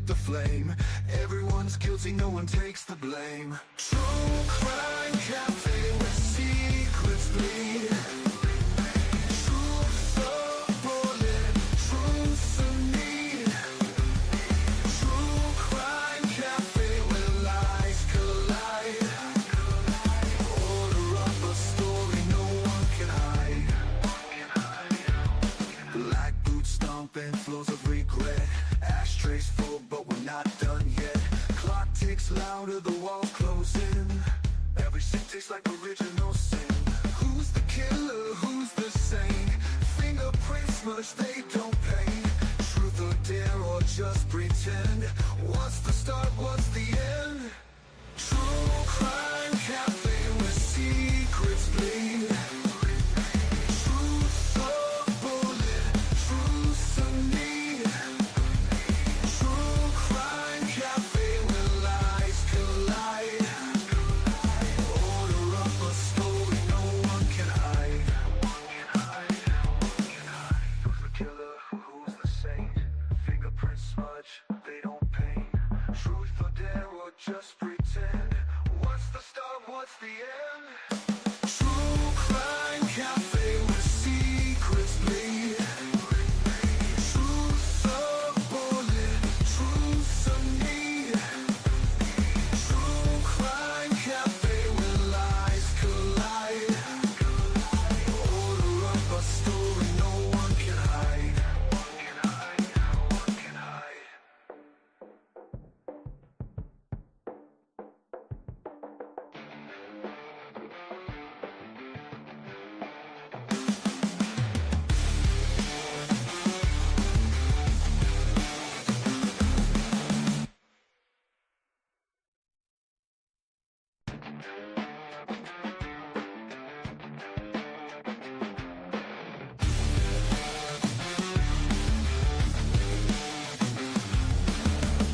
lit the flame. Everyone's guilty, no one takes the blame. True crime cafe where secrets bleed. Truth a bullet, truth's a need. True crime cafe where lies collide. Order up a story no one can hide. Black boots stomping floors of regret. Ashtrays full but we're not done yet. Clock ticks louder, the walls close in. Every scene tastes like original sin. Who's the killer, who's the saint? Fingerprints smudged, they don't paint. Truth or dare or just pretend? What's the start, what's the end? True crime cafe where secrets bleed. Truth a bullet, truth's a need. True crime cafe where lies collide. Order up a story no one can hide. Who's the killer, who's the saint? Fingerprints smudge, they don't paint. Truth or dare or just pretend? What's the start, what's the end? True crime cafe where secrets bleed. Truth a bullet, truth's a need. True crime cafe where lies collide. Order up a story no one can hide.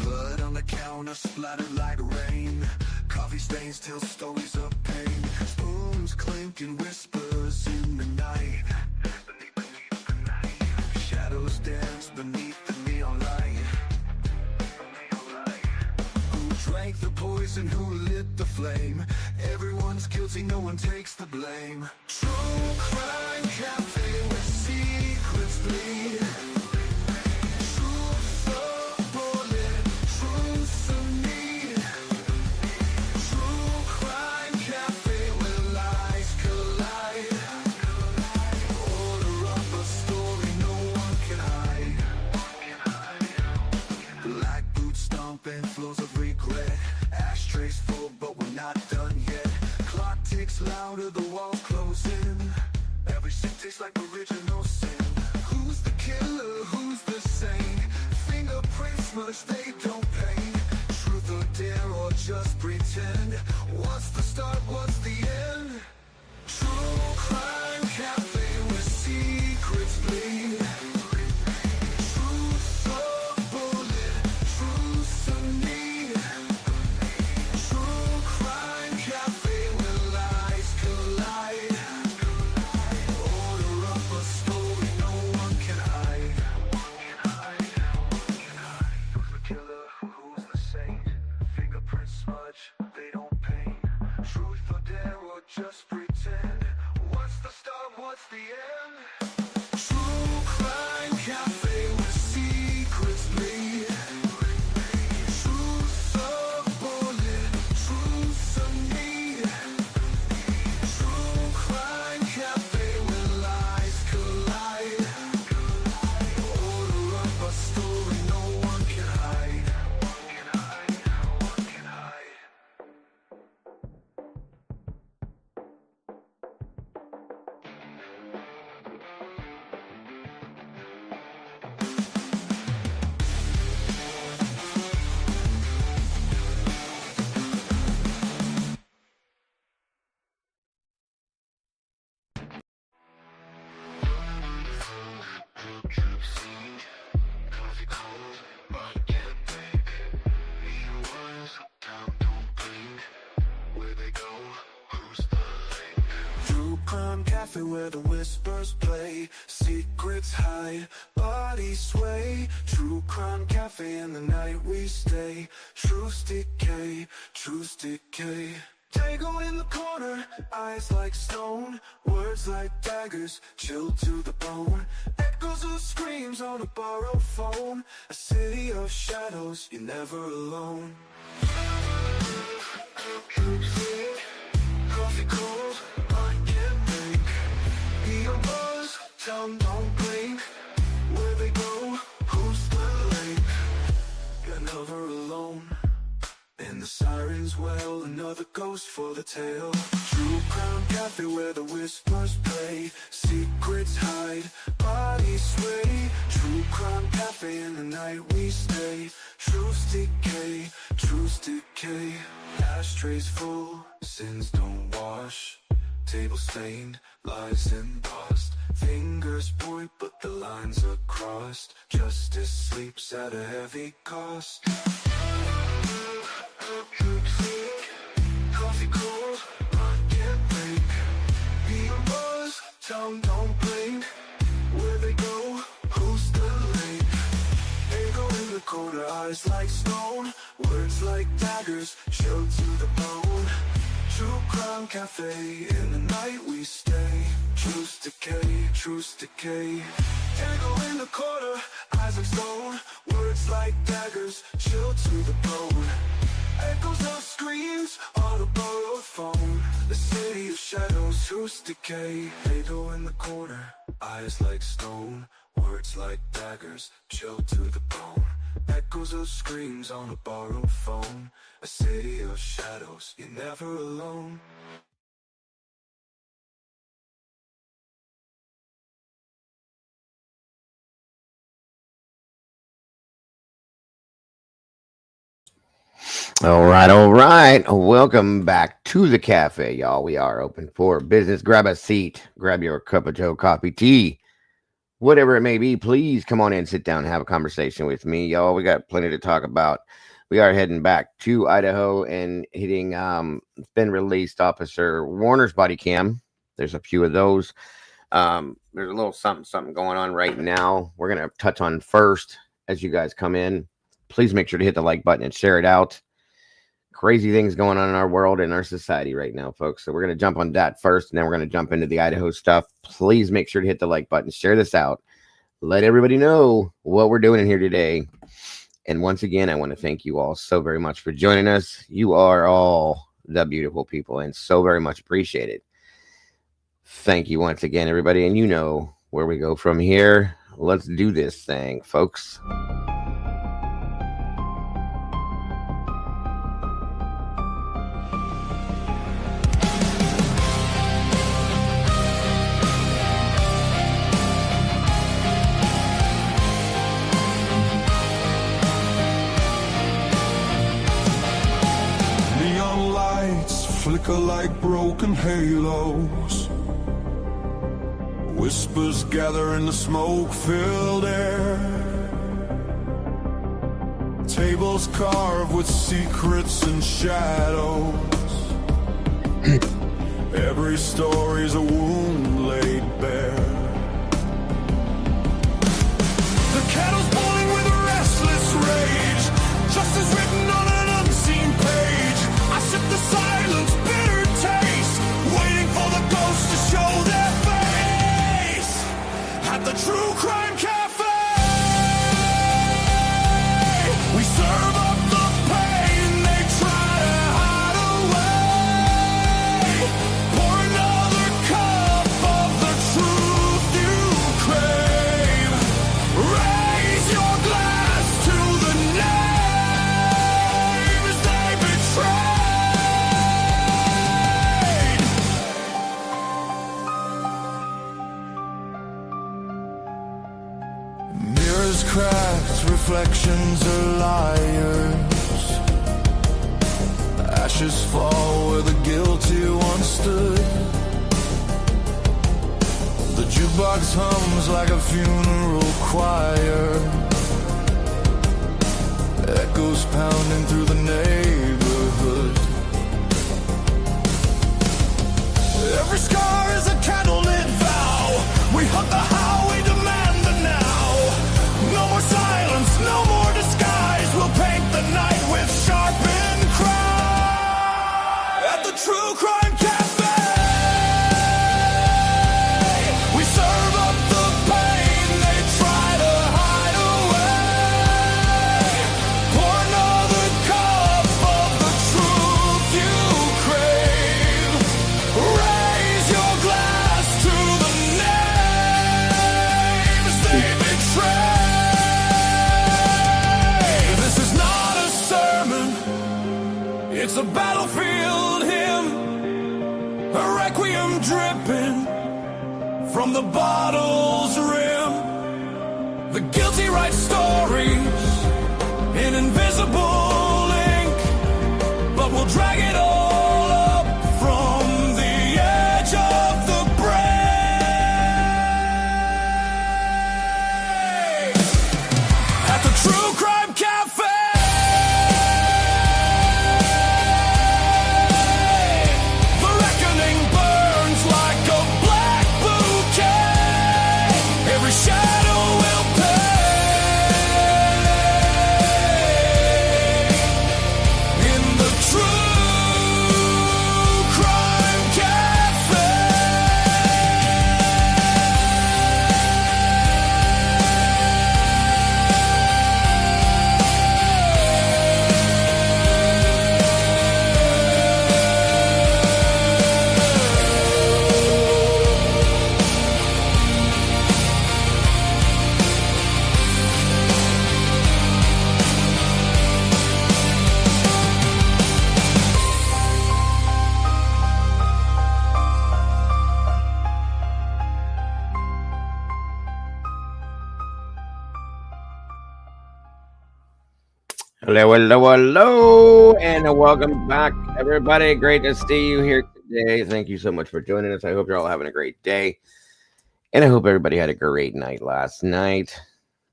Blood on the counter splattered like rain. Coffee stains tell stories of pain. Spoons clinking whispers in the night. Beneath the night. Shadows dance beneath the neon light. Who drank the poison, who lit the flame? Everyone's guilty, no one takes the blame. True crime cafe where secrets bleed. Truth a bullet, truth's a need. True crime cafe where lies collide. Order up a story no one can hide. Black boots stomping floors of regret. Ashtrays full but we're not done yet. Clock ticks louder, the walls close in. Every scene tastes like original sin. Who's the killer, who's the saint? Fingerprints smudged, they don't paint. Truth or dare or just pretend? What's the start, what's the end? True crime cafe where secrets bleed. Truth a bullet, truth's a need. True crime cafe where lies collide. Order up a story no one can hide. Who's the killer, who's the saint? Fingerprints smudge, they don't paint. Truth or dare or just pretend? What's the start, what's the end? True crime cafe where secrets bleed. Truth a bullet, truth's a need. True crime cafe where lies collide. Order up a story no one can hide. cafe where the whispers play, secrets hide, bodies sway. True crime cafe in the night we stay. Truths decay, truths decay. Dago in the corner, eyes like stone, words like daggers, chilled to the bone. Echoes of screams on a borrowed phone. A city of shadows, you're never alone. Coffee cold, I can't think. Be a buzz, tongue don't blink. Where they go, who's the link? You're never alone. In the sirens well, another ghost for the tale. True crime cafe where the whispers play, secrets hide, bodies sway. True crime cafe in the night we stay. Truths decay, truths decay. Ashtrays full, sins don't wash. Table stained, lies embossed. Fingers point but the lines are crossed. Justice sleeps at a heavy cost. Coffee cold, I can't think. Be a buzz, tongue don't blink. Where they go, who's the link? They go in the corner, eyes like stone, words like daggers, chilled to the bone. True crime cafe, in the night we stay. Truths decay, truths decay. They go in the corner, eyes like stone, words like daggers, chilled to the bone. Echoes of screams on a borrowed phone. The city of shadows, truths decay. They go in the corner, eyes like stone, words like daggers, chilled to the bone. Echoes of screams on a borrowed phone. A city of shadows, you're never alone. All right. Welcome back to the cafe, y'all. We are open for business. Grab a seat, grab your cup of joe, coffee, tea, whatever it may be. Please come on in, sit down, have a conversation with me, y'all. We got plenty to talk about. We are heading back to Idaho and hitting it's been released Officer Warner's body cam. There's a few of those. There's a little something going on right now. We're gonna touch on first as you guys come in. Please make sure to hit the like button and share it out. Crazy things going on in our world and our society right now, folks. So we're going to jump on that first, and then we're going to jump into the Idaho stuff. Please make sure to hit the like button, share this out, let everybody know what we're doing in here today. And once again, I want to thank you all so very much for joining us. You are all the beautiful people and so very much appreciated. Thank you once again, everybody. And you know where we go from here. Let's do this thing, folks. Flicker like broken halos. Whispers gather in the smoke-filled air. Tables carved with secrets and shadows. Every story's a wound laid bare. The kettle's boiling with a restless rage. Justice written on an unseen page. I sip the silence, bitter taste, waiting for the ghosts to show their face at the True Crime Cafe. We serve up the pain they try to hide away. Pour another cup of the truth you crave. Raise your glass to the names they betray. Mirrors cracked, reflections are liars. Ashes fall where the guilty once stood. The jukebox hums like a funeral choir. Echoes pounding through the neighborhood. Every scar is a candlelit a battlefield hymn, a requiem dripping from the bottle's rim. The guilty write stories in invisible ink, but we'll drag it all up from the edge of the brain. At the True Crime Cafe, the reckoning burns like a black bouquet. Every shadow will pay in the True Crime Cafe. Hello, hello, hello, and welcome back, everybody. Great to see you here today. Thank you so much for joining us. I hope you're all having a great day, and I hope everybody had a great night last night.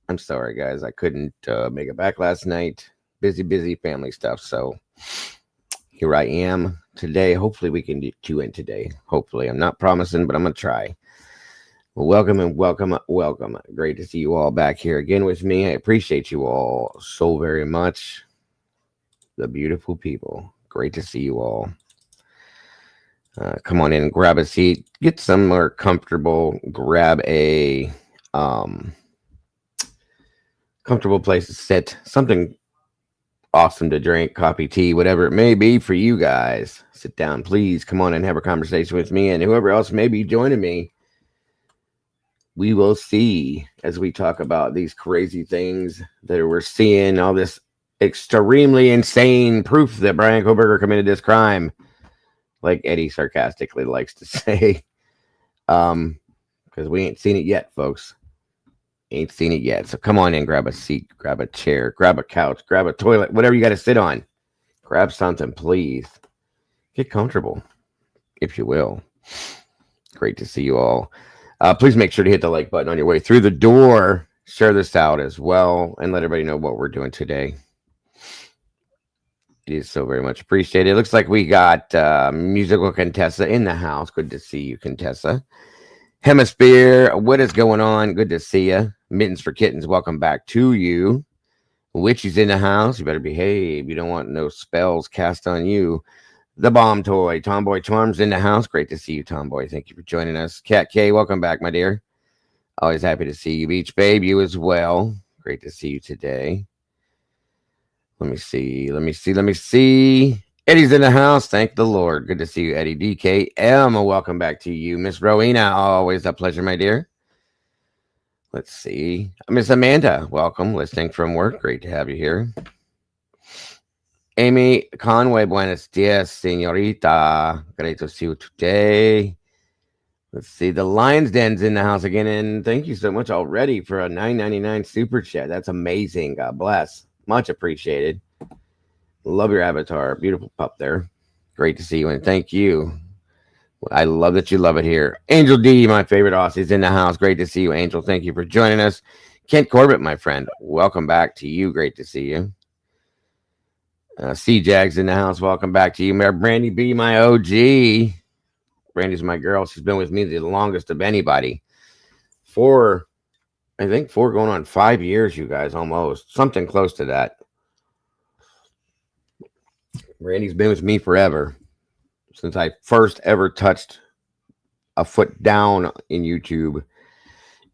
I'm sorry, guys, I couldn't make it back last night. Busy family stuff. So here I am today. Hopefully, we can get you in today. Hopefully, I'm not promising, but I'm gonna try. Welcome and welcome. Great to see you all back here again with me. I appreciate you all so very much. The beautiful people. Great to see you all. Come on in and grab a seat. Get somewhere comfortable. Grab a comfortable place to sit. Something awesome to drink, coffee, tea, whatever it may be for you guys. Sit down, please. Come on and have a conversation with me and whoever else may be joining me. We will see as we talk about these crazy things that we're seeing, all this extremely insane proof that Brian Koberger committed this crime, like Eddie sarcastically likes to say. Because we ain't seen it yet, folks. Ain't seen it yet. So come on in, grab a seat, grab a chair, grab a couch, grab a toilet, whatever you got to sit on. Grab something, please. Get comfortable, if you will. Great to see you all. Please make sure to hit the like button on your way through the door. Share this out as well and let everybody know what we're doing today. It is so very much appreciated. It looks like we got musical Contessa in the house. Good to see you, Contessa. Hemisphere, what is going on? Good to see you. Mittens for Kittens, welcome back to you. Witchy's in the house. You better behave. You don't want no spells cast on you. The Bomb Toy, Tomboy Charms in the house. Great to see you, Tomboy. Thank you for joining us. Cat K, welcome back, my dear. Always happy to see you. Beach Babe, you as well. Great to see you today. Let me see. Eddie's in the house. Thank the Lord. Good to see you, Eddie. DKM, welcome back to you. Miss Rowena, always a pleasure, my dear. Let's see. Miss Amanda, welcome. Listening from work. Great to have you here. Amy Conway, buenos dias, señorita. Great to see you today. Let's see. The Lion's Den's in the house again. And thank you so much already for a $9.99 super chat. That's amazing. God bless. Much appreciated. Love your avatar. Beautiful pup there. Great to see you. And thank you. I love that you love it here. Angel D, my favorite Aussie, is in the house. Great to see you, Angel. Thank you for joining us. Kent Corbett, my friend. Welcome back to you. Great to see you. C-Jag's in the house. Welcome back to you. Brandy B, my OG. Brandy's my girl. She's been with me the longest of anybody. I think four going on 5 years, you guys, almost. Something close to that. Brandy's been with me forever. Since I first ever touched a foot down in YouTube.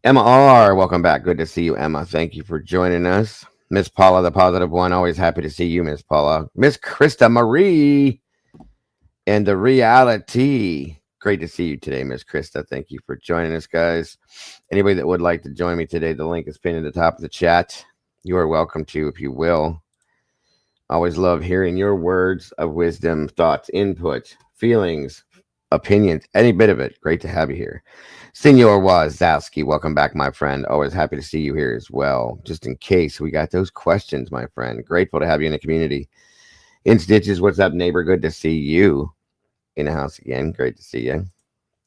Emma R, welcome back. Good to see you, Emma. Thank you for joining us. Miss Paula, the positive one. Always happy to see you, Miss Paula. Miss Krista Marie and the reality. Great to see you today, Miss Krista. Thank you for joining us, guys. Anybody that would like to join me today, the link is pinned at the top of the chat. You are welcome to, if you will. Always love hearing your words of wisdom, thoughts, input, feelings, opinions, any bit of it. Great to have you here. Senor Wazowski, welcome back, my friend. Always happy to see you here as well. Just in case we got those questions, my friend. Grateful to have you in the community. In Stitches, what's up, neighbor? Good to see you in the house again. Great to see you.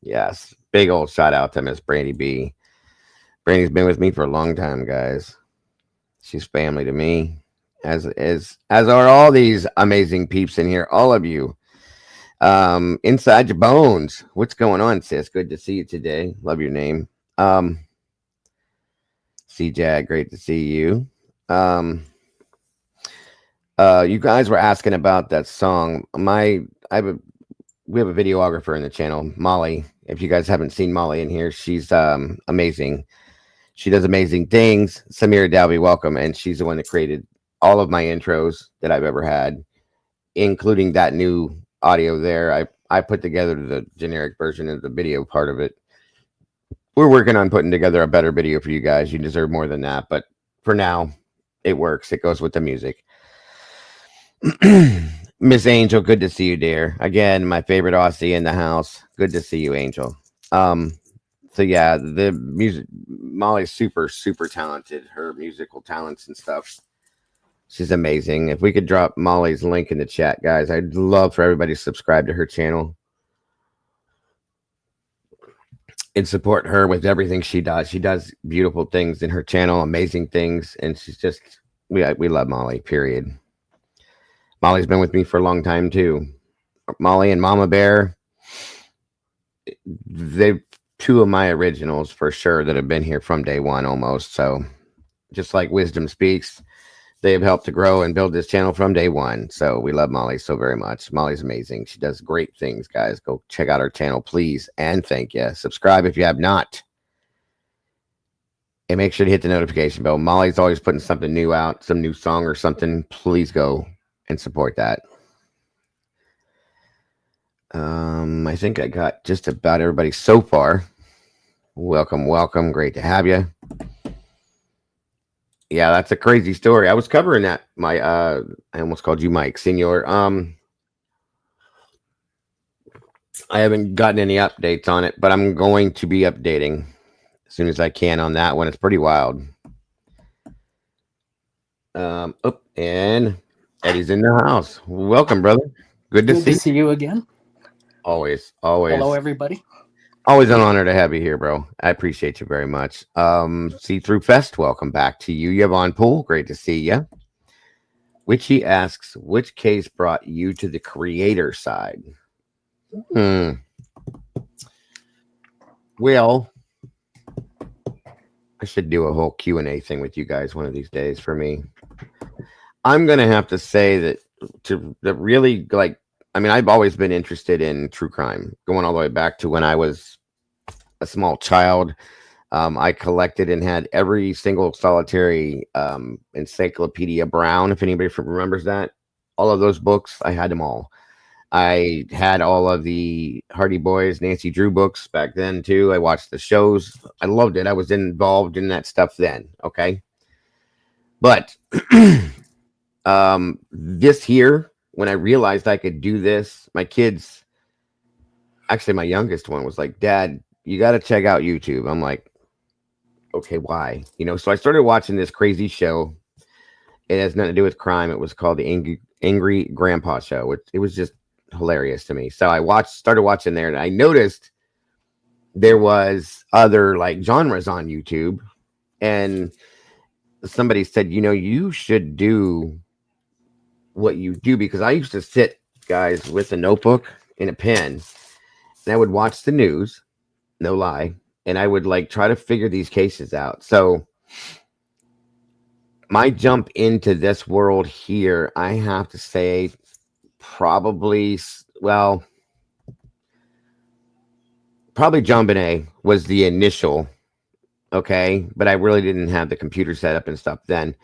Yes. Big old shout out to Miss Brandy B. Brandy's been with me for a long time, guys. She's family to me, as are all these amazing peeps in here, all of you. Inside your bones. What's going on, sis? Good to see you today. Love your name. CJ, great to see you. You guys were asking about that song. We have a videographer in the channel, Molly. If you guys haven't seen Molly in here, she's amazing. She does amazing things. Samira Dalby, welcome. And she's the one that created all of my intros that I've ever had, including that new audio there. I put together the generic version of the video part of it. We're working on putting together a better video for you guys. You deserve more than that. But for now, it works. It goes with the music. Miss Angel, good to see you, dear. Again, my favorite Aussie in the house. Good to see you, Angel. So yeah, the music, Molly's super, super talented. Her musical talents and stuff. She's amazing. If we could drop Molly's link in the chat, guys, I'd love for everybody to subscribe to her channel and support her with everything she does. She does beautiful things in her channel, amazing things, and she's just we love Molly. Period. Molly's been with me for a long time too. Molly and Mama Bear, they're two of my originals for sure that have been here from day one almost. So just like Wisdom Speaks, they have helped to grow and build this channel from day one. So we love Molly so very much. Molly's amazing. She does great things, guys. Go check out her channel, please. And thank you. Subscribe if you have not. And make sure to hit the notification bell. Molly's always putting something new out, some new song or something. Please go and support that. I think I got just about everybody so far. Welcome, welcome. Great to have you. Yeah, that's a crazy story. I was covering that. I almost called you Mike, Senor. I haven't gotten any updates on it, but I'm going to be updating as soon as I can on that one. It's pretty wild. And Eddie's in the house. Welcome, brother. Good to see you again. Always. Hello, everybody. Always an honor to have you here, bro. I appreciate you very much. See Through Fest, welcome back to you. Yvonne Poole, great to see you. Witchy asks, which case brought you to the creator side? Well, I should do a whole Q&A thing with you guys one of these days for me. I'm going to have to say that really, like, I mean, I've always been interested in true crime, going all the way back to when I was a small child. I collected and had every single solitary Encyclopedia Brown, if anybody remembers that. All of those books, I had them all. I had all of the Hardy Boys, Nancy Drew books back then, too. I watched the shows. I loved it. I was involved in that stuff then, okay? But this year, when I realized I could do this, my kids, actually my youngest one was like, Dad, you got to check out YouTube. I'm like, okay, why? You know, so I started watching this crazy show. It has nothing to do with crime. It was called the Angry Grandpa Show. It was just hilarious to me. So I started watching there, and I noticed there was other like genres on YouTube. And somebody said, you know, you should do what you do, because I used to sit, guys, with a notebook and a pen, and I would watch the news, no lie, and I would like try to figure these cases out. So my jump into this world here, I have to say, probably John Bonet was the initial, okay, but I really didn't have the computer set up and stuff then.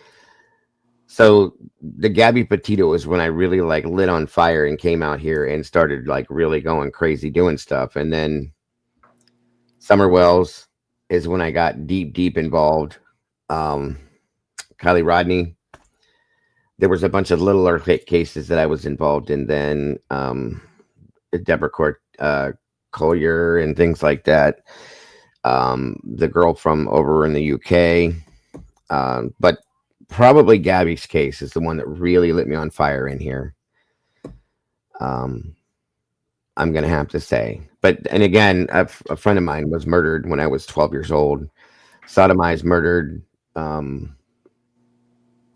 So the Gabby Petito is when I really like lit on fire and came out here and started like really going crazy doing stuff. And then Summer Wells is when I got deep involved. Kylie Rodney. there was a bunch of littler cases that I was involved in then, Deborah Court, Collier and things like that. The girl from over in the UK, but probably Gabby's case is the one that really lit me on fire in here. Um, I'm gonna have to say, but and again, a friend of mine was murdered when I was 12 years old, sodomized, murdered, um,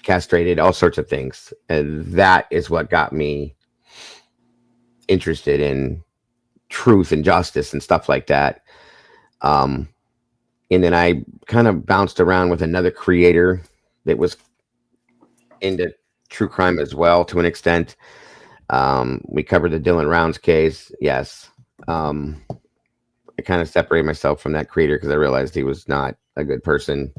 castrated, all sorts of things, and that is what got me interested in truth and justice and stuff like that. Um, and then I kind of bounced around with another creator that was into true crime as well to an extent. We covered the Dylan Rounds case. Yes. I kind of separated myself from that creator because I realized he was not a good person.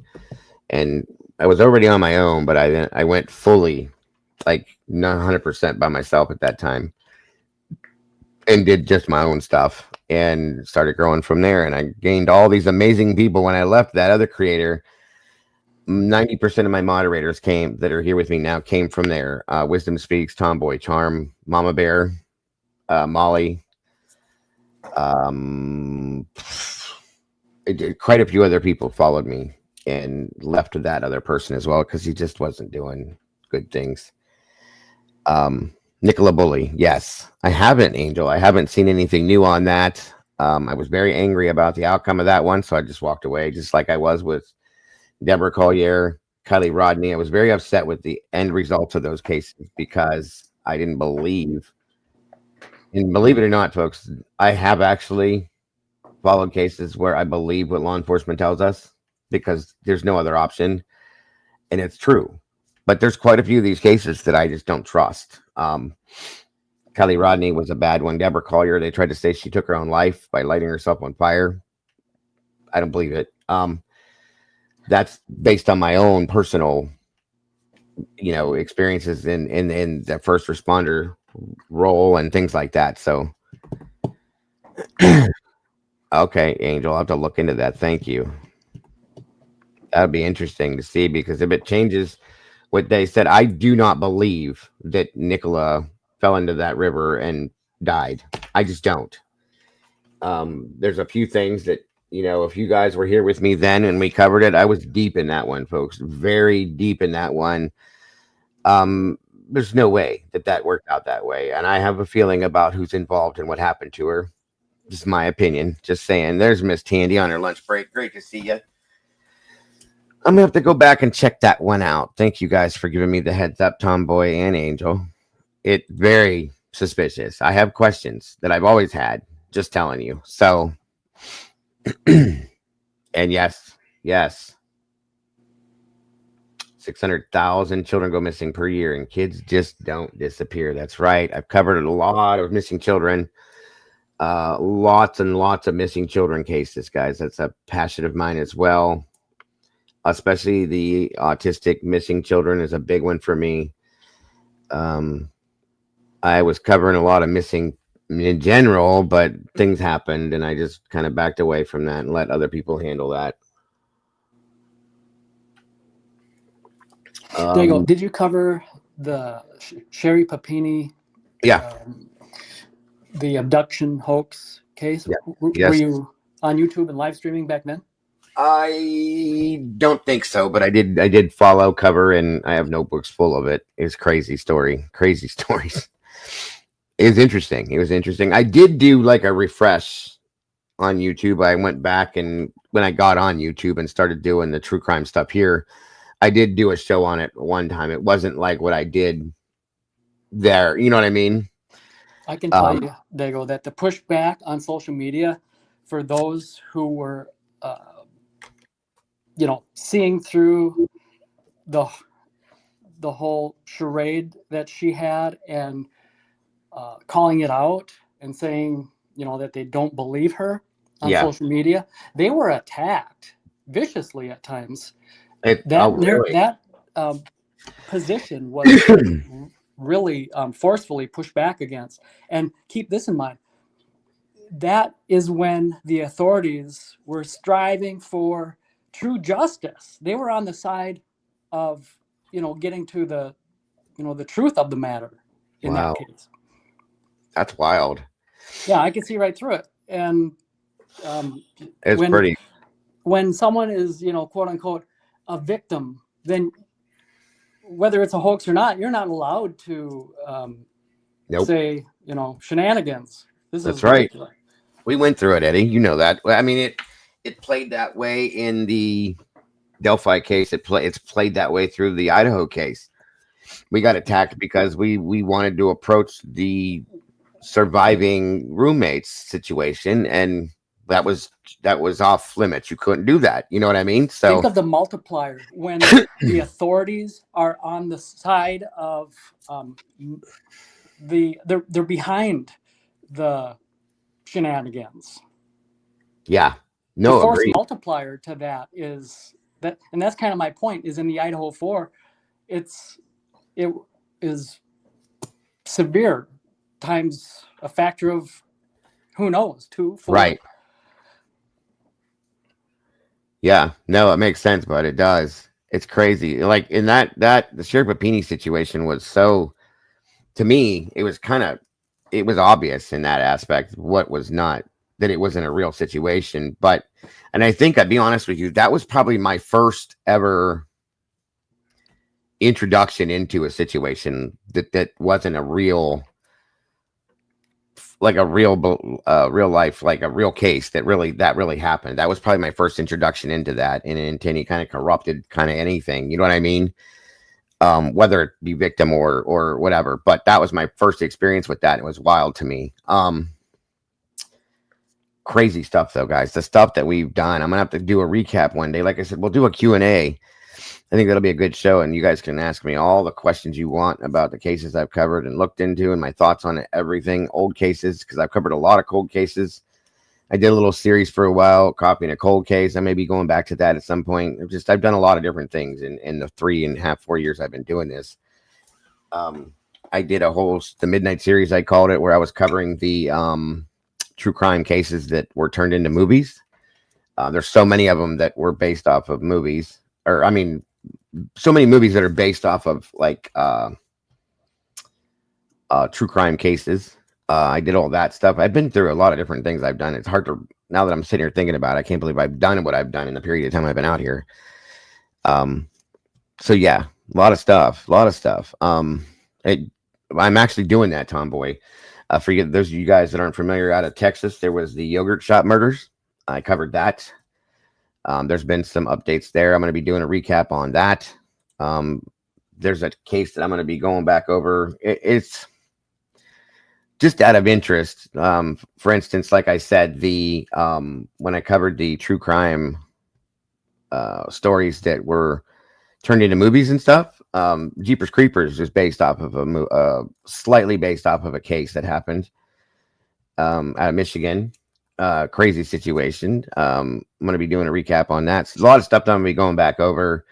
And I was already on my own, but I went fully, like, not 100% by myself at that time and did just my own stuff and started growing from there. And I gained all these amazing people when I left that other creator. 90% of my moderators that are here with me now came from there. Wisdom Speaks, Tomboy Charm, Mama Bear, Molly, quite a few other people followed me and left that other person as well because he just wasn't doing good things. Nicola Bully, yes. I haven't, Angel. I haven't seen anything new on that. I was very angry about the outcome of that one, so I just walked away, just like I was with Deborah Collier, Kylie Rodney. I was very upset with the end results of those cases because I didn't believe. And believe it or not, folks, I have actually followed cases where I believe what law enforcement tells us because there's no other option. And it's true. But there's quite a few of these cases that I just don't trust. Kylie Rodney was a bad one. Deborah Collier, they tried to say she took her own life by lighting herself on fire. I don't believe it. That's based on my own personal, experiences in the first responder role and things like that. So, okay, Angel, I'll have to look into that. Thank you. That would be interesting to see because if it changes what they said, I do not believe that Nicola fell into that river and died. I just don't. There's a few things that, if you guys were here with me then and we covered it, I was deep in that one, folks, very deep in that one. There's no way that worked out that way. And I have a feeling about who's involved and what happened to her. Just my opinion. Just saying. There's Miss Tandy on her lunch break. Great to see you. I'm gonna have to go back and check that one out. Thank you guys for giving me the heads up, Tomboy and Angel. It very suspicious. I have questions that I've always had. Just telling you. So, and yes, 600,000 children go missing per year, and kids just don't disappear. That's right. I've covered a lot of missing children. Lots and lots of missing children cases, guys. That's a passion of mine as well. Especially the autistic missing children is a big one for me. I was covering a lot of missing in general, but things happened and I just kind of backed away from that and let other people handle that. Dago, did you cover the Sherry Papini? Yeah. The abduction hoax case? Yeah. Were you on YouTube and live streaming back then? I don't think so, but I did follow, cover, and I have notebooks full of it. It's crazy stories. It was interesting. I did do like a refresh on YouTube. I went back and when I got on YouTube and started doing the true crime stuff here, I did do a show on it one time. It wasn't like what I did there. You know what I mean? I can tell you, Dago, that the pushback on social media for those who were, seeing through the whole charade that she had and calling it out and saying, that they don't believe her on social media, they were attacked viciously at times. That position was really forcefully pushed back against. And keep this in mind. That is when the authorities were striving for true justice. They were on the side of, getting to the the truth of the matter in Wow. that case. That's wild. Yeah, I can see right through it. And It's pretty. when someone is, quote unquote, a victim, then whether it's a hoax or not, you're not allowed to Nope. say, shenanigans. This That's is right. ridiculous. We went through it, Eddie. You know that. I mean, it played that way in the Delphi case. It's played that way through the Idaho case. We got attacked because we wanted to approach the surviving roommates situation, and that was off limits. You couldn't do that. You know what I mean? So think of the multiplier when the authorities are on the side of they're behind the shenanigans. Yeah, no, the force agreed. multiplier to that is that, and that's kind of my point. Is in the Idaho 4, it is severe times a factor of who knows 2, 4. Right. Yeah, no, it makes sense, but it does. It's crazy. Like in that the Sheriff Papini situation was so, to me, it was obvious in that aspect what was not, that it wasn't a real situation. But, and I think, I'd be honest with you, that was probably my first ever introduction into a situation that wasn't a real, like a real life, like a real case that really happened. That was probably my first introduction into that, and into any kind of corrupted kind of anything. You know what I mean? Whether it be victim or whatever. But that was my first experience with that. It was wild to me. Crazy stuff though, guys. The stuff that we've done. I'm gonna have to do a recap one day. Like I said, we'll do a Q&A. I think that'll be a good show, and you guys can ask me all the questions you want about the cases I've covered and looked into, and my thoughts on everything. Old cases, because I've covered a lot of cold cases. I did a little series for a while, copying a cold case. I may be going back to that at some point. I've done a lot of different things in the 3.5, 4 years I've been doing this. I did the Midnight series, I called it, where I was covering the true crime cases that were turned into movies. There's so many of them that were based off of movies, or I mean, so many movies that are based off of like true crime cases. I did all that stuff. I've been through a lot of different things I've done. It's hard to, now that I'm sitting here thinking about it, I can't believe I've done what I've done in the period of time I've been out here. So yeah, a lot of stuff. I'm actually doing that, Tomboy. For those of you guys that aren't familiar, out of Texas, there was the yogurt shop murders. I covered that. There's been some updates there. I'm going to be doing a recap on that. There's a case that I'm going to be going back over. It's just out of interest. For instance, like I said, when I covered the true crime stories that were turned into movies and stuff, Jeepers Creepers is based off of slightly based off of a case that happened out of Michigan. Crazy situation. I'm going to be doing a recap on that. So a lot of stuff that I'm going to be going back over,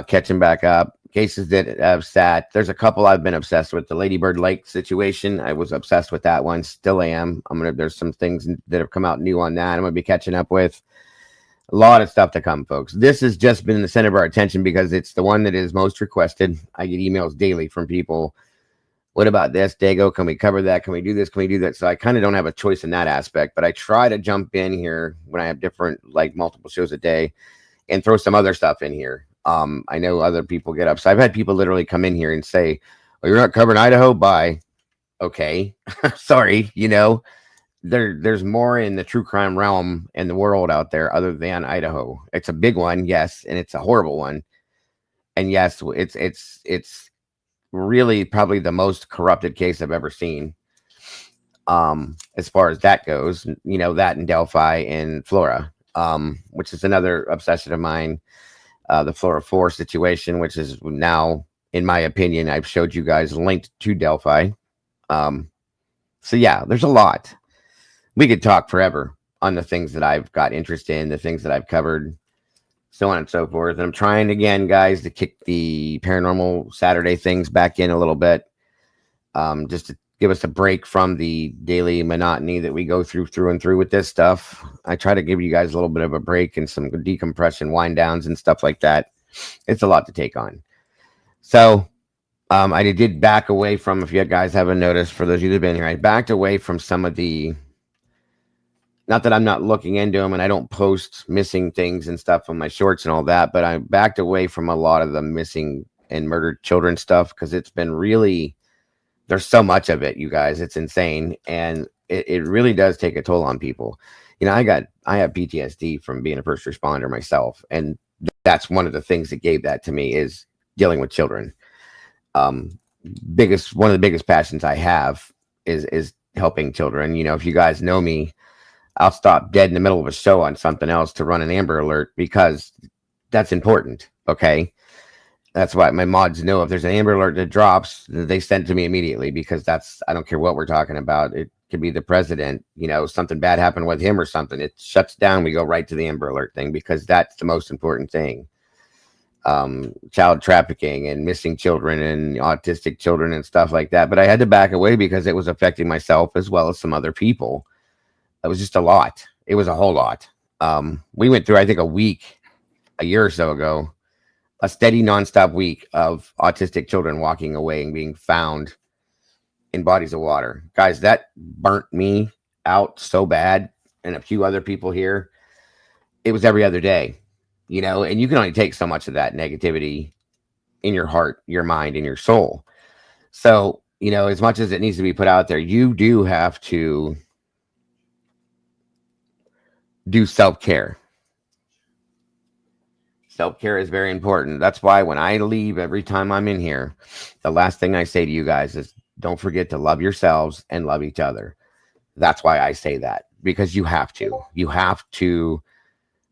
catching back up. Cases that have sat. There's a couple I've been obsessed with. The Lady Bird Lake situation, I was obsessed with that one. Still am. There's some things that have come out new on that I'm going to be catching up with. A lot of stuff to come, folks. This has just been the center of our attention because it's the one that is most requested. I get emails daily from people. What about this, Dago? Can we cover that? Can we do this? Can we do that? So I kind of don't have a choice in that aspect, but I try to jump in here when I have different, like multiple shows a day, and throw some other stuff in here. I know other people get upset. I've had people literally come in here and say, "Oh, you're not covering Idaho?" Bye. Okay. Sorry. There's more in the true crime realm in the world out there other than Idaho. It's a big one, yes, and it's a horrible one. And yes, it's really probably the most corrupted case I've ever seen. As far as that goes, that in Delphi and Flora, which is another obsession of mine. The Flora 4 situation, which is now, in my opinion, I've showed you guys linked to Delphi. So yeah, there's a lot. We could talk forever on the things that I've got interest in, the things that I've covered, so on and so forth. And I'm trying again, guys, to kick the paranormal Saturday things back in a little bit, just to give us a break from the daily monotony that we go through and through with this stuff. I try to give you guys a little bit of a break and some decompression, wind downs and stuff like that. It's a lot to take on. So I did back away from, if you guys haven't noticed, for those of you that have been here, I backed away from some of the, not that I'm not looking into them and I don't post missing things and stuff on my shorts and all that, but I backed away from a lot of the missing and murdered children stuff because it's been really, there's so much of it, you guys. It's insane. And it really does take a toll on people. You know, I have PTSD from being a first responder myself. And that's one of the things that gave that to me is dealing with children. One of the biggest passions I have is helping children. You know, if you guys know me, I'll stop dead in the middle of a show on something else to run an Amber Alert because that's important. Okay. That's why my mods know if there's an Amber Alert that drops, they send it to me immediately because I don't care what we're talking about. It could be the president, you know, something bad happened with him or something. It shuts down. We go right to the Amber Alert thing because that's the most important thing. Child trafficking and missing children and autistic children and stuff like that. But I had to back away because it was affecting myself as well as some other people. It was just a lot. It was a whole lot. We went through, I think, a year or so ago, a steady nonstop week of autistic children walking away and being found in bodies of water. Guys, that burnt me out so bad, and a few other people here. It was every other day, you know, and you can only take so much of that negativity in your heart, your mind, and your soul. So, you know, as much as it needs to be put out there, you do have to do self-care. Self-care is very important. That's why when I leave, every time I'm in here, the last thing I say to you guys is don't forget to love yourselves and love each other. That's why I say that, because you have to. You have to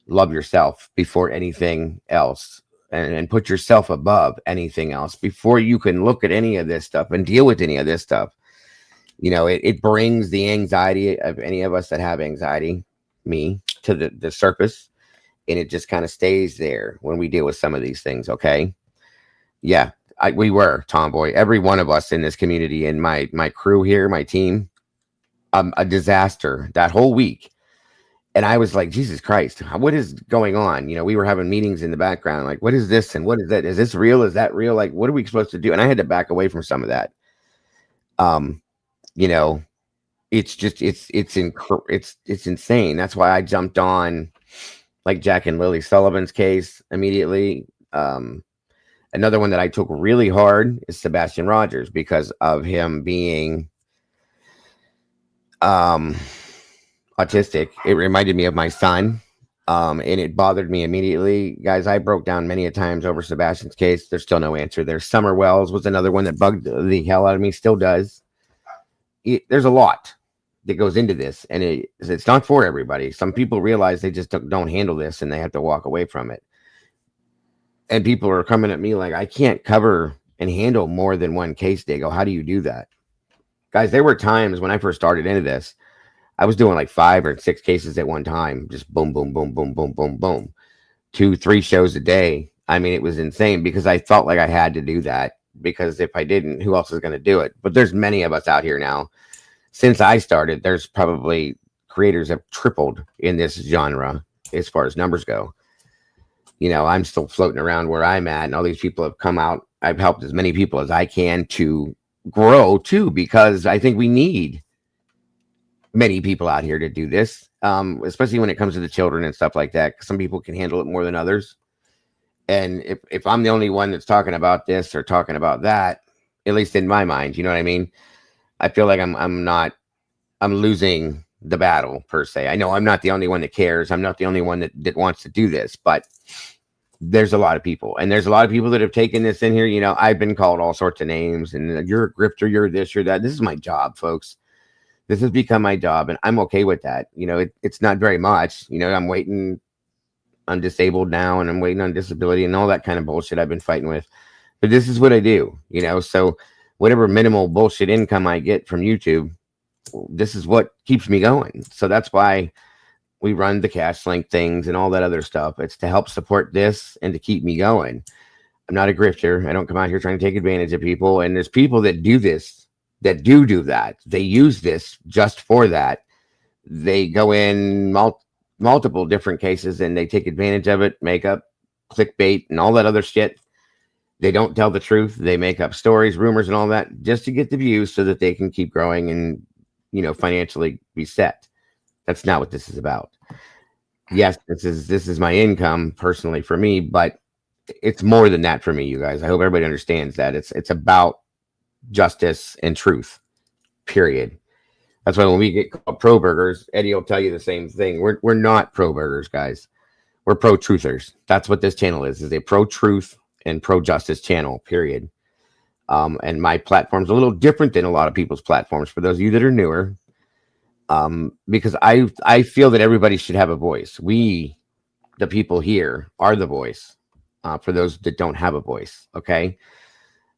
love yourself before anything else and put yourself above anything else before you can look at any of this stuff and deal with any of this stuff. You know, it brings the anxiety of any of us that have anxiety, me, to the surface. And it just kind of stays there when we deal with some of these things. Okay. Yeah. We were Tomboy, every one of us in this community and my crew here, my team, a disaster that whole week. And I was like, Jesus Christ, what is going on? You know, we were having meetings in the background. Like, what is this? And what is that? Is this real? Is that real? Like, what are we supposed to do? And I had to back away from some of that. You know, it's just, it's insane. That's why I jumped on like Jack and Lily Sullivan's case immediately. Another one that I took really hard is Sebastian Rogers because of him being autistic. It reminded me of my son, and it bothered me immediately. Guys, I broke down many a times over Sebastian's case. There's still no answer there. Summer Wells was another one that bugged the hell out of me, still does. There's a lot that goes into this, and it's not for everybody. Some people realize they just don't handle this and they have to walk away from it. And people are coming at me like, I can't cover and handle more than one case. They go, how do you do that? Guys, there were times when I first started into this, I was doing like 5 or 6 cases at one time. Just boom, boom, boom, boom, boom, boom, boom. 2-3 shows a day. I mean, it was insane because I felt like I had to do that because if I didn't, who else is going to do it? But there's many of us out here now. Since I started, there's probably creators have tripled in this genre as far as numbers go. You know, I'm still floating around where I'm at, and all these people have come out. I've helped as many people as I can to grow too, because I think we need many people out here to do this, especially when it comes to the children and stuff like that. Some people can handle it more than others. And if I'm the only one that's talking about this or talking about that, at least in my mind, you know what I mean? I feel like I'm losing the battle per se. I know I'm not the only one that cares. I'm not the only one that wants to do this, but there's a lot of people, and there's a lot of people that have taken this in here. You know, I've been called all sorts of names, and you're a grifter, you're this, you're that. This is my job, folks. This has become my job, and I'm okay with that. You know, it's not very much. You know, I'm disabled now, and I'm waiting on disability and all that kind of bullshit I've been fighting with. But this is what I do, you know, so whatever minimal bullshit income I get from YouTube, this is what keeps me going. So that's why we run the cash link things and all that other stuff. It's to help support this and to keep me going. I'm not a grifter. I don't come out here trying to take advantage of people. And there's people that do this, that do that. They use this just for that. They go in multiple different cases and they take advantage of it, make up clickbait and all that other shit. They don't tell the truth. They make up stories, rumors, and all that just to get the views so that they can keep growing and, financially be set. That's not what this is about. Yes, this is my income personally for me, but it's more than that for me, you guys. I hope everybody understands that it's about justice and truth. Period. That's why when we get called pro burgers, Eddie will tell you the same thing. We're not pro burgers, guys. We're pro truthers. That's what this channel is a pro truth and pro justice channel. Period. And my platform's a little different than a lot of people's platforms. For those of you that are newer, because I feel that everybody should have a voice. We, the people here, are the voice for those that don't have a voice. Okay.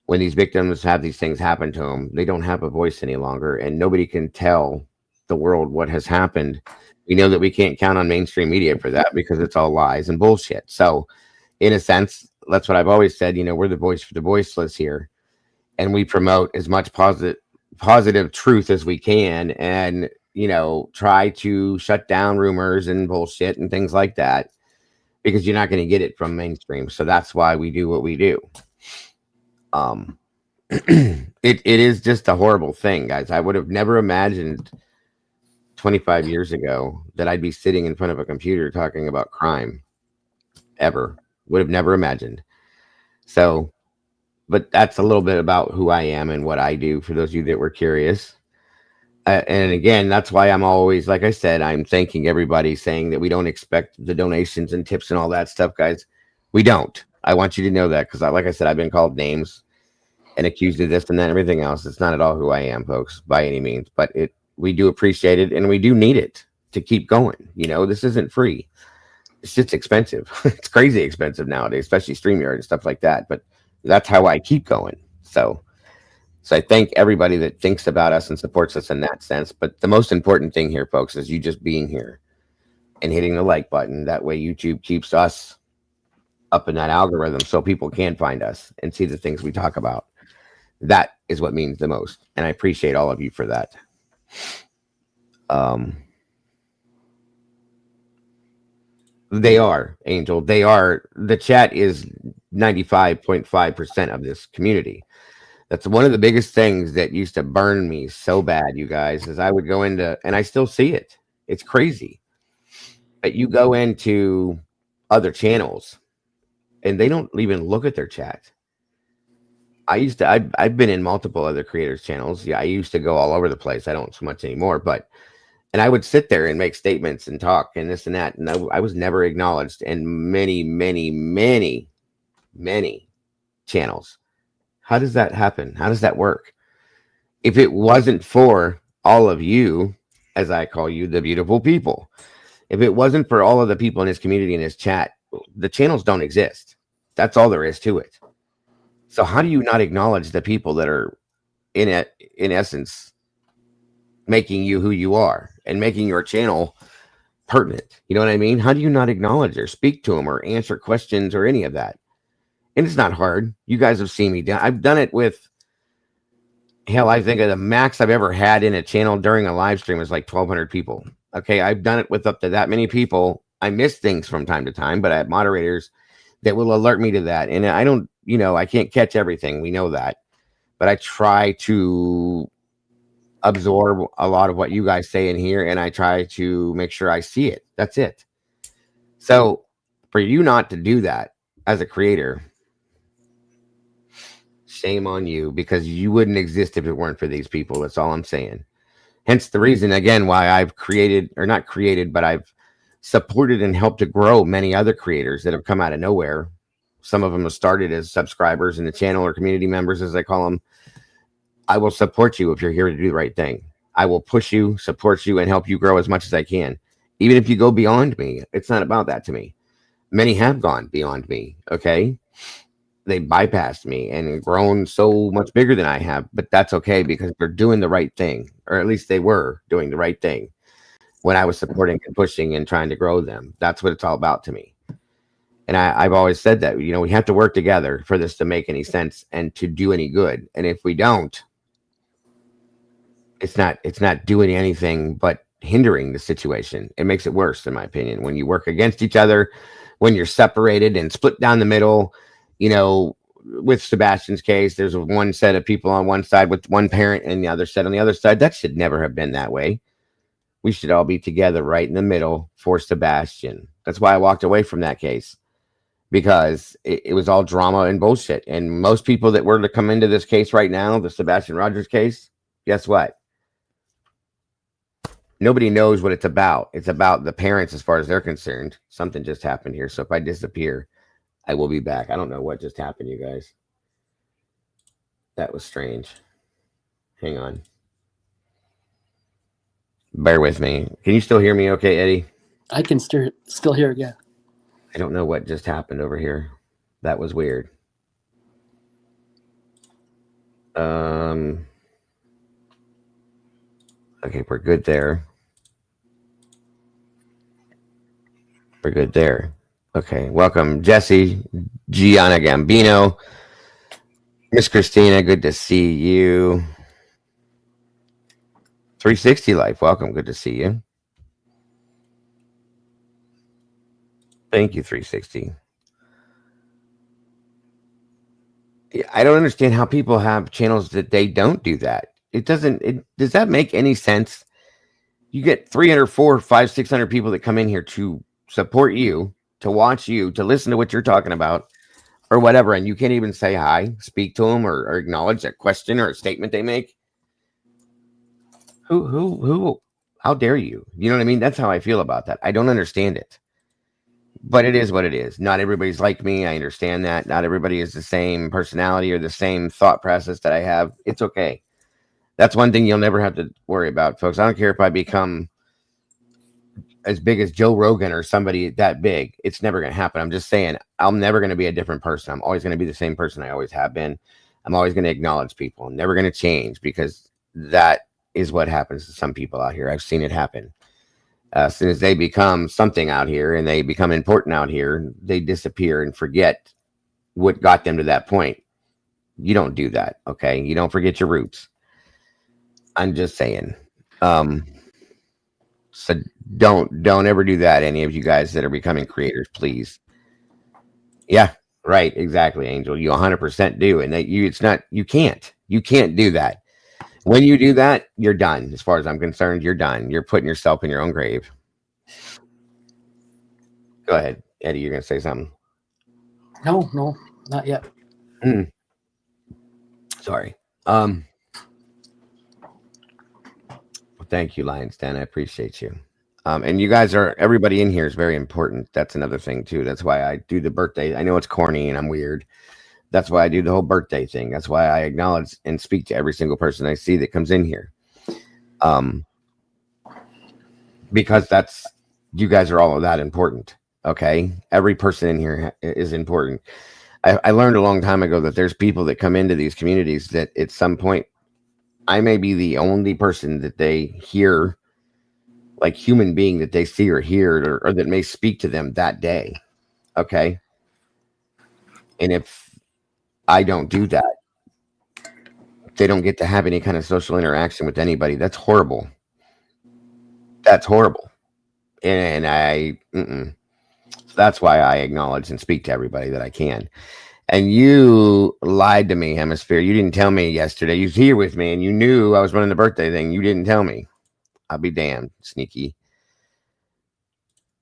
When these victims have these things happen to them, they don't have a voice any longer, and nobody can tell the world what has happened. We know that we can't count on mainstream media for that because it's all lies and bullshit. So, in a sense, that's what I've always said. We're the voice for the voiceless here, and we promote as much positive truth as we can, and try to shut down rumors and bullshit and things like that, because you're not going to get it from mainstream. So that's why we do what we do. It is just a horrible thing, guys. I would have never imagined 25 years ago that I'd be sitting in front of a computer talking about crime. Ever. Would have never imagined. So, but that's a little bit about who I am and what I do, for those of you that were curious. And again, that's why I'm always, like I said, I'm thanking everybody, saying that we don't expect the donations and tips and all that stuff, guys. We don't. I want you to know that, because like I said, I've been called names and accused of this and that and everything else. It's not at all who I am, folks, by any means, but we do appreciate it, and we do need it to keep going. This isn't free. It's just expensive. It's crazy expensive nowadays, especially StreamYard and stuff like that. But that's how I keep going. So I thank everybody that thinks about us and supports us in that sense. But the most important thing here, folks, is you just being here and hitting the like button. That way YouTube keeps us up in that algorithm so people can find us and see the things we talk about. That is what means the most. And I appreciate all of you for that. They are, Angel. They are. The chat is 95.5% of this community. That's one of the biggest things that used to burn me so bad, you guys, is I would go into, and I still see it. It's crazy. But you go into other channels and they don't even look at their chat. I've been in multiple other creators' channels. Yeah, I used to go all over the place. I don't so much anymore, and I would sit there and make statements and talk and this and that. And I was never acknowledged in many, many, many, many channels. How does that happen? How does that work? If it wasn't for all of you, as I call you, the beautiful people, if it wasn't for all of the people in his community, in his chat, the channels don't exist. That's all there is to it. So how do you not acknowledge the people that are in essence, making you who you are and making your channel pertinent? You know what I mean? How do you not acknowledge or speak to them or answer questions or any of that? And it's not hard. You guys have seen me. I've done it with, hell, I think of the max I've ever had in a channel during a live stream was like 1,200 people. Okay, I've done it with up to that many people. I miss things from time to time, but I have moderators that will alert me to that. And I don't, I can't catch everything. We know that. But I try to absorb a lot of what you guys say in here, and I try to make sure I see it. That's it. So for you not to do that as a creator, shame on you, because you wouldn't exist if it weren't for these people. That's all I'm saying. Hence the reason, again, why I've created, or not created, but I've supported and helped to grow many other creators that have come out of nowhere. Some of them have started as subscribers in the channel, or community members, as I call them. I will support you if you're here to do the right thing. I will push you, support you, and help you grow as much as I can. Even if you go beyond me, it's not about that to me. Many have gone beyond me, okay? They bypassed me and grown so much bigger than I have, but that's okay, because they're doing the right thing, or at least they were doing the right thing when I was supporting and pushing and trying to grow them. That's what it's all about to me. And I've always said that, we have to work together for this to make any sense and to do any good. And if we don't, it's not doing anything but hindering the situation. It makes it worse, in my opinion, when you work against each other, when you're separated and split down the middle. with Sebastian's case, there's one set of people on one side with one parent and the other set on the other side. That should never have been that way. We should all be together right in the middle for Sebastian. That's why I walked away from that case, because it was all drama and bullshit. And most people that were to come into this case right now, the Sebastian Rogers case, guess what? Nobody knows what it's about. It's about the parents as far as they're concerned. Something just happened here. So if I disappear, I will be back. I don't know what just happened, you guys. That was strange. Hang on. Bear with me. Can you still hear me okay, Eddie? I can still hear it, yeah. I don't know what just happened over here. That was weird. Okay, we're good there. We're good there. Okay, welcome, Jesse, Gianna Gambino, Miss Christina, good to see you. 360 Life, welcome, good to see you. Thank you, 360. I don't understand how people have channels that they don't do that. Does that make any sense? You get 300, 400, 500, 600 people that come in here to support you, to watch you, to listen to what you're talking about, or whatever, and you can't even say hi, speak to them, or acknowledge a question or a statement they make. Who? How dare you? You know what I mean? That's how I feel about that. I don't understand it. But it is what it is. Not everybody's like me. I understand that. Not everybody is the same personality or the same thought process that I have. It's okay. That's one thing you'll never have to worry about, folks. I don't care if I become as big as Joe Rogan or somebody that big. It's never going to happen. I'm just saying, I'm never going to be a different person. I'm always going to be the same person I always have been. I'm always going to acknowledge people. I'm never going to change, because that is what happens to some people out here. I've seen it happen. As soon as they become something out here and they become important out here, they disappear and forget what got them to that point. You don't do that, okay? You don't forget your roots. I'm just saying. So don't ever do that, any of you guys that are becoming creators, please. Yeah, right, exactly, Angel. You 100% do, and that you can't do that. When you do that, you're done. As far as I'm concerned, you're done. You're putting yourself in your own grave. Go ahead, Eddie. You're going to say something? No, not yet. Sorry. Thank you, Lions Den. I appreciate you. And you guys everybody in here is very important. That's another thing too. That's why I do the birthday. I know it's corny and I'm weird. That's why I do the whole birthday thing. That's why I acknowledge and speak to every single person I see that comes in here. Because you guys are all of that important. Okay. Every person in here is important. I learned a long time ago that there's people that come into these communities that at some point, I may be the only person that they hear, like human being that they see or hear, or that may speak to them that day. Okay. And if I don't do that, they don't get to have any kind of social interaction with anybody. That's horrible. That's horrible. And that's why I acknowledge and speak to everybody that I can. And you lied to me, Hemisphere. You didn't tell me yesterday. You was here with me and you knew I was running the birthday thing. You didn't tell me. I'll be damned, sneaky.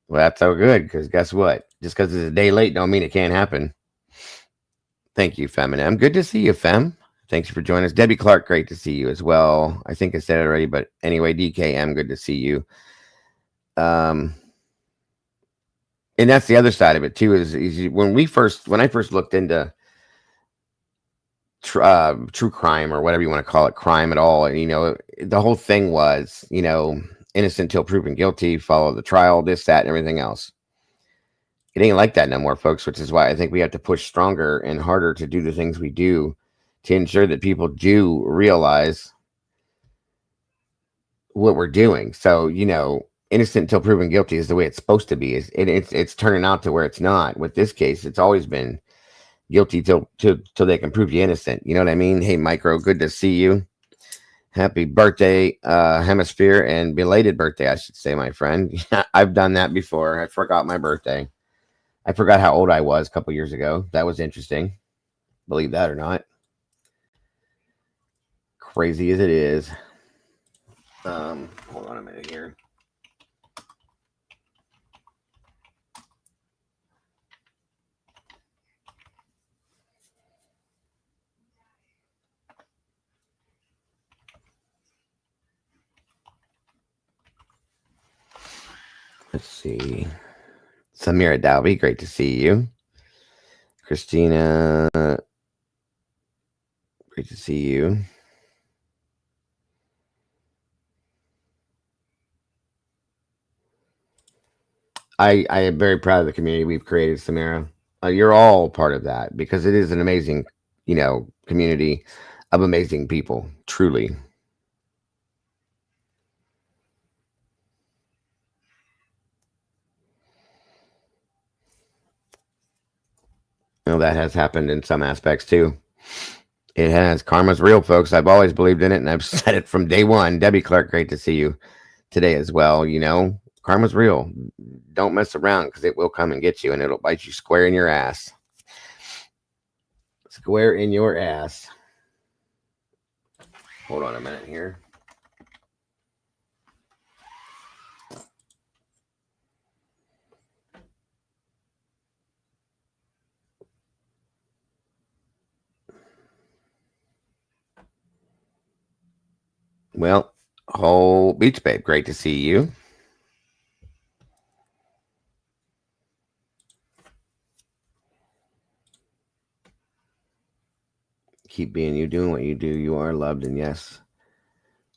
Well, that's so good, because guess what? Just because it's a day late don't mean it can't happen. Thank you, Feminem. Good to see you, Fem. Thanks for joining us. Debbie Clark, great to see you as well. I think I said it already, but anyway, DKM, good to see you. And that's the other side of it too, is when I first looked into true crime, or whatever you want to call it, crime at all, the whole thing was, innocent till proven guilty, follow the trial, this, that, and everything else. It ain't like that no more, folks, which is why I think we have to push stronger and harder to do the things we do to ensure that people do realize what we're doing. So, innocent till proven guilty is the way it's supposed to be. It's turning out to where it's not. With this case, it's always been guilty till they can prove you innocent. You know what I mean? Hey, Micro, good to see you. Happy birthday, Hemisphere, and belated birthday, I should say, my friend. I've done that before. I forgot my birthday. I forgot how old I was a couple years ago. That was interesting. Believe that or not. Crazy as it is. Hold on a minute here. Let's see. Samira Dalby, great to see you. Christina, great to see you. I am very proud of the community we've created, Samira. You're all part of that because it is an amazing, community of amazing people, truly. That has happened in some aspects too. It has. Karma's real, folks. I've always believed in it, and I've said it from day one. Debbie Clark, great to see you today as well. Karma's real. Don't mess around because it will come and get you, and it'll bite you square in your ass. Square in your ass. Hold on a minute here. Well, whole beach babe, great to see you. Keep being you, doing what you do. You are loved, and yes,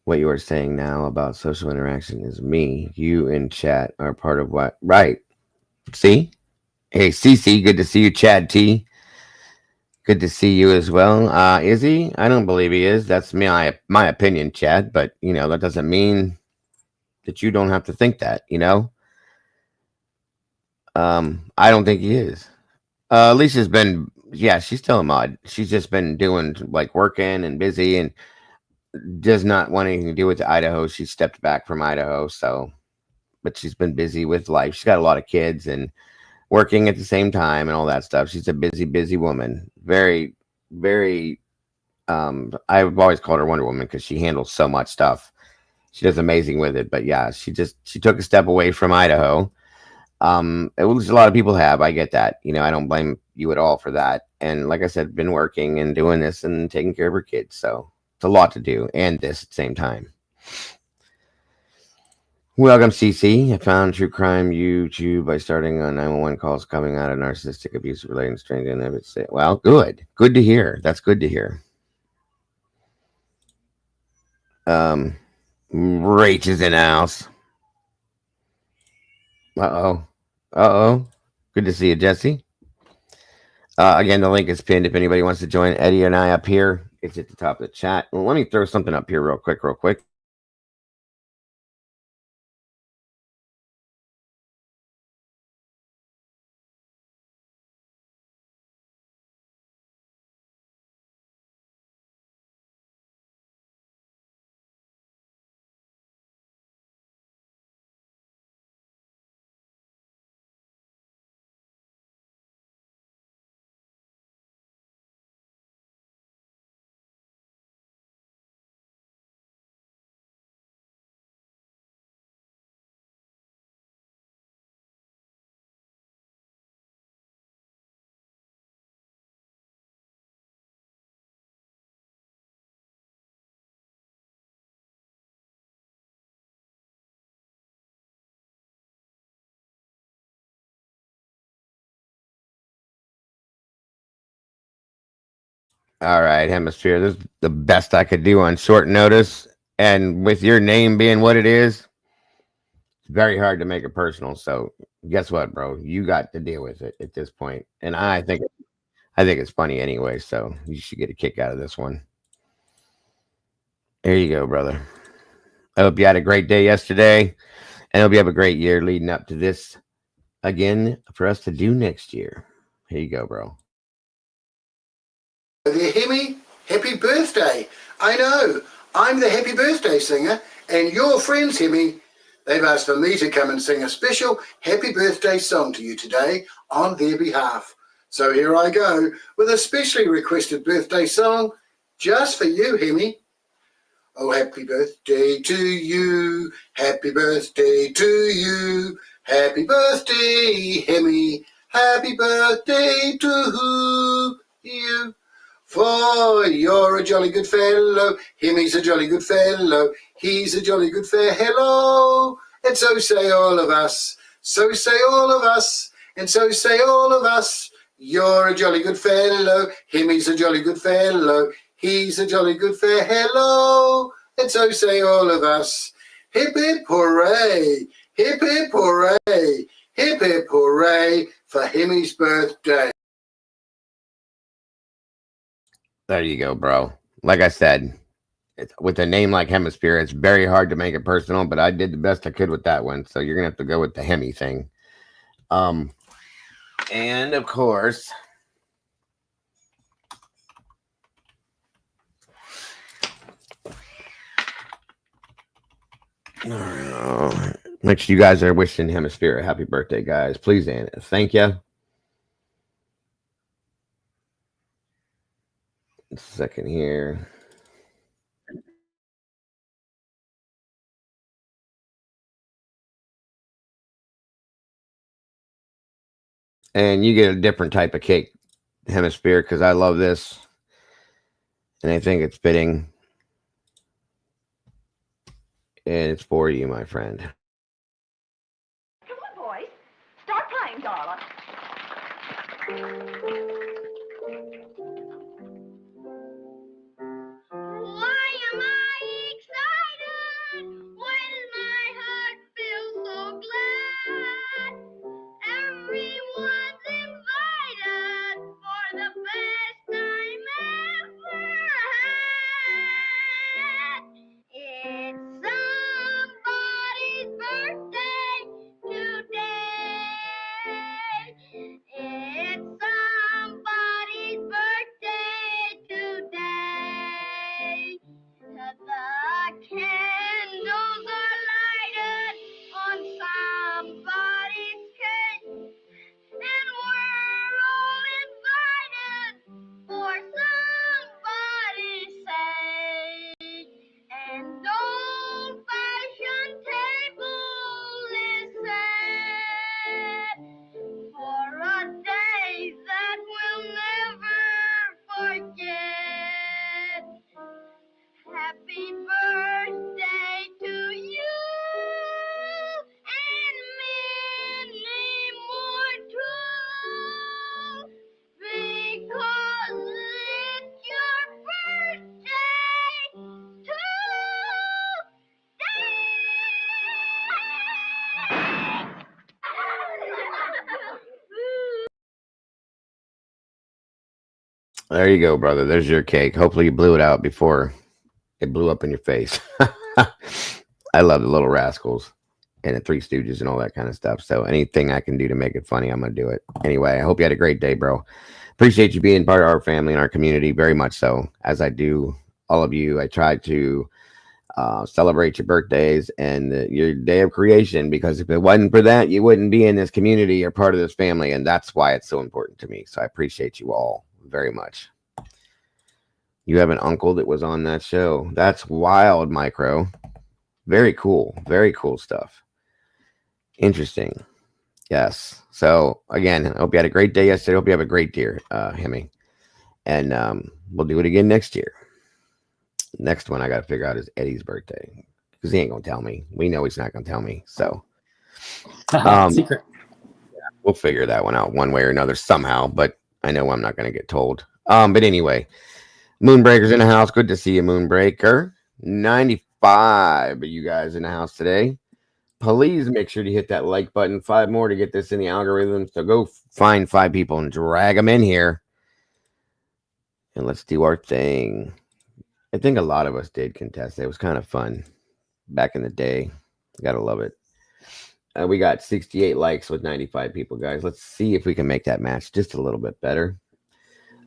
what you are saying now about social interaction is me. You in chat are part of what? Right. See? Hey, Cece, good to see you. Chad T, good to see you as well. Is he? I don't believe he is. That's my opinion, Chad. But that doesn't mean that you don't have to think that. I don't think he is. Alicia's been, yeah, she's still a mod. She's just been doing like working and busy and does not want anything to do with Idaho. She stepped back from Idaho, but she's been busy with life. She's got a lot of kids and working at the same time and all that stuff. She's a busy woman. Very, very. I've always called her Wonder Woman because she handles so much stuff. She does amazing with it. But yeah, she took a step away from Idaho. Which a lot of people have. I get that. I don't blame you at all for that. And like I said, been working and doing this and taking care of her kids. So it's a lot to do and this at the same time. Welcome, CC. I found true crime YouTube by starting on 911 calls coming out of narcissistic abuse relating to strange and I say, well, good to hear. That's good to hear. Rach is in the house. Uh-oh. Good to see you, Jesse. Again, the link is pinned if anybody wants to join Eddie and I up here. It's at the top of the chat. Well, let me throw something up here real quick. All right, Hemisphere. This is the best I could do on short notice. And with your name being what it is, it's very hard to make it personal. So guess what, bro? You got to deal with it at this point. And I think it's funny anyway. So you should get a kick out of this one. There you go, brother. I hope you had a great day yesterday. And I hope you have a great year leading up to this again for us to do next year. Here you go, bro. There, hear me? Happy birthday. I know, I'm the happy birthday singer, and your friends hear me. They've asked for me to come and sing a special happy birthday song to you today on their behalf. So here I go with a specially requested birthday song just for you, Hemi. Oh, happy birthday to you, happy birthday to you, happy birthday, Hemi, happy birthday to you. For you're a jolly good fellow, Hemi's a jolly good fellow, he's a jolly good fellow, and so say all of us, so say all of us, and so say all of us. You're a jolly good fellow, Hemi's a jolly good fellow, he's a jolly good fellow, and so say all of us. Hip hip hooray, hip hip hooray, hip hip hooray for Hemi's birthday. There you go, bro. Like I said, with a name like Hemisphere, it's very hard to make it personal, but I did the best I could with that one. So you're gonna have to go with the Hemi thing. And of course, make sure you guys are wishing Hemisphere a happy birthday, guys. Please and thank you. Second here. And you get a different type of cake, Hemisphere, because I love this. And I think it's fitting. And it's for you, my friend. Come on, boys. Start playing, darling. Why am I excited when my heart feels so glad? Everyone's invited for the best time ever had. It's somebody's birthday today. It's somebody's birthday today. The candles are lighted on somebody's cake, and we're all invited for somebody's sake. And old-fashioned table is set for a day that we'll never forget. Happy birthday to you, and many more too, because it's your birthday today. There you go, brother. There's your cake. Hopefully you blew it out before it blew up in your face. I love the Little Rascals and the Three Stooges and all that kind of stuff. So anything I can do to make it funny, I'm going to do it. Anyway, I hope you had a great day, bro. Appreciate you being part of our family and our community very much so. As I do all of you, I try to celebrate your birthdays and your day of creation, because if it wasn't for that, you wouldn't be in this community or part of this family. And that's why it's so important to me. So I appreciate you all very much. You have an uncle that was on that show. That's wild, Micro. Very cool. Very cool stuff. Interesting. Yes. So again, I hope you had a great day yesterday. Hope you have a great year, Hemi. And we'll do it again next year. Next one I got to figure out is Eddie's birthday, because he ain't going to tell me. We know he's not going to tell me. So Secret. we'll figure that one out one way or another somehow, but I know I'm not going to get told. But anyway, Moonbreaker's in the house. Good to see you, Moonbreaker. 95 of you guys in the house today. Please make sure to hit that like button. 5 more to get this in the algorithm. So go find 5 people and drag them in here. And let's do our thing. I think a lot of us did contest. It was kind of fun back in the day. Gotta love it. We got 68 likes with 95 people, guys. Let's see if we can make that match just a little bit better.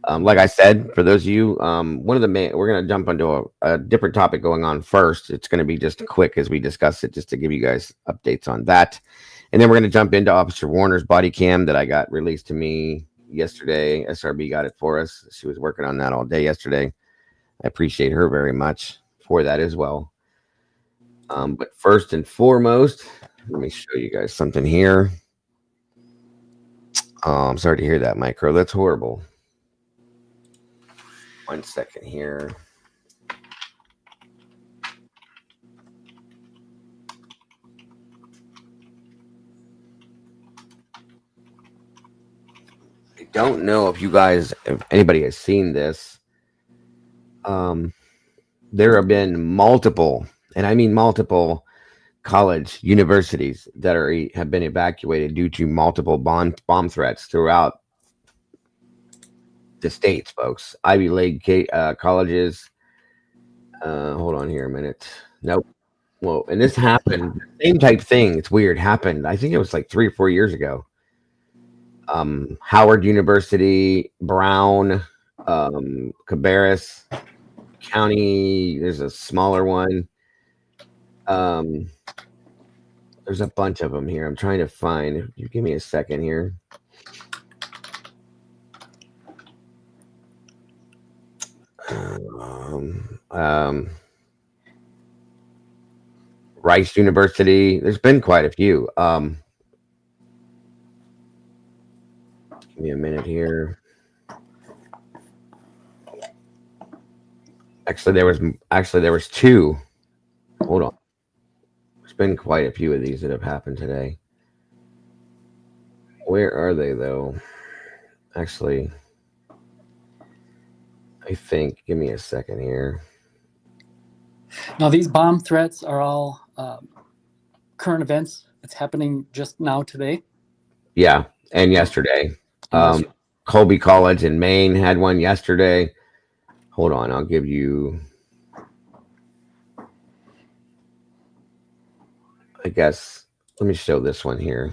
Like I said, for those of you, one of the main, we're going to jump into a different topic going on first. It's going to be just quick as we discuss it, just to give you guys updates on that. And then we're going to jump into Officer Warner's body cam that I got released to me yesterday. SRB got it for us. She was working on that all day yesterday. I appreciate her very much for that as well. But first and foremost, let me show you guys something here. I'm sorry to hear that, Micro. That's horrible. 1 second here. I don't know if anybody has seen this. There have been multiple, and I mean multiple, college universities that have been evacuated due to multiple bomb threats throughout the states, folks. Ivy League colleges. Hold on here a minute. Nope. Well, and this happened. Same type thing. It's weird. Happened. I think it was like 3 or 4 years ago. Howard University, Brown, Cabarrus County. There's a smaller one. There's a bunch of them here. I'm trying to find. If you give me a second here. Rice University. There's been quite a few. Give me a minute here. Actually, there was 2. Hold on. There's been quite a few of these that have happened today. Where are they though? Actually, I think. Give me a second here. Now, these bomb threats are all current events. It's happening just now today. Yeah, and yesterday. Colby College in Maine had one yesterday. Hold on, I'll give you. I guess let me show this one here.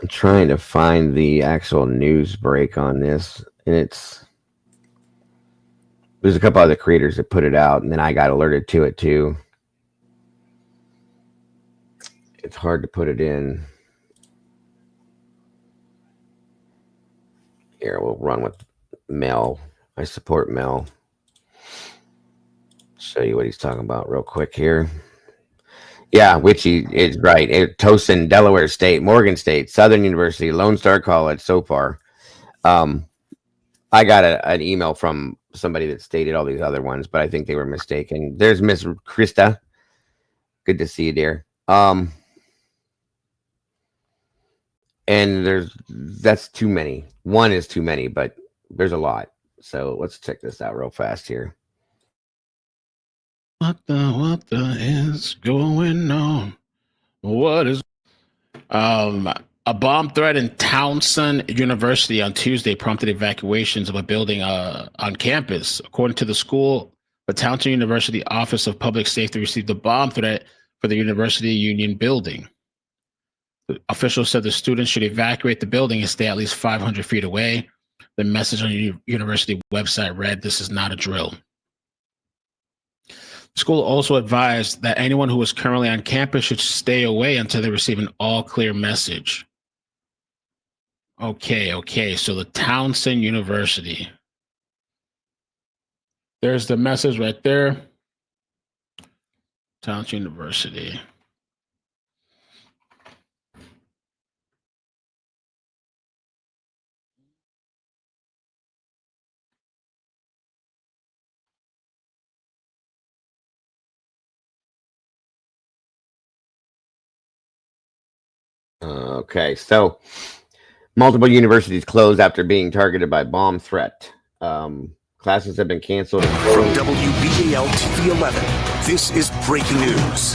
I'm trying to find the actual news break on this, and there's a couple other creators that put it out, and then I got alerted to it too. It's hard to put it in. Here, we'll run with Mel. I support Mel. Show you what he's talking about real quick here. Yeah, which he is right. Towson, Delaware State, Morgan State, Southern University, Lone Star College so far. I got an email from somebody that stated all these other ones, but I think they were mistaken. There's Miss Krista. Good to see you, dear. And that's too many. One is too many, but there's a lot. So let's check this out real fast here. What the is going on? What is a bomb threat in Towson University on Tuesday prompted evacuations of a building on campus. According to the school, the Towson University Office of Public Safety received a bomb threat for the University Union building. The officials said the students should evacuate the building and stay at least 500 feet away. The message on the university website read, "This is not a drill." The school also advised that anyone who is currently on campus should stay away until they receive an all-clear message. Okay. So the Towson University. There's the message right there. Towson University. Okay, so multiple universities closed after being targeted by bomb threat. Classes have been canceled. From WBAL TV 11, this is breaking news.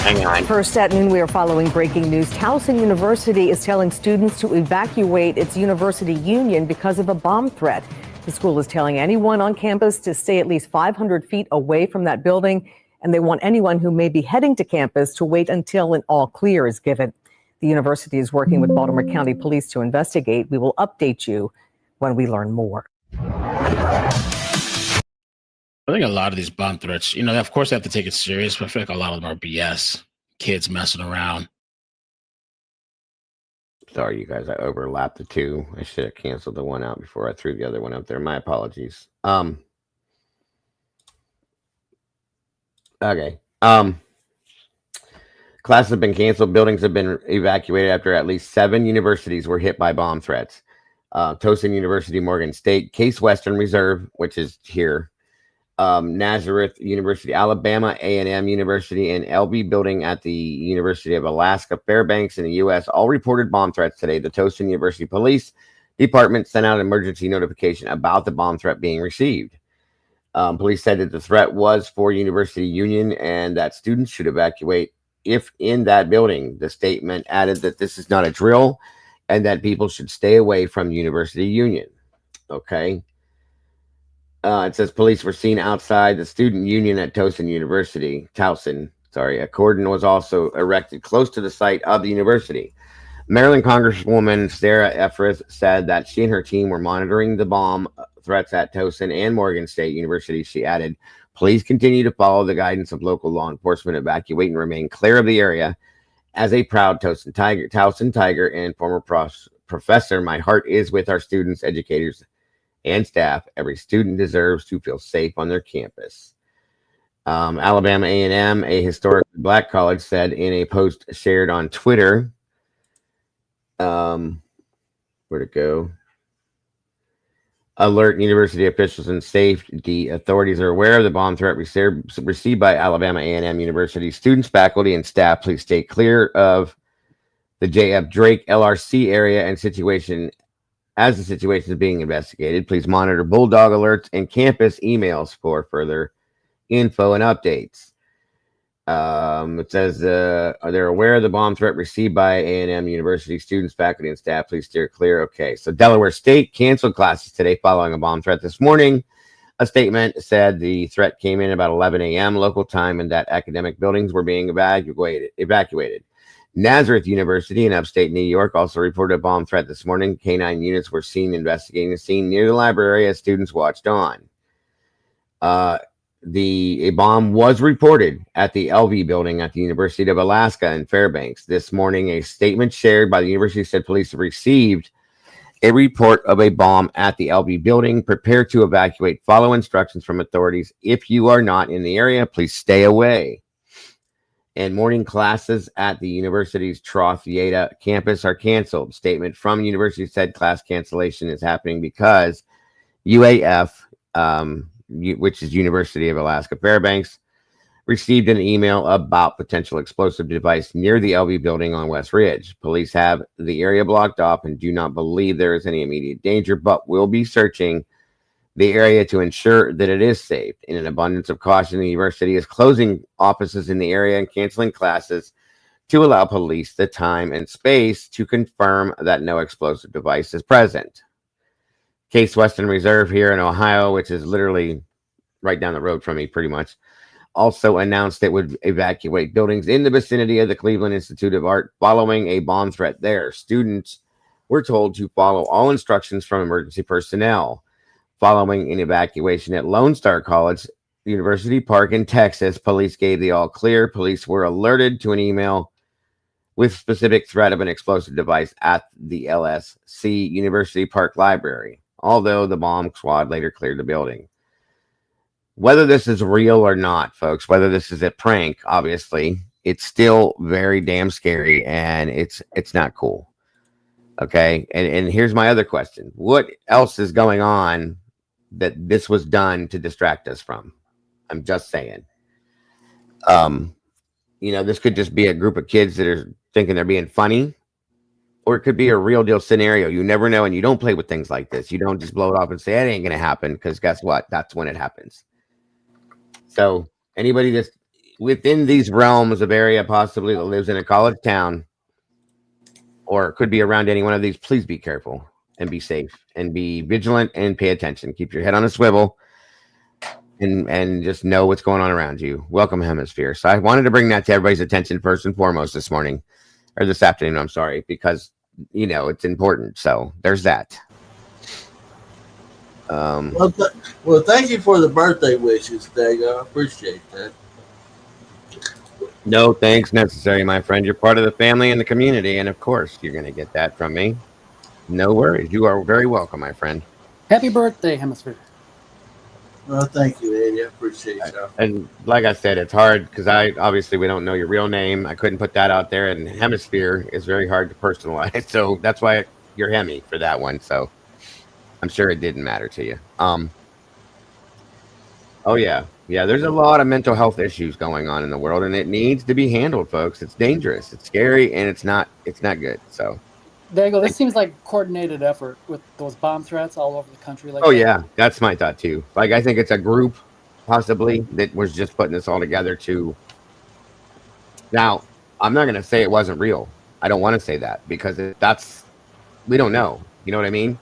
Hang on. First at noon, we are following breaking news. Towson University is telling students to evacuate its university union because of a bomb threat. The school is telling anyone on campus to stay at least 500 feet away from that building, and they want anyone who may be heading to campus to wait until an all clear is given. The university is working with Baltimore County Police to investigate. We will update you when we learn more. I think a lot of these bomb threats, of course they have to take it serious, but I feel like a lot of them are BS. Kids messing around. Sorry, you guys, I overlapped the two. I should have canceled the one out before I threw the other one up there. My apologies. Okay. Classes have been canceled. Buildings have been evacuated after at least 7 universities were hit by bomb threats. Towson University, Morgan State, Case Western Reserve, which is here, Nazareth University, Alabama A&M University, and LB Building at the University of Alaska Fairbanks in the U.S. all reported bomb threats today. The Towson University Police Department sent out an emergency notification about the bomb threat being received. Police said that the threat was for University Union and that students should evacuate if in that building. The statement added that this is not a drill and that people should stay away from University Union. Okay. It says police were seen outside the student union at Towson University. A cordon was also erected close to the site of the university. Maryland Congresswoman Sarah Efrith said that she and her team were monitoring the bomb threats at Towson and Morgan State University. She added, please continue to follow the guidance of local law enforcement, evacuate and remain clear of the area. As a proud Towson Tiger and former professor, my heart is with our students, educators, and staff. Every student deserves to feel safe on their campus. Alabama A&M, a historic black college, said in a post shared on Twitter, where'd it go? Alert university officials and safety authorities are aware of the bomb threat received by Alabama A&M University. Students, faculty, and staff, please stay clear of the JF Drake LRC area and situation. As the situation is being investigated, please monitor Bulldog alerts and campus emails for further info and updates. It says they're aware of the bomb threat received by A&M University. Students, faculty, and staff, please steer clear. Okay, so Delaware State canceled classes today following a bomb threat this morning. A statement said the threat came in about 11 a.m. local time and that academic buildings were being evacuated. Nazareth University in upstate New York also reported a bomb threat this morning. K-9 units were seen investigating the scene near the library as students watched on. A bomb was reported at the LV building at the University of Alaska in Fairbanks. This morning, a statement shared by the university said police have received a report of a bomb at the LV building. Prepare to evacuate. Follow instructions from authorities. If you are not in the area, please stay away. And morning classes at the university's Trothieta campus are canceled. Statement from university said class cancellation is happening because UAF, which is University of Alaska Fairbanks, received an email about potential explosive device near the LV building on West Ridge. Police have the area blocked off and do not believe there is any immediate danger, but will be searching the area to ensure that it is safe. In an abundance of caution, the university is closing offices in the area and canceling classes to allow police the time and space to confirm that no explosive device is present. Case Western Reserve here in Ohio, which is literally right down the road from me pretty much, also announced it would evacuate buildings in the vicinity of the Cleveland Institute of Art following a bomb threat there. Students were told to follow all instructions from emergency personnel. Following an evacuation at Lone Star College, University Park in Texas, police gave the all clear. Police were alerted to an email with specific threat of an explosive device at the LSC University Park Library, although the bomb squad later cleared the building. Whether this is real or not, folks, whether this is a prank, obviously, it's still very damn scary, and it's not cool. Okay, and here's my other question. What else is going on that this was done to distract us from? I'm just saying. This could just be a group of kids that are thinking they're being funny, or it could be a real deal scenario. You never know, and you don't play with things like this. You don't just blow it off and say, it ain't going to happen, because guess what? That's when it happens. So anybody that's within these realms of area possibly that lives in a college town, or could be around any one of these, please be careful and be safe and be vigilant and pay attention. Keep your head on a swivel and just know what's going on around you. Welcome, Hemisphere. So I wanted to bring that to everybody's attention first and foremost this morning, or this afternoon, I'm sorry, because, it's important. So there's that. Well, thank you for the birthday wishes, Dag. I appreciate that. No thanks necessary, my friend. You're part of the family and the community, and of course, you're going to get that from me. No worries. You are very welcome, my friend. Happy birthday, Hemisphere. Well, thank you, Eddie. I appreciate y'all. And like I said, it's hard because I obviously we don't know your real name. I couldn't put that out there, and hemisphere is very hard to personalize. So that's why you're Hemi for that one. So I'm sure it didn't matter to you. Oh yeah, yeah. There's a lot of mental health issues going on in the world, and it needs to be handled, folks. It's dangerous, it's scary, and it's not good. So Dago, this seems like coordinated effort with those bomb threats all over the country like oh that. yeah, that's my thought too. Like I think it's a group possibly that was just putting this all together to. Now I'm not gonna say it wasn't real. I don't want to say that because that's we don't know. You know what I mean?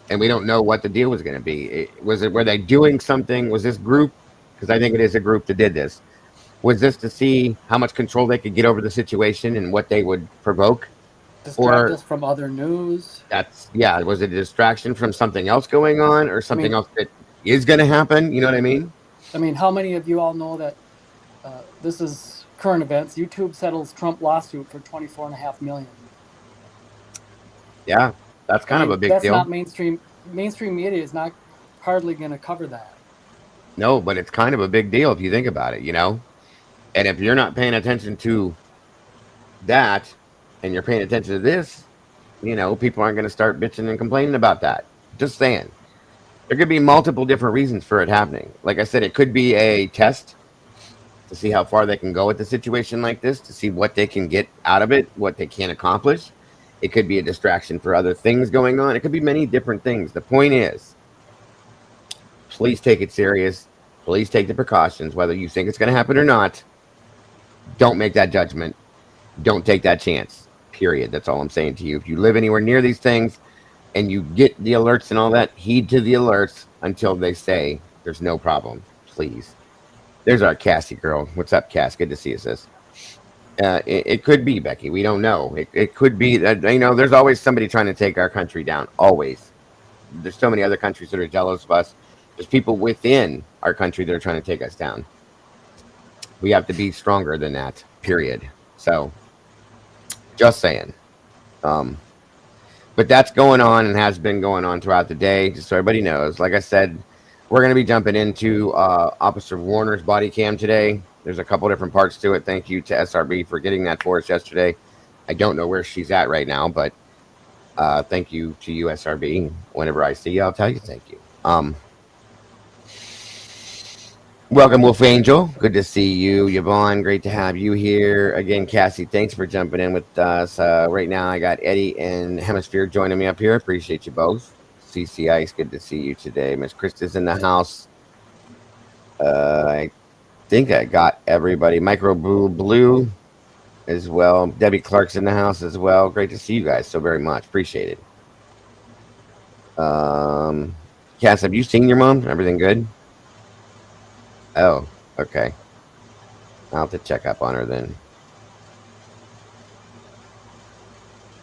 And we don't know what the deal was going to be. Were they doing something? Was this group? Because I think it is a group that did this. Was this to see how much control they could get over the situation and what they would provoke? Distract Or us from other news. was it a distraction from something else going on or something else that is going to happen? You know what I mean? I mean, how many of you all know that this is current events? YouTube settles Trump lawsuit for $24.5 million. Yeah, that's kind of a big that's deal. Not mainstream media is not hardly going to cover that. No, but it's kind of a big deal if you think about it, you know? And if you're not paying attention to that and you're paying attention to this, you know, people aren't going to start bitching and complaining about that. Just saying. There could be multiple different reasons for it happening. Like I said, it could be a test to see how far they can go with the situation like this, to see what they can get out of it, what they can accomplish. It could be a distraction for other things going on. It could be many different things. The point is, please take it serious. Please take the precautions, whether you think it's going to happen or not. Don't make that judgment. Don't take that chance. Period. That's all I'm saying to you. If you live anywhere near these things and you get the alerts and all that, heed to the alerts until they say there's no problem. Please. There's our Cassie girl. What's up, Cass? Good to see you, sis. It could be, Becky. We don't know. It could be that, you know, there's always somebody trying to take our country down. Always. There's so many other countries that are jealous of us. There's people within our country that are trying to take us down. We have to be stronger than that, period. So, just saying. But that's going on and has been going on throughout the day, just so everybody knows. Like I said, we're going to be jumping into Officer Warner's body cam today. There's a couple different parts to it. Thank you to SRB for getting that for us yesterday. I don't know where she's at right now, but thank you to you, SRB. Whenever I see you, I'll tell you thank you. Welcome, Wolf Angel. Good to see you. Yvonne, great to have you here. Again, Cassie, thanks for jumping in with us. Right now, I got Eddie and Hemisphere joining me up here. Appreciate you both. CC Ice, good to see you today. Miss Krista's in the house. I think I got everybody. Micro Blue as well. Debbie Clark's in the house as well. Great to see you guys so very much. Appreciate it. Cass, have you seen your mom? Everything good? Oh, okay. I'll have to check up on her then.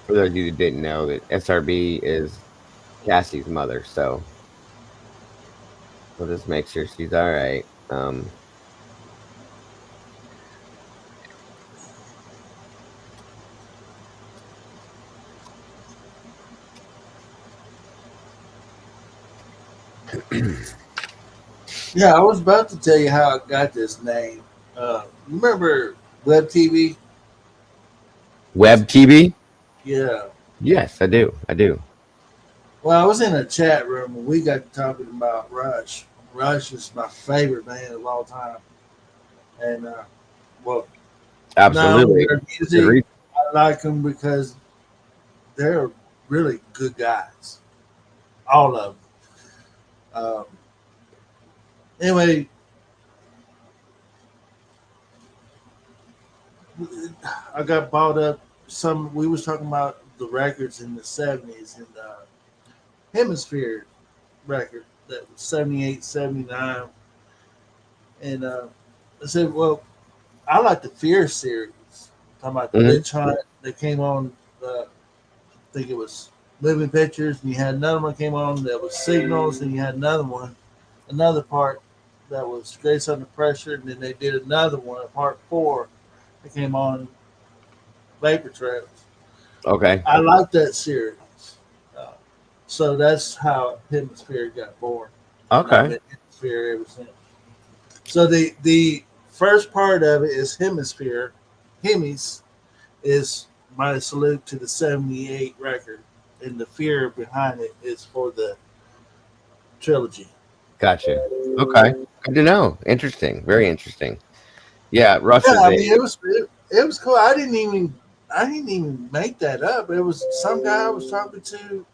For those of you who didn't know, that SRB is Cassie's mother, so we'll just make sure she's all right. Yeah, I was about to tell you how I got this name. Remember Web TV? Web TV? Yeah. Yes, I do. I do. Well, I was in a chat room and we got talking about Rush. Rush is my favorite band of all time. And, well, Absolutely. their music, I like them because they're really good guys. All of them. Anyway, I got bought up we was talking about the records in the 70s and the Hemisphere record that was 78, 79. And I said, well, I like the Fear series. Talking about the Witch Hunt that came on, I think it was Living Pictures, and you had another one came on that was Signals, and you had another part that was Grace Under Pressure, and then they did another one, part 4, It came on Vapor Trails. Okay. I like that series. Uh, so that's how Hemisphere got born. And I've Okay. been Hemisphere ever since. So the first part of it is Hemisphere. Hemis is my salute to the 78 record. And the fear behind it is for the trilogy. Gotcha. Okay. Good to know. Interesting. Very interesting. Yeah, Rush Yeah, is I a mean it was cool. I didn't even make that up. It was some guy I was talking to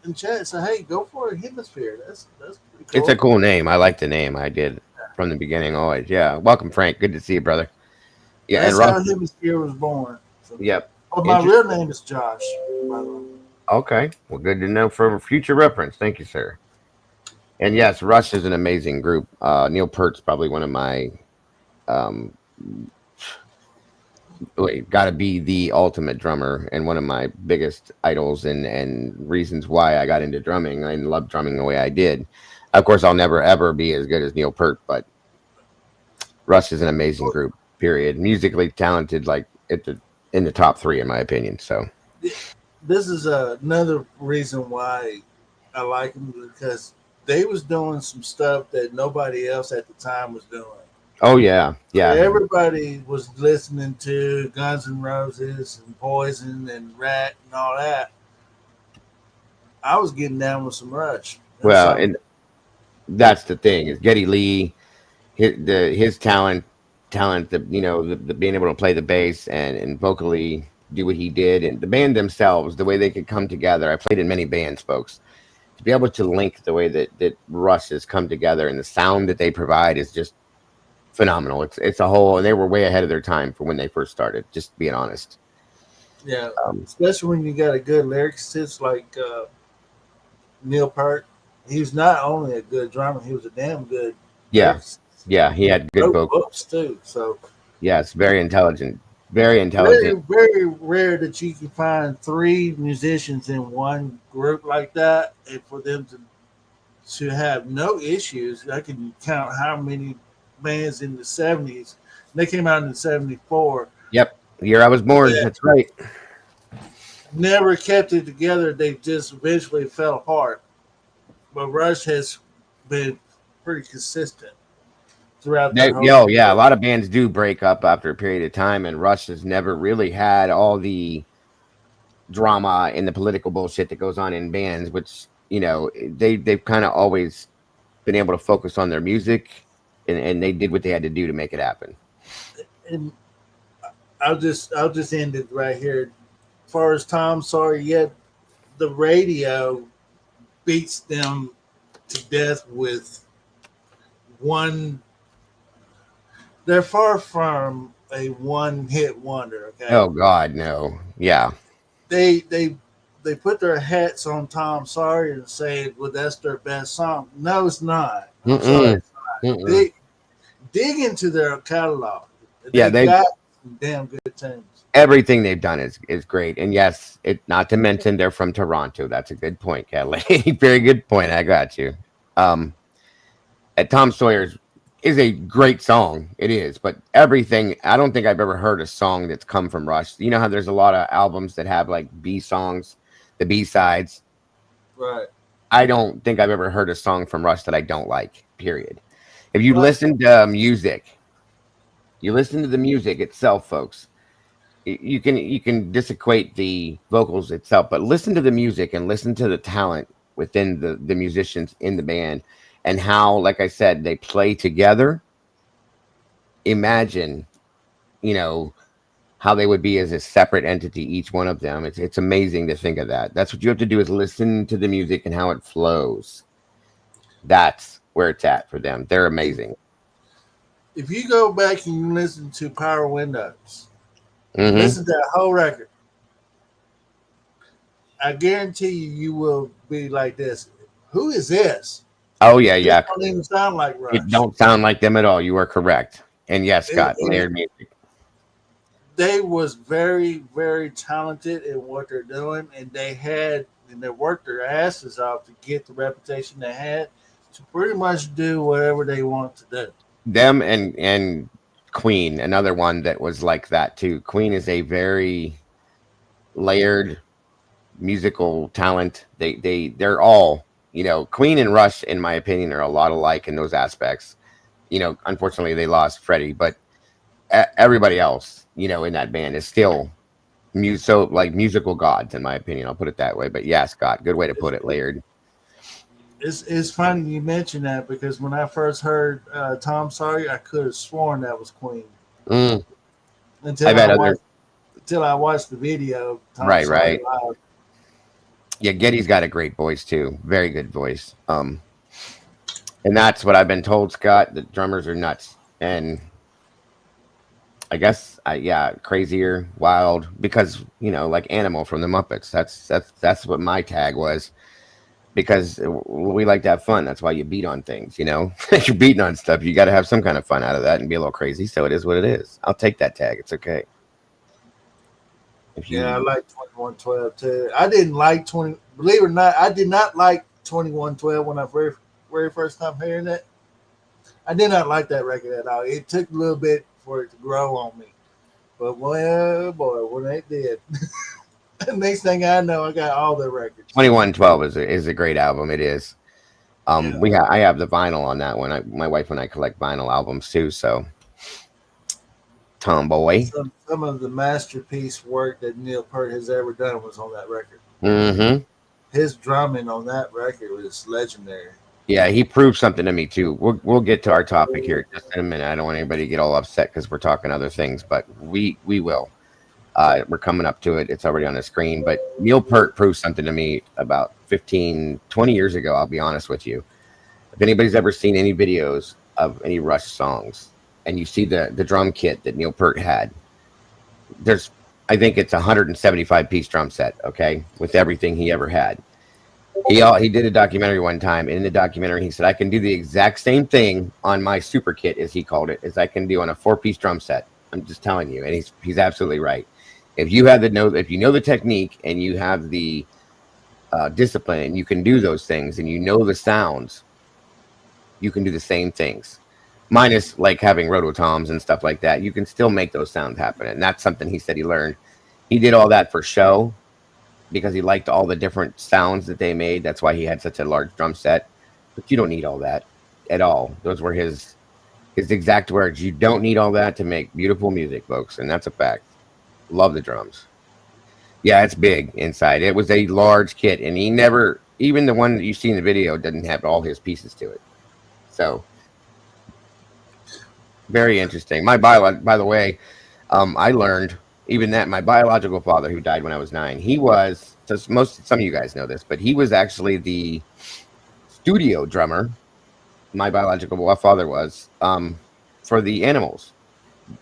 in chat said, "Hey, go for a Hemisphere." That's pretty it's a cool. cool name. I like the name. I did from the beginning always. Yeah. Welcome, Frank. Good to see you, brother. Yeah, and That's Rush. how Hemisphere was born. So, Yep. oh, my Interesting. real name is Josh, by the way. Okay. Well, good to know for future reference. Thank you, sir. And yes, Rush is an amazing group. Neil Peart's probably one of my um got to be the ultimate drummer and one of my biggest idols and reasons why I got into drumming and love drumming the way I did. Of course, I'll never ever be as good as Neil Peart, but Rush is an amazing group. Period. Musically talented, like in the top three in my opinion. So, This is another reason why I like them because they was doing some stuff that nobody else at the time was doing. oh yeah, yeah, Everybody was listening to Guns N' Roses and Poison and Rat and all that. I was getting down with some Rush. That's well, something. and that's the thing is Geddy Lee, his talent, the being able to play the bass and vocally do what he did, and the band themselves, the way they could come together. I played in many bands, folks. To be able to link the way that Rush has come together and the sound that they provide is just phenomenal. It's a whole, and they were way ahead of their time for when they first started. Just being honest. Yeah, Um, especially when you got a good lyricist like Neil Peart. He was not only a good drummer, he was a damn good yeah, lyricist. yeah, he He had good wrote books vocals. too. So Yes, very intelligent, very very, intelligent. very rare that you can find three musicians in one group like that, and for them to have no issues. I can count how many bands in the '70s. They came out in '74 Yep, the year I was born. that That's right. never kept it together. They just eventually fell apart. But Rush has been pretty consistent throughout their whole Yo, yeah, a career. lot of bands do break up after a period of time, and Rush has never really had all the drama and the political bullshit that goes on in bands, which they've kind of always been able to focus on their music, and they did what they had to do to make it happen. And I'll just end it right here. As far as Tom Sawyer, yet the radio beats them to death with one. They're far from a one hit wonder. Okay, Oh God, no. Yeah. they they they put their hats on Tom Sawyer and say, "Well, that's their best song." No, it's not. I'm sorry. Mm-mm. Mm-mm. They dig into their catalog. Yeah, They they got some damn good tunes. everything they've done is great. And yes, it not to mention they're from Toronto. That's a good point, Cadillac. Very good point. I got you. Um, at Tom Sawyer's is a great song. It is, but everything. I don't think I've ever heard a song that's come from Rush. You know how there's a lot of albums that have like B songs, the B sides. Right. I don't think I've ever heard a song from Rush that I don't like. Period. If you Right. listen to music, you listen to the music itself, folks. You can disequate the vocals itself, but listen to the music and listen to the talent within the musicians in the band and how, like I said, they play together. Imagine, you know, how they would be as a separate entity, each one of them. It's amazing to think of that. That's what you have to do is listen to the music and how it flows. That's where it's at for them. They're amazing. If you go back and you listen to Power Windows, Hmm. listen to that whole record, I guarantee you will be like this. Who is this? Oh yeah, This yeah. don't even sound like It Rush. don't sound like them at all. You are correct. And yes, Scott, And layered music. they was very, very talented in what they're doing, and they worked their asses off to get the reputation they had to pretty much do whatever they want to do. Them and Queen, another one that was like that too. Queen is a very layered musical talent. They're all, Queen and Rush, in my opinion, are a lot alike in those aspects. Unfortunately, they lost Freddie, but everybody else, in that band is still so like musical gods, in my opinion. I'll put it that way. But yeah, Scott, good way to put it. Layered. It's funny you mention that because when I first heard Tom Sawyer, I could have sworn that was Queen Mm, I've until had other. I watched the video. Tom Right, Sawyer right. live. Yeah, Getty's got a great voice too. Very good voice. And that's what I've been told, Scott. The drummers are nuts, and I guess, yeah, crazier, wild, because like Animal from the Muppets. That's what my tag was. Because we like to have fun. That's why you beat on things. If you're beating on stuff, you got to have some kind of fun out of that and be a little crazy. So it is what it is. I'll take that tag. It's okay. If you, Yeah, I like 2112 too. I didn't like 20. Believe it or not, I did not like 2112 when I very first time hearing it. I did not like that record at all. It took a little bit for it to grow on me, but boy, when it did, the next thing I know, I got all the records. 2112 is a great album. It is. Yeah. I have the vinyl on that one. My wife and I collect vinyl albums too. So Tomboy. Some of the masterpiece work that Neil Peart has ever done was on that record. Mm-hmm. His drumming on that record was legendary. Yeah, he proved something to me too. We'll get to our topic here just in a minute. I don't want anybody to get all upset because we're talking other things, but we will. We're coming up to it. It's already on the screen. But Neil Peart proved something to me about 15, 20 years ago. I'll be honest with you. If anybody's ever seen any videos of any Rush songs and you see the drum kit that Neil Peart had, I think it's a 175-piece drum set, okay, with everything he ever had. He did a documentary one time, and in the documentary he said, I can do the exact same thing on my super kit, as he called it, as I can do on a 4-piece drum set. I'm just telling you, and he's absolutely right. If you if you know the technique and you have the discipline and you can do those things and you know the sounds, you can do the same things. Minus like having rototoms and stuff like that. You can still make those sounds happen. And that's something he said he learned. He did all that for show because he liked all the different sounds that they made. That's why he had such a large drum set. But you don't need all that at all. Those were his exact words. You don't need all that to make beautiful music, folks. And that's a fact. Love the drums. Yeah, it's big inside. It was a large kit, and he never, even the one that you see in the video, didn't have all his pieces to it. So, very interesting. By the way, I learned even that my biological father, who died when I was 9, he was, some of you guys know this, but he was actually the studio drummer. My biological father was for the Animals,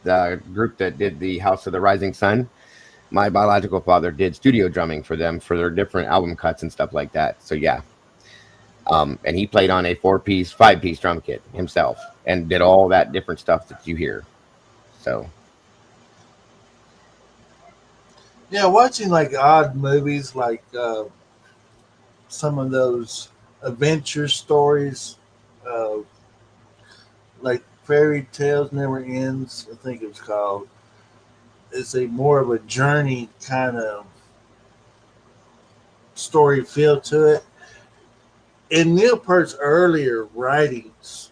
the group that did the House of the Rising Sun. My biological father did studio drumming for them for their different album cuts and stuff like that. So yeah. And he played on a 4-piece, 5-piece drum kit himself and did all that different stuff that you hear. So Yeah, watching like odd movies like some of those adventure stories, uh, like Fairy Tales Never Ends, I think it was called. It's a more of a journey kind of story feel to it. And Neil Peart's earlier writings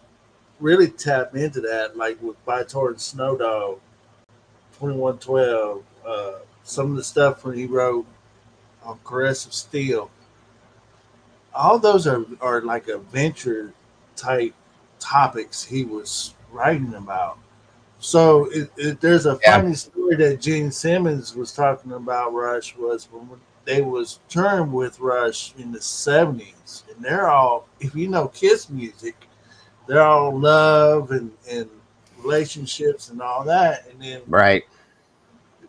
really tap into that, like with By Tor and Snow Dog, 2112, some of the stuff when he wrote on Caress of Steel. All those are like adventure type topics he was writing about. So there's a funny story that Gene Simmons was talking about Rush was when they was touring with Rush in the 70s. And they're all, if you know Kiss music, they're all love and relationships and all that. And then right.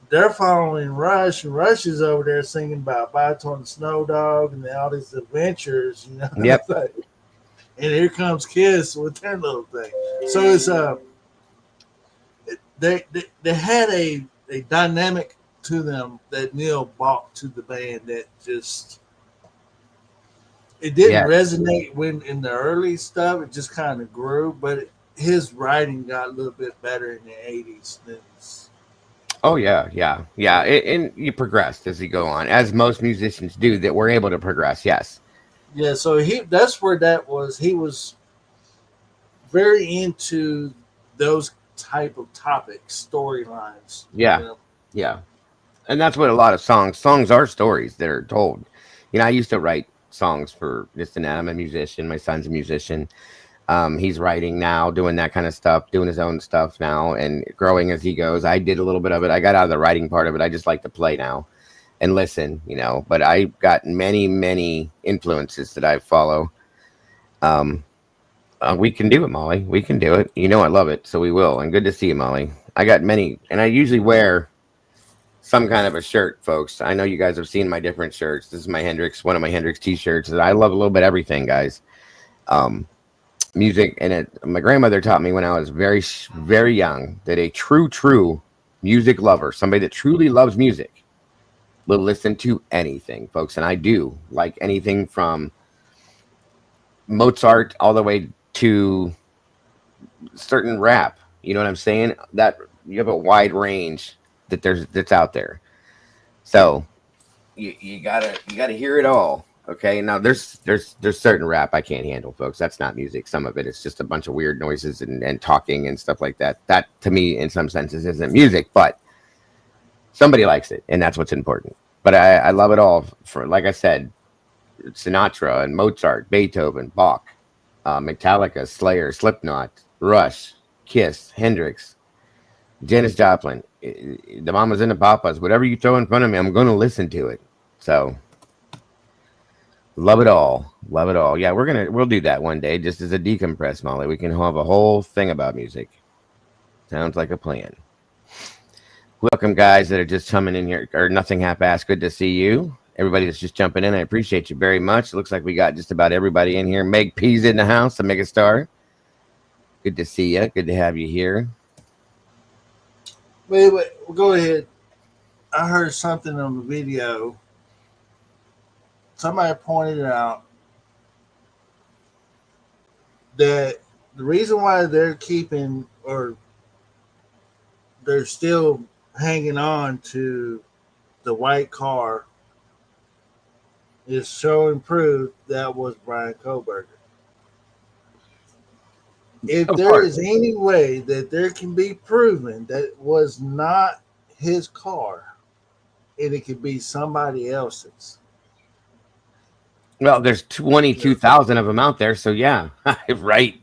They're following Rush, and Rush is over there singing about Biotor and Snow Dog and all these adventures, Yep. And here comes Kiss with their little thing. So it's they had a dynamic to them that Neil brought to the band that just it didn't resonate when in the early stuff. It just kind of grew, but his writing got a little bit better in the 80s than Oh yeah, yeah. And you progressed as you go on, as most musicians do that were able to progress. Yes. yeah. So that's where that was. He was very into those type of topics, storylines. Yeah. You know, Yeah. And that's what a lot of songs are, stories that are told. I used to write songs for just an I'm a musician. My son's a musician. He's writing now, doing that kind of stuff, doing his own stuff now, and growing as he goes. I did a little bit of it. I got out of the writing part of it. I just like to play now and listen, But I got many, many influences that I follow. Um, we can do it, Molly. We can do it. I love it, so we will. And good to see you, Molly. I got many, and I usually wear some kind of a shirt, folks. I know you guys have seen my different shirts. This is my Hendrix, one of my Hendrix t-shirts. I love a little bit everything, guys. Music, and my grandmother taught me when I was very, very young that a true music lover, somebody that truly loves music, will listen to anything, folks. And I do like anything from Mozart all the way to certain rap. You know what I'm saying? That you have a wide range that's out there. So you gotta hear it all. Okay, now there's certain rap I can't handle, folks. That's not music. Some of it is just a bunch of weird noises and talking and stuff like that. That to me, in some senses, isn't music, but somebody likes it, and that's what's important. But I love it all. For like I said, Sinatra and Mozart, Beethoven, Bach, Metallica, Slayer, Slipknot, Rush, Kiss, Hendrix, Janis Joplin, the Mamas and the Papas, whatever you throw in front of me, I'm going to listen to it. So love it all. Love it all. Yeah, we'll do that one day just as a decompress, Molly. We can have a whole thing about music. Sounds like a plan. Welcome, guys that are just coming in here, or nothing half-assed. Good to see you. Everybody that's just jumping in, I appreciate you very much. It looks like we got just about everybody in here. Meg P's in the house, the megastar. Good to see you. Good to have you here. wait, go ahead. I heard something on the video. Somebody pointed out that the reason why they're keeping or they're still hanging on to the white car is showing proof that was Brian Koberger. If Of there course. is any way that there can be proven that it was not his car and it could be somebody else's. Well, there's 22,000 of them out there, so yeah, right,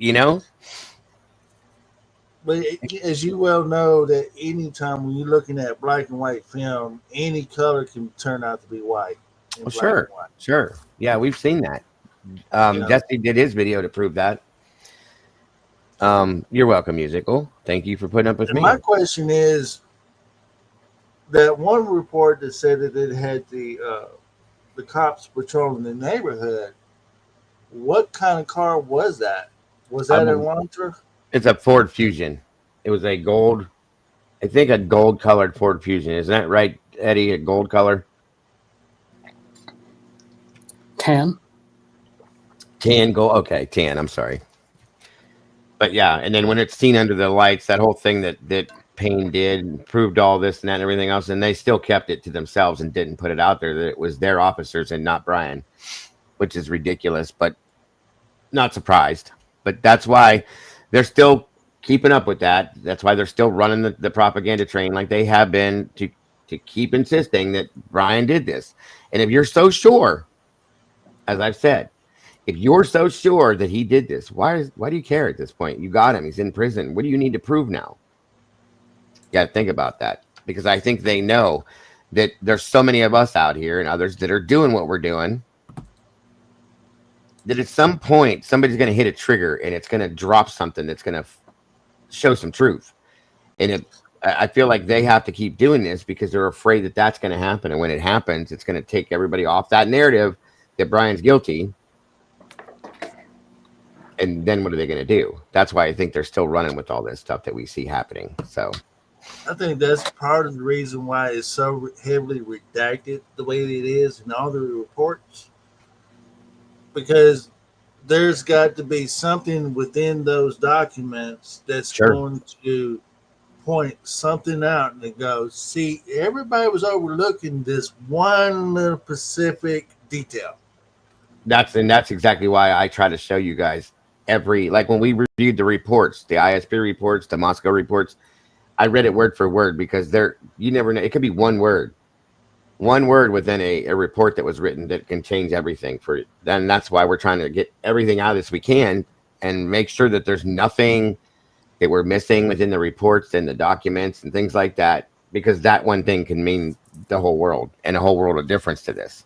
But as you well know, that anytime when you're looking at black and white film, any color can turn out to be white. Well, sure. Yeah, we've seen that. Yeah. Jesse did his video to prove that. You're welcome, Musical. Thank you for putting up with And me. my question is that one report that said that it had the cops patrolling the neighborhood. What kind of car was that? Was that a Elantra? It's a Ford Fusion. It was a gold, I think a gold colored Ford Fusion. Isn't that right, Eddie? A gold color? Tan. Tan gold. Okay, tan. I'm sorry. But yeah, and then when it's seen under the lights, that whole thing that Payne did proved all this and that and everything else, and they still kept it to themselves and didn't put it out there that it was their officers and not Brian, which is ridiculous, but not surprised. But that's why they're still keeping up with that. That's why they're still running the propaganda train like they have been to keep insisting that Brian did this. And if you're so sure, as I've said, if you're so sure that he did this, why do you care at this point? You got him. He's in prison. What do you need to prove now? You got to think about that, because I think they know that there's so many of us out here and others that are doing what we're doing that at some point somebody's going to hit a trigger and it's going to drop something that's going to show some truth. And I feel like they have to keep doing this because they're afraid that that's going to happen. And when it happens, it's going to take everybody off that narrative that Brian's guilty. And then what are they going to do? That's why I think they're still running with all this stuff that we see happening. So I think that's part of the reason why it's so heavily redacted the way it is in all the reports. Because there's got to be something within those documents that's Sure. going to point something out and it goes, see, everybody was overlooking this one little specific detail. That's exactly why I try to show you guys like when we reviewed the reports, the ISB reports, the Moscow reports. I read it word for word because you never know. It could be one word within a report that was written that can change everything for it. Then that's why we're trying to get everything out as we can and make sure that there's nothing that we're missing within the reports and the documents and things like that, because that one thing can mean the whole world and a whole world of difference to this.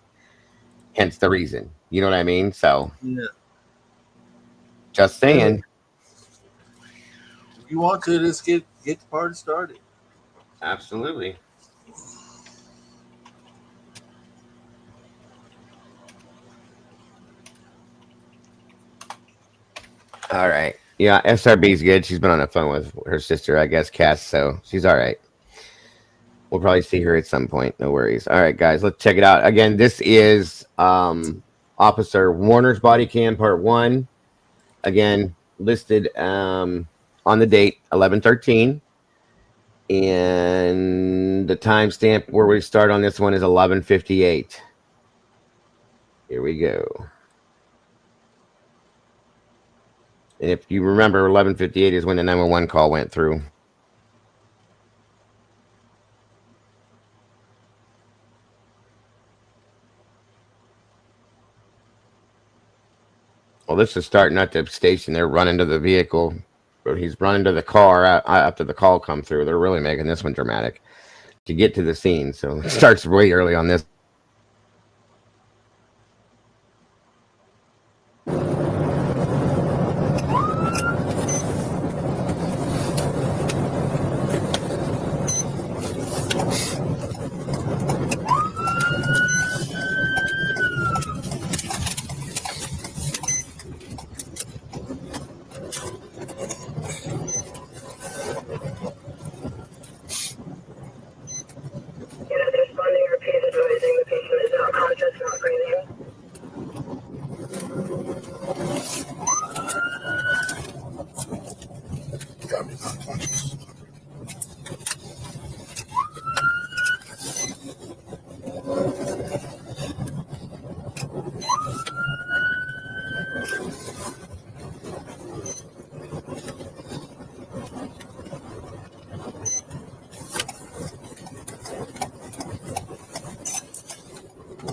Hence the reason. You know what I mean? So Yeah. just saying. If you want to, let's get the party started. Absolutely. All right. Yeah, SRB's good. She's been on the phone with her sister, I guess, Cass, so she's all right. We'll probably see her at some point. No worries. All right, guys, let's check it out. Again, this is Officer Warner's body cam part 1. Again, listed on the date 11/13. And the timestamp where we start on this one is 11:58. Here we go. And if you remember, 11:58 is when the 911 call went through. Well, this is starting at the station. They're running to the vehicle. Or he's running to the car after the call come through. They're really making this one dramatic to get to the scene. So it starts way early on this.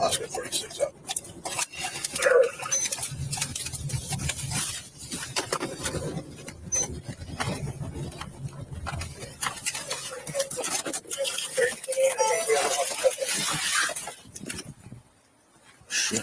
Oscar 46 up. Shit.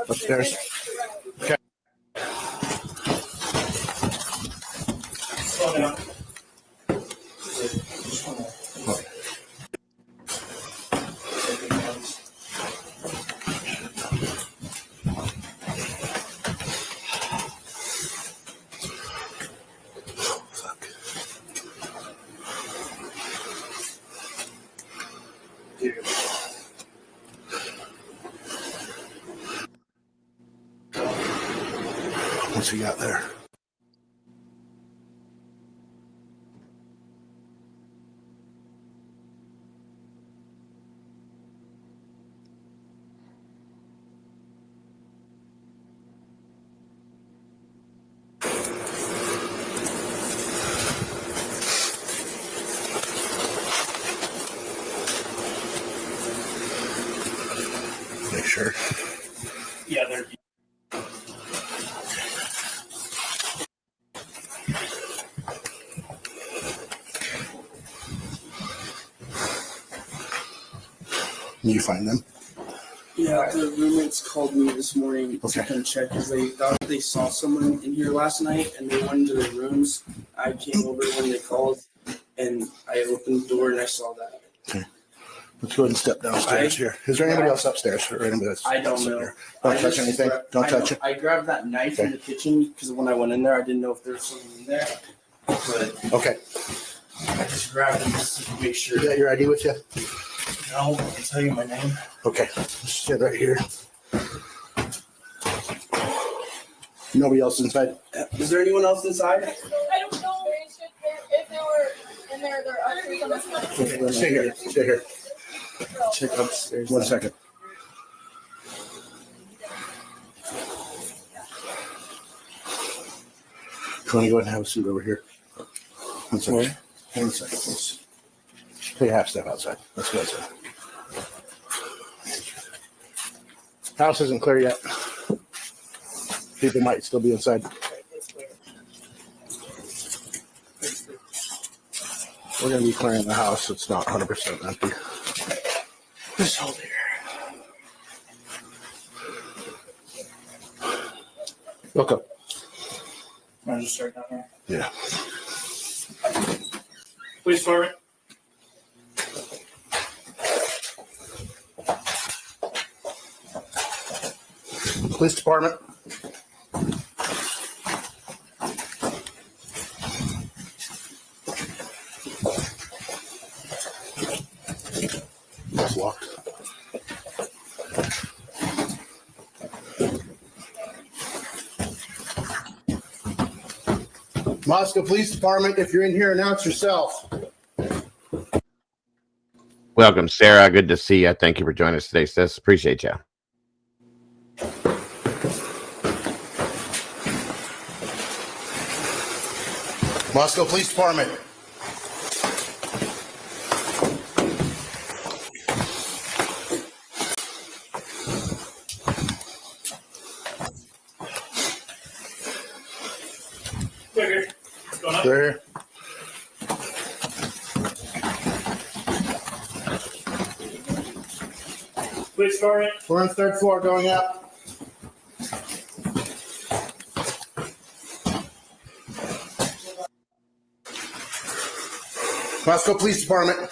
Upstairs. Okay. Slow down. What's he got there? Make sure. Yeah, they're. You find them? Yeah, the roommates called me this morning Okay. to come check because they thought they saw someone in here last night and they went into their rooms. I came over when they called and I opened the door and I saw that. Okay. Let's go ahead and step downstairs here. Is there anybody else upstairs or anybody else? I don't know. Don't touch anything. Don't touch it. I grabbed that knife in the kitchen because when I went in there, I didn't know if there was someone in there. But Okay. I just grabbed it just to make sure. You got your ID with you? No, I can tell you my name. Okay. Just sit right here. Nobody else inside? Is there anyone else inside? I don't know. If they were in there, they're actually Okay. Stay here. Stay here. Check upstairs. 1 second. You want to go ahead and have a seat over here? 1 second. Where? 1 second, please. Take a half step outside. Let's go outside. House isn't clear yet. People might still be inside. We're going to be clearing the house so it's not 100% empty. This hole here. Look up. I'll just start down there. Yeah. Police department. Police department. It's locked. Moscow Police Department, if you're in here, announce yourself. Welcome, Sarah. Good to see you. Thank you for joining us today, sis. Appreciate you. Moscow Police Department. They're here. Police department. We're on the 3rd floor going up. Moscow Police Department.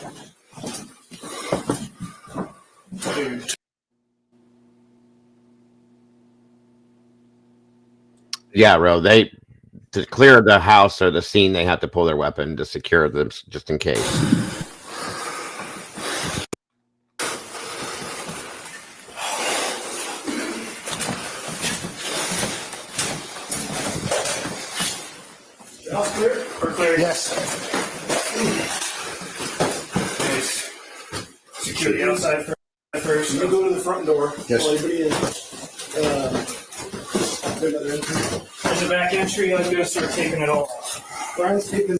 Yeah, Ro, they to clear the house or the scene, they have to pull their weapon to secure them just in case. Yes. Secure the outside first. You go to the front door. Yes. Anybody in? There's a back entry. I'm going to start taking it all off. Brian's taking.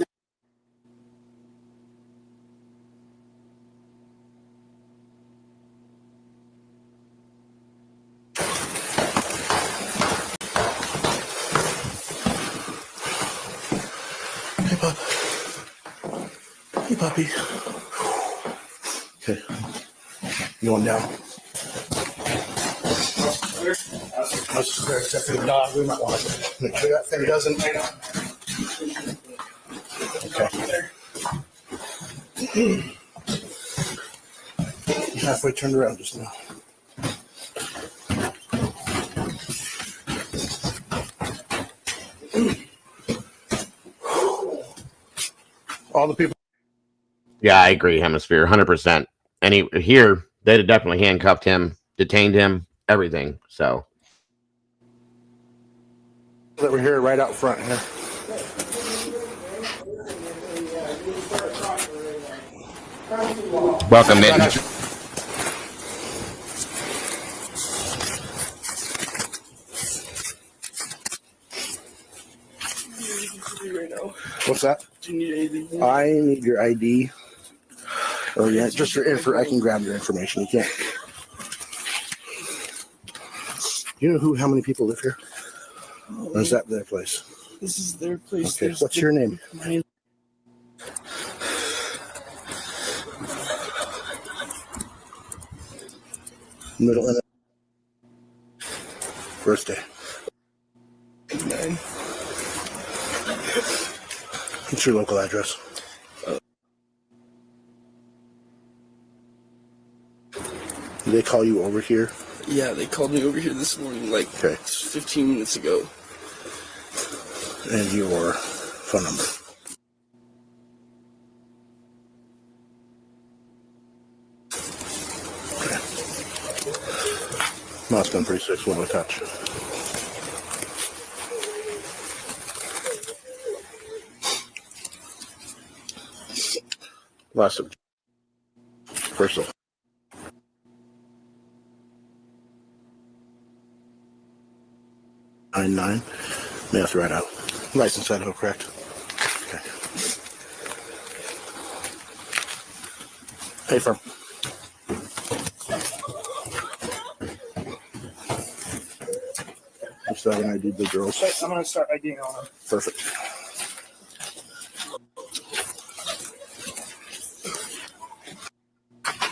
Hey, pup. Hey, puppy. Okay. You going down? Let's just clear except for the dog. We might want to make sure that thing doesn't. Okay. Halfway turned around just now. All the people. Yeah, I agree, Hemisphere, 100%. And here, they'd have definitely handcuffed him, detained him, everything. So That we're here right out front here. welcome in. Right now. What's that? Do you need anything? I need your ID. Oh yeah, just your info. I can grab your information. You can't. You know how many people live here? Or is that their place? This is their place. Okay. What's your name? My name. Middle Birthday. 9. What's your local address? Did they call you over here? Yeah, they called me over here this morning, like 15 minutes ago. And your phone number? Okay. No, it's been pretty sick. What do I touch? Last of first of 99. May have to write out. License Idaho, correct? Okay. Pay firm. You still haven't ID'd the girls? I'm going to start IDing on them. Perfect.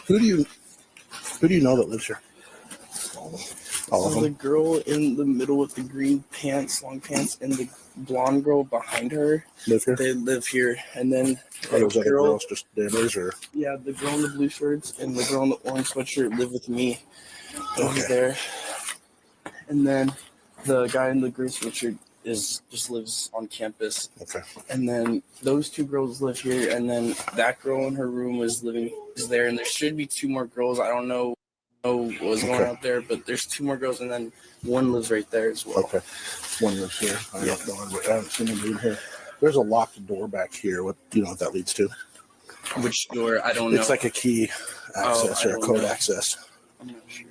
Who do you know that lives here? All of So them? the girl in the middle with the green pants, long pants, and the blonde girl behind her. Live here? They live here. And then Are those other girls just neighbors or? yeah, the girl in the blue shirts and the girl in the orange sweatshirt live with me over there. And then the guy in the green sweatshirt just lives on campus. Okay. And then those 2 girls live here, and then that girl in her room is there, and there should be 2 more girls. I don't know what was going on out there, but there's 2 more girls, and then one lives right there as well. Okay. One lives here. I don't know. I haven't seen anybody in here. There's a locked door back here. What do you know what that leads to? Which door? I don't know. It's like a key access or a code access. I'm not sure.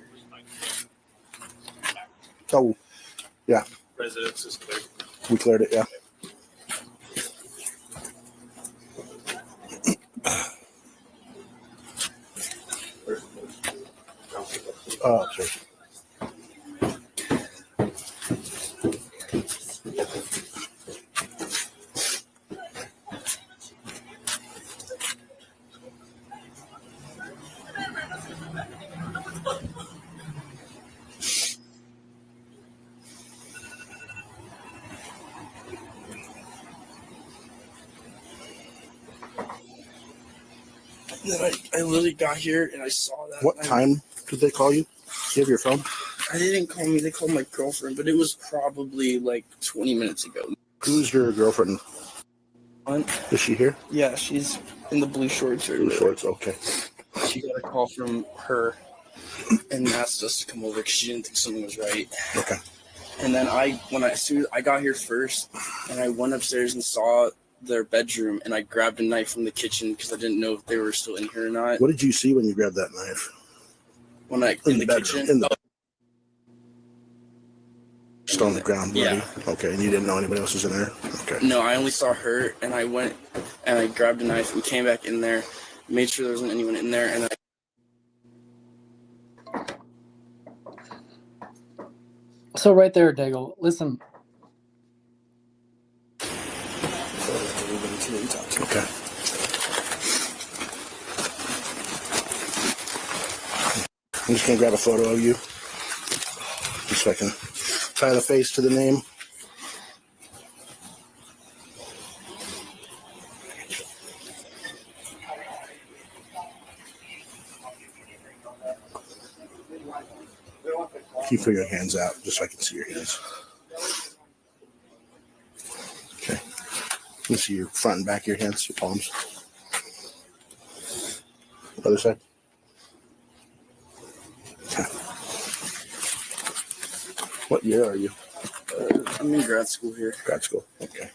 Oh, yeah. Residence is clear. We cleared it, yeah. Oh, sure. And then I literally got here and I saw that. What time did they call you? Do you have your phone? I didn't call me. They called my girlfriend, but it was probably like 20 minutes ago. Who's your girlfriend? Is she here? Yeah, she's in the blue shorts. Blue shorts, okay. She got a call from her and asked us to come over because she didn't think something was right. Okay. And then as soon as I got here first, and I went upstairs and saw their bedroom, and I grabbed a knife from the kitchen because I didn't know if they were still in here or not. What did you see when you grabbed that knife? When I in the kitchen, just on the ground, bloody? Yeah. Okay, and you didn't know anybody else was in there? Okay. No, I only saw her, and I went and I grabbed a knife and came back in there, made sure there wasn't anyone in there, and then So right there, Dago, listen. Okay. I'm just going to grab a photo of you. Just so I can tie the face to the name. Keep your hands out just so I can see your hands. Okay. Let me see your front and back of your hands, your palms. Other side. Okay. What year are you? I'm in grad school here. Grad school, okay.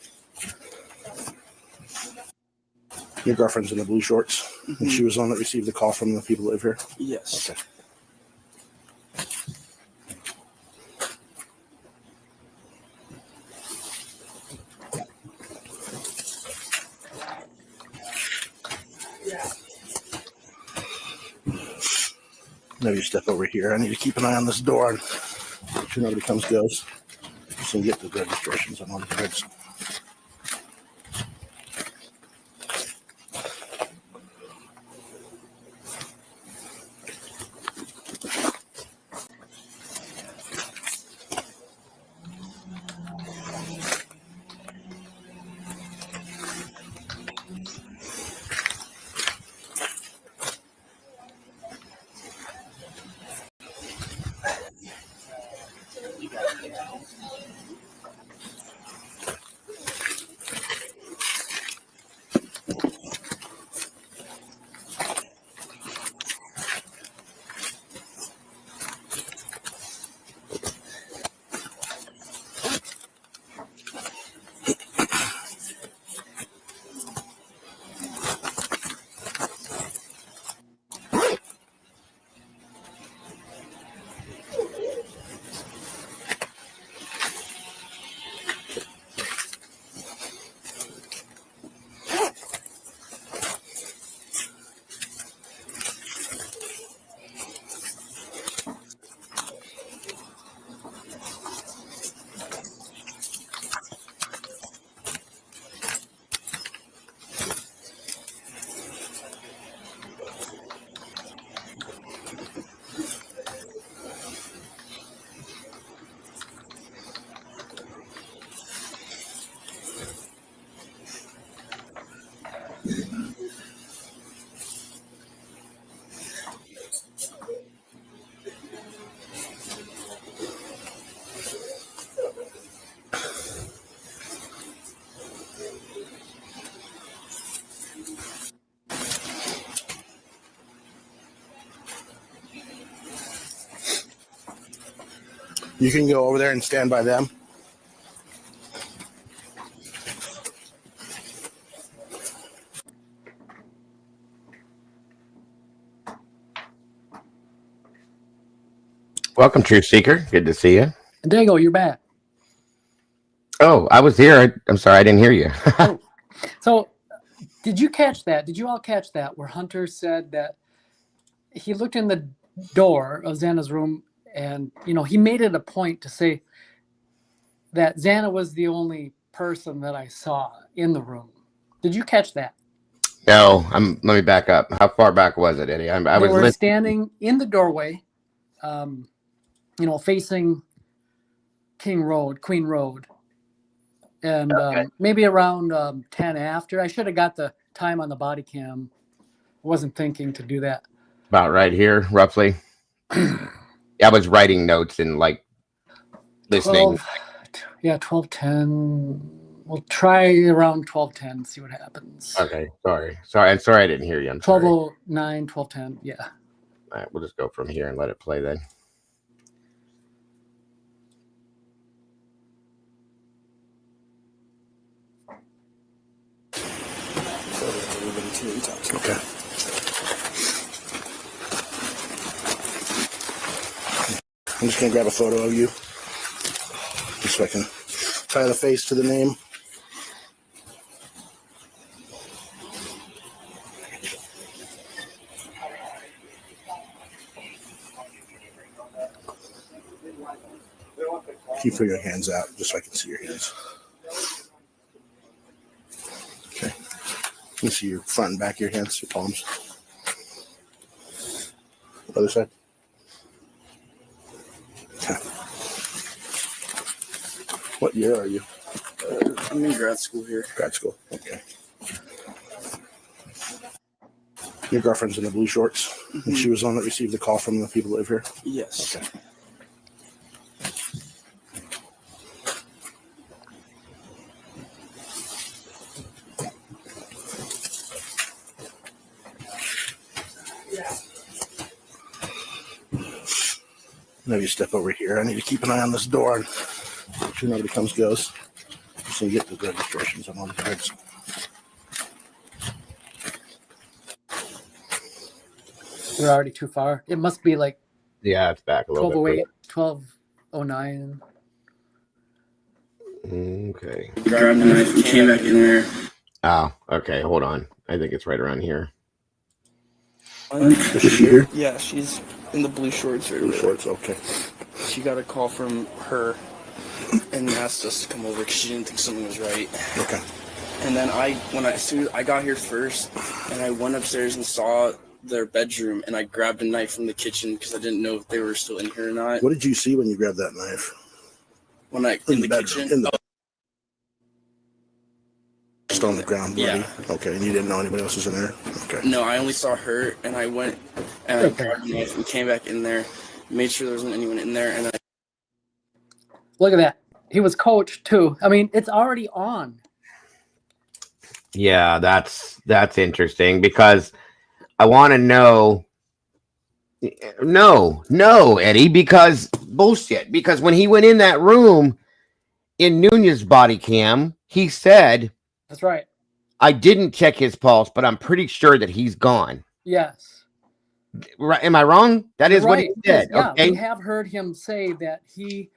Your girlfriend's in the blue shorts, and she was the one that received the call from the people that live here? Yes. Okay. Maybe you step over here. I need to keep an eye on this door. Make sure nobody comes goes. So we get the registrations on all the cards. You can go over there and stand by them. Welcome, Truth Seeker. Good to see you. Dago, you're back. Oh, I was here. I'm sorry, I didn't hear you. So, did you catch that? Did you all catch that? Where Hunter said that he looked in the door of Xana's room, and he made it a point to say that Xana was the only person that I saw in the room. Did you catch that? No, let me back up. How far back was it, Eddie? I They was were standing in the doorway, facing Queen Road, and maybe around 10 after. I should have got the time on the body cam. Wasn't thinking to do that. About right here, roughly. I was writing notes and listening. 12:10. We'll try around 12:10. See what happens. Okay, sorry. I'm sorry I didn't hear you. I'm 12:09, 12:10. Yeah. All right, we'll just go from here and let it play then. Okay. I'm just going to grab a photo of you just so I can tie the face to the name. Keep your hands out just so I can see your hands. Okay. You can see your front and back of your hands, your palms. Other side. Okay. What year are you? I'm in grad school here. Grad school. Okay. Your girlfriend's in the blue shorts, and she was the one that received the call from the people that live here? Yes. Okay. Maybe step over here. I need to keep an eye on this door and make sure nobody goes. So you get the registrations on all the cards. We're already too far. It must be like it's back a little 12:08, bit. 12:09. Okay. Grabbed the knife and came back in there. Oh, okay. Hold on. I think it's right around here. Is she here? Yeah, she's in the blue shorts. Blue shorts, okay. She got a call from her and asked us to come over because she didn't think something was right. Okay. And then as soon as I got here first, and I went upstairs and saw their bedroom, and I grabbed a knife from the kitchen because I didn't know if they were still in here or not. What did you see when you grabbed that knife? In the bedroom, kitchen? Just on the ground, bloody? Yeah. Okay, and you didn't know anybody else was in there? Okay. No, I only saw her, and I went and I grabbed a knife and came back in there, made sure there wasn't anyone in there, and Look at that. He was coached too. I mean, it's already on. Yeah, that's interesting because I want to know. No, Eddie, because bullshit. Because when he went in that room in Nunez's body cam, he said, That's right. I didn't check his pulse, but I'm pretty sure that he's gone. Yes. Right? Am I wrong? That is You're what right. he said. Yeah, Okay. we have heard him say that he,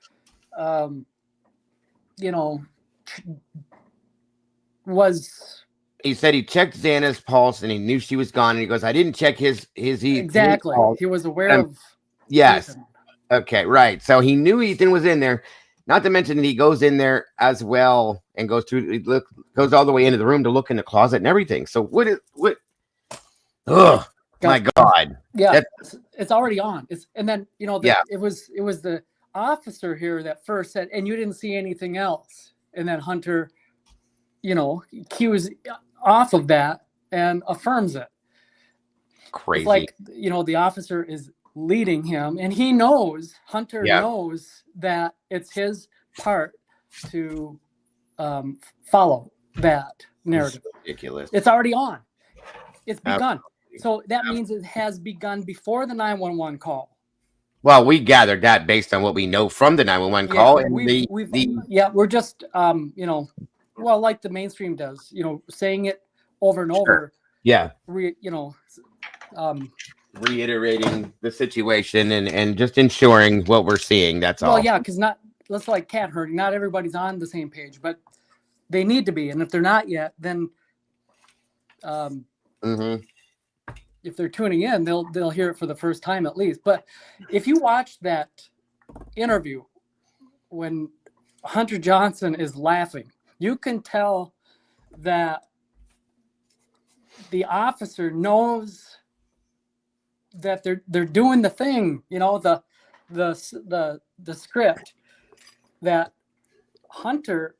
was. He said he checked Xana's pulse and he knew she was gone. And he goes, I didn't check his Exactly. pulse. He was aware of. Yes. Ethan. Okay, right. So he knew Ethan was in there. Not to mention that he goes in there as well and goes goes all the way into the room to look in the closet and everything. So what? Oh my God! Yeah, it's already on. And then it was the officer here that first said, and you didn't see anything else. And then Hunter, cues off of that and affirms it. Crazy. It's like the officer is leading him, and he knows Hunter knows that it's his part to follow that narrative. It's ridiculous. It's already on. It's begun. So that means it has begun before the 911 call. Well, we gathered that based on what we know from the 911 call and we're just well, like the mainstream does, saying it over and over. Yeah. Reiterating the situation and just ensuring what we're seeing. That's all. Well, yeah, because let's like cat herding. Not everybody's on the same page, but they need to be. And if they're not yet, then if they're tuning in, they'll hear it for the first time at least. But if you watch that interview when Hunter Johnson is laughing, you can tell that the officer knows that they're doing the thing, the script that Hunter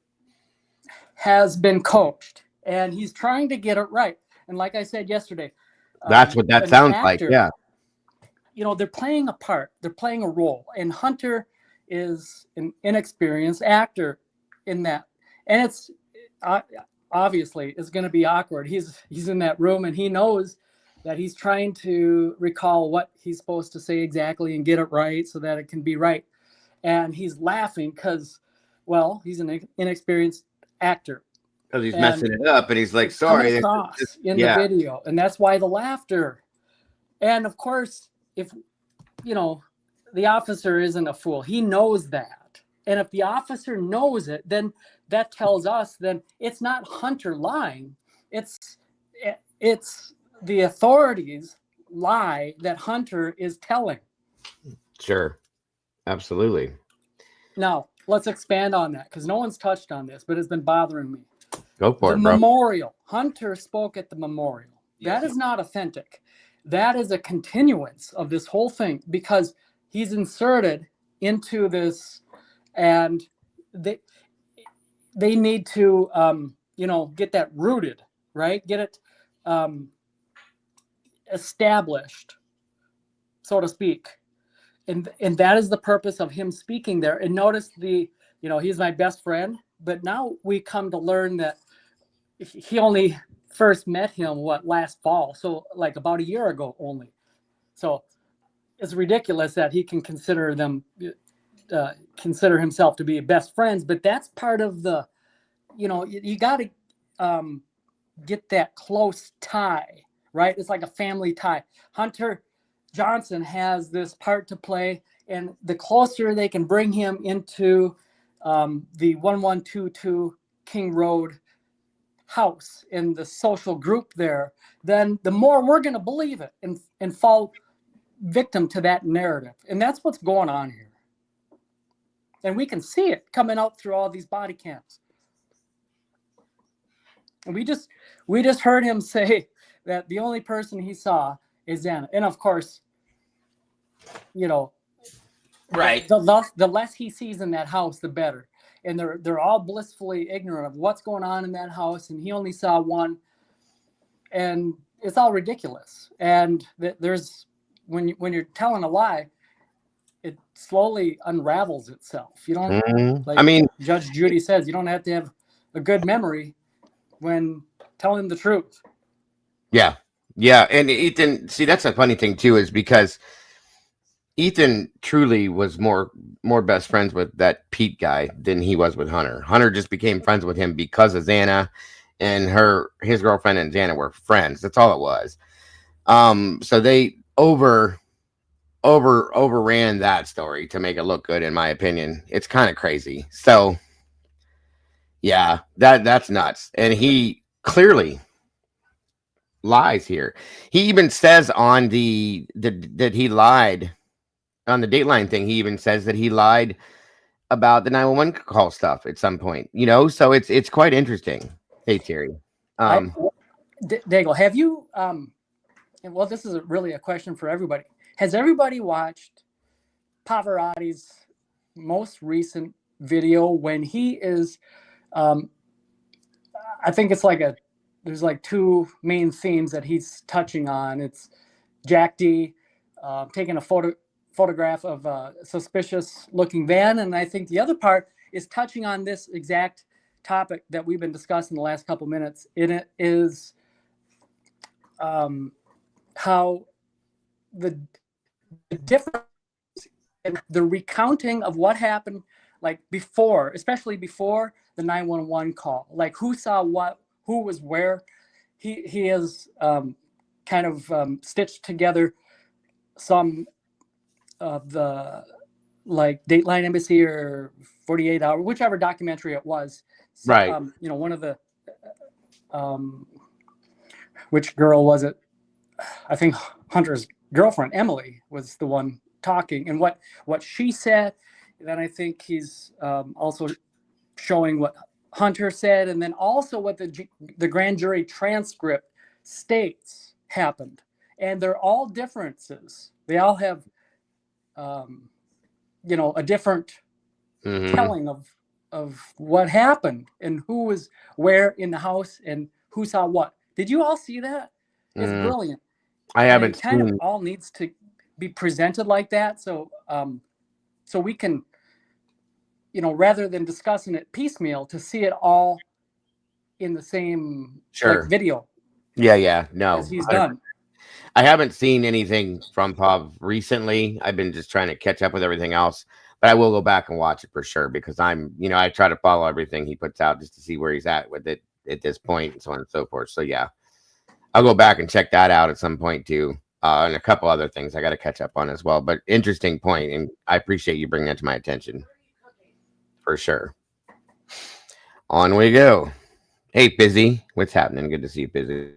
has been coached and he's trying to get it right. And like I said yesterday, that's what that sounds like. Yeah. They're playing a part, they're playing a role, and Hunter is an inexperienced actor in that. And it's obviously it's going to be awkward. He's in that room and he knows that he's trying to recall what he's supposed to say exactly and get it right so that it can be right. And he's laughing because, well, he's an inexperienced actor. Because he's messing it up and he's like, sorry. In the video. And that's why the laughter. And of course, if, the officer isn't a fool, he knows that. And if the officer knows it, then that tells us then it's not Hunter lying. It's the authorities lie that Hunter is telling. Sure. Absolutely. Now, let's expand on that because no one's touched on this, but it's been bothering me. Go for it, bro. The memorial. Hunter spoke at the memorial. Yeah. That is not authentic. That is a continuance of this whole thing because he's inserted into this and they need to, get that rooted, right? Get it established, so to speak. And that is the purpose of him speaking there. And notice he's my best friend, but now we come to learn that he only first met him last fall, so like about a year ago only. So it's ridiculous that he can consider himself to be best friends, but that's part of the you got to get that close tie, right? It's like a family tie. Hunter Johnson has this part to play, and the closer they can bring him into the 1122 King Road house in the social group there, then the more we're going to believe it and fall victim to that narrative. And that's what's going on here. And we can see it coming out through all these body cams. And we just heard him say that the only person he saw is Anna. And of course, right. The less he sees in that house, the better. And they're all blissfully ignorant of what's going on in that house. And he only saw one. And it's all ridiculous. And there's when you're telling a lie, it slowly unravels itself. You don't Judge Judy says, you don't have to have a good memory when telling the truth. Yeah. Yeah. And Ethan, see, that's a funny thing too, is because Ethan truly was more best friends with that Pete guy than he was with Hunter. Hunter just became friends with him because of Xana, and his girlfriend and Xana were friends. That's all it was. So they overran that story to make it look good, in my opinion. It's kind of crazy. So yeah, that's nuts. And he clearly lies here. He even says on that he lied on the Dateline thing. He even says that he lied about the 911 call stuff at some point, so it's quite interesting. Hey, Terry. Daigle, have you well, this is really a question for everybody. Has everybody watched Pavarotti's most recent video when he is I think it's there's two main themes that he's touching on. It's Jack D taking a photograph of a suspicious looking van, and I think the other part is touching on this exact topic that we've been discussing the last couple minutes. It is how the difference and the recounting of what happened, like before, especially before the 911 call, like who saw what, who was where. He has kind of stitched together some of the, like, Dateline Embassy or 48 Hour, whichever documentary it was. So, Right. one of the, which girl was it? I think Hunter's girlfriend, Emily, was the one talking, and what she said. And then I think he's also showing what Hunter said, and then also what the grand jury transcript states happened. And they're all differences. They all have, a different telling of what happened and who was where in the house and who saw what. Did you all see that? It's brilliant. I haven't it kind seen. of all needs to be presented like that, so we can, rather than discussing it piecemeal, to see it all in the same like video Yeah. No, as he's done. I haven't seen anything from Pav recently. I've been just trying to catch up with everything else, but I will go back and watch it for sure, because I'm, I try to follow everything he puts out just to see where he's at with it at this point, and so on and so forth. So yeah, I'll go back and check that out at some point too. And a couple other things I got to catch up on as well. But interesting point, and I appreciate you bringing that to my attention for sure. On we go. Hey, Fizzy, what's happening? Good to see you, Fizzy.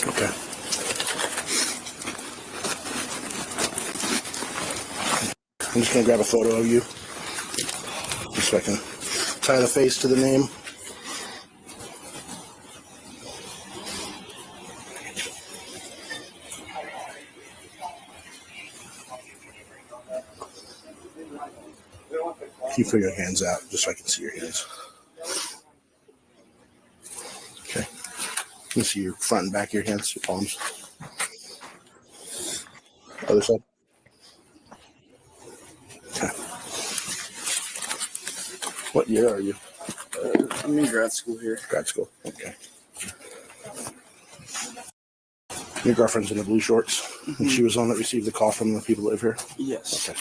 Okay. I'm just gonna grab a photo of you, just so I can tie the face to the name. Keep your hands out, just so I can see your hands. Okay. You can see your front and back of your hands, your palms. Other side. Okay. What year are you? I'm in grad school here. Grad school. Okay. Your girlfriend's in the blue shorts, and she was the one that received the call from the people that live here? Yes. Okay.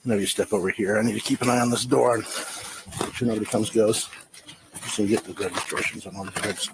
Maybe you step over here. I need to keep an eye on this door and make sure nobody comes goes. So you get the registrations on all the goods.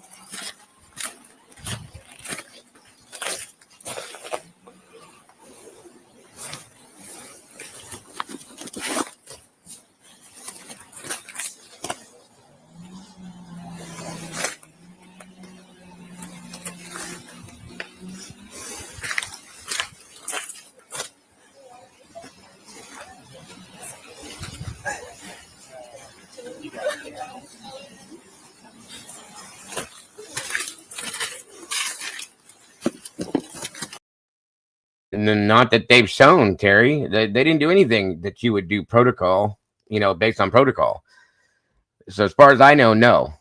And then, not that they've shown, Terry, they didn't do anything that you would do protocol, based on protocol. So as far as I know, no.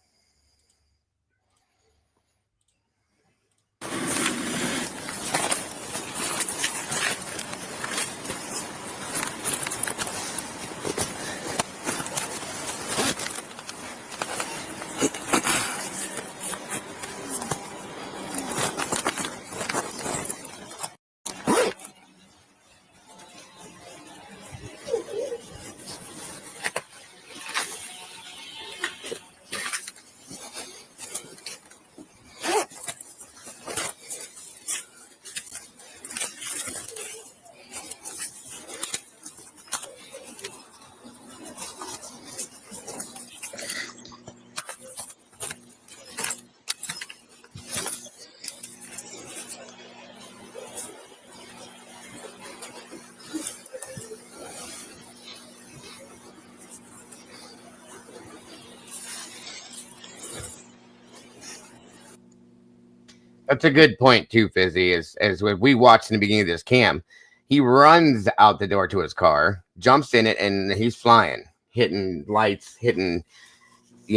That's a good point too, Fizzy. As we watched in the beginning of this cam, he runs out the door to his car, jumps in it, and he's flying, hitting lights, hitting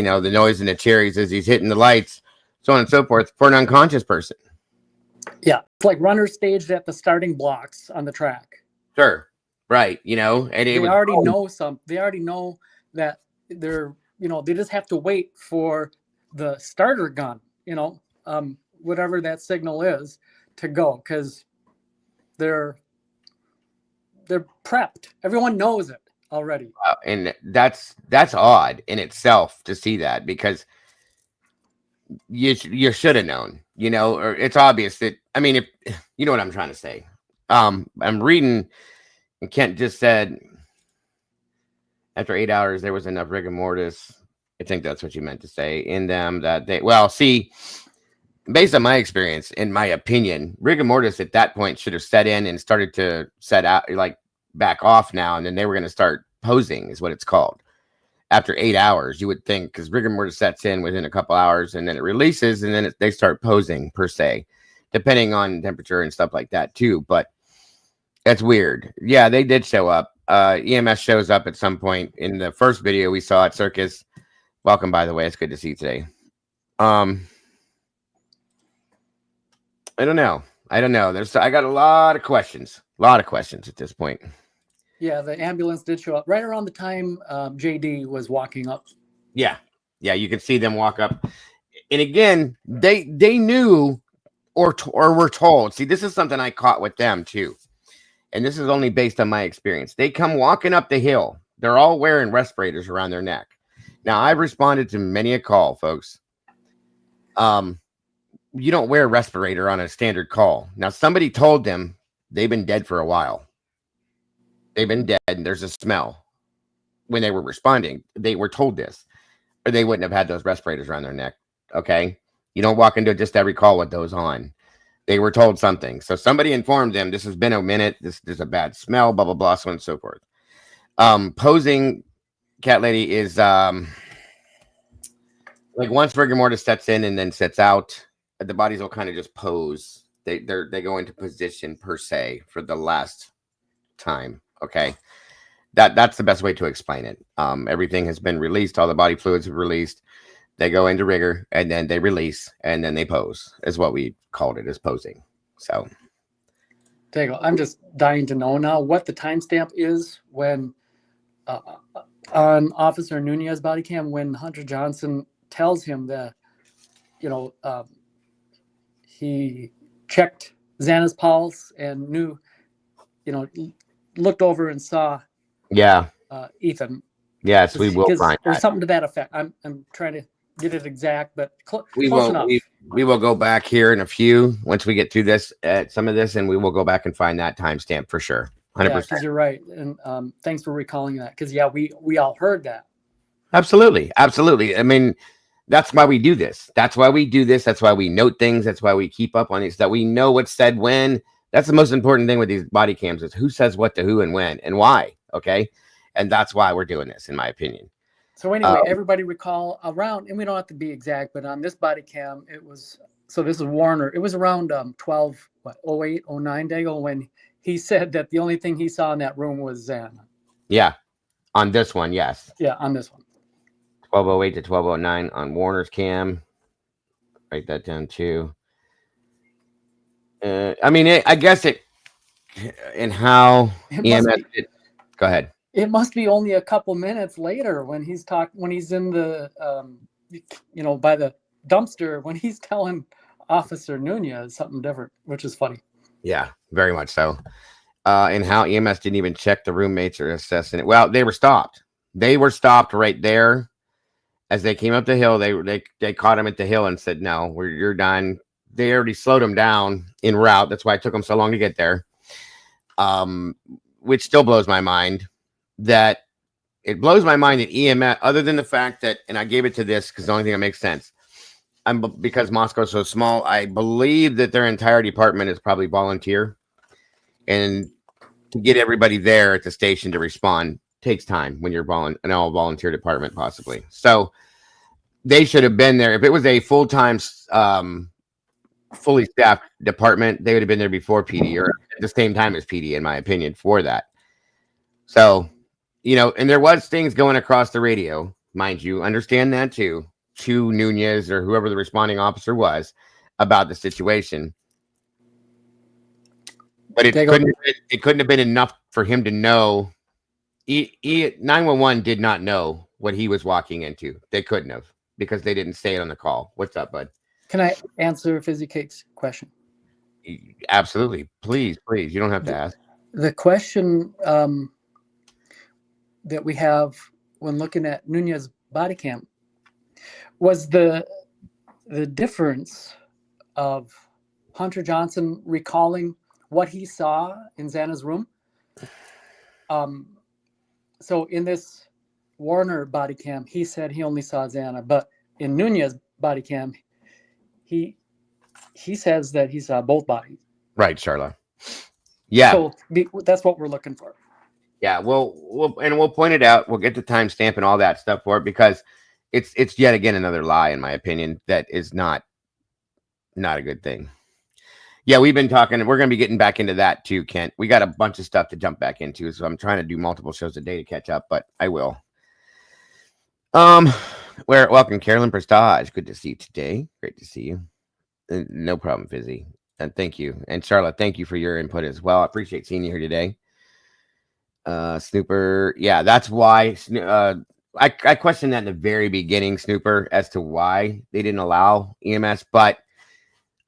the noise in the cherries as he's hitting the lights, so on and so forth, for an unconscious person. Yeah, it's like runners staged at the starting blocks on the track. Sure, right. And They already know They already know that they're, they just have to wait for the starter gun, whatever that signal is, to go, because they're prepped. Everyone knows it already. And that's odd in itself to see that, because you should have known, or it's obvious that, if you know what I'm trying to say. I'm reading, and Kent just said after 8 hours there was enough rigor mortis. I think that's what you meant to say, in them that they, see, based on my experience, in my opinion, rigor mortis at that point should have set in and started to set out, like, back off now, and then they were going to start posing, is what it's called. After 8 hours, you would think, because rigor mortis sets in within a couple hours, and then it releases, and then they start posing, per se, depending on temperature and stuff like that too. But that's weird. Yeah, they did show up. EMS shows up at some point in the first video we saw at Circus. Welcome, by the way. It's good to see you today. I don't know. I got a lot of questions at this point. Yeah, the ambulance did show up right around the time JD was walking up. Yeah, you can see them walk up, and again, they knew or were told. See, this is something I caught with them too, and this is only based on my experience. They come walking up the hill. They're all wearing respirators around their neck. Now, I've responded to many a call, folks. You don't wear a respirator on a standard call. Now, somebody told them they've been dead for a while. They've been dead, and there's a smell. When they were responding, they were told this, or they wouldn't have had those respirators around their neck. Okay? You don't walk into just every call with those on. They were told something. So somebody informed them, this has been a minute, there's a bad smell, blah, blah, blah, so on and so forth. Posing, Cat Lady, is like once rigor mortis sets in and then sets out, the bodies will kind of just pose. They go into position, per se, for the last time. Okay, that's the best way to explain it. Everything has been released. All the body fluids have released. They go into rigor, and then they release, and then they pose, is what we called it, as posing. So, I'm just dying to know now what the timestamp is when on Officer Nunez body cam, when Hunter Johnson tells him that, he checked Xana's pulse and knew, looked over and saw Ethan. Yes, we will find or that. something to that effect. I'm trying to get it exact, but close enough. We will go back here in a few, once we get through this, some of this, and we will go back and find that timestamp for sure. 100%. Yeah, because you're right, and thanks for recalling that, because we all heard that. Absolutely. That's why we do this. That's why we note things. That's why we keep up on these, that we know what's said when. That's the most important thing with these body cams, is who says what to who and when and why. Okay. And that's why we're doing this, in my opinion. So anyway, everybody recall around, and we don't have to be exact, but on this body cam, this is Warner. It was around 08, 09, Dago, when he said that the only thing he saw in that room was Xana. Yeah. On this one, yes. Yeah, on this one. 1208 to 1209 on Warner's cam. Write that down too. I guess it, and how EMS did. Go ahead. It must be only a couple minutes later when he's in the, by the dumpster, when he's telling Officer Nunez something different, which is funny. Yeah, very much so. And how EMS didn't even check the roommates or assessing it. Well, they were stopped. They were stopped right there as they came up the hill. They caught him at the hill and said, "No, you're done." They already slowed him down en route. That's why it took them so long to get there. Which still blows my mind. That EMS, other than the fact that, and I gave it to this because the only thing that makes sense, because Moscow's so small, I believe that their entire department is probably volunteer, and to get everybody there at the station to respond takes time when you're an all volunteer department, possibly. So they should have been there. If it was a full-time, fully staffed department, they would have been there before PD, or at the same time as PD, in my opinion, for that. So, and there was things going across the radio, mind you, understand that too, to Nunez or whoever the responding officer was about the situation. But it couldn't have been enough for him to know. 911 did not know what he was walking into. They couldn't have because they didn't say it on the call. What's up, bud? Can I answer Fizzy Cake's question? Absolutely. Please. You don't have to ask. The question that we have when looking at Nunez's body cam was the difference of Hunter Johnson recalling what he saw in Xana's room. So in this Warner body cam, he said he only saw Xana, but in Nunez's body cam, he says that he saw both bodies. Right, Charlotte. Yeah. So that's what we're looking for. Yeah, we'll point it out. We'll get the timestamp and all that stuff for it because it's yet again another lie, in my opinion, that is not a good thing. Yeah, we've been talking. We're going to be getting back into that too, Kent. We got a bunch of stuff to jump back into, so I'm trying to do multiple shows a day to catch up, but I will. Welcome, Carolyn Prestage. Good to see you today. Great to see you. No problem, Fizzy. And thank you. And Charlotte, thank you for your input as well. I appreciate seeing you here today. Snooper. Yeah, that's why I questioned that in the very beginning, Snooper, as to why they didn't allow EMS, but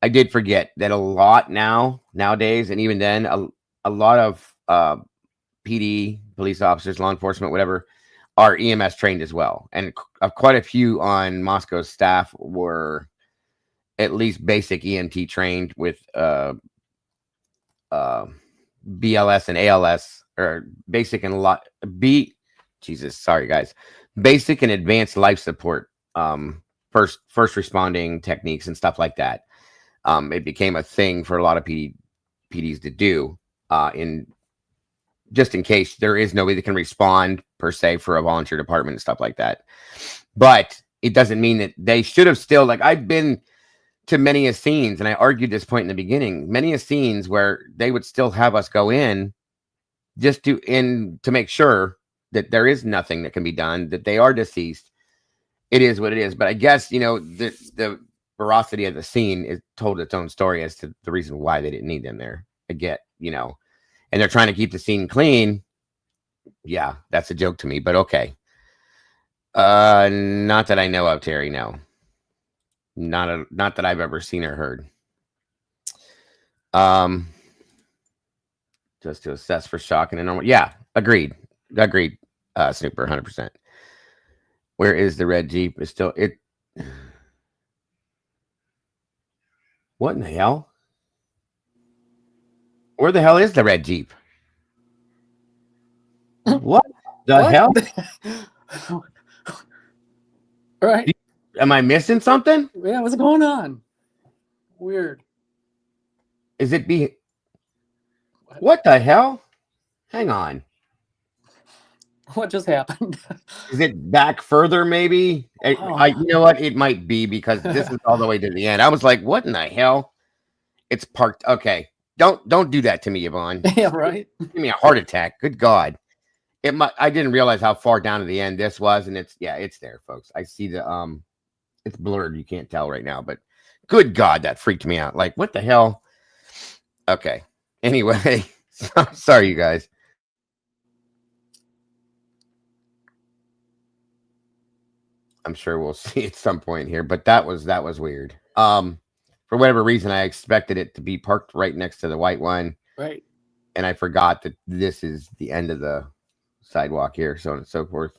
I did forget that a lot nowadays, and even then, a lot of PD, police officers, law enforcement, whatever, are EMS trained as well. And quite a few on Moscow's staff were at least basic EMT trained with BLS and ALS, or basic and basic and advanced life support, first responding techniques and stuff like that. It became a thing for a lot of PDs to do in case there is nobody that can respond per se for a volunteer department and stuff like that. But it doesn't mean that they should have still, like, I've been to many scenes, and I argued this point in the beginning, many scenes where they would still have us go in just to make sure that there is nothing that can be done, that they are deceased. It is what it is. But I guess, the veracity of the scene is told its own story as to the reason why they didn't need them there. I get, and they're trying to keep the scene clean. Yeah, that's a joke to me, but okay. Not that I know of, Terry. No, not that I've ever seen or heard. Just to assess for shock and a normal. Yeah, agreed. Snooper, 100%. Where is the red Jeep? Is still it. What in the hell? Where the hell is the red Jeep? What the hell? Right. Am I missing something? Yeah, what's going on? Weird. Is it what the hell? Hang on. What just happened? Is it back further, maybe? You know what? It might be because this is all the way to the end. I was like, what in the hell? It's parked. Okay. Don't do that to me, Yvonne. Yeah, right. Give me a heart attack. Good God. I didn't realize how far down to the end this was, and it's there, folks. I see the it's blurred. You can't tell right now, but good God, that freaked me out. Like, what the hell? Okay. Anyway, sorry, you guys. I'm sure we'll see at some point here, but that was weird. For whatever reason, I expected it to be parked right next to the white one. Right. And I forgot that this is the end of the sidewalk here, so on and so forth.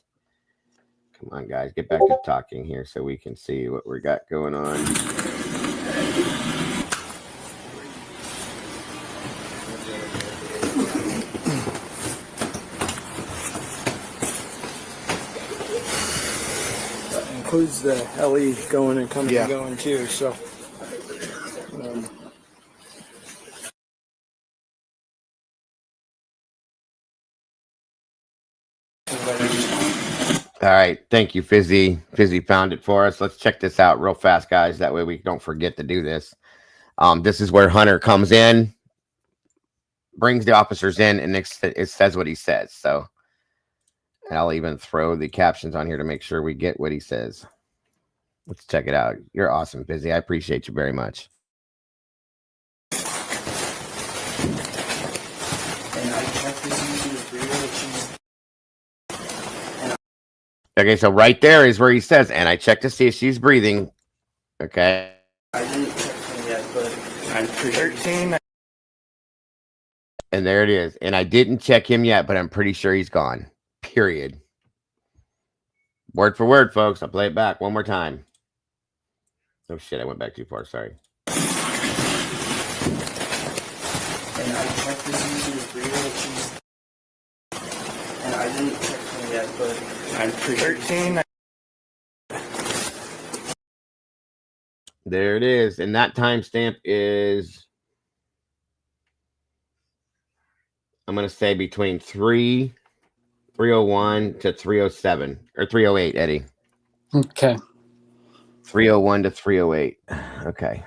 Come on, guys, get back to talking here so we can see what we got going on. That includes the heli going and coming and going too, so. All right. Thank you, Fizzy. Fizzy found it for us. Let's check this out real fast, guys. That way we don't forget to do this. This is where Hunter comes in, brings the officers in, and it says what he says. So And I'll even throw the captions on here to make sure we get what he says. Let's check it out. You're awesome, Busy. I appreciate you very much. Okay, so right there is where he says, and I checked to see if she's breathing. Okay. I didn't check him yet, but I'm pretty 13. And there it is. And I didn't check him yet, but I'm pretty sure he's gone. Period. Word for word, folks. I'll play it back one more time. Oh, shit. I went back too far. Sorry. And I checked to see if she was breathing. And I didn't check him yet, but I'm pretty 13. There it is. And that timestamp is, I'm going to say between 3:01 to 3:07 or 3:08, Eddie. Okay. 3:01 to 3:08. Okay.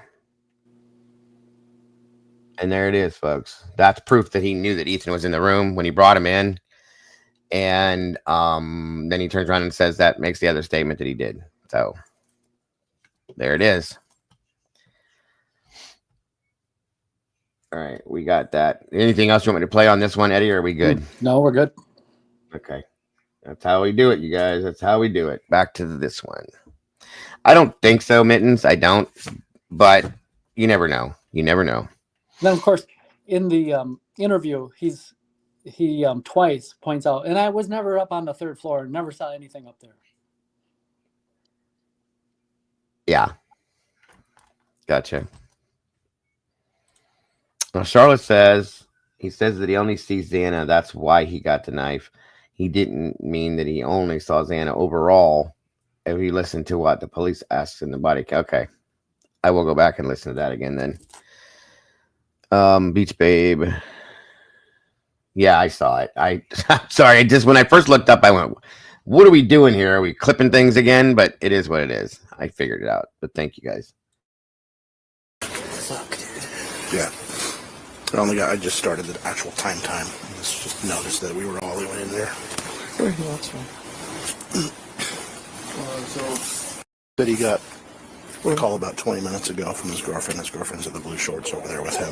And there it is, folks. That's proof that he knew that Ethan was in the room when he brought him in. And then he turns around and says that makes the other statement that he did. So there it is. All right, we got that. Anything else you want me to play on this one, Eddie, or are we good? No, we're good. Okay. That's how we do it, you guys. That's how we do it. Back to this one. I don't think so, Mittens. I don't. But you never know. You never know. Then, of course, in the interview, he twice points out, and I was never up on the third floor, never saw anything up there. Yeah. Gotcha. Well, Charlotte says, he says that he only sees Xana. That's why he got the knife. He didn't mean that he only saw Xana overall. If he listened to what the police asked in the body. Okay. I will go back and listen to that again then. Beach Babe. Yeah, I saw it. I'm sorry. When I first looked up, I went, what are we doing here? Are we clipping things again? But it is what it is. I figured it out. But thank you guys. Fuck. Yeah. I just started the actual time. Just noticed that we were all the way in there. That's fine. That he got a call about 20 minutes ago from his girlfriend. His girlfriend's in the blue shorts over there with him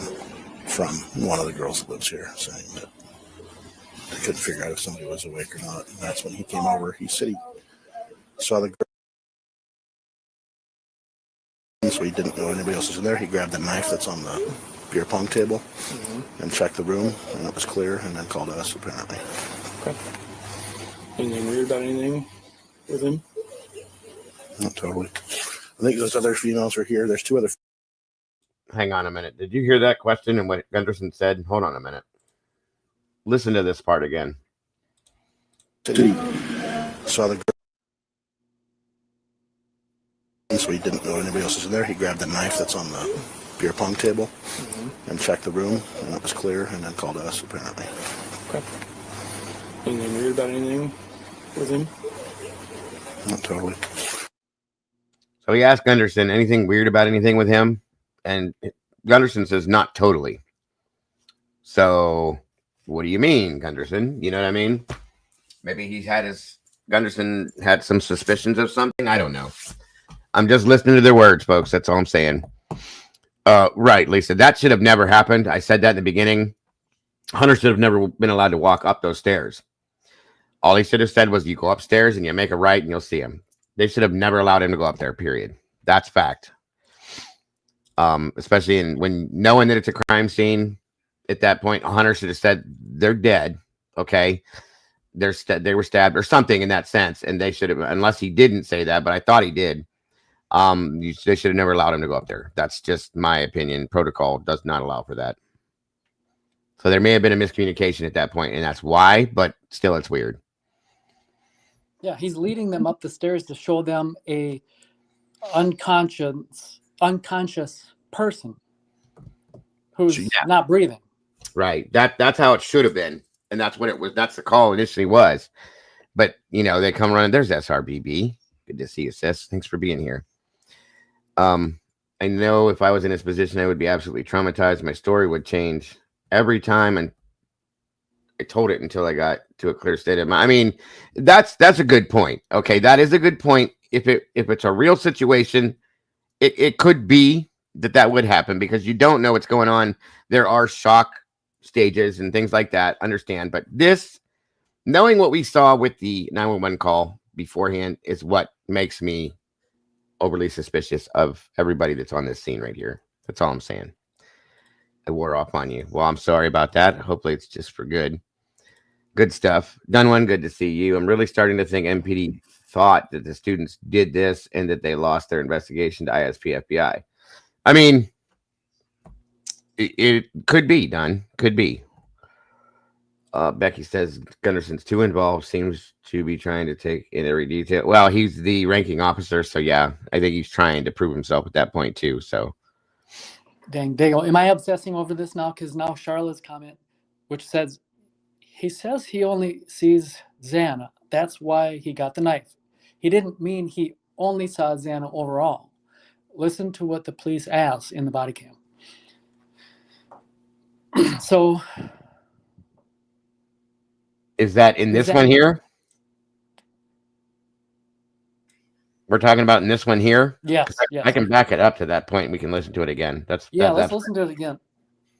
from one of the girls that lives here, saying that they couldn't figure out if somebody was awake or not. And that's when he came over. He said he saw the girl. So he didn't know anybody else was in there. He grabbed the knife that's on the beer pong table and checked the room, and it was clear, and then called us, apparently. Okay. Anything weird about anything with him? Not totally. I think those other females were here. There's two other. Hang on a minute. Did you hear that question and what Gunderson said? Hold on a minute. Listen to this part again. He saw the girl. So he didn't know anybody else was in there. He grabbed the knife that's on the beer pong table and checked the room, and it was clear, and then called us, apparently. Okay. Anything weird about anything with him? Not totally. So he asked Gunderson, anything weird about anything with him? And Gunderson says, not totally. So what do you mean, Gunderson? You know what I mean? Maybe Gunderson had some suspicions of something. I don't know. I'm just listening to their words, folks. That's all I'm saying. Right, Lisa. That should have never happened. I said that in the beginning. Hunter should have never been allowed to walk up those stairs. All he should have said was, you go upstairs and you make a right and you'll see him. They should have never allowed him to go up there, period. That's fact. Especially when knowing that it's a crime scene at that point, Hunter should have said, they're dead. Okay. They were stabbed or something in that sense. And they should have, unless he didn't say that, but I thought he did. They should have never allowed him to go up there. That's just my opinion. Protocol does not allow for that. So there may have been a miscommunication at that point, and that's why, but still it's weird. Yeah, he's leading them up the stairs to show them a unconscious person who's not breathing. Right. That's how it should have been. And that's what it was. That's the call initially was. But, they come running. There's SRBB. Good to see you, sis. Thanks for being here. I know if I was in his position, I would be absolutely traumatized. My story would change every time. And told it until I got to a clear state of mind. I mean, that's a good point. Okay, that is a good point. If it's a real situation, it could be that would happen because you don't know what's going on. There are shock stages and things like that. Understand, but this, knowing what we saw with the 911 call beforehand, is what makes me overly suspicious of everybody that's on this scene right here. That's all I'm saying. I wore off on you. Well, I'm sorry about that. Hopefully it's just for good. Good stuff. Done one. Good to see you. I'm really starting to think MPD thought that the students did this and that they lost their investigation to ISP FBI. I mean, it could be done. Could be. Becky says Gunderson's too involved, seems to be trying to take in every detail. Well, he's the ranking officer, so yeah, I think he's trying to prove himself at that point too. So, dang, Dago, am I obsessing over this now? Because now Charlotte's comment, which says he only sees Xana. That's why he got the knife. He didn't mean he only saw Xana overall. Listen to what the police asked in the body cam. So, is that in this one here? We're talking about in this one here? Yes. I can back it up to that point and we can listen to it again. Let's listen to it again.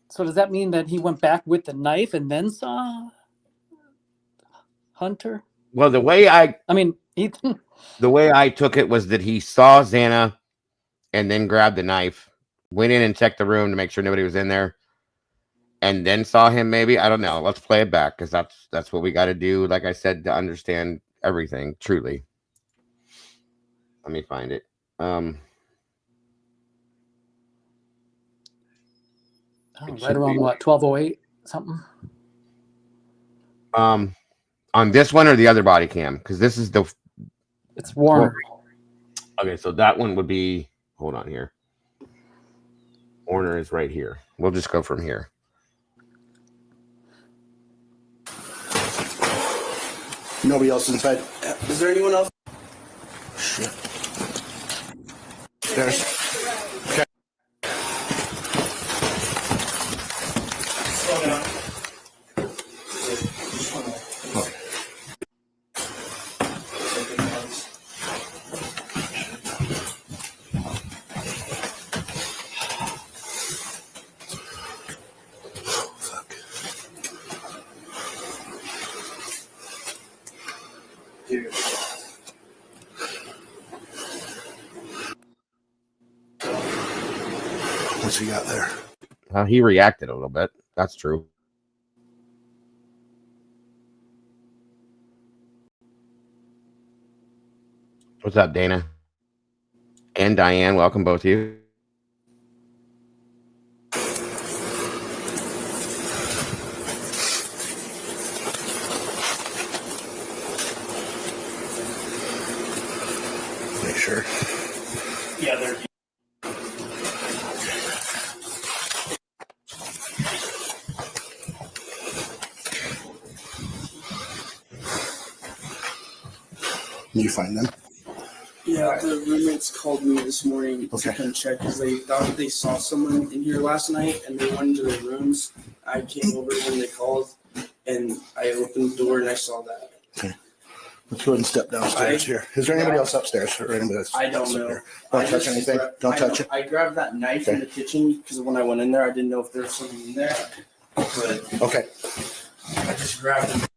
So does that mean that he went back with the knife and then saw Hunter? Well, the way Ethan. The way I took it was that he saw Xana and then grabbed the knife, went in and checked the room to make sure nobody was in there, and then saw him maybe. I don't know. Let's play it back because that's what we got to do, like I said, to understand everything truly. Let me find it. Right around what, 12:08 something? On this one or the other body cam? Because this is it's Warner. Okay, so that one would be, hold on here. Warner is right here. We'll just go from here. Nobody else inside? Is there anyone else? Shit. There's. Okay. Slow down. What's he got there? He reacted a little bit. That's true. What's up, Dana? And Diane, welcome both of you. Make sure. Yeah, they're. Did you find them? Yeah, the roommates called me this morning to come check because they thought they saw someone in here last night and they went into their rooms. I came over when they called and I opened the door and I saw that. Okay. Let's go ahead and step downstairs here. Is there anybody else upstairs? Or anybody else? I don't know. Don't touch anything. Don't touch it. I grabbed that knife in the kitchen because when I went in there, I didn't know if there was something in there. But okay. I just grabbed it.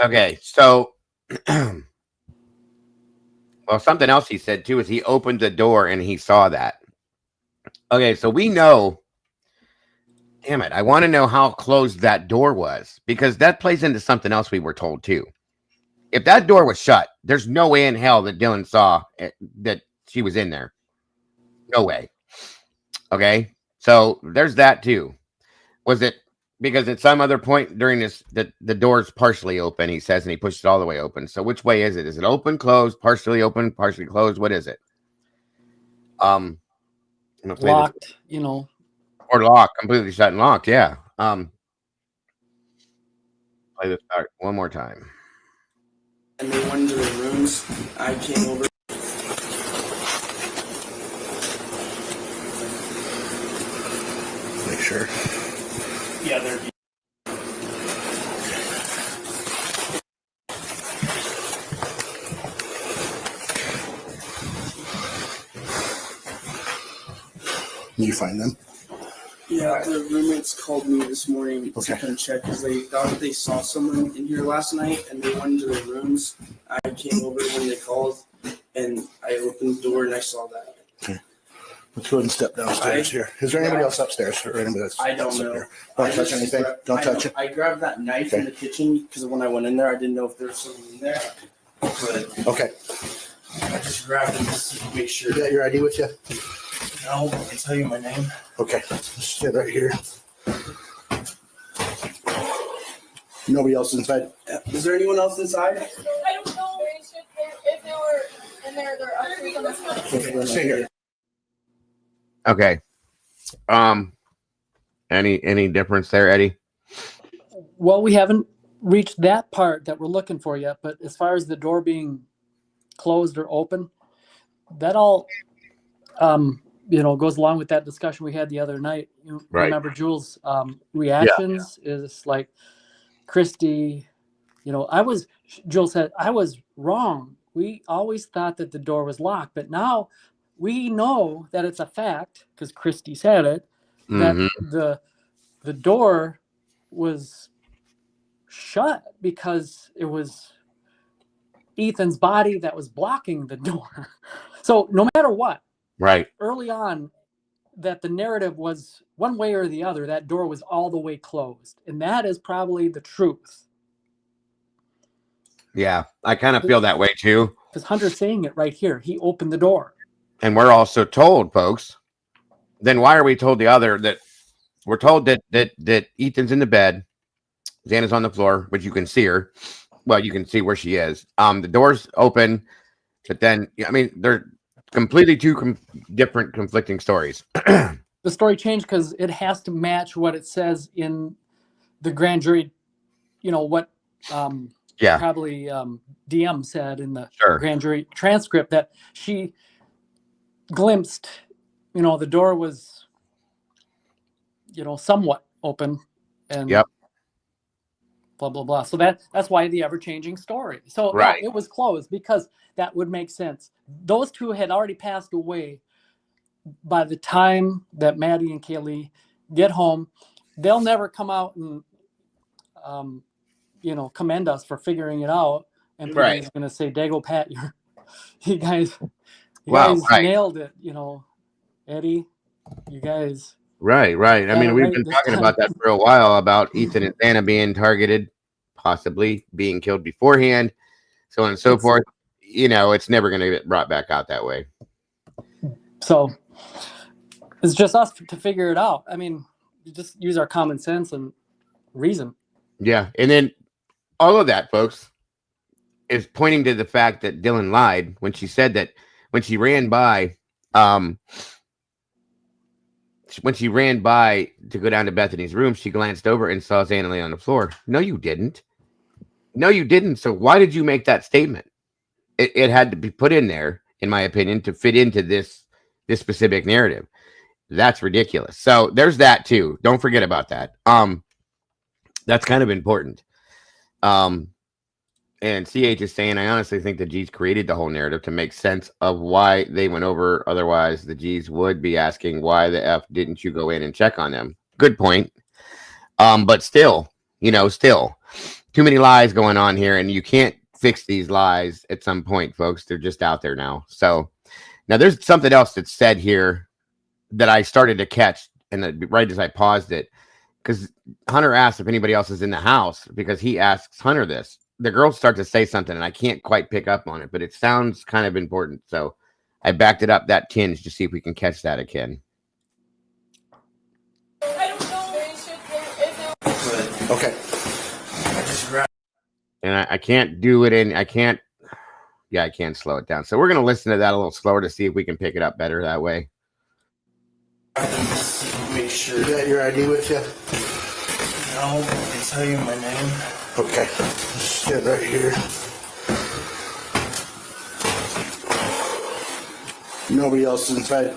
Okay, so well, something else he said too is he opened the door and he saw that. Okay, so we know. Damn it! I want to know how closed that door was because that plays into something else we were told too. If that door was shut, there's no way in hell that Dylan saw that she was in there. No way. Okay, so there's that too. Was it because at some other point during this, the door's partially open, he says, and he pushed it all the way open. So which way is it? Is it open, closed, partially open, partially closed? What is it? Locked, you know. Or locked, completely shut and locked, yeah. Play this part one more time. And they went into their rooms. I came over. Make sure. Yeah, they're. Did you find them? Yeah, the roommates called me this morning to come check because they thought they saw someone in here last night and they went into their rooms. I came over when they called and I opened the door and I saw that. Okay. Let's go ahead and step downstairs here. Is there anybody else upstairs or anybody else? I don't know. Don't touch anything. Don't touch it. I grabbed that knife in the kitchen because when I went in there, I didn't know if there was someone in there. But okay. I just grabbed it just to make sure. You got your ID with you? No, I can tell you my name. Okay. Just sit right here. Nobody else inside? Is there anyone else inside? I don't know. If they were in there, they're upstairs on the floor. Okay, stay here. Okay. Any difference there, Eddie? Well, we haven't reached that part that we're looking for yet, but as far as the door being closed or open, that all goes along with that discussion we had the other night. You remember Jules' reactions is like, Christy, Jules said, I was wrong. We always thought that the door was locked, but now we know that it's a fact because Christy said it, that the door was shut because it was Ethan's body that was blocking the door. So no matter what, early on, that the narrative was one way or the other, that door was all the way closed. And that is probably the truth. Yeah, I kind of feel that way too. Because Hunter's saying it right here. He opened the door. And we're also told, folks, then why are we told the other that we're told that Ethan's in the bed, Xana's on the floor, which you can see her. Well, you can see where she is. The door's open, but then, I mean, they're completely two different conflicting stories. The story changed because it has to match what it says in the grand jury, what probably DM said in the grand jury transcript, that she glimpsed, the door was, somewhat open and blah, blah, blah. So that's why the ever-changing story. So it was closed because that would make sense. Those two had already passed away by the time that Maddie and Kaylee get home. They'll never come out and, commend us for figuring it out. And everybody's going to say, Dago, Pat, you guys nailed it. Eddie, you guys. Right. I mean, we've been talking about that for a while, about Ethan and Xana being targeted, possibly being killed beforehand, so on and so forth. It's never going to get brought back out that way. So it's just us to figure it out. I mean, you just use our common sense and reason. Yeah. And then all of that, folks, is pointing to the fact that Dylan lied when she said that when she ran by, to go down to Bethany's room, she glanced over and saw Xana lay on the floor. No, you didn't. So why did you make that statement? It had to be put in there, in my opinion, to fit into this specific narrative. That's ridiculous. So there's that too. Don't forget about that. That's kind of important. And CH is saying, I honestly think the G's created the whole narrative to make sense of why they went over. Otherwise, the G's would be asking, why the F didn't you go in and check on them? Good point. But still, too many lies going on here, and you can't fix these lies at some point, folks. They're just out there now. So now there's something else that's said here that I started to catch, and right as I paused it, because Hunter asked if anybody else is in the house, because he asks Hunter this. The girls start to say something, and I can't quite pick up on it, but it sounds kind of important. So I backed it up that tinge to see if we can catch that again. I don't know. Okay. And I can't do it I can't slow it down. So we're going to listen to that a little slower to see if we can pick it up better that way. Make sure. You got your ID with you? No, I can tell you my name. Okay. Sit right here. Nobody else inside?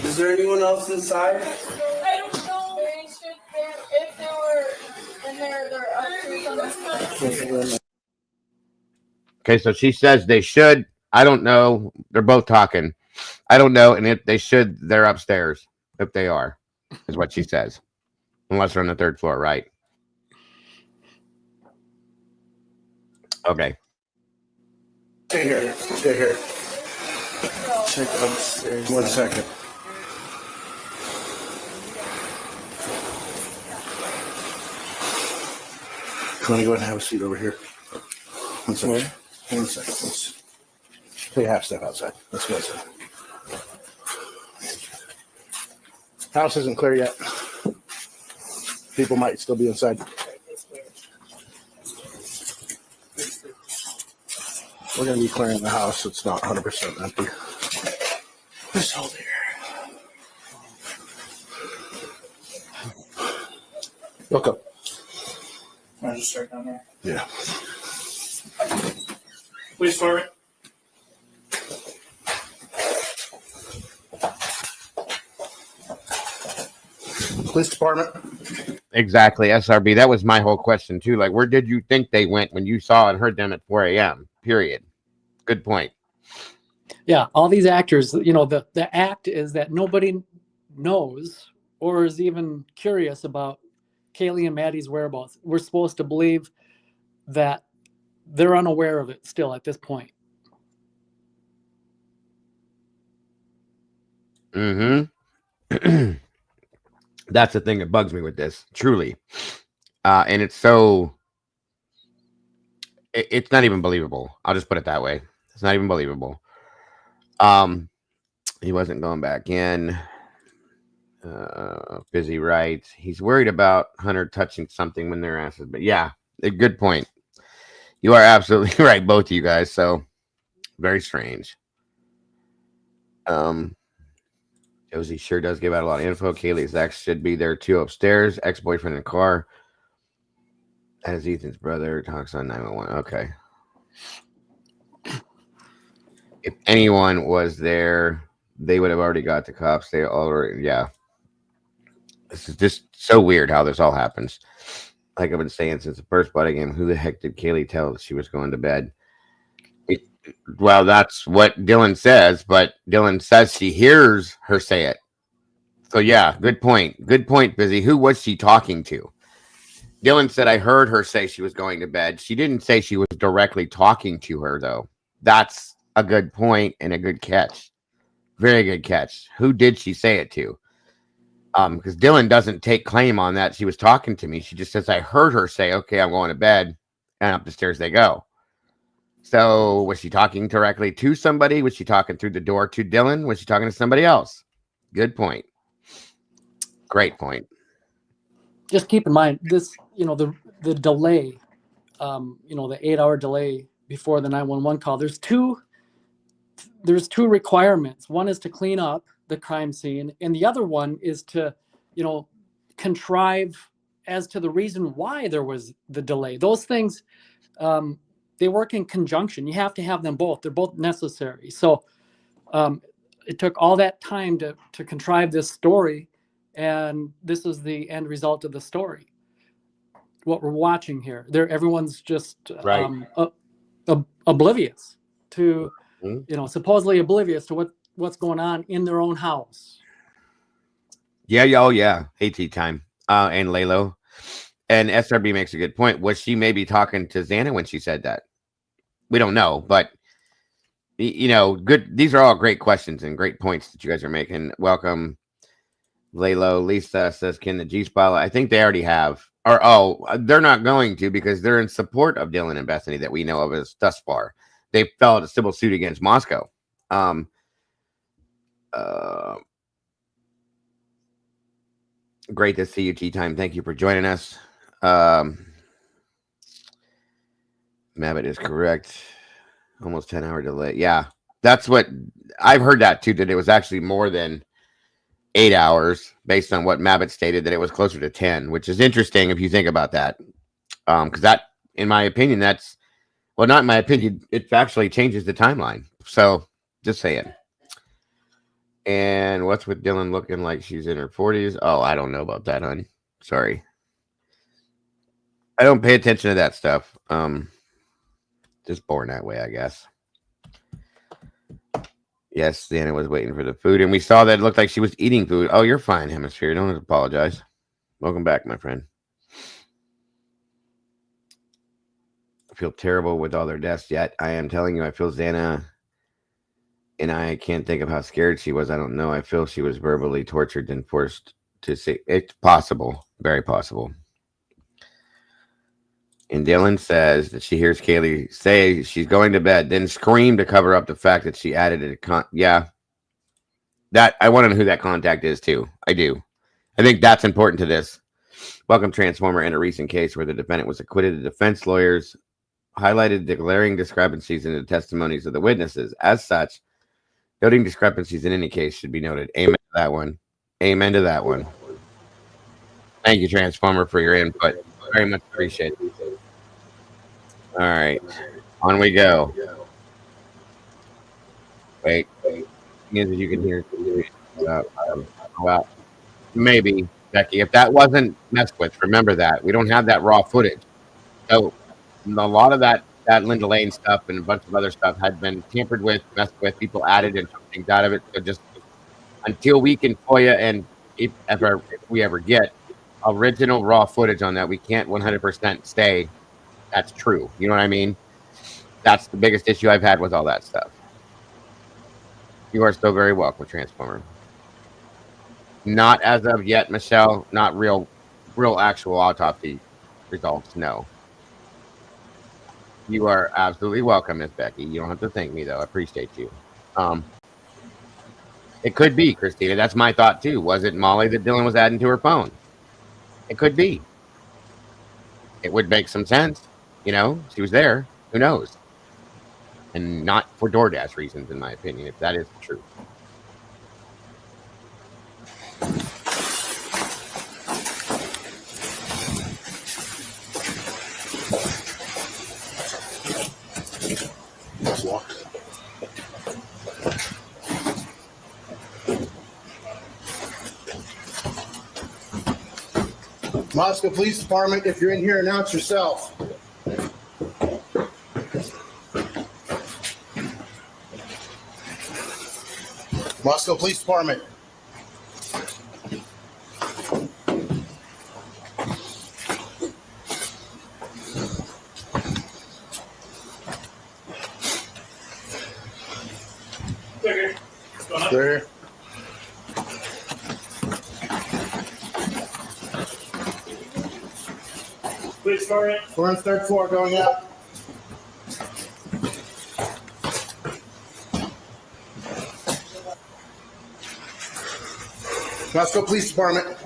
Is there anyone else inside? I don't know. If they were in there, they're upstairs on the floor. Okay, so she says they should. I don't know. They're both talking. I don't know. And if they should, they're upstairs. if they are, is what she says. Unless they're on the 3rd floor, right? Okay. Stay here. Stay here. Check upstairs. 1 second. You want to go ahead and have a seat over here? 1 second. Where? 1 second. Let's take a half step outside. Let's go outside. House isn't clear yet. People might still be inside. We're going to be clearing the house. So it's not 100% empty. This all there. Look up. I'll just start down there. Yeah. Police department. Police department. Exactly, SRB. That was my whole question too. Like, where did you think they went when you saw and heard them at 4 a.m.? Period. Good point. Yeah, all these actors, you know, the act is that nobody knows or is even curious about Kaylee and Maddie's whereabouts. We're supposed to believe that they're unaware of it still at this point. Mm-hmm. That's the thing that bugs me with this, truly. And it's so... It's not even believable. I'll just put it that way. It's not even believable. He wasn't going back in. Busy writes. He's worried about Hunter touching something when they're asses. But yeah, a good point. You are absolutely right, both of you guys. So very strange. Josie sure does give out a lot of info. Kaylee's ex should be there too upstairs. Ex-boyfriend in the car. As Ethan's brother talks on 911. Okay. If anyone was there, they would have already got the cops. They already, yeah. This is just so weird how this all happens. Like I've been saying since the first body game, who the heck did Kaylee tell that she was going to bed? Well, that's what Dylan says, but Dylan says she hears her say it. So yeah, good point. Good point, Busy. Who was she talking to? Dylan said, I heard her say she was going to bed. She didn't say she was directly talking to her, though. That's a good point and a good catch. Very good catch. Who did she say it to? Because Dylan doesn't take claim on that. She was talking to me. She just says, I heard her say, okay, I'm going to bed. And up the stairs they go. So was she talking directly to somebody? Was she talking through the door to Dylan? Was she talking to somebody else? Good point. Great point. Just keep in mind this, you know, the delay, you know, the 8-hour delay before the 911 call. There's two requirements. One is to clean up the crime scene, and the other one is to, you know, contrive as to the reason why there was the delay. Those things, they work in conjunction. You have to have them both. They're both necessary. So it took all that time to contrive this story, and this is the end result of the story. What we're watching here, everyone's just right. Oblivious to, you know, supposedly oblivious to what's going on in their own house. Yeah, oh yeah, AT time. And Lalo. And SRB makes a good point. Was she maybe talking to Xana when she said that? We don't know, but you know, good. These are all great questions and great points that you guys are making. Welcome, Lalo. Lisa says, "Can the G-Spot?" I think they already have. Or they're not going to because they're in support of Dylan and Bethany that we know of as thus far. They filed a civil suit against Moscow. Great to see you, T-Time. Thank you for joining us. Mabbott is correct. Almost 10-hour delay. Yeah, that's what I've heard that too, that it was actually more than 8 hours based on what Mabbott stated, that it was closer to 10, which is interesting if you think about that. Because that, in my opinion, that's, well, not in my opinion, it actually changes the timeline. So just saying. And what's with Dylan looking like she's in her 40s? Oh, I don't know about that, hon. Sorry. I don't pay attention to that stuff. Just born that way, I guess. Yes, Dana was waiting for the food, and we saw that it looked like she was eating food. Oh, you're fine, Hemisphere. Don't apologize. Welcome back, my friend. I feel terrible with all their deaths yet. I am telling you, I feel Xana, and I can't think of how scared she was. I don't know. I feel she was verbally tortured and forced to say it's possible, very possible. And Dylan says that she hears Kaylee say she's going to bed, then scream to cover up the fact that she added it. Yeah. That I want to know who that contact is too. I do. I think that's important to this. Welcome, Transformer. In a recent case where the defendant was acquitted, the defense lawyers highlighted the glaring discrepancies in the testimonies of the witnesses. As such, noting discrepancies in any case should be noted. Amen to that one. Amen to that one. Thank you, Transformer, for your input. Very much appreciated. All right. On we go. Wait. As you can hear. Well, maybe, Becky. If that wasn't messed with, remember that. We don't have that raw footage. So a lot of that Linda Lane stuff and a bunch of other stuff had been tampered with, messed with, people added and took things out of it. So just until we can FOIA and if we ever get original raw footage on that, we can't 100% say that's true. You know what I mean? That's the biggest issue I've had with all that stuff. You are so very welcome, Transformer. Not as of yet, Michelle. Not real actual autopsy results. No. You are absolutely welcome, Miss Becky. You don't have to thank me, though. I appreciate you. It could be, Christina. That's my thought, too. Was it Molly that Dylan was adding to her phone? It could be. It would make some sense. You know, she was there. Who knows? And not for DoorDash reasons, in my opinion, if that is the truth. Let's walk. Moscow Police Department, if you're in here, announce yourself. Moscow Police Department. They're here. Police Department. We're on third floor going up. Moscow Police Department.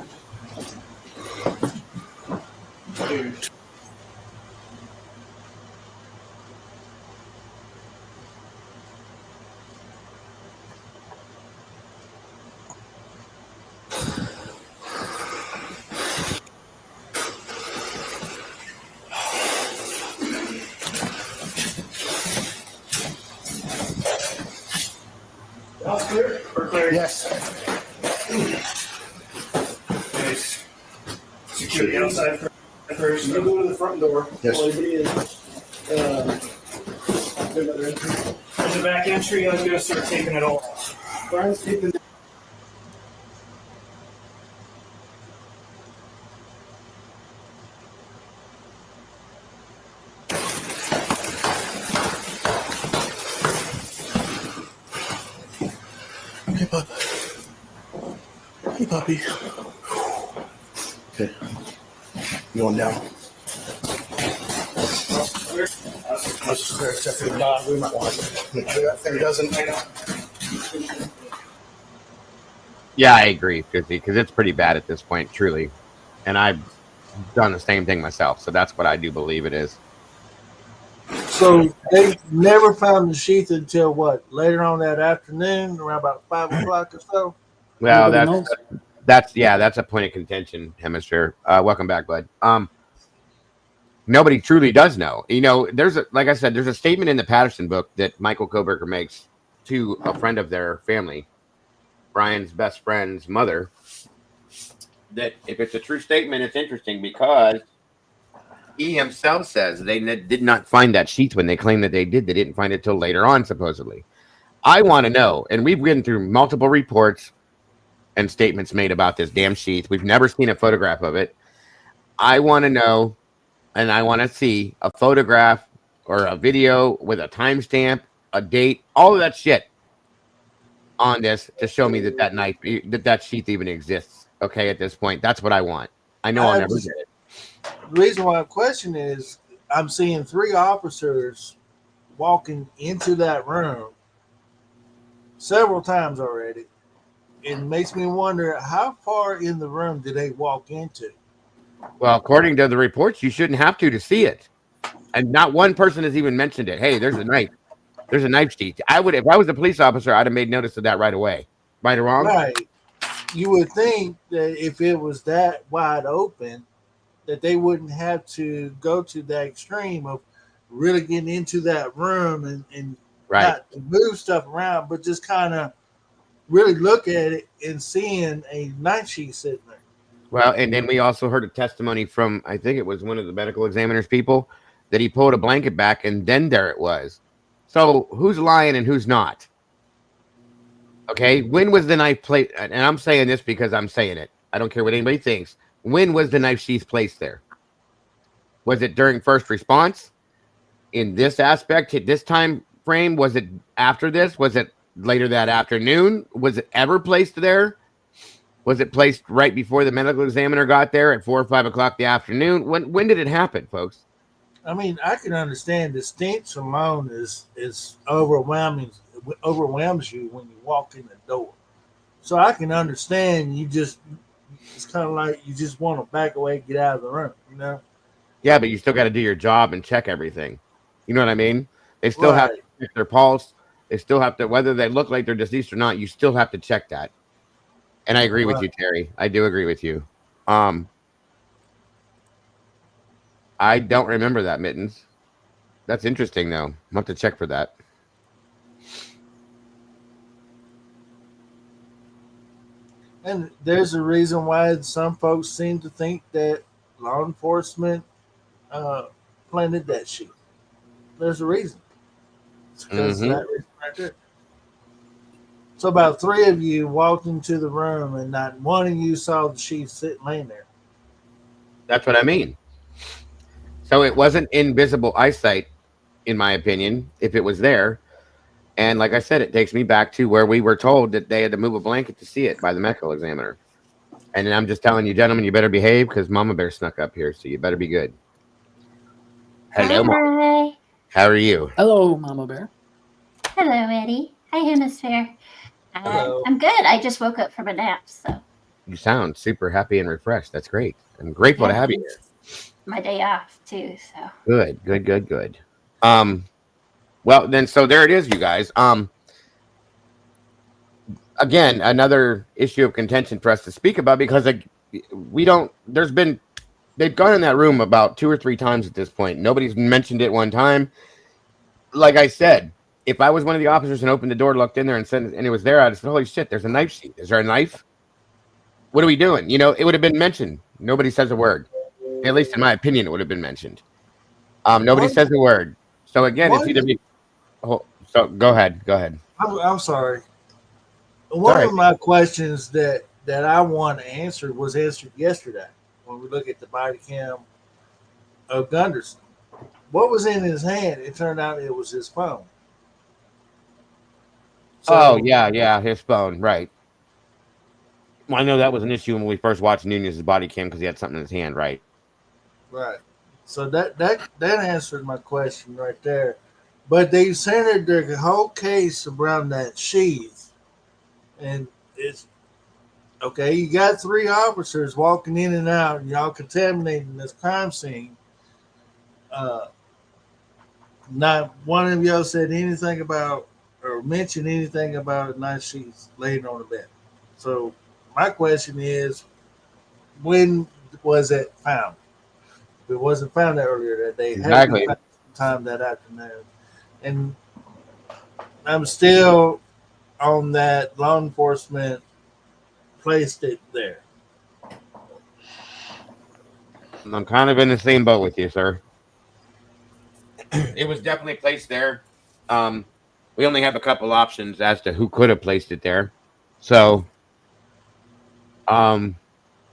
House clear? We're clear. Yes. Nice. Security outside first. You go to the front door. Yes. There's a back entry. I was going to start taping it all. Brian's keeping. Hey, pup. Hey, puppy. Okay. You going down? Let's just clear except for the dog. We might want to make sure that thing doesn't. Yeah, I agree, because it's pretty bad at this point, truly. And I've done the same thing myself, so that's what I do believe it is. So they never found the sheath until what? Later on that afternoon, around about 5 o'clock or so. Well, that's a point of contention, Hemisphere. Welcome back, bud. Nobody truly does know. You know, like I said, there's a statement in the Patterson book that Michael Koberger makes to a friend of their family, Brian's best friend's mother, that if it's a true statement, it's interesting because he himself says they did not find that sheath when they claim that they did. They didn't find it till later on, supposedly. I want to know, and we've been through multiple reports and statements made about this damn sheath. We've never seen a photograph of it. I want to know, and I want to see a photograph or a video with a timestamp, a date, all of that shit on this to show me that that sheath even exists. Okay, at this point, that's what I want. I know I'll never get it. The reason why I'm questioning is I'm seeing 3 officers walking into that room several times already. It makes me wonder how far in the room did they walk into? Well, according to the reports, you shouldn't have to see it. And not one person has even mentioned it. Hey, there's a knife. There's a knife sheath. I would, if I was a police officer, I'd have made notice of that right away. Right or wrong? Right. You would think that if it was that wide open, that they wouldn't have to go to that extreme of really getting into that room and right. Not move stuff around, but just kind of really look at it and seeing a knife sheath sitting there. Well, and then we also heard a testimony from, I think it was one of the medical examiner's people, that he pulled a blanket back and then there it was. So who's lying and who's not? Okay, when was the knife placed? And I'm saying this because I'm saying it. I don't care what anybody thinks. When was the knife sheath placed there? Was it during first response? In this aspect, at this time frame, was it after this? Was it later that afternoon? Was it ever placed there? Was it placed right before the medical examiner got there at 4 or 5 o'clock the afternoon? When did it happen, folks? I mean, I can understand the stench alone is overwhelming, overwhelms you when you walk in the door. So I can understand it's kind of like you just want to back away, get out of the room, you know? Yeah, but you still got to do your job and check everything. You know what I mean? They still have to check their pulse. They still have to, whether they look like they're deceased or not, you still have to check that. And I agree with you, Terry. I do agree with you. I don't remember that, Mittens. That's interesting, though. I'll have to check for that. And there's a reason why some folks seem to think that law enforcement planted that sheet. There's a reason. It's because of that reason right there. So about 3 of you walked into the room and not one of you saw the sheet sitting laying there. That's what I mean. So it wasn't invisible eyesight, in my opinion, if it was there. And like I said, it takes me back to where we were told that they had to move a blanket to see it by the medical examiner. And then I'm just telling you, gentlemen, you better behave because Mama Bear snuck up here, so you better be good. Hello, Mama. How are you? Hello, Mama Bear. Hello, Eddie. Hi, Hemisphere. Hello. I'm good. I just woke up from a nap, so. You sound super happy and refreshed. That's great. I'm grateful to have you here. My day off, too, so. Good. Well, then, so there it is, you guys. Again, another issue of contention for us to speak about because they've gone in that room about 2 or 3 times at this point. Nobody's mentioned it one time. Like I said, if I was one of the officers and opened the door, looked in there and it was there, I'd say, holy shit, there's a knife sheath. Is there a knife? What are we doing? You know, it would have been mentioned. Nobody says a word. At least in my opinion, it would have been mentioned. Nobody says a word. So again, it's either me. Oh, so go ahead. I'm sorry. One of my questions that I want answered was answered yesterday when we look at the body cam of Gunderson. What was in his hand? It turned out it was his phone. So, yeah, his phone, right. Well, I know that was an issue when we first watched Nunez's body cam because he had something in his hand, right? Right. So that answered my question right there. But they centered their whole case around that sheath. And it's okay, you got 3 officers walking in and out, and y'all contaminating this crime scene. Not one of y'all said anything about or mentioned anything about a knife sheath laying on the bed. So my question is, when was it found? If it wasn't found earlier that day, exactly. Time that afternoon. And I'm still on that law enforcement placed it there. I'm kind of in the same boat with you, sir. It was definitely placed there. we only have a couple options as to who could have placed it there. So,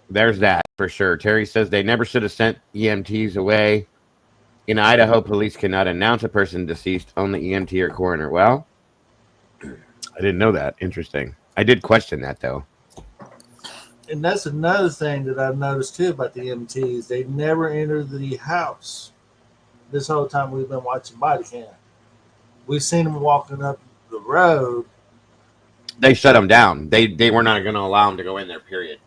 there's that for sure. Terry says they never should have sent EMTs away. In Idaho, police cannot announce a person deceased, only EMT or coroner. Well, I didn't know that. Interesting. I did question that, though. And that's another thing that I've noticed, too, about the EMTs. They never enter the house this whole time we've been watching Bodycam. We've seen them walking up the road. They shut them down. They were not going to allow them to go in there, period.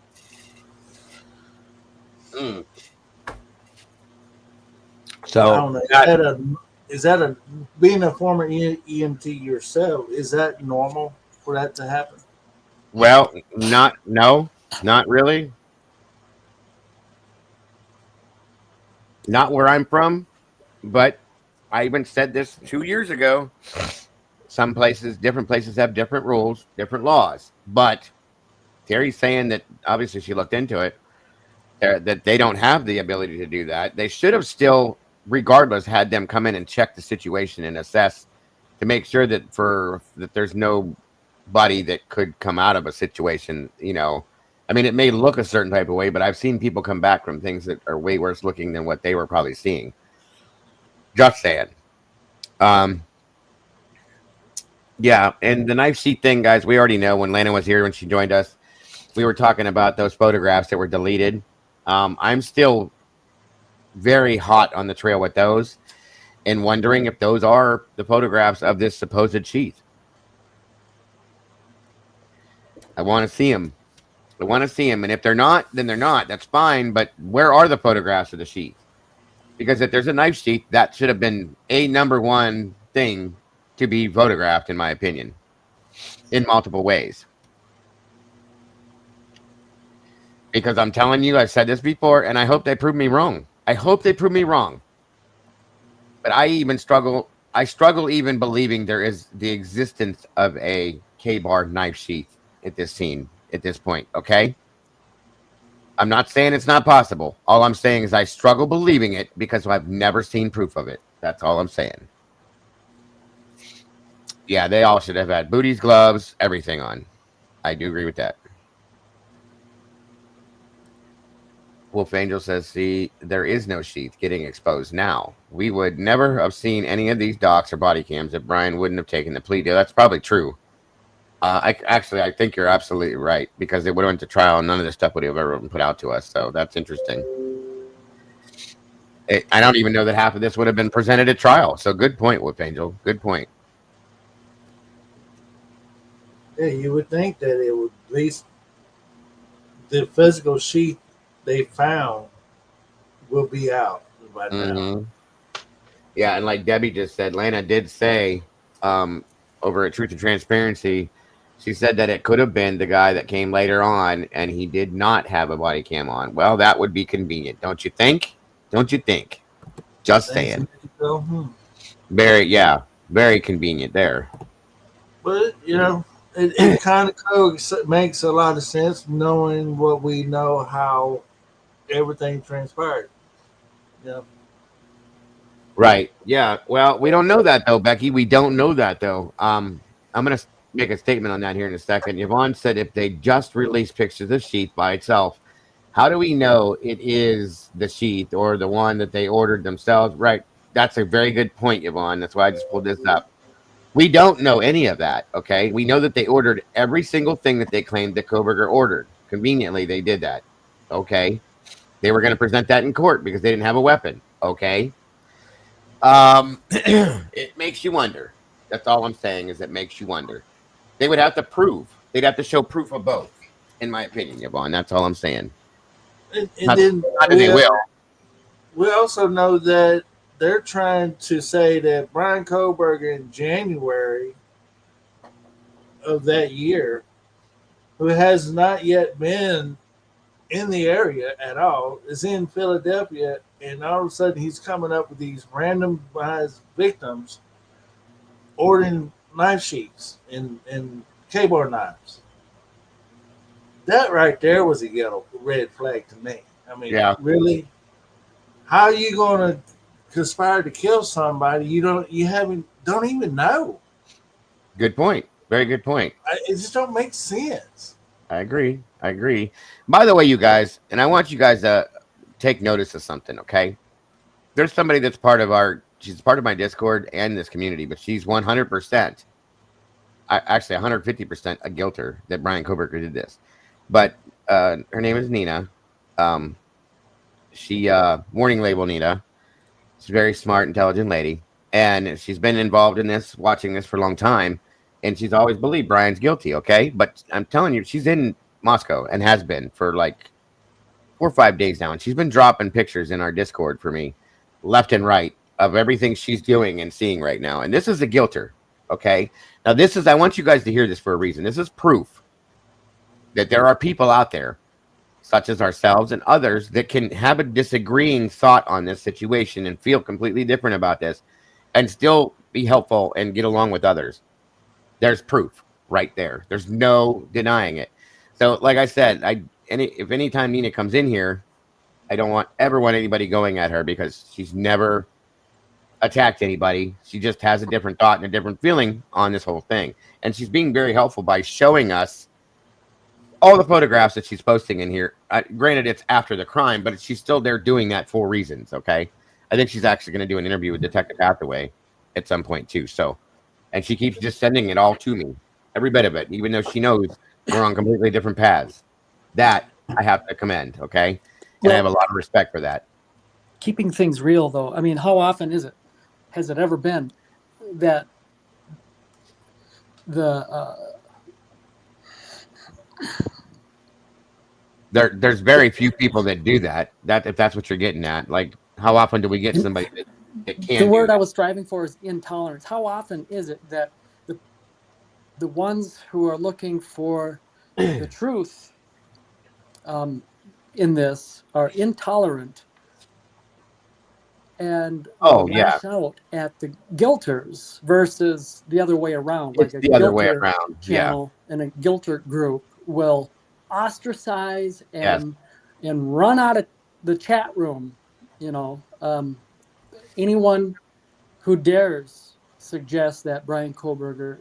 So, I don't know, is that a being a former EMT yourself, is that normal for that to happen? Well, not really. Not where I'm from, but I even said this 2 years ago. Some places, different places have different rules, different laws. But Terry's saying that obviously she looked into it, that they don't have the ability to do that. They should have still, regardless, had them come in and check the situation and assess to make sure that there's nobody that could come out of a situation. You know, I mean, it may look a certain type of way, but I've seen people come back from things that are way worse looking than what they were probably seeing. Just saying. Yeah, and the knife sheet thing, guys, we already know. When Lana was here, when she joined us, we were talking about those photographs that were deleted. I'm still very hot on the trail with those and wondering if those are the photographs of this supposed sheath. I want to see them. And if they're not, then they're not. That's fine, but where are the photographs of the sheath? Because if there's a knife sheath, that should have been a number one thing to be photographed, in my opinion, in multiple ways. Because I'm telling you, I've said this before, and I hope they prove me wrong. But I struggle even believing there is the existence of a K-bar knife sheath at this scene, at this point, okay? I'm not saying it's not possible. All I'm saying is I struggle believing it because I've never seen proof of it. That's all I'm saying. Yeah, they all should have had booties, gloves, everything on. I do agree with that. Wolf Angel says, see, there is no sheath getting exposed now. We would never have seen any of these docs or body cams if Brian wouldn't have taken the plea deal. That's probably true. I think you're absolutely right, because it would have went to trial and none of this stuff would have ever been put out to us. So that's interesting. I don't even know that half of this would have been presented at trial. So good point, Wolf Angel. Good point. Yeah, you would think that it would, at least the physical sheath they found will be out by now. Yeah, and like Debbie just said, Lana did say over at Truth and Transparency, she said that it could have been the guy that came later on and he did not have a body cam on. Well, that would be convenient, don't you think? Just saying. Very convenient there. But, you know, it kind of makes a lot of sense knowing what we know, how everything transpired. Yeah. Right. Yeah. Well, we don't know that though, Becky. We don't know that though. I'm going to make a statement on that here in a second. Yvonne said if they just release pictures of sheath by itself, how do we know it is the sheath or the one that they ordered themselves? Right. That's a very good point, Yvonne. That's why I just pulled this up. We don't know any of that, okay? We know that they ordered every single thing that they claimed that Koberger ordered. Conveniently, they did that, okay? They were going to present that in court because they didn't have a weapon, okay? It makes you wonder. That's all I'm saying is it makes you wonder. They would have to prove. They'd have to show proof of both, in my opinion, Yvonne. That's all I'm saying. And then they will. We also know that they're trying to say that Brian Koberger in January of that year, who has not yet been in the area at all, is in Philadelphia, and all of a sudden he's coming up with these randomized victims ordering knife sheaths and K-bar knives. That right there was a yellow red flag to me. I mean, really? How are you going to conspire to kill somebody don't even know? Good point. Very good point. It just don't make sense. I agree. By the way, you guys, and I want you guys to take notice of something, okay? There's somebody that's she's part of my Discord and this community, but she's 100%, actually 150% a guilter that Brian Koberger did this. But her name is Nina. She warning label Nina. She's a very smart, intelligent lady, and she's been involved in this, watching this for a long time, and she's always believed Brian's guilty, okay? But I'm telling you, she's in Moscow and has been for like 4 or 5 days now, and she's been dropping pictures in our Discord for me, left and right, of everything she's doing and seeing right now. And this is a guilter, okay? Now, I want you guys to hear this for a reason. This is proof that there are people out there, such as ourselves and others, that can have a disagreeing thought on this situation and feel completely different about this and still be helpful and get along with others. There's proof right there. There's no denying it. So, like I said, if any time Nina comes in here, I don't ever want anybody going at her, because she's never attacked anybody. She just has a different thought and a different feeling on this whole thing. And she's being very helpful by showing us all the photographs that she's posting in here. Granted, it's after the crime, but she's still there doing that for reasons, okay? I think she's actually going to do an interview with Detective Hathaway at some point, too. So, and she keeps just sending it all to me, every bit of it, even though she knows we're on completely different paths. That I have to commend, okay? And I have a lot of respect for that. Keeping things real, though. I mean, how often has it ever been that there's very few people that do that. If that's what you're getting at, like, how often do we get somebody that can't? The word I was striving for is intolerance. How often is it that the ones who are looking for the truth in this are intolerant and lash out at the guilters versus the other way around? It's like the other way around. Channel and a guilter group will ostracize and run out of the chat room. Anyone who dares suggest that Brian Koberger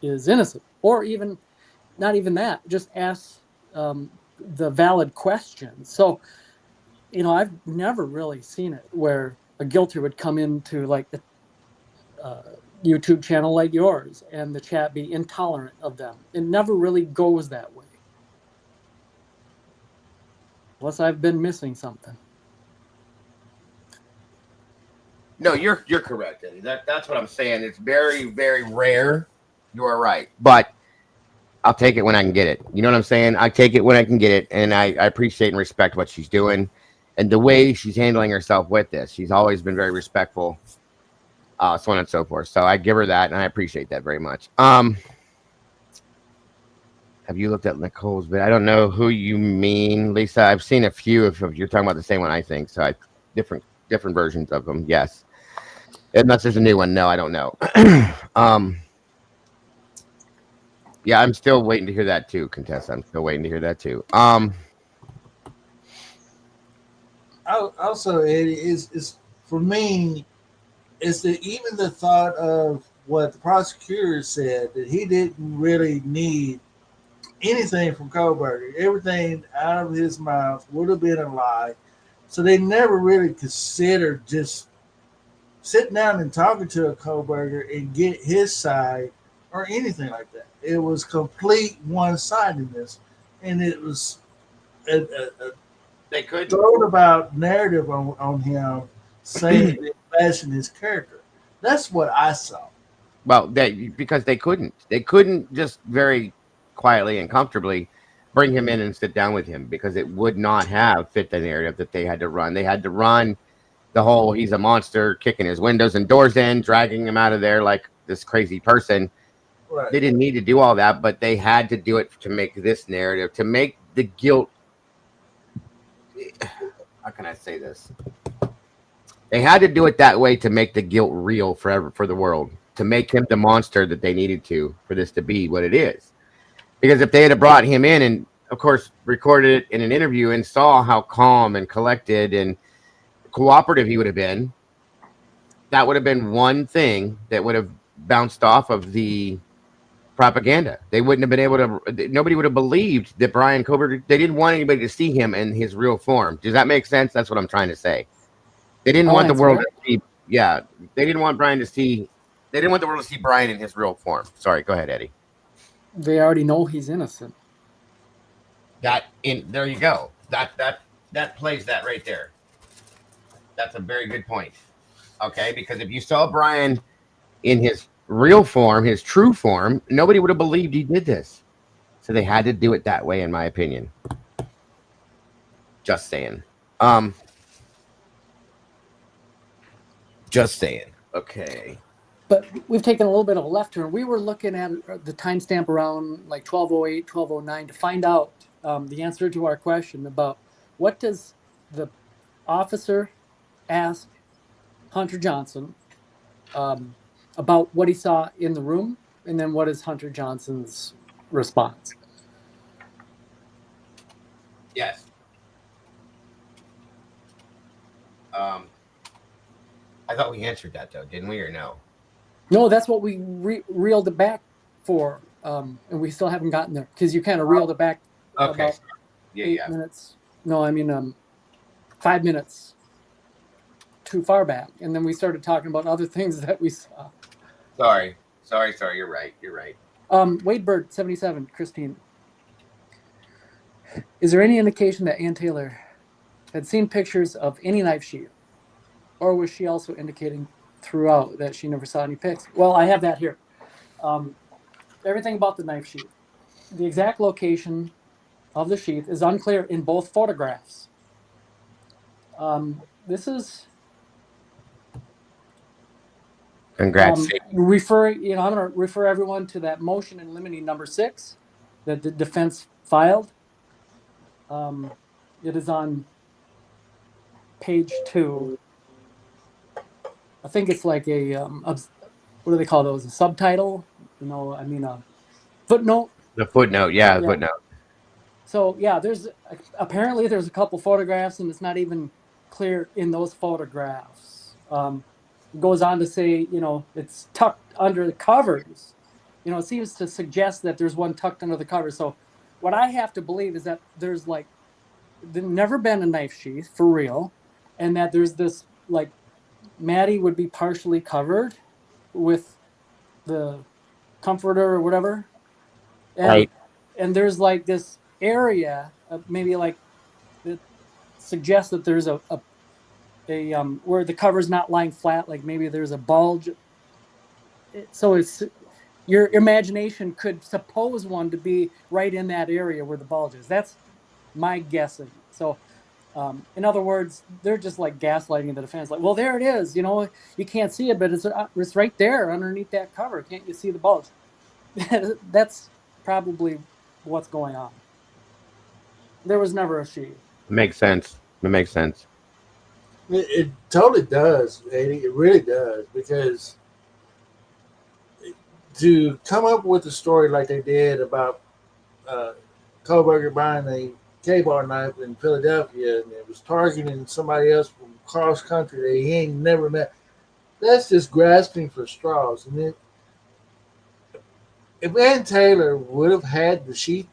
is innocent, or even not even that, just ask the valid questions. So, I've never really seen it where a guilter would come into like the YouTube channel like yours and the chat be intolerant of them. It never really goes that way. Unless I've been missing something. No, you're correct, Eddie. That's what I'm saying. It's very, very rare. You are right. But I'll take it when I can get it. You know what I'm saying? I take it when I can get it, and I appreciate and respect what she's doing and the way she's handling herself with this. She's always been very respectful, so on and so forth. So I give her that, and I appreciate that very much. Have you looked at Nicole's bit? I don't know who you mean, Lisa. I've seen a few. If you're talking about the same one, I think so. Different versions of them. Yes. Unless there's a new one. No, I don't know. Yeah, I'm still waiting to hear that too, Contessa. I'm still waiting to hear that too. Also, Eddie, is for me, is that even the thought of what the prosecutor said, that he didn't really need anything from Koberger. Everything out of his mouth would have been a lie. So they never really considered just sitting down and talking to a Koberger and get his side or anything like that. It was complete one-sidedness, and it was they could thrown about narrative on him, saying that bashing his character. That's what I saw. Well, because they couldn't just very quietly and comfortably bring him in and sit down with him, because it would not have fit the narrative that they had to run. They had to run the whole he's a monster, kicking his windows and doors in, dragging him out of there like this crazy person. Right. They didn't need to do all that, but they had to do it to make this narrative, to make the guilt. How can I say this? They had to do it that way to make the guilt real forever for the world, to make him the monster that they needed to for this to be what it is. Because if they had brought him in and, of course, recorded it in an interview and saw how calm and collected and cooperative he would have been, that would have been one thing that would have bounced off of the propaganda. They wouldn't have been able to. Nobody would have believed that Brian Covert. They didn't want anybody to see him in his real form. Does that make sense? That's what I'm trying to say. They didn't want the world to see. Yeah, they didn't want Brian to see. They didn't want the world to see Brian in his real form. Sorry, go ahead, Eddie. They already know he's innocent. There you go. That plays that right there. That's a very good point. Okay, because if you saw Brian in his real form, his true form, nobody would have believed he did this. So they had to do it that way, in my opinion. Just saying. Just saying. Okay. But we've taken a little bit of a left turn. We were looking at the timestamp around like 1208, 1209 to find out the answer to our question about what does the officer ask Hunter Johnson about what he saw in the room, and then what is Hunter Johnson's response? Yes. I thought we answered that though, didn't we, or no? No, that's what we reeled it back for, and we still haven't gotten there because you kind of reeled it back about 8 minutes. No, I mean 5 minutes too far back, and then we started talking about other things that we saw. Sorry. You're right. Wade Bird 77, Christine. Is there any indication that Ann Taylor had seen pictures of any knife sheath, or was she also indicating throughout that she never saw any pics? Well, I have that here. Everything about the knife sheath. The exact location of the sheath is unclear in both photographs. This is congrats. I'm going to refer everyone to that motion in limine number 6 that the defense filed. It is on page 2. I think it's like a what do they call those? A subtitle? A footnote. The footnote, yeah. Footnote. So yeah, apparently there's a couple photographs, and it's not even clear in those photographs. It goes on to say, it's tucked under the covers. It seems to suggest that there's one tucked under the covers. So what I have to believe is that there's never been a knife sheath for real, and that there's this Maddie would be partially covered with the comforter or whatever. And, right. And there's this area, maybe that suggests that there's a where the cover's not lying flat, like maybe there's a bulge. So it's your imagination could suppose one to be right in that area where the bulge is. That's my guessing. So in other words, they're just gaslighting the defense. Well, there it is. You can't see it, but it's right there underneath that cover. Can't you see the bulge? That's probably what's going on. There was never a sheath. Makes sense. It makes sense. It totally does, Eddie. It really does, because to come up with a story like they did about Kohlberger buying a K-bar knife in Philadelphia, and it was targeting somebody else from cross country that he ain't never met. That's just grasping for straws. And then, if Ann Taylor would have had the sheath,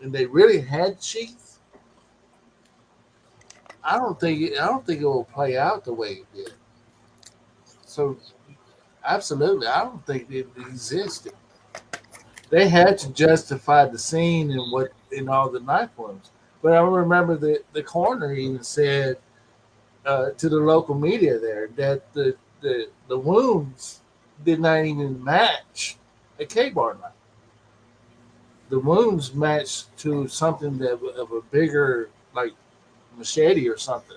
and they really had the sheath, I don't think it will play out the way it did. So, absolutely, I don't think it existed. They had to justify the scene in all the knife wounds. But I remember the coroner even said to the local media there that the wounds did not even match a K-bar knife. The wounds matched to something of a bigger, machete or something.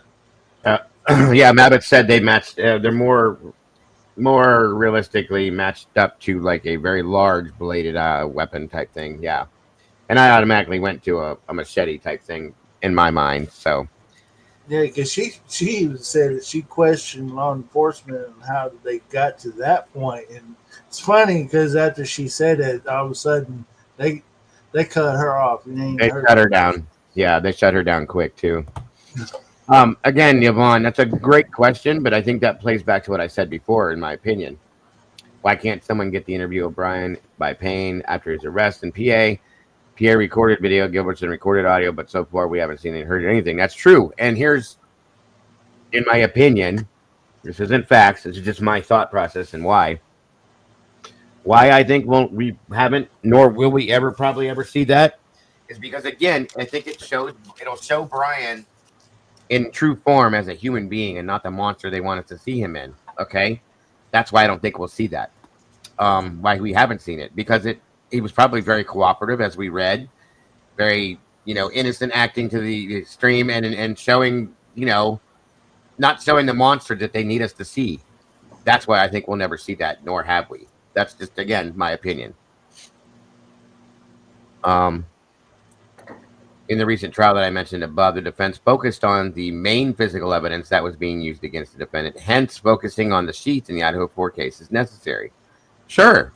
Yeah, Mabbitt said they matched. They're more realistically matched up to a very large bladed weapon type thing. Yeah, and I automatically went to a machete type thing in my mind. So yeah, because she said that she questioned law enforcement and how they got to that point, and it's funny because after she said it, all of a sudden they cut her off. They shut her down. Yeah, they shut her down quick too. Again, Yvonne, that's a great question, but I think that plays back to what I said before, in my opinion. Why can't someone get the interview of Brian by Payne after his arrest in PA? Pierre recorded video, Gilbertson recorded audio, but so far we haven't seen or heard anything. That's true. And here's, in my opinion, this isn't facts. This is just my thought process and why. Why I think we haven't, nor will we probably ever see that, is because, again, I think it'll show Brian in true form as a human being and not the monster they want us to see him in. Okay, that's why I don't think we'll see that. Why we haven't seen it, because he was probably very cooperative, as we read, very innocent acting to the extreme, and showing not showing the monster that they need us to see. That's why I think we'll never see that, nor have we. That's just, again, my opinion. In the recent trial that I mentioned above, the defense focused on the main physical evidence that was being used against the defendant, hence focusing on the sheets in the Idaho 4 case is necessary. Sure.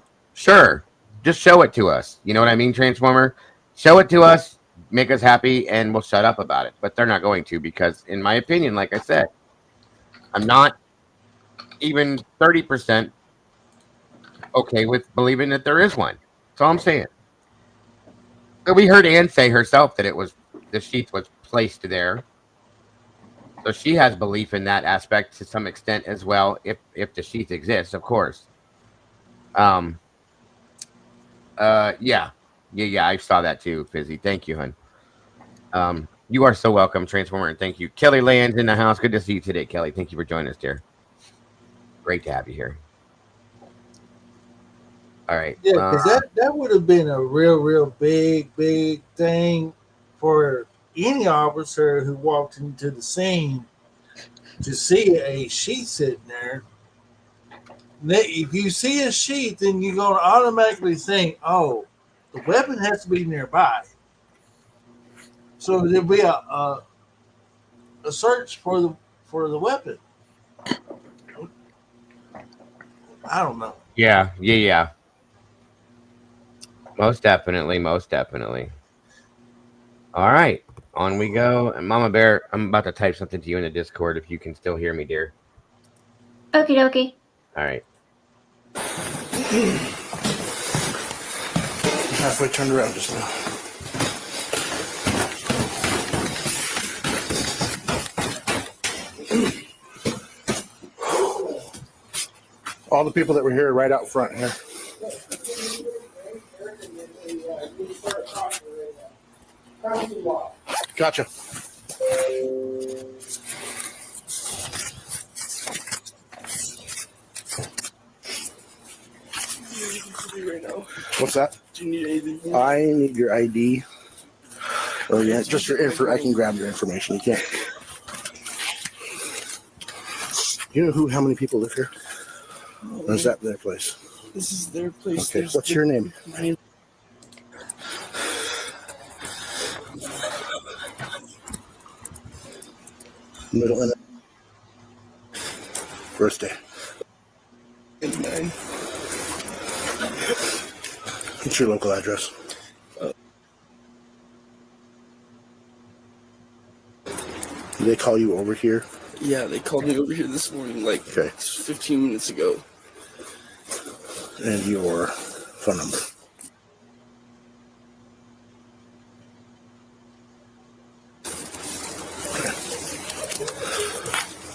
Just show it to us. You know what I mean, Transformer? Show it to us, make us happy, and we'll shut up about it. But they're not going to, because, in my opinion, like I said, I'm not even 30% okay with believing that there is one. That's all I'm saying. We heard Ann say herself that the sheets was placed there, so she has belief in that aspect to some extent as well. If the sheets exist, of course. Yeah, I saw that too, Fizzy. Thank you, hun. You are so welcome, Transformer, and thank you. Kelly Land's in the house. Good to see you today, Kelly. Thank you for joining us, dear. Great to have you here. All right. Yeah, because that would have been a real big thing for any officer who walked into the scene to see a sheet sitting there. If you see a sheet, then you're going to automatically think, oh, the weapon has to be nearby. So there'll be a search for the weapon. I don't know. Yeah. Most definitely. All right, on we go. And Mama Bear, I'm about to type something to you in the Discord if you can still hear me, dear. Okie dokie. All right. Halfway turned around just now. All the people that were here right out front here. Gotcha. Right now. What's that? Do you need anything? I need your ID. Oh yeah, it's just your info. I can grab your information. You can't. You know how many people live here? Or is that their place? This is their place. Okay. What's your name? My name. Middle and birthday. 89. What's your local address? Did they call you over here? Yeah, they called me over here this morning, like 15 minutes ago. And your phone number?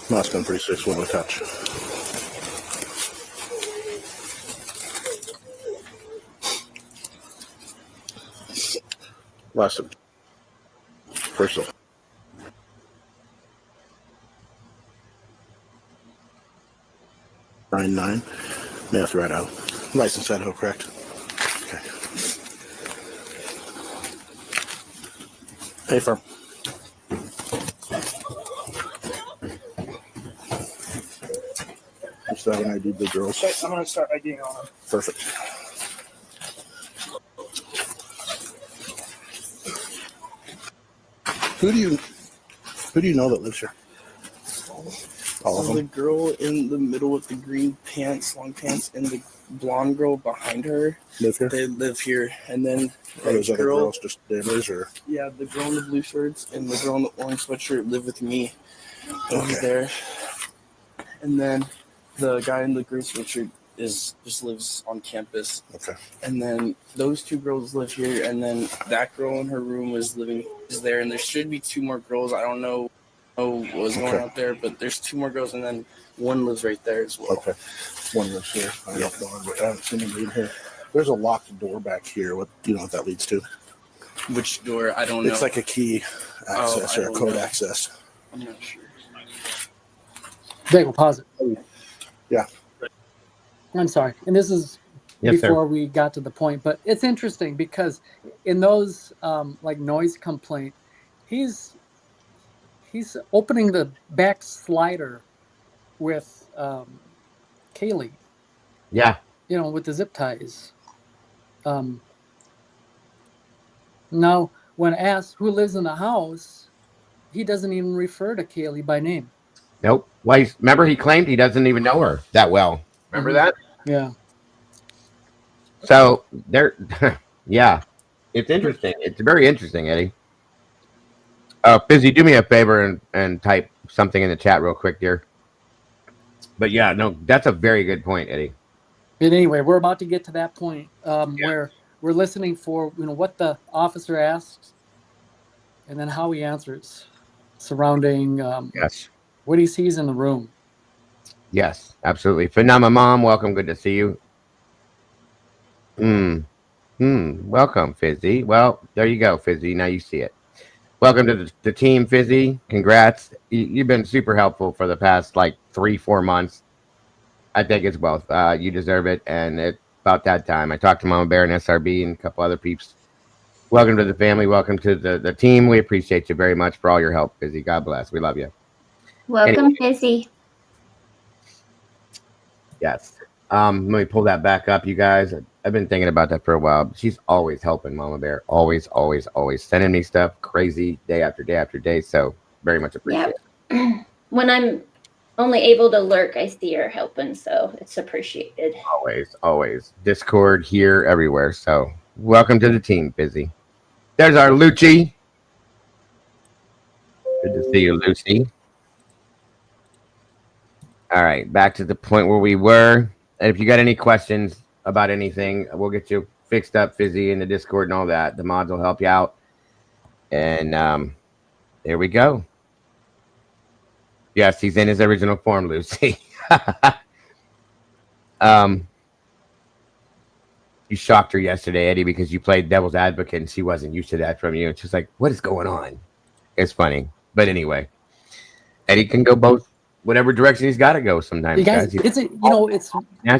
Must have been pretty 6 one to touch. Last of personal. Nine. Math right out. License Idaho, correct? Okay. Pay firm. You still haven't ID'd the girls? I'm going to start IDing on them. Perfect. Who do you know that lives here? All of them? The girl in the middle with the green pants, long pants, and the blonde girl behind her. Live here? They live here. And then Are those other girls just neighbors or? Yeah, the girl in the blue shirts and the girl in the orange sweatshirt live with me. Over there. And then the guy in the green sweatshirt just lives on campus. Okay. And then those two girls live here, and then that girl in her room is there, and there should be two more girls. I don't know what's going on up there, but there's two more girls, and then one lives right there as well. Okay. One lives here. I haven't seen him leave here. There's a locked door back here. What do you know what that leads to? Which door? I don't know. It's like a key access or a code access. I'm not sure. They will pause it. Yeah. I'm sorry. And this is before we got to the point, but it's interesting because in those like noise complaint, he's opening the back slider with Kaylee. Yeah. You know, with the zip ties. Now, when asked who lives in the house, he doesn't even refer to Kaylee by name. Nope. Well, remember he claimed he doesn't even know her that well. Remember that? Yeah. So there, yeah, it's interesting. It's very interesting, Eddie. Fizzy, do me a favor and type something in the chat real quick, dear. But yeah, no, that's a very good point, Eddie. But anyway, we're about to get to that point where we're listening for what the officer asks, and then how he answers, surrounding what he sees in the room. Yes, absolutely. Phenomena Mom, welcome. Good to see you. Welcome, Fizzy. Well, there you go, Fizzy. Now you see it. Welcome to the team, Fizzy. Congrats. You've been super helpful for the past like 3-4 months. I think it's both. You deserve it, and it's about that time. I talked to Mama Bear and SRB and a couple other peeps. Welcome to the family. Welcome to the team. We appreciate you very much for all your help, Fizzy. God bless. We love you. Welcome, Fizzy. Yes. Let me pull that back up, you guys. I've been thinking about that for a while. She's always helping, Mama Bear. Always, always, always sending me stuff crazy day after day after day. So very much appreciate it. When I'm only able to lurk, I see her helping, so it's appreciated. Always, always. Discord here, everywhere. So welcome to the team, Fizzy. There's our Lucci. Good to see you, Lucy. All right, back to the point where we were. And if you got any questions about anything, we'll get you fixed up, Fizzy, in the Discord and all that. The mods will help you out. And there we go. Yes, he's in his original form, Lucy. You shocked her yesterday, Eddie, because you played devil's advocate and she wasn't used to that from you. And she's like, what is going on? It's funny. But anyway, Eddie can go both. Whatever direction he's got to go sometimes. You guys,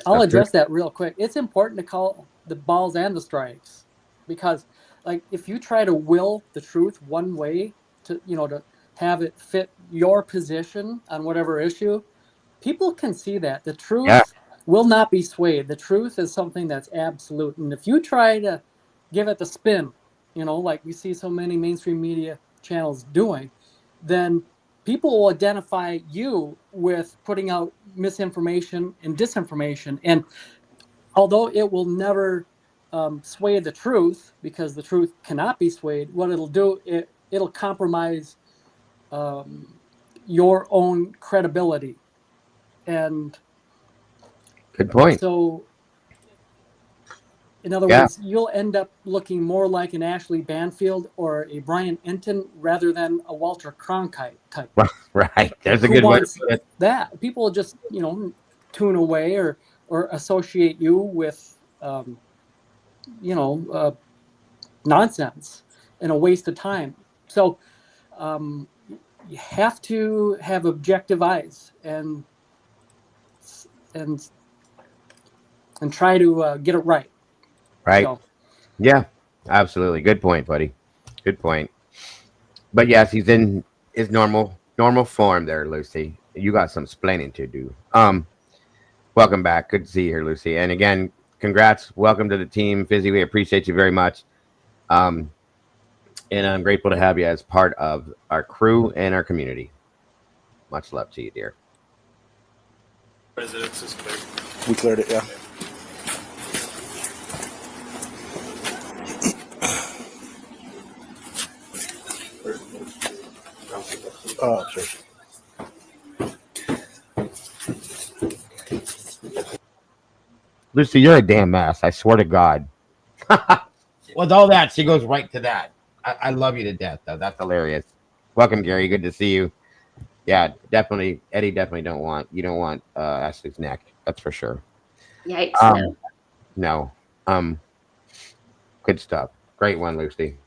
I'll address that real quick. It's important to call the balls and the strikes, because like if you try to will the truth one way to have it fit your position on whatever issue, people can see that the truth will not be swayed. The truth is something that's absolute, and if you try to give it the spin, like we see so many mainstream media channels doing, then people will identify you with putting out misinformation and disinformation. And although it will never sway the truth, because the truth cannot be swayed, what it'll do, it'll compromise your own credibility. And good point. So, in other words, you'll end up looking more like an Ashley Banfield or a Brian Enton rather than a Walter Cronkite type. Right. There's a good way to put it. That people will just, tune away or associate you with, nonsense and a waste of time. So you have to have objective eyes and try to get it right. Right. So. Yeah, absolutely. Good point, buddy. Good point. But yes, he's in his normal form there, Lucy. You got some explaining to do. Welcome back. Good to see you here, Lucy. And again, congrats. Welcome to the team, Fizzy. We appreciate you very much. And I'm grateful to have you as part of our crew and our community. Much love to you, dear. Residence is clear. We cleared it, yeah. Oh, sure. Lucy, you're a damn mess. I swear to God. With all that, she goes right to that. I love you to death, though. That's hilarious. Welcome, Gary. Good to see you. Yeah, definitely. Eddie, definitely you don't want Ashley's neck. That's for sure. Yikes, Um, no. no. Um, good stuff. Great one, Lucy.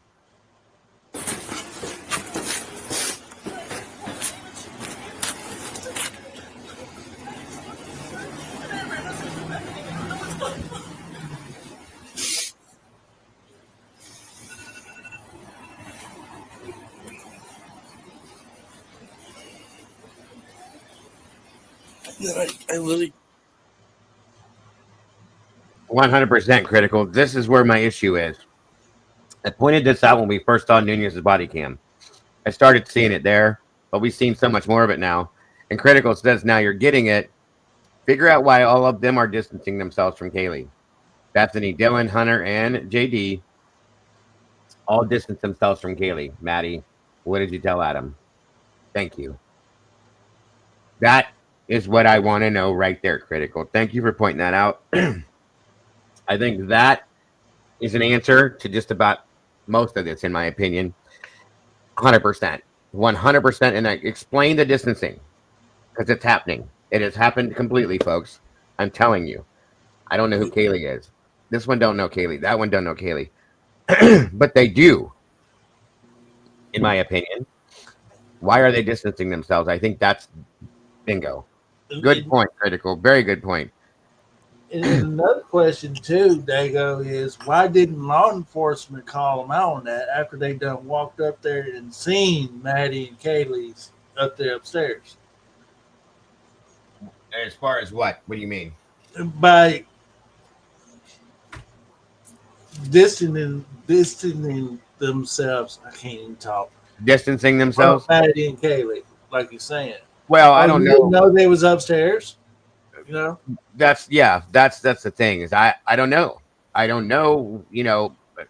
I literally 100% critical. This is where my issue is. I pointed this out when we first saw Nunez's body cam. I started seeing it there, but we've seen so much more of it now. And critical says now you're getting it. Figure out why all of them are distancing themselves from Kaylee. Bethany, Dylan, Hunter, and JD all distance themselves from Kaylee. Maddie, what did you tell Adam? Thank you. That is what I want to know right there, critical. Thank you for pointing that out. I think that is an answer to just about most of this, in my opinion. 100%. 100%. And I explain the distancing because it's happening. It has happened completely, folks. I'm telling you. I don't know who Kaylee is. This one don't know Kaylee. That one don't know Kaylee. But they do, in my opinion. Why are they distancing themselves? I think that's bingo. Good point, critical. Very good point. And another question too, Dago, is why didn't law enforcement call them out on that after they done walked up there and seen Maddie and Kaylee's up there upstairs? As far as what? What do you mean? By distancing themselves. I can't even talk. Distancing themselves? Maddie and Kaylee, like you're saying. Well, I don't know. Didn't know they was upstairs. You know? That's the thing is I don't know. I don't know,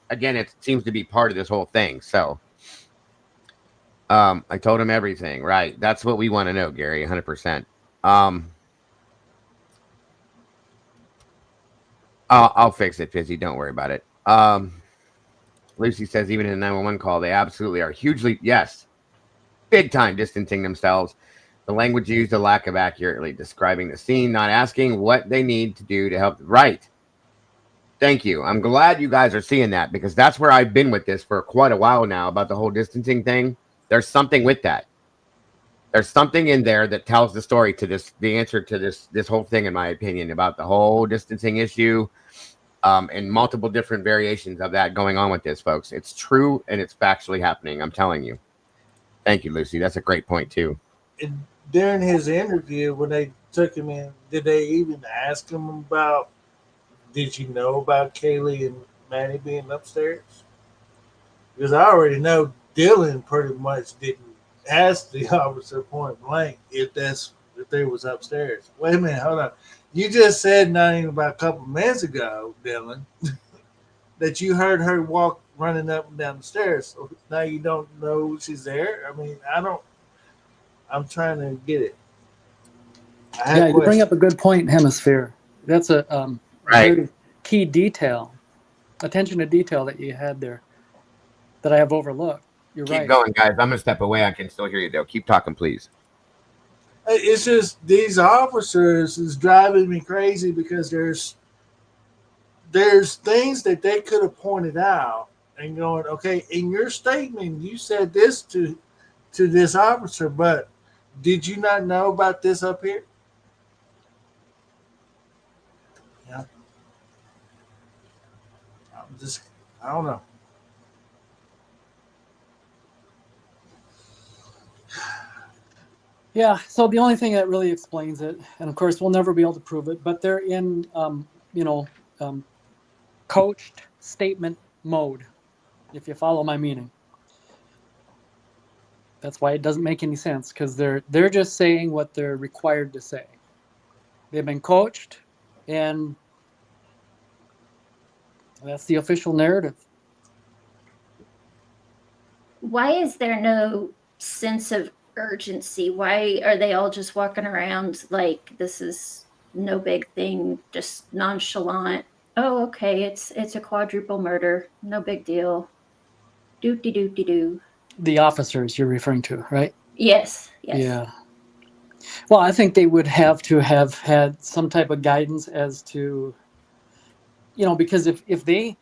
again, it seems to be part of this whole thing. So I told him everything, right? That's what we want to know, Gary, 100%. I'll fix it, Fizzy. Don't worry about it. Lucy says even in a 911 call, they absolutely are hugely, yes, big time distancing themselves. The language used, the lack of accurately describing the scene, not asking what they need to do to help. Right. Thank you. I'm glad you guys are seeing that because that's where I've been with this for quite a while now about the whole distancing thing. There's something with that. There's something in there that tells the story to this, the answer to this whole thing, in my opinion, about the whole distancing issue, and multiple different variations of that going on with this, folks. It's true and it's factually happening. I'm telling you. Thank you, Lucy. That's a great point too. And during his interview, when they took him in, did they even ask him about, did you know about Kaylee and Maddie being upstairs? Because I already know Dylan pretty much didn't ask the officer point blank if they was upstairs. Wait a minute, hold on. You just said not even about a couple minutes ago, Dylan, that you heard her walk running up and down the stairs. So now you don't know she's there? I mean, I'm trying to get it. Yeah, you bring up a good point, Hemisphere. That's a very key detail, attention to detail that you had there that I have overlooked. You're right. Keep going, guys. I'm going to step away. I can still hear you, though. Keep talking, please. It's just these officers is driving me crazy because there's things that they could have pointed out and going, okay, in your statement, you said this to this officer, but did you not know about this up here? Yeah. I don't know. Yeah, so the only thing that really explains it, and of course we'll never be able to prove it, but they're in, coached statement mode, if you follow my meaning. That's why it doesn't make any sense, because they're just saying what they're required to say. They've been coached, and that's the official narrative. Why is there no sense of urgency? Why are they all just walking around like this is no big thing, just nonchalant. Oh, okay, it's a quadruple murder. No big deal. Doop-de-doop-de-doo. The officers you're referring to, right? Yes, yes. Yeah. Well, I think they would have to have had some type of guidance as to, because if they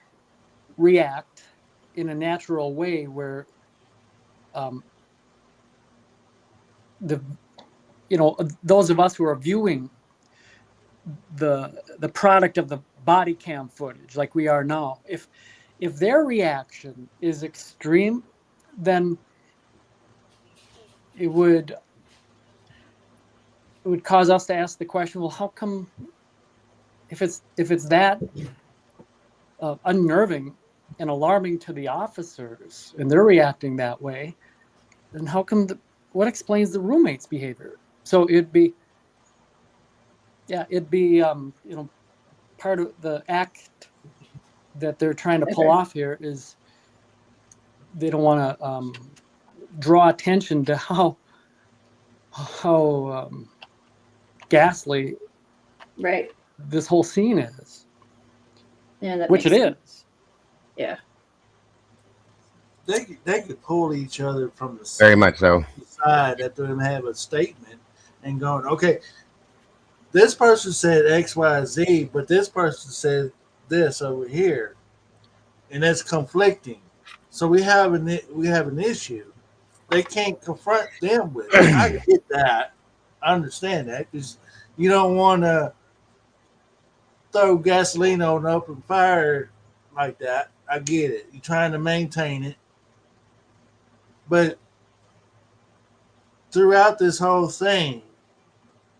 react in a natural way where the those of us who are viewing the product of the body cam footage like we are now, if their reaction is extreme, then it would cause us to ask the question, well, how come, if it's that unnerving and alarming to the officers and they're reacting that way, then how come what explains the roommate's behavior? So it'd be part of the act that they're trying to pull off here is they don't want to draw attention to how ghastly right this whole scene is. Yeah, which it is. Yeah. They could pull each other from the Very much so. side after them have a statement and going, okay, this person said X, Y, Z, but this person said this over here, and that's conflicting. So we have an issue. They can't confront them with it. I get that. I understand that because you don't want to throw gasoline on an open fire like that. I get it. You're trying to maintain it. But throughout this whole thing,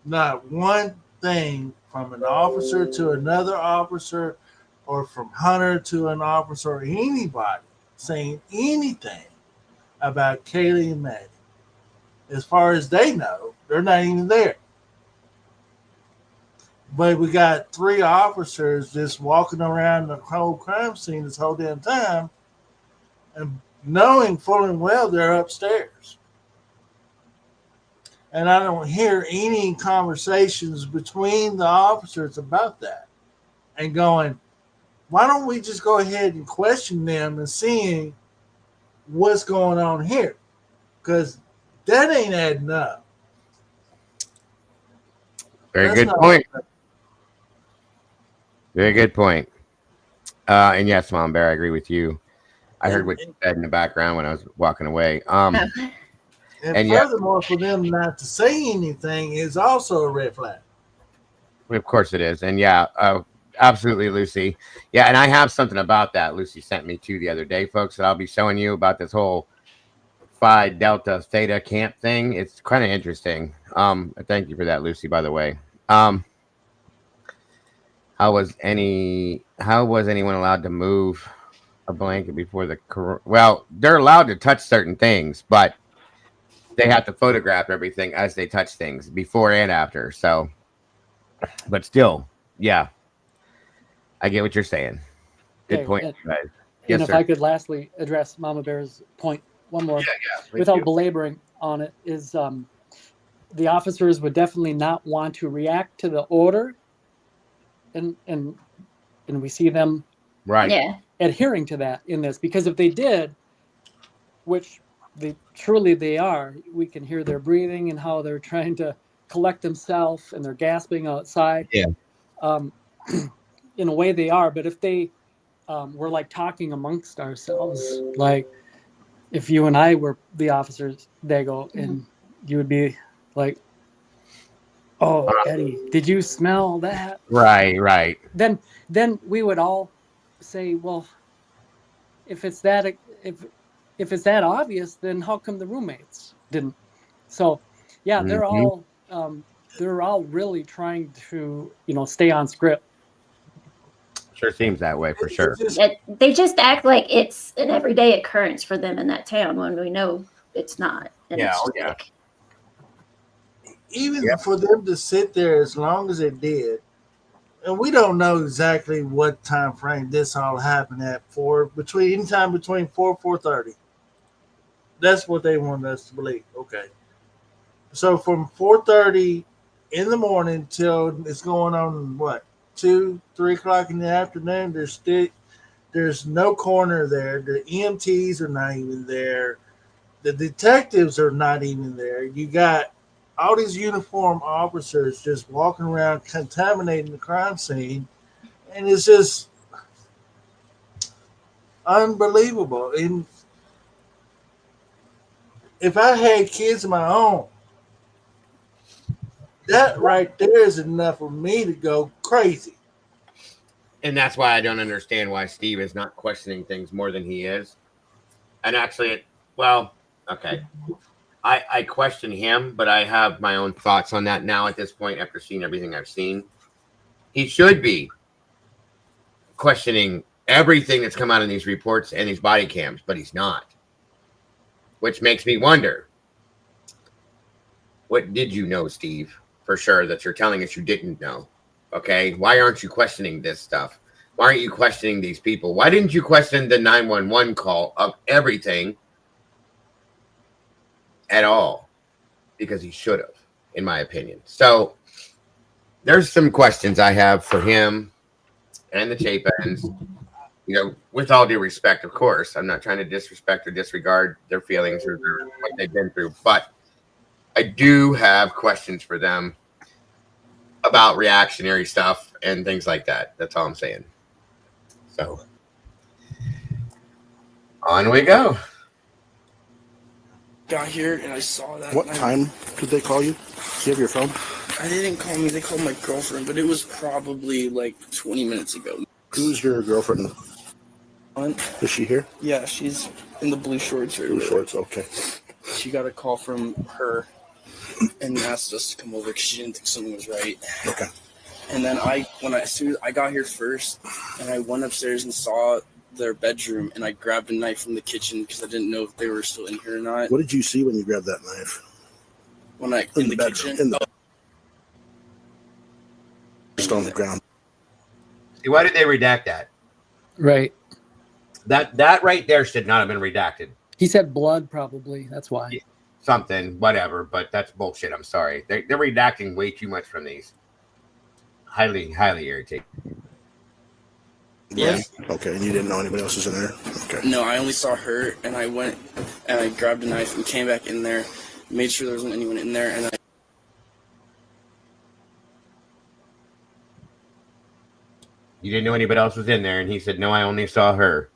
not one thing from an officer to another officer or from Hunter to an officer or anybody saying anything about Kaylee and Maddie. As far as they know, they're not even there. But we got 3 officers just walking around the whole crime scene this whole damn time and knowing full and well they're upstairs. And I don't hear any conversations between the officers about that and going, why don't we just go ahead and question them and seeing what's going on here? Because that ain't adding up. Very good point. Very good point. And yes, Mom Bear, I agree with you. I heard what you said in the background when I was walking away. And furthermore, for them not to say anything is also a red flag. Of course it is. And absolutely, Lucy. Yeah, and I have something about that Lucy sent me to the other day, folks, that I'll be showing you about this whole Phi Delta Theta camp thing. It's kind of interesting. Thank you for that, Lucy, by the way. How was anyone allowed to move a blanket before the well, they're allowed to touch certain things, but they have to photograph everything as they touch things before and after. So, but still, yeah, I get what you're saying. Good point, guys. Yes, and if I could lastly address Mama Bear's point one more, without belaboring on it, is the officers would definitely not want to react to the order, and we see them adhering to that in this, because if they did, which they are, we can hear their breathing and how they're trying to collect themselves and they're gasping outside. Yeah. In a way they are, but if they were like talking amongst ourselves, like if you and I were the officers, Dago, and you would be like, "Oh, Eddie, did you smell that?" Right. Then we would all say, "Well, if it's that obvious, then how come the roommates didn't?" So, yeah, they're all really trying to stay on script. Sure seems that way for sure. They just act like it's an everyday occurrence for them in that town when we know it's not. And Even for them to sit there as long as it did, and we don't know exactly what time frame this all happened at, anytime between 4:30. That's what they want us to believe. Okay. So from 4:30 in the morning till it's going on, what, 2, 3 o'clock in the afternoon. There's no coroner there. The EMTs are not even there. The detectives are not even there. You got all these uniformed officers just walking around contaminating the crime scene. And it's just unbelievable. And if I had kids of my own, that right there is enough for me to go crazy. And that's why I don't understand why Steve is not questioning things more than he is. And actually, okay. I question him, but I have my own thoughts on that now at this point after seeing everything I've seen. He should be questioning everything that's come out in these reports and these body cams, but he's not. Which makes me wonder, what did you know, Steve, for sure, that you're telling us you didn't know? Okay, why aren't you questioning this stuff? Why aren't you questioning these people? Why didn't you question the 911 call of everything at all? Because he should have, in my opinion. So there's some questions I have for him and the Chapins. You know, with all due respect, of course, I'm not trying to disrespect or disregard their feelings or what they've been through, but I do have questions for them about reactionary stuff and things like that. That's all I'm saying. So on we go. Got here and I saw that. What time did they call you? Do you have your phone? They didn't call me. They called my girlfriend, but it was probably like 20 minutes ago. Who's your girlfriend? Is she here? Yeah, she's in the blue shorts. Blue shorts, okay. She got a call from her and asked us to come over because she didn't think something was right. Okay. And then as soon as I got here first, and I went upstairs and saw their bedroom, and I grabbed a knife from the kitchen because I didn't know if they were still in here or not. What did you see when you grabbed that knife? In the bedroom, kitchen? Just on the ground. See, why did they redact that? Right. That right there should not have been redacted. He said blood, probably. That's why. Yeah, something, whatever, but that's bullshit. I'm sorry. They're redacting way too much from these. Highly, highly irritating. Yeah. Okay, and you didn't know anybody else was in there? Okay. No, I only saw her, and I went and I grabbed a knife and came back in there, made sure there wasn't anyone in there, and You didn't know anybody else was in there, and he said, no, I only saw her.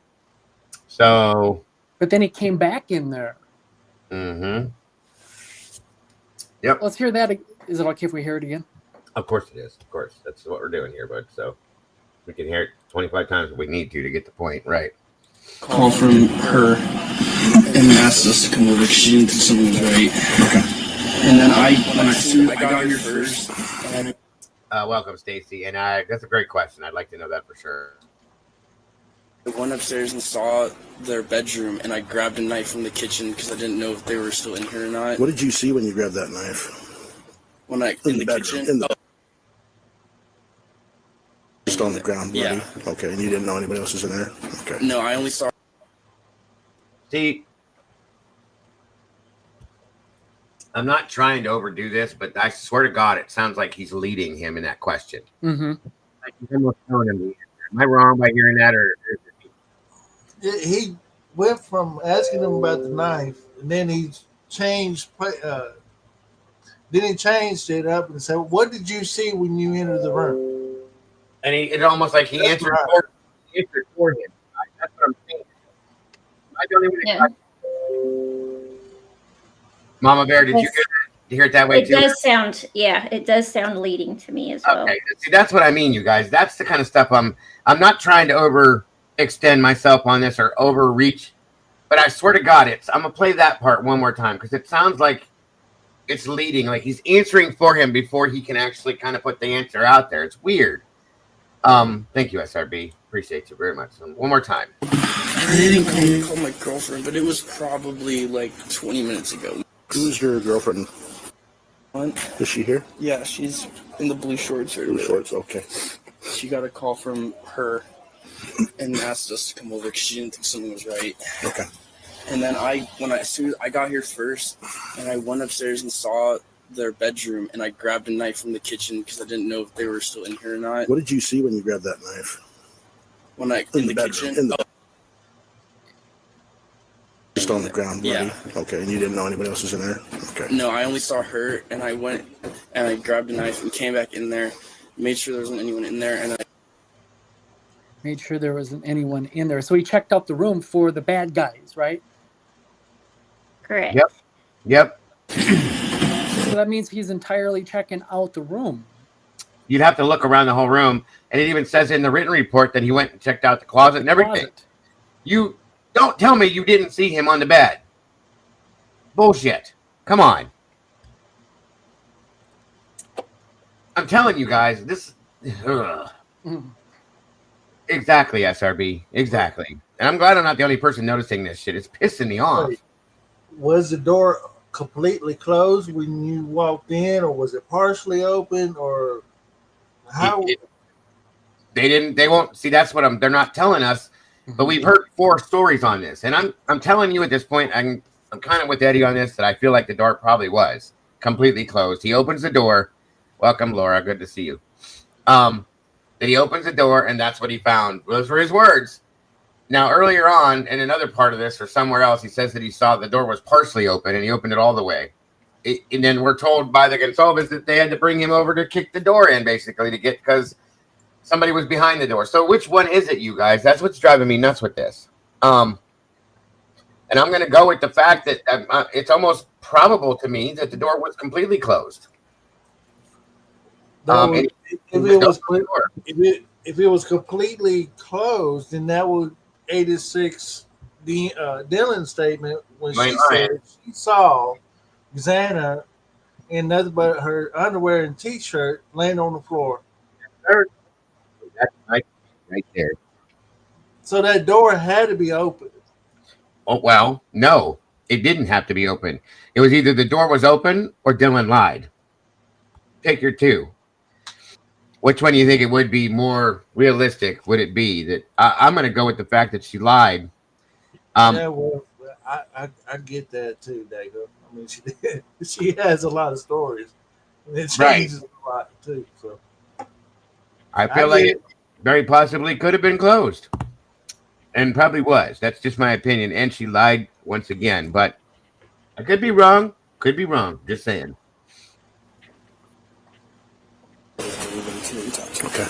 So. But then he came back in there. Mm-hmm. Yep. Let's hear that. Is it okay if we hear it again? Of course it is. Of course. That's what we're doing here, bud. So we can hear it 25 times if we need to get the point right. Call from her and asked us to come over because she didn't think something was right. Okay. And then I got here first. Welcome, Stacy. And that's a great question. I'd like to know that for sure. I went upstairs and saw their bedroom, and I grabbed a knife from the kitchen because I didn't know if they were still in here or not. What did you see when you grabbed that knife? In the bedroom, kitchen? Just on the ground, bloody? Yeah. Okay, and you didn't know anybody else was in there? Okay. No, I only saw... See, I'm not trying to overdo this, but I swear to God, it sounds like he's leading him in that question. Mm-hmm. Like he's almost telling him the answer. Am I wrong by hearing that, or He went from asking him about the knife, and then he changed. Then he changed it up and said, "What did you see when you entered the room?" And it's almost like he answered for him. That's what I'm saying. I don't even. Mama Bear, did you hear it that way too? It does sound leading to me as well. Okay, see, that's what I mean, you guys. That's the kind of stuff I'm not trying to overextend myself on this or overreach, but I swear to God, I'm gonna play that part one more time because it sounds like it's leading, like he's answering for him before he can actually kind of put the answer out there. It's weird. Thank you, SRB. Appreciate you very much. One more time. I didn't call my girlfriend, but it was probably like 20 minutes ago. Who's your girlfriend? Is she here? Yeah, she's in the blue shorts. Blue shorts, okay. She got a call from her and asked us to come over because she didn't think something was right. Okay. And then as soon as I got here first, and I went upstairs and saw their bedroom, and I grabbed a knife from the kitchen because I didn't know if they were still in here or not. What did you see when you grabbed that knife? When I in the bedroom, kitchen, just on the ground, bloody. Yeah. Okay, and you didn't know anybody else was in there. Okay. No, I only saw her, and I went and I grabbed a knife and came back in there, made sure there wasn't anyone in there, and I Made sure there wasn't anyone in there. So he checked out the room for the bad guys, right? Correct. Yep. So that means he's entirely checking out the room. You'd have to look around the whole room, and it even says in the written report that he went and checked out the closet and everything. You don't tell me you didn't see him on the bed. Bullshit. Come on. I'm telling you guys, this. Exactly, SRB. Exactly. And I'm glad I'm not the only person noticing this shit. It's pissing me off. Was the door completely closed when you walked in, or was it partially open, or how? They won't see. That's what they're not telling us. But we've heard 4 stories on this, and I'm telling you at this point, I'm kind of with Eddie on this, that I feel like the door probably was completely closed. He opens the door. Welcome, Laura. Good to see you. That he opens the door, and that's what he found. Those were his words. Now, earlier on, in another part of this or somewhere else, he says that he saw the door was partially open, and he opened it all the way. And then we're told by the consultants that they had to bring him over to kick the door in, basically, because somebody was behind the door. So which one is it, you guys? That's what's driving me nuts with this. And I'm going to go with the fact that it's almost probable to me that the door was completely closed. If it was completely closed, then that would 86 Dylan's statement when she said she saw Xana in nothing but her underwear and t-shirt laying on the floor. That's right there. So that door had to be open. Oh, well, no, it didn't have to be open. It was either the door was open or Dylan lied. Pick your two. Which one do you think it would be more realistic? Would it be that I'm going to go with the fact that she lied? Yeah, well, I get that too, Dago. I mean, she has a lot of stories, and it changes a lot too. So I feel like it very possibly could have been closed, and probably was. That's just my opinion. And she lied once again, but I could be wrong. Could be wrong. Just saying. Okay.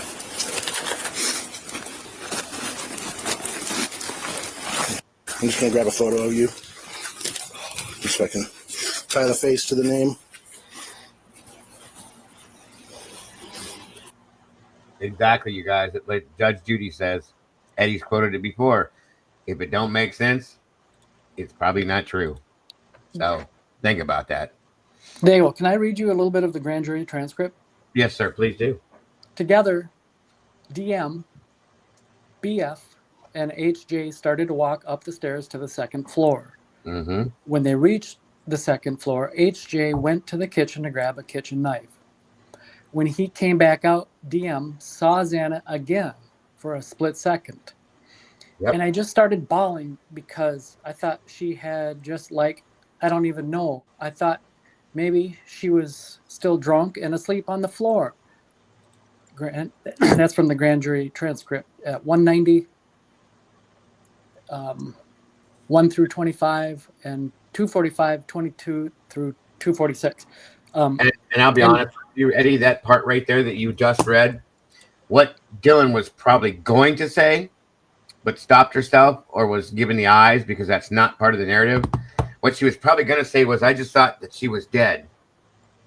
I'm just going to grab a photo of you just so I can tie the face to the name. Exactly, you guys. Like Judge Judy says, Eddie's quoted it before. If it don't make sense, it's probably not true. So think about that. Dale, can I read you a little bit of the grand jury transcript? Yes, sir. Please do. Together, DM, BF, and HJ started to walk up the stairs to the second floor. Mm-hmm. When they reached the second floor, HJ went to the kitchen to grab a kitchen knife. When he came back out, DM saw Xana again for a split second. Yep. And I just started bawling because I thought she had just I don't even know. I thought maybe she was still drunk and asleep on the floor. That's from the grand jury transcript at 190, 1 through 25, and 245, 22 through 246. And I'll be honest with you, Eddie, that part right there that you just read, what Dylan was probably going to say, but stopped herself or was given the eyes because that's not part of the narrative. What she was probably going to say was, I just thought that she was dead,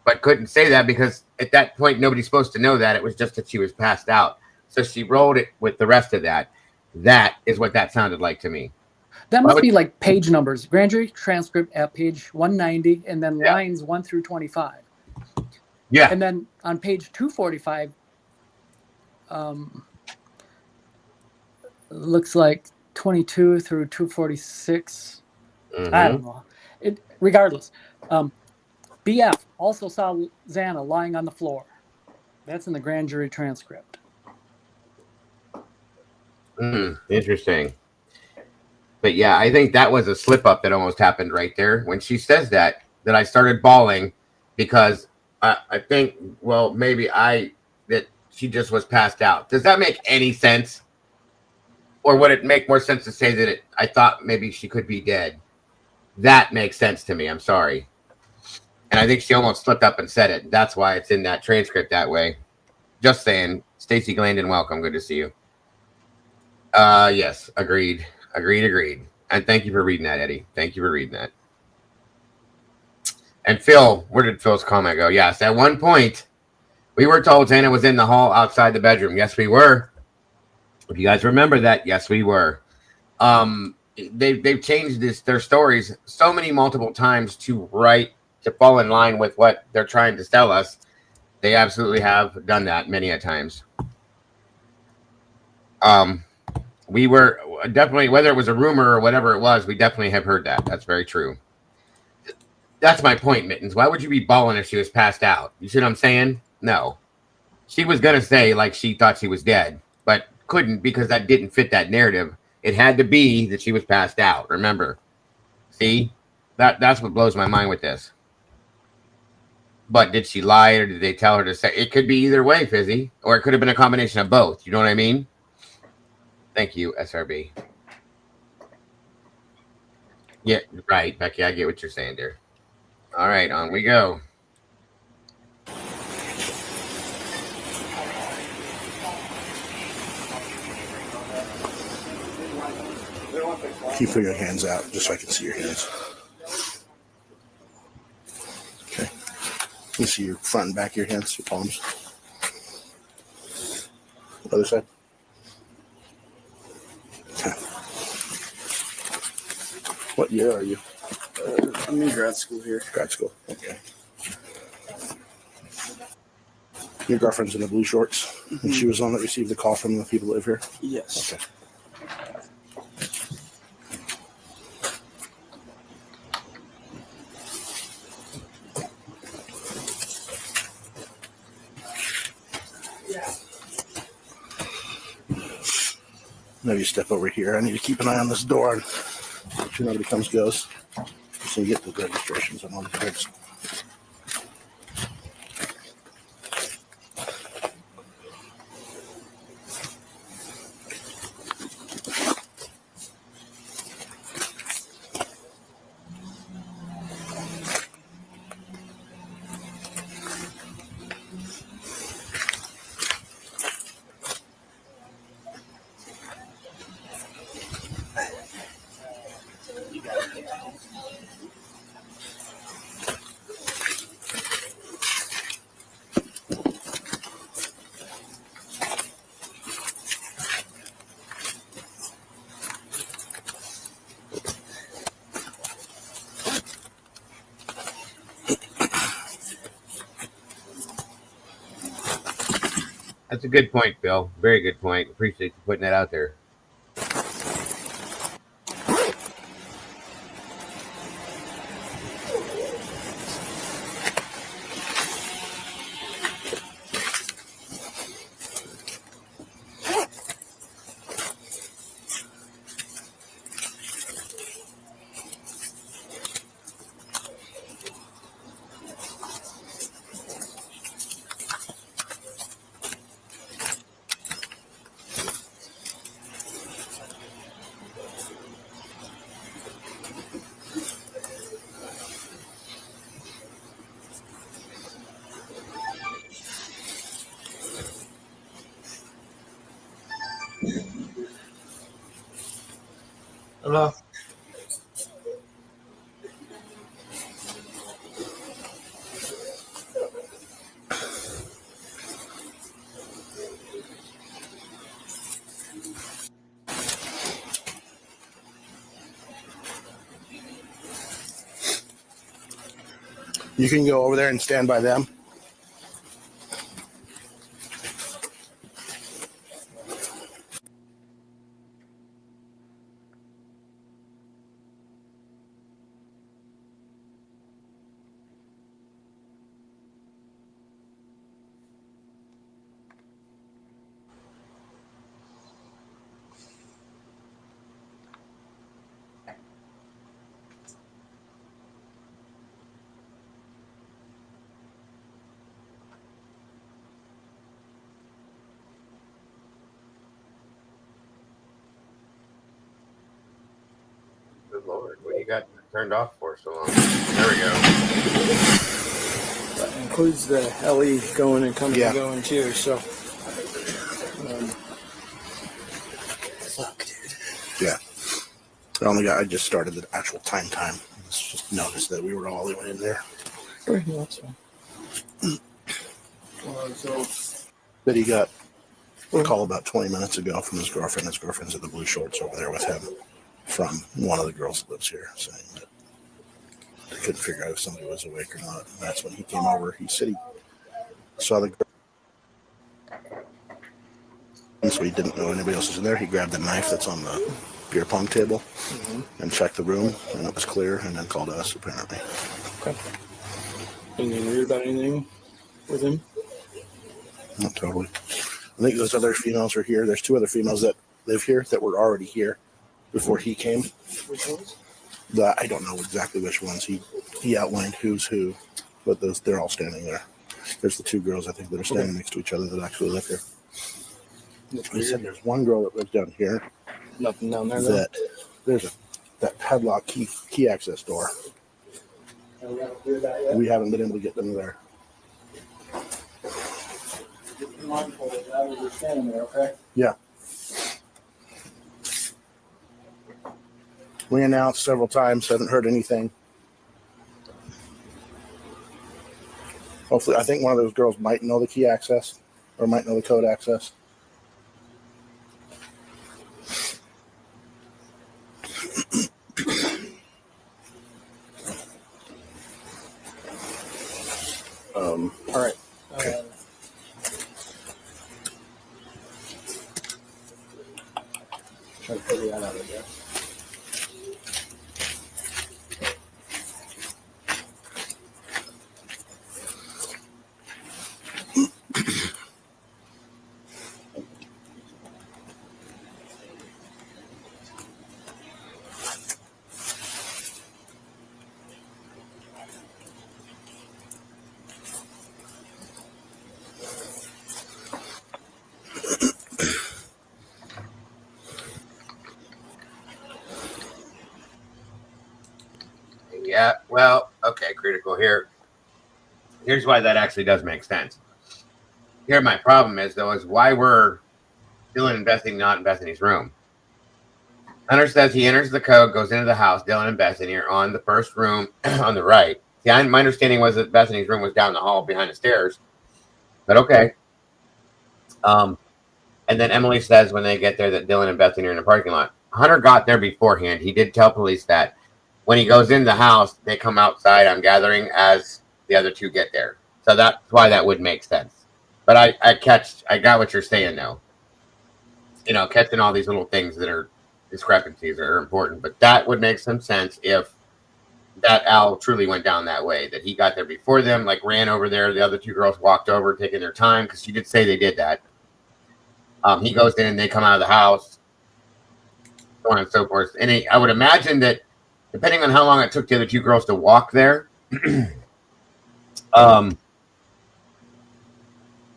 but couldn't say that because at that point, nobody's supposed to know that. It was just that she was passed out. So she rolled it with the rest of that. That is what that sounded like to me. That must be like page numbers. Grand jury transcript at page 190, and then lines 1 through 25. Yeah. And then on page 245, looks like 22 through 246. Mm-hmm. I don't know. Regardless, BF also saw Xana lying on the floor. That's in the grand jury transcript. Interesting. But yeah, I think that was a slip up that almost happened right there when she says that I started bawling because I think, well, maybe that she just was passed out. Does that make any sense? Or would it make more sense to say that I thought maybe she could be dead? That makes sense to me. I'm sorry. And I think she almost slipped up and said it. That's why it's in that transcript that way. Just saying. Stacy Glandon, welcome. Good to see you. Yes, agreed. Agreed. And thank you for reading that, Eddie. Thank you for reading that. And Phil, where did Phil's comment go? Yes, at one point, we were told Tana was in the hall outside the bedroom. Yes, we were. If you guys remember that, yes, we were. They've changed their stories so many multiple times to fall in line with what they're trying to tell us. They absolutely have done that many a times. We were definitely, whether it was a rumor or whatever it was, we definitely have heard that. That's very true. That's my point, Mittens. Why would you be bawling if she was passed out? You see what I'm saying? No. She was going to say like she thought she was dead, but couldn't because that didn't fit that narrative. It had to be that she was passed out. Remember? See? That's what blows my mind with this. But did she lie or did they tell her to say? It could be either way, Fizzy. Or it could have been a combination of both. You know what I mean? Thank you, SRB. Yeah, right, Becky. I get what you're saying, dear. All right, on we go. Keep putting your hands out just so I can see your hands. Okay. Let me see your front and back of your hands, your palms. Other side. Okay. What year are you? I'm in grad school here. Grad school. Okay. Your girlfriend's in the blue shorts. Mm-hmm. And she was the one that received the call from the people that live here? Yes. Okay. Maybe step over here. I need to keep an eye on this door. Make sure nobody comes goes. So you get the registrations on all the cards. That's a good point, Bill. Very good point. Appreciate you putting that out there. Hello? You can go over there and stand by them. Good Lord, what do you got turned off for so long? There we go. That includes the LE going and coming and going too. So, fuck, dude. Yeah. I just started the actual time. Just noticed that we were all the way in there. Okay, that's fine. But he got a call about 20 minutes ago from his girlfriend. His girlfriend's in the blue shorts over there with him from one of the girls that lives here, saying that they couldn't figure out if somebody was awake or not. And that's when he came over. He said he saw the girl, so he didn't know anybody else was in there. He grabbed the knife that's on the beer pong table and checked the room, and it was clear, and then called us, apparently. Okay. Anything weird about anything with him? Not totally. I think those other females are here. There's 2 other females that live here that were already here before he came. Which ones? I don't know exactly which ones. He outlined who's who, but they're all standing there. There's the 2 girls, I think, that are standing next to each other that actually live here. He said there's one girl that lives down here. Nothing down there, though? There's that padlock key access door. We haven't been able to get them there. Yeah. We announced several times, haven't heard anything. Hopefully, I think one of those girls might know the key access or might know the code access. All right. Okay. Trying to figure that out, I guess. Yeah, well, okay, critical here. Here's why that actually does make sense. Here, my problem is, though, is why we're Dylan investing, not in Bethany's room. Hunter says he enters the code, goes into the house. Dylan and Bethany are on the first room on the right. See, my understanding was that Bethany's room was down the hall behind the stairs, but okay. And then Emily says when they get there that Dylan and Bethany are in the parking lot. Hunter got there beforehand. He did tell police that. When he goes in the house, they come outside, I'm gathering, as the other 2 get there. So that's why that would make sense. But I got what you're saying, though. You know, catching all these little things that are discrepancies are important. But that would make some sense if that Al truly went down that way, that he got there before them, like ran over there. The other 2 girls walked over, taking their time, because she did say they did that. He goes in, they come out of the house, so on and so forth. And I would imagine that depending on how long it took the other 2 girls to walk there,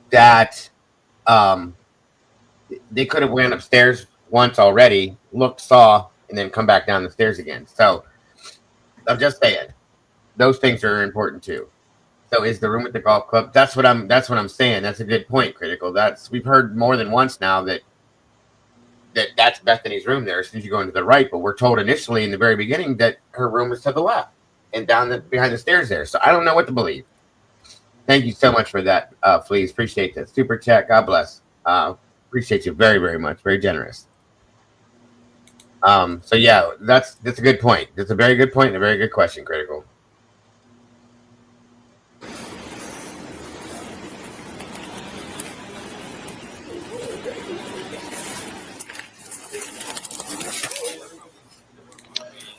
that they could have went upstairs once already, looked, saw, and then come back down the stairs again. So I'm just saying, those things are important too. So is the room at the golf club? That's what I'm saying. That's a good point, critical. We've heard more than once now that's Bethany's room there as soon as you go into the right, but we're told initially in the very beginning that her room is to the left and down behind the stairs there. So I don't know what to believe. Thank you so much for that, please. Appreciate that. Super chat. God bless. Appreciate you very, very much. Very generous. So yeah, that's a good point. That's a very good point and a very good question, critical.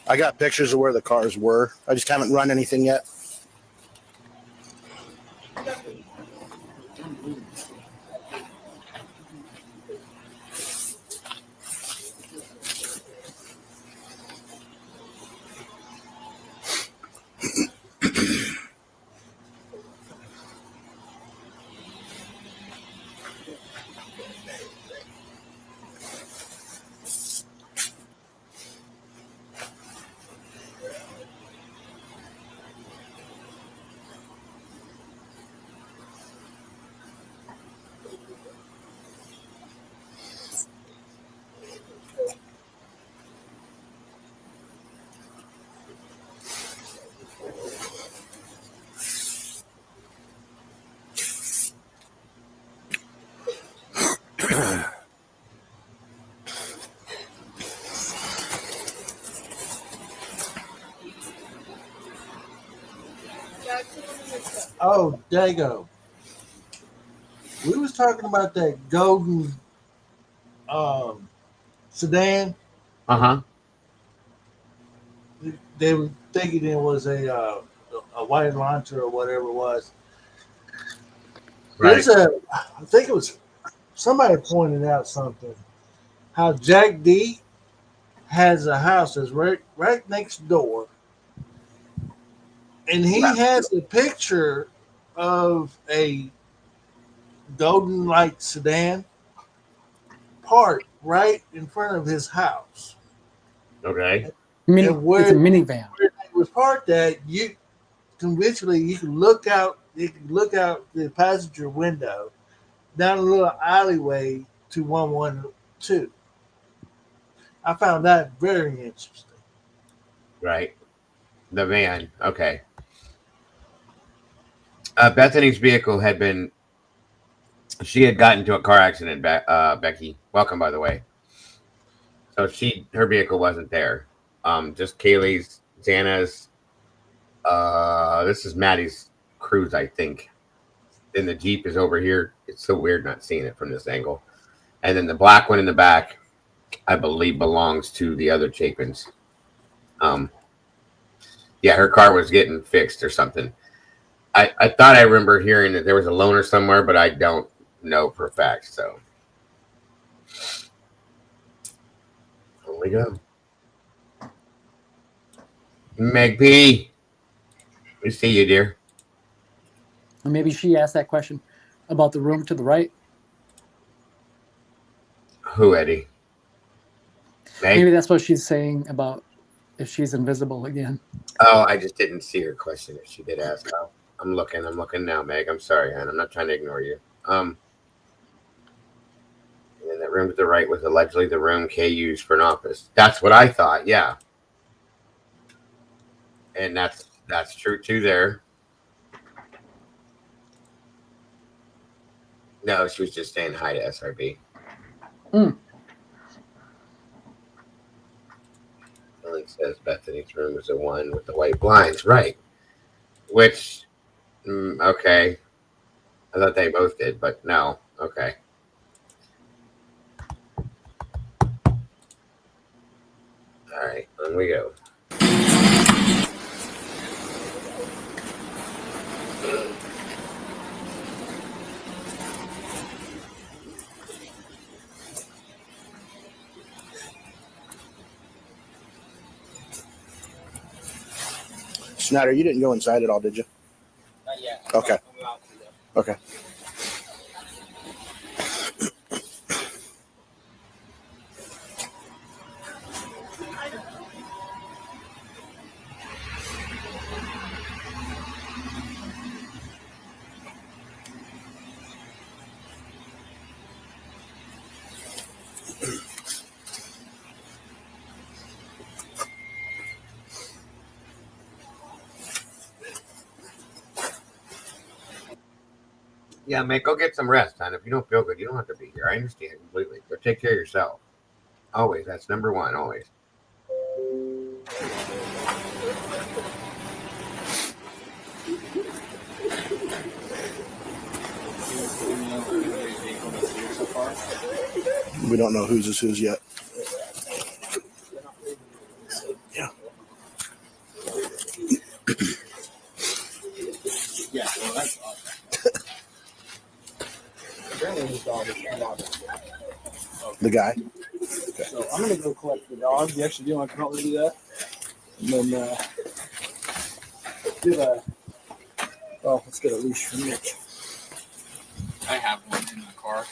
I got pictures of where the cars were. I just haven't run anything yet. Oh, Dago. We was talking about that golden sedan. Uh-huh. They were thinking it was a white launcher or whatever it was. Right. There's I think it was somebody pointed out something. How Jack D has a house that's right next door, and he has a picture of a golden light sedan parked right in front of his house. Okay. And where it's a minivan. Where it was parked at, you conventionally you can look out. You can look out the passenger window down a little alleyway to 112. I found that very interesting. Right. The van. Okay. Bethany's vehicle had been. She had gotten into a car accident. Becky, welcome by the way. So her vehicle wasn't there. Just Kaylee's, Xana's. This is Maddie's Cruise, I think. Then the Jeep is over here. It's so weird not seeing it from this angle. And then the black one in the back, I believe, belongs to the other Chapins. Yeah, her car was getting fixed or something. I thought I remember hearing that there was a loaner somewhere, but I don't know for a fact. So, here we go. Meg P, we see you, dear. Maybe she asked that question about the room to the right. Who, Eddie? Meg? Maybe that's what she's saying about if she's invisible again. Oh, I just didn't see her question. If she did ask, I'm looking now, Meg. I'm sorry, hon. I'm not trying to ignore you. And then that room to the right was allegedly the room Kay used for an office. That's what I thought. Yeah, and that's true too. There. No, she was just saying hi to SRB. Ellen says Bethany's room is the one with the white blinds, right? Which, okay. I thought they both did, but no. Okay. All right, on we go. Snyder, you didn't go inside at all, did you? Not yet. Okay. Okay. Yeah, man, go get some rest, hon. If you don't feel good, you don't have to be here. I understand completely. But take care of yourself. Always. That's number one, always. We don't know whose is whose yet. Yeah. Yeah, well, that's awesome. The guy. Okay. So I'm gonna go collect the dog. You actually do want to come over to do that, and then let's get a leash for Mitch. I have one in the car.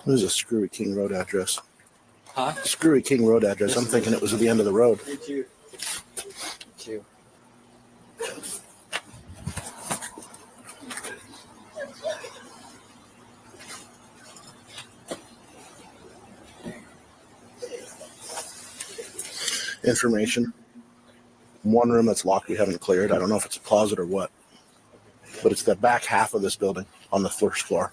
This is a Screwy King Road address. Huh? Screwy King Road address. I'm thinking it was at the end of the road. Me too. Me too. Information. One room that's locked we haven't cleared. I don't know if it's a closet or what. but it's the back half of this building on the first floor.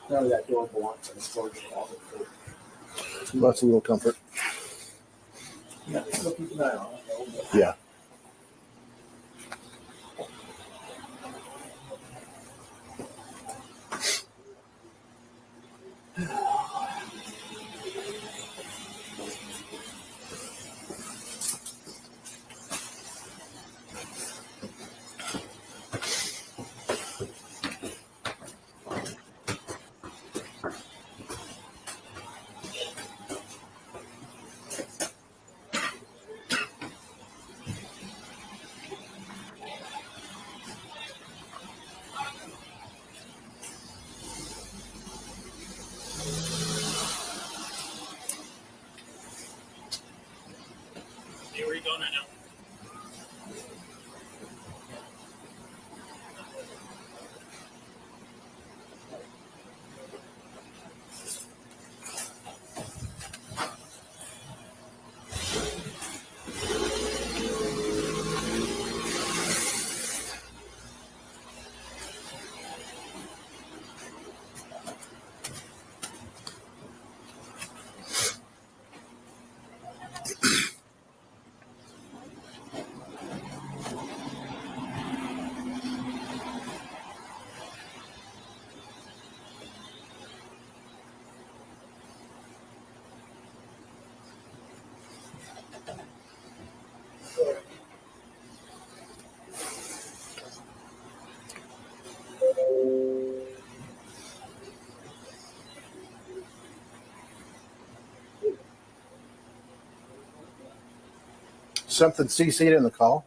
None of that door belongs in the storage closet. That's a little comfort. Yeah, we'll keep an eye on it. Yeah. Hey, where are you going right now? Something CC'd in the call.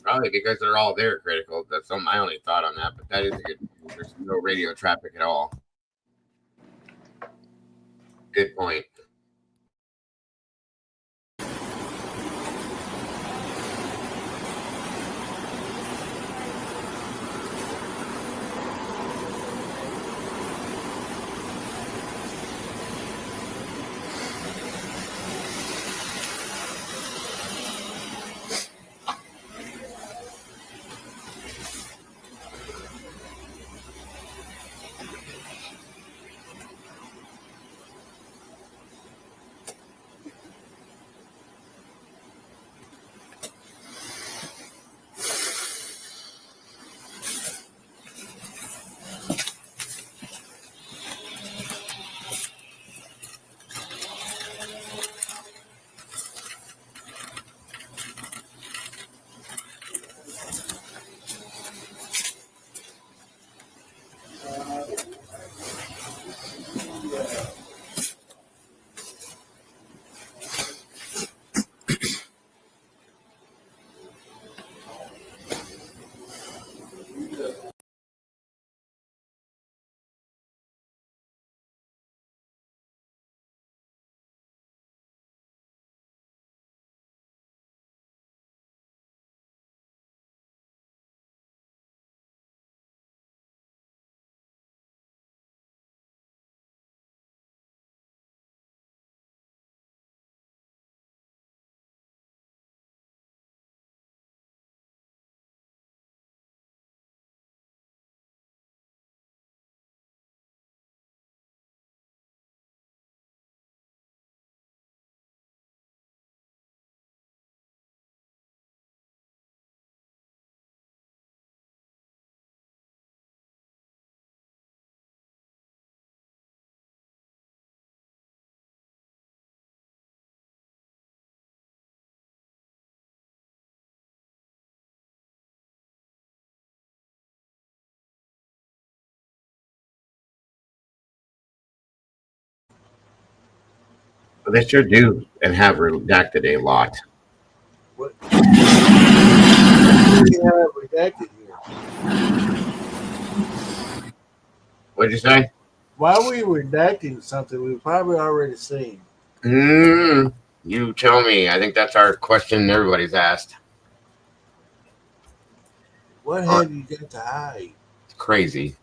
Probably because they're all there critical. That's my only thought on that. But that is a good. There's no radio traffic at all. Good point. But they sure do and have redacted a lot. What? We have redacted here. What'd you say? Why are we redacting something we've probably already seen? You tell me. I think that's our question everybody's asked. What have you got to hide? It's crazy.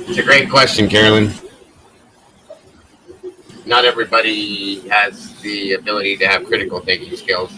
It's a great question, Carolyn. Not everybody has the ability to have critical thinking skills.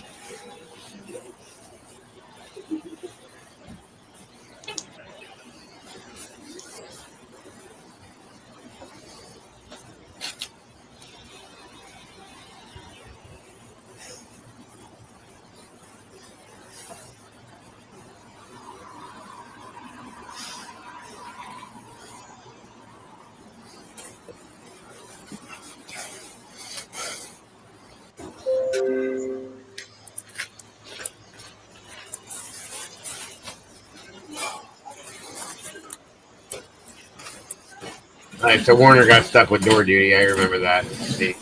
All right, so Warner got stuck with door duty. I remember that. Let's see.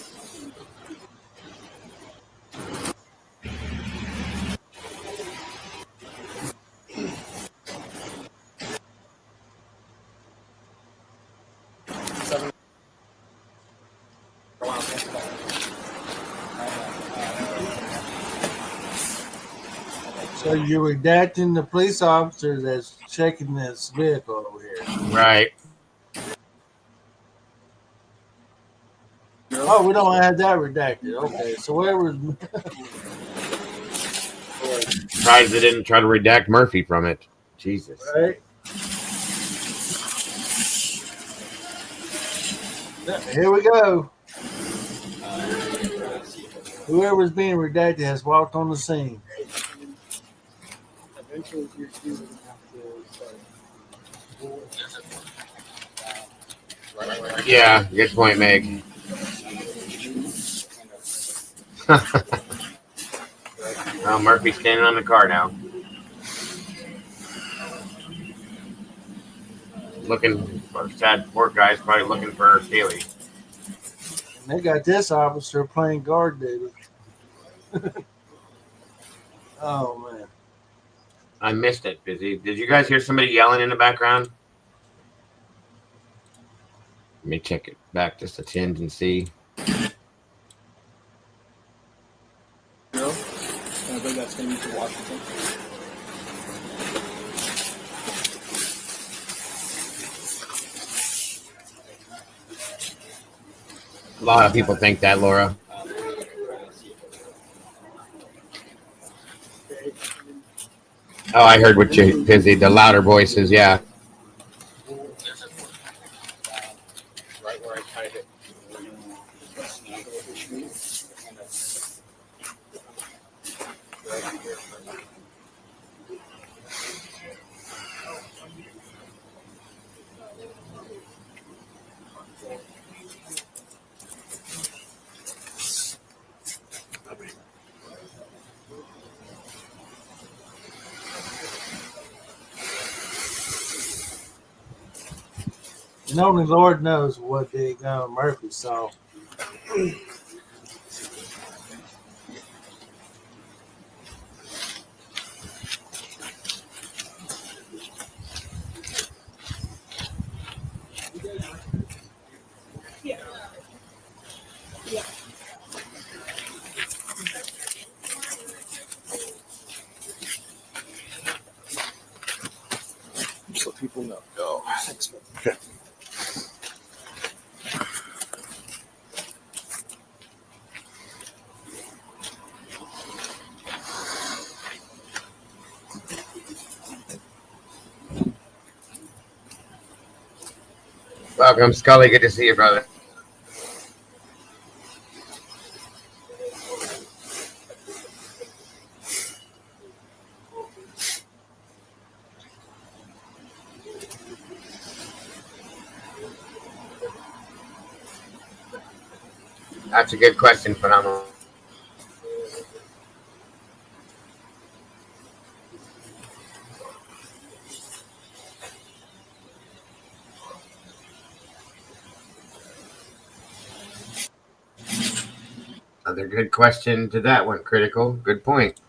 So you're redacting the police officer that's checking this vehicle over here. Right. Oh, we don't have that redacted. Okay, so whatever. Surprised they didn't try to redact Murphy from it. Jesus. Right. Here we go. Whoever's being redacted has walked on the scene. Yeah, good point, Meg. Well, Murphy's standing on the car now. Looking for sad poor guy's probably looking for Staley. And they got this officer playing guard duty. Oh man. I missed it, Busy. Did you guys hear somebody yelling in the background? Let me check it back just a tinge and see. No? I think that's going to be to Washington. A lot of people think that, Laura. Oh, I heard what you, Busy. The louder voices, yeah. Right where I tied it. And only Lord knows what the Murphy saw. Just let people know. Go. Thanks. Okay. Welcome, Scully. Good to see you, brother. That's a good question, phenomenal. Another good question to that one, Critical. Good point.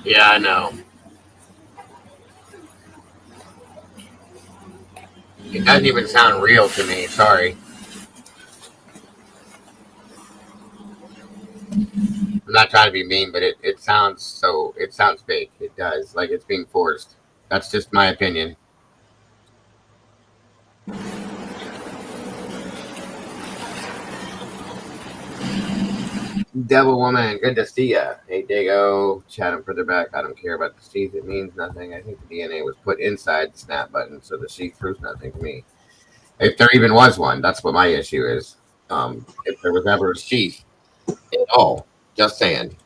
Yeah, I know. It doesn't even sound real to me. Sorry. I'm not trying to be mean, but it sounds fake. It does. Like it's being forced. That's just my opinion. Devil Woman, good to see ya. Hey, Dago, chat him further back. I don't care about the teeth. It means nothing. I think the DNA was put inside the snap button, so the see-through's nothing to me. If there even was one, that's what my issue is. If there was ever a sheath at all, just saying.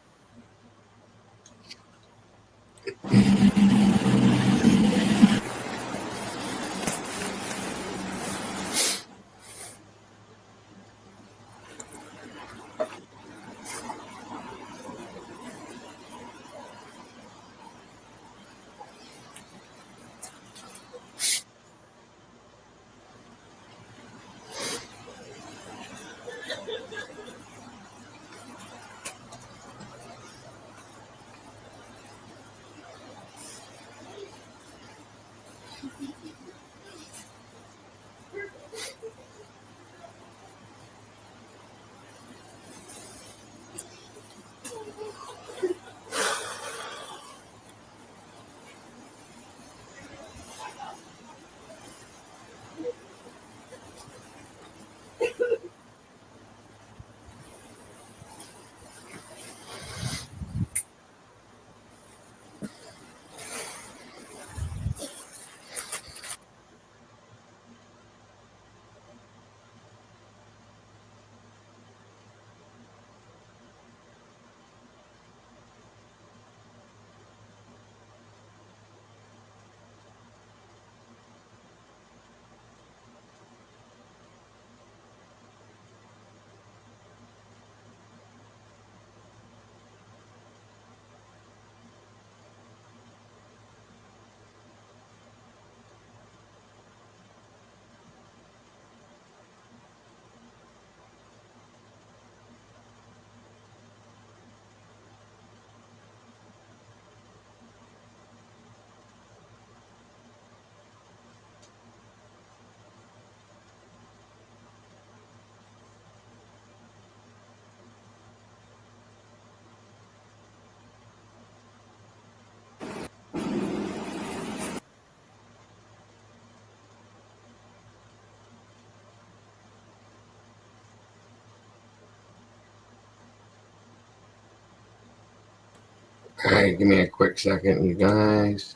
All right, give me a quick second, you guys.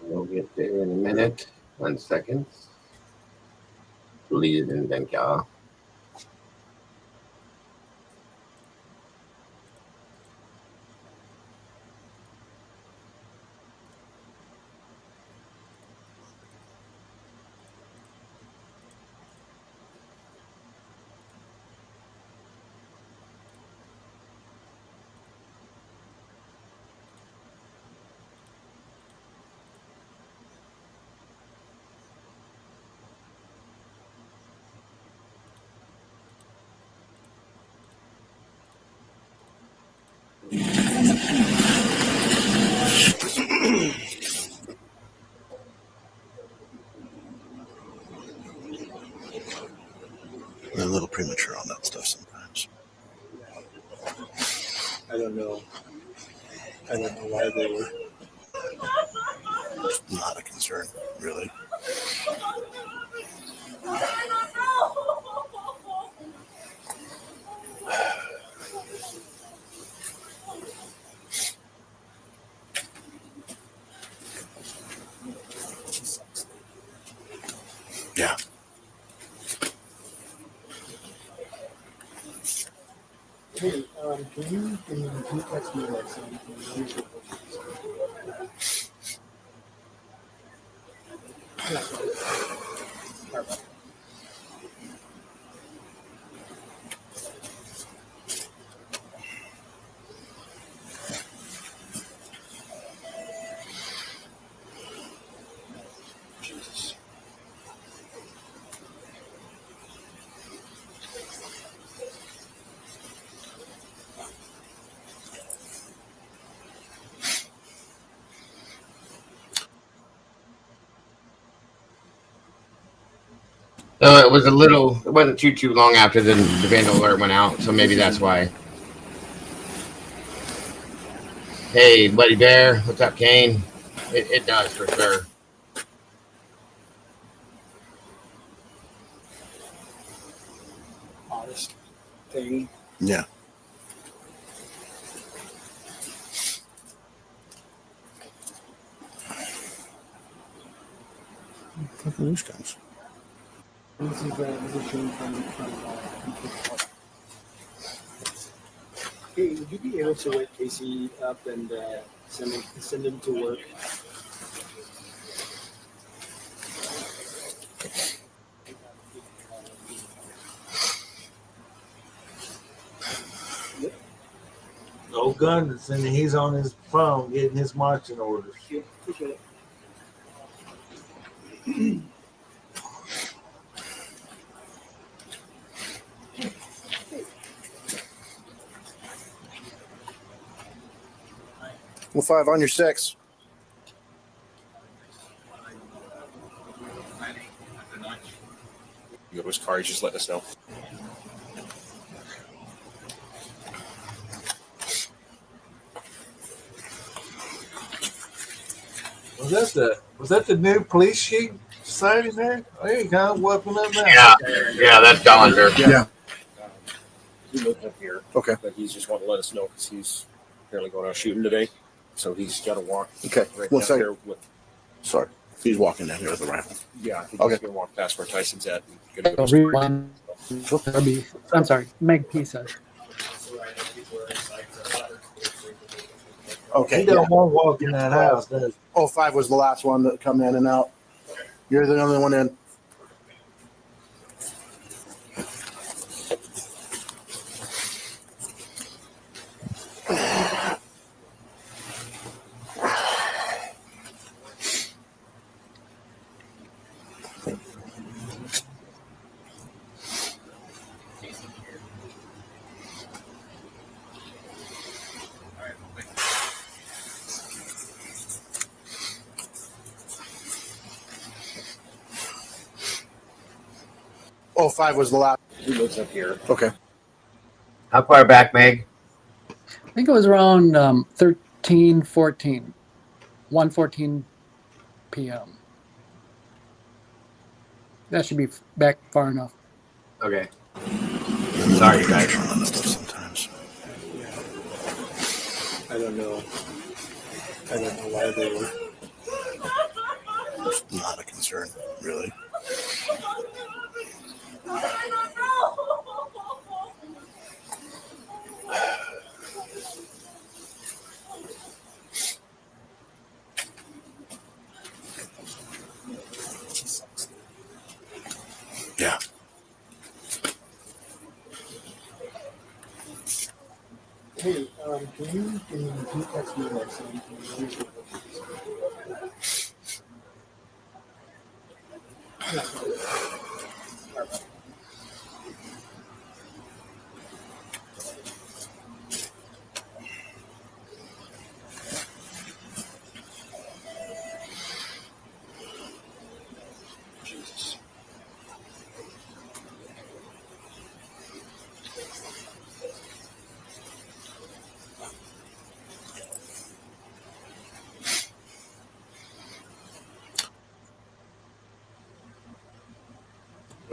We'll get there in a minute. 1 second. Please and thank y'all. don't know. I don't know why they were. It's not a concern, really. Yeah. Hey, can you text me like some music? It was it wasn't too long after the vandal alert went out, so maybe that's why. Hey, Buddy Bear, what's up, Kane? It does for sure. Honest thing. Yeah. The news comes. This is a shame from Hey, would you be able to wake Casey up and send him to work? No guns, and he's on his phone getting his marching orders. Yeah, appreciate it. Well, 5 on your 6. You go to his car, just let us know. Was that the new police chief sighting there? There you go, whooping up now. Yeah, that's Dollinger. Yeah. He lives up here. Okay. But he's just wanting to let us know because he's apparently going out shooting today. So he's got to walk. Okay. Right Well, down sorry. there with. Sorry. He's walking down here with a rifle. Yeah, I think Okay. he's going to walk past where Tyson's at. And gonna go to his work. I'm sorry, Meg P said. Okay. He don't want to walk in that house, does he? 05 was the last one that come in and out. You're the only one in. Oh, 05 was the last. He lives up here. Okay. How far back, Meg? I think it was around 1:14 p.m. That should be back far enough. Okay. Sorry, guys. Sometimes. I don't know why they were. It's not a concern, really. Yeah. Hey, can you text me like some music?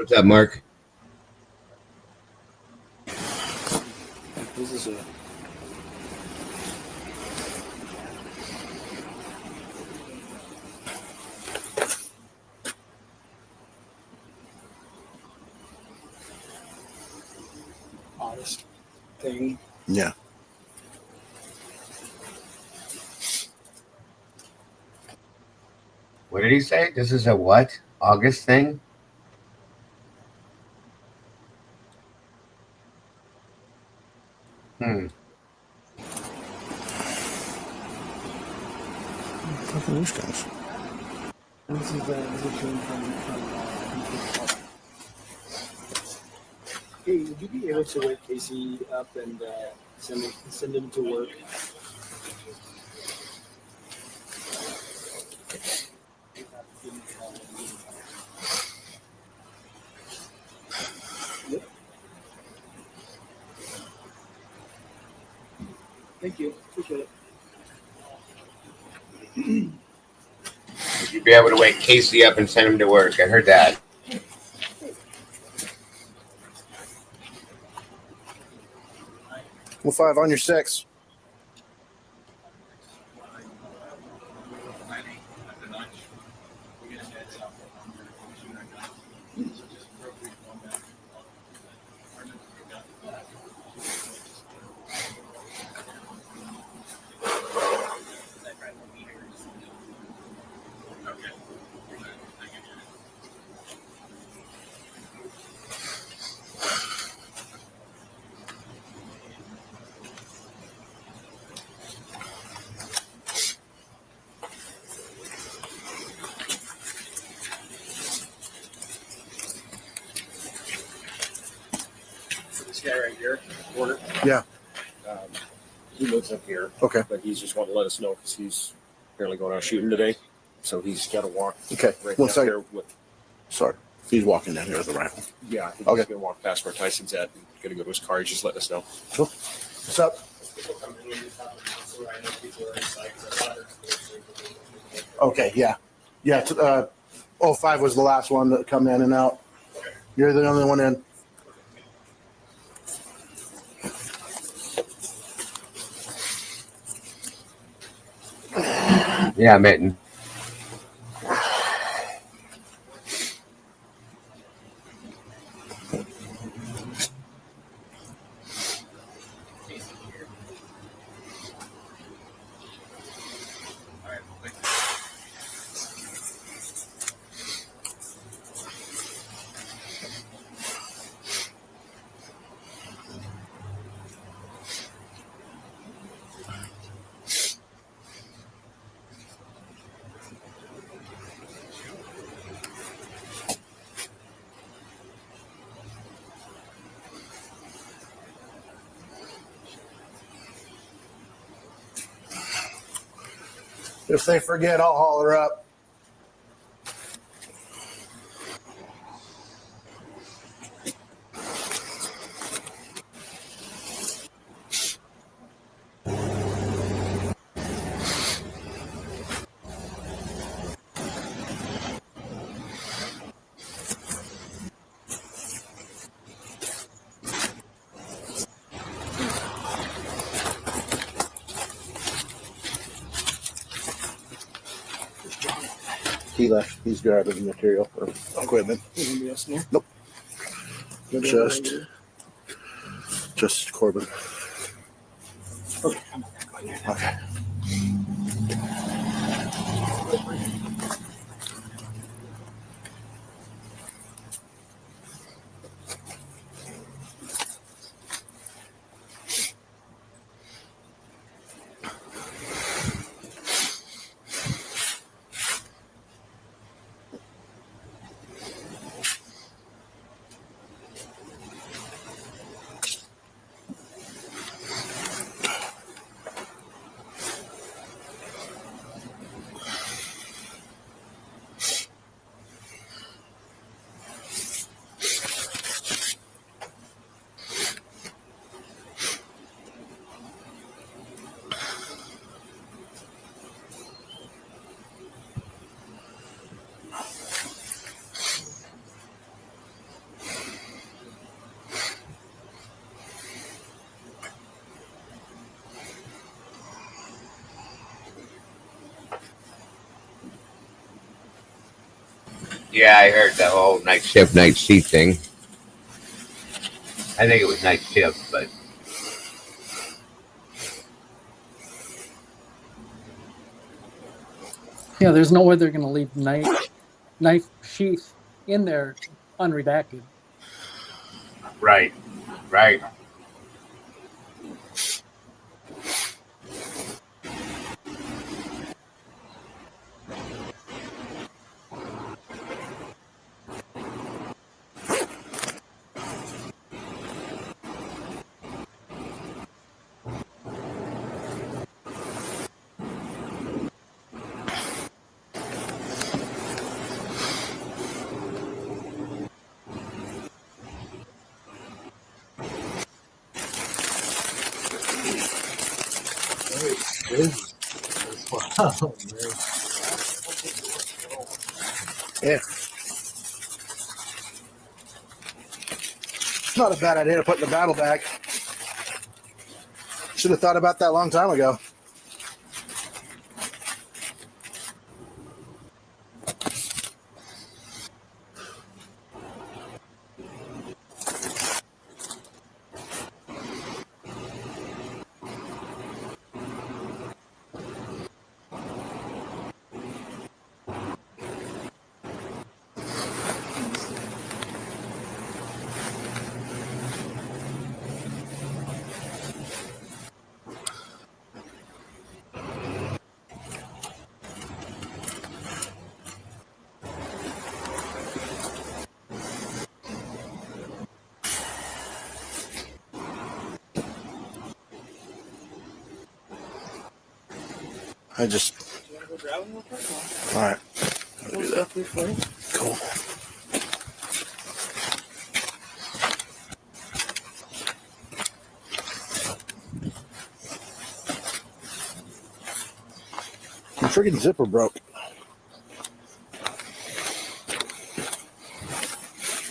What's up, Mark? This is a Honest thing. Yeah. What did he say? This is a what? August thing? Fucking loose guns. This is a dream from Hey, would you be able to wake Casey up and send him to work? Yep. Thank you. Appreciate it. Would you be able to wake Casey up and send him to work? I heard that. Well, 5 on your 6. this guy right here, Porter. Yeah. He lives up here. Okay. But he's just wanting to let us know because he's apparently going out shooting today. So he's got to walk. Okay. Right One down second. here with. Sorry. He's walking down here with a rifle. Yeah, I think Okay. he's going to walk past where Tyson's at and going to go to his car. He's just letting us know. Cool. What's up? Okay, yeah. Yeah, 05 was the last one that come in and out. You're the only one in. Yeah, Mitten. If they forget, I'll holler up. He left. He's grabbing material or equipment. Anybody else in here? Nope. Just Corbin. Okay. Okay. Yeah, I heard the whole night shift, night seat thing. I think it was night shift, but Yeah, there's no way they're going to leave knife sheath in there unredacted. right. Wow, man. Yeah. It's not a bad idea to put in the battle bag. Should have thought about that a long time ago. I just. All right. I'll do that. Cool. My freaking zipper broke.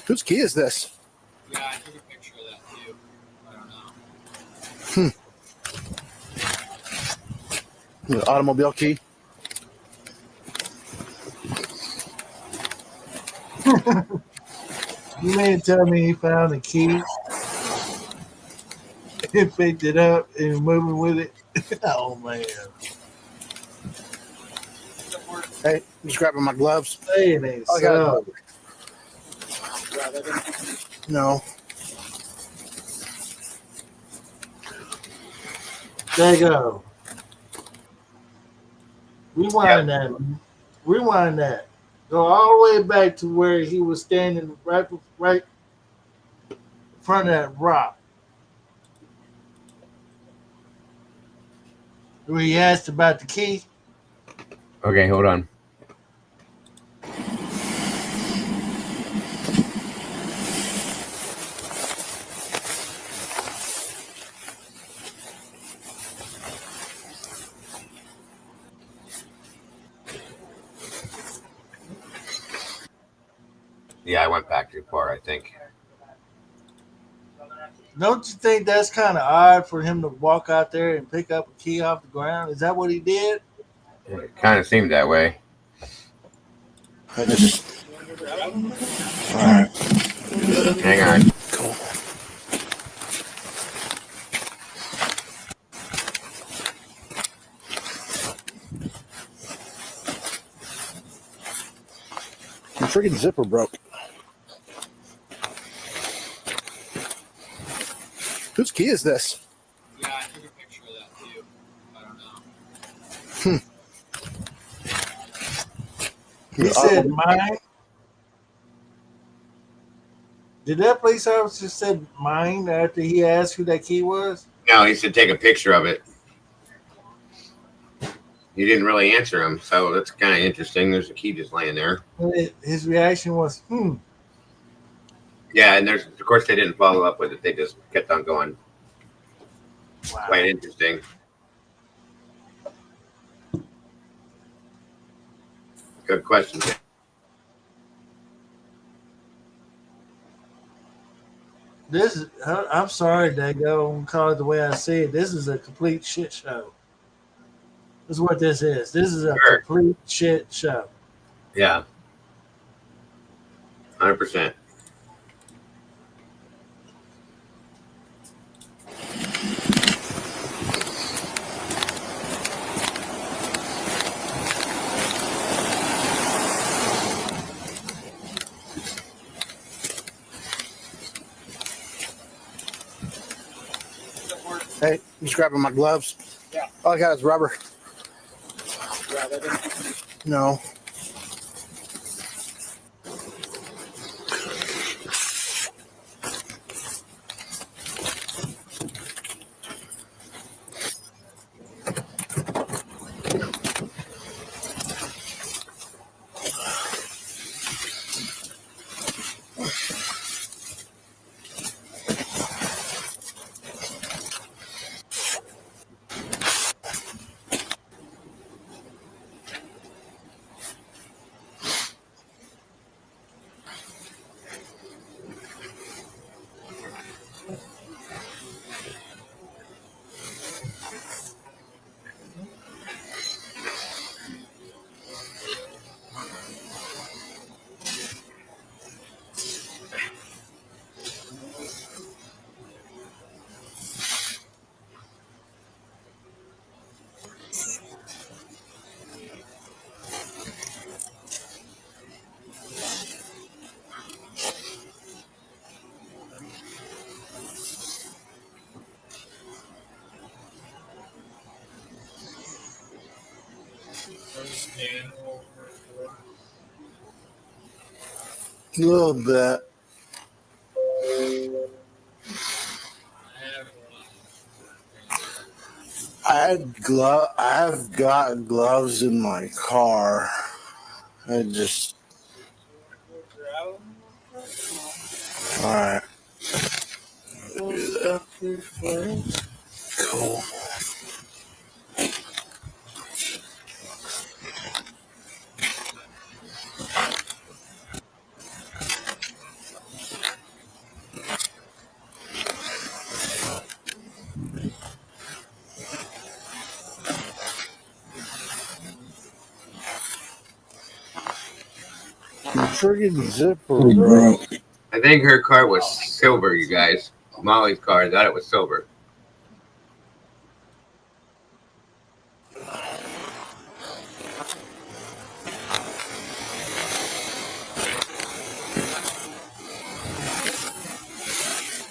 Whose key is this? Yeah, I took a picture of that too. I don't know. The automobile key. You mean to tell me he found the key and picked it up and moving with it? Oh man. Hey, I'm just grabbing my gloves. Hey, it ain't Oh, so. No. There you go. Rewind that. Go all the way back to where he was standing right in front of that rock. Where he asked about the key. Okay, hold on. Yeah, I went back too far, I think. Don't you think that's kind of odd for him to walk out there and pick up a key off the ground? Is that what he did? It kind of seemed that way. I just. All right. Hang on. Cool. My freaking zipper broke. Whose key is this? Yeah, I took a picture of that too. I don't know. He said mine. Did that police officer said mine after he asked who that key was? No, he said take a picture of it. He didn't really answer him, so that's kind of interesting. There's a key just laying there. His reaction was, Yeah, and of course they didn't follow up with it. They just kept on going. Wow. Quite interesting. Good question. This is, I'm sorry, Dago. I'm gonna call it the way I see it. This is a complete shit show. This is what this is. This is a complete shit show. Yeah. 100%. Hey, just grabbing my gloves. Yeah. All I got is rubber. No. A little bit. I've got gloves in my car. I just. All right. Cool. Friggin' zipper, bro. I think her car was silver, you guys. Molly's car, I thought it was silver.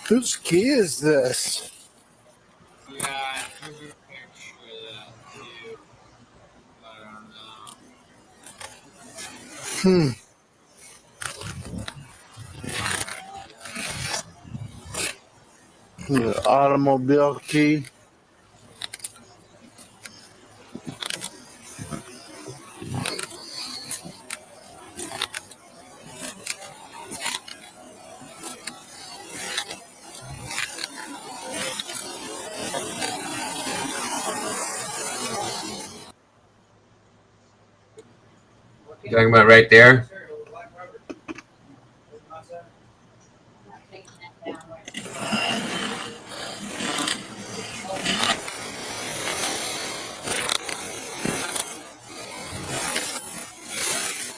Whose key is this? The automobile key. You talking about right there?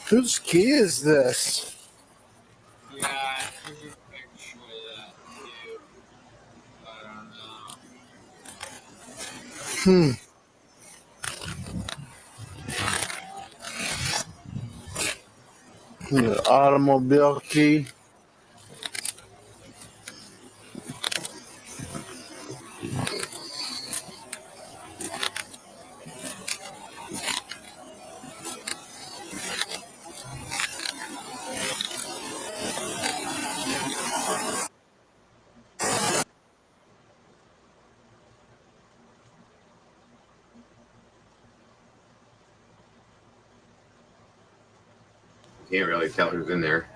Whose key is this? The automobile key. Can't really tell who's in there.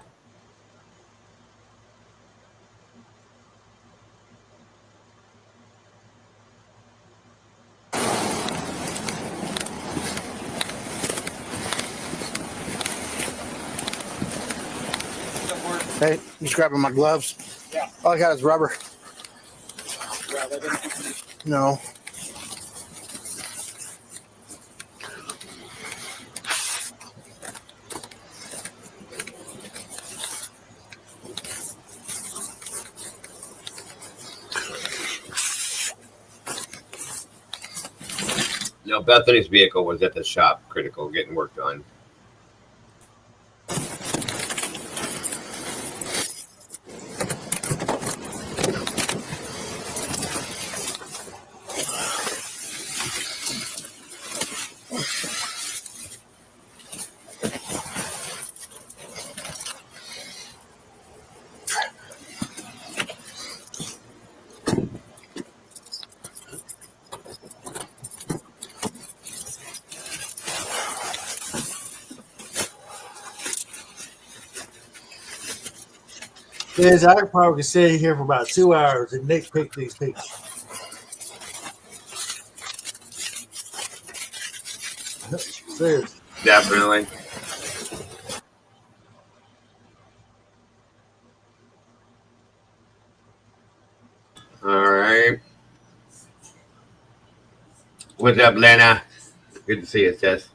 Hey, just grabbing my gloves. Yeah. All I got is rubber. No. No, Bethany's vehicle was at the shop, critical, getting worked on. Yes, I probably could sit here for about 2 hours and nitpick these pictures. Seriously. Definitely. All right. What's up, Lena? Good to see you, Tess.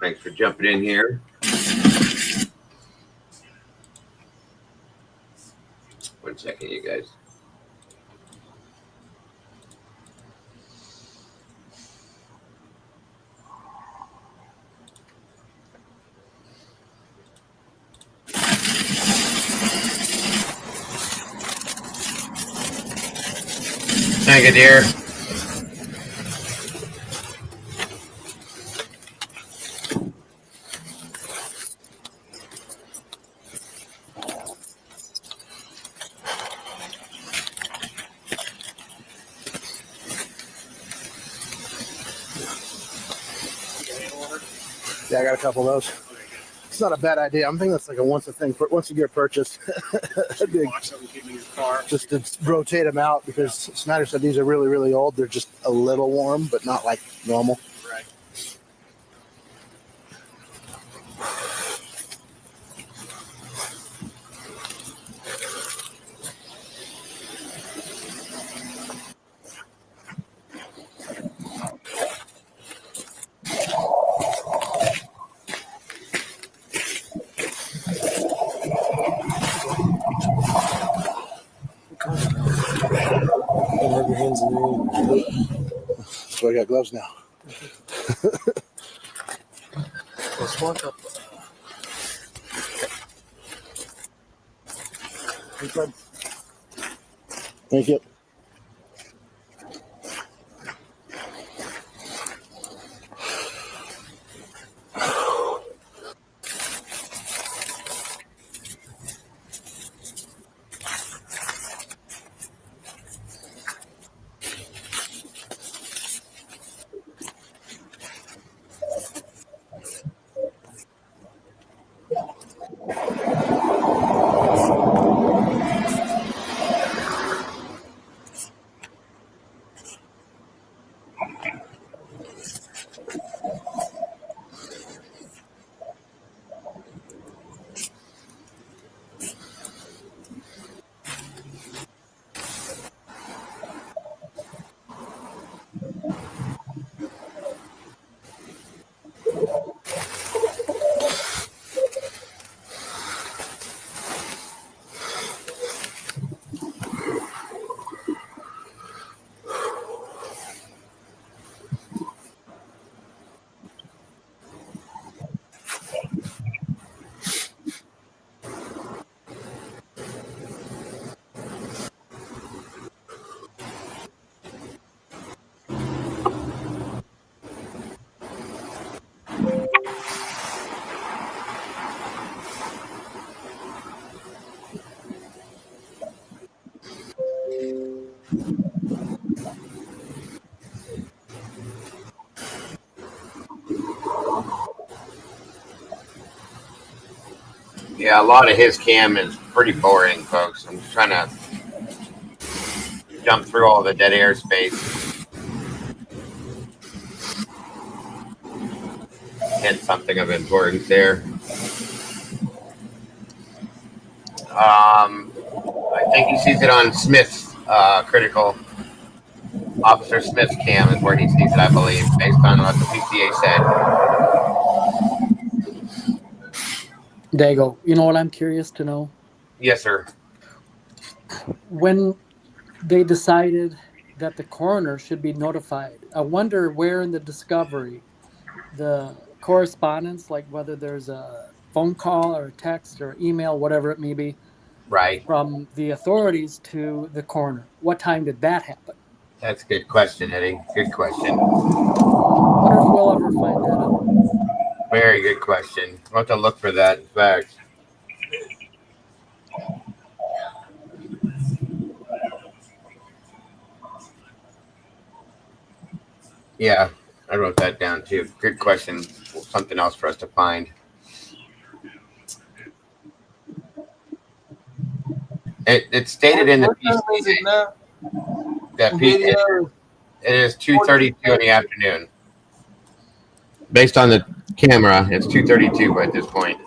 Thanks for jumping in here. One second, you guys. Thank you, dear. Yeah, I got a couple of those. It's not a bad idea. I'm thinking that's like a once a year purchase. Just to rotate them out because Snyder said these are really, really old. They're just a little warm, but not like normal. Right. Rub your hands in there. So I got gloves now. Let's walk up. Thank you. Yeah, a lot of his cam is pretty boring, folks. I'm just trying to jump through all the dead air space. Hit something of importance there. I think he sees it on Smith's critical. Officer Smith's cam is where he sees it, I believe, based on what the PCA said. Dago, you know what I'm curious to know? Yes, sir. When they decided that the coroner should be notified. I wonder where in the discovery the correspondence, like whether there's a phone call or a text or email, whatever it may be, Right. from the authorities to the coroner. What time did that happen? That's a good question, Eddie. Good question. Wonder if we'll ever find that out. Very good question. We'll have to look for that, in fact. Yeah, I wrote that down too. Good question. Something else for us to find. It's stated in the PCA that it is 2:32 in the afternoon. Based on the camera, it's 2:32 at this point.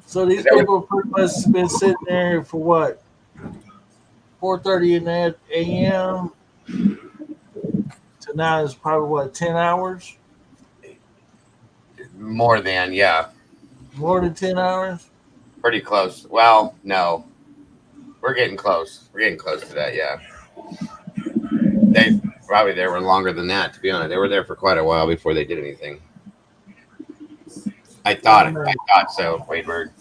So these people pretty much been sitting there for what? 4:30 in the a.m. to now is probably what, 10 hours? More than, yeah. More than 10 hours? Pretty close. Well, no. We're getting close. We're getting close to that, yeah. They probably there were longer than that, to be honest. They were there for quite a while before they did anything. I thought so, Wadeberg.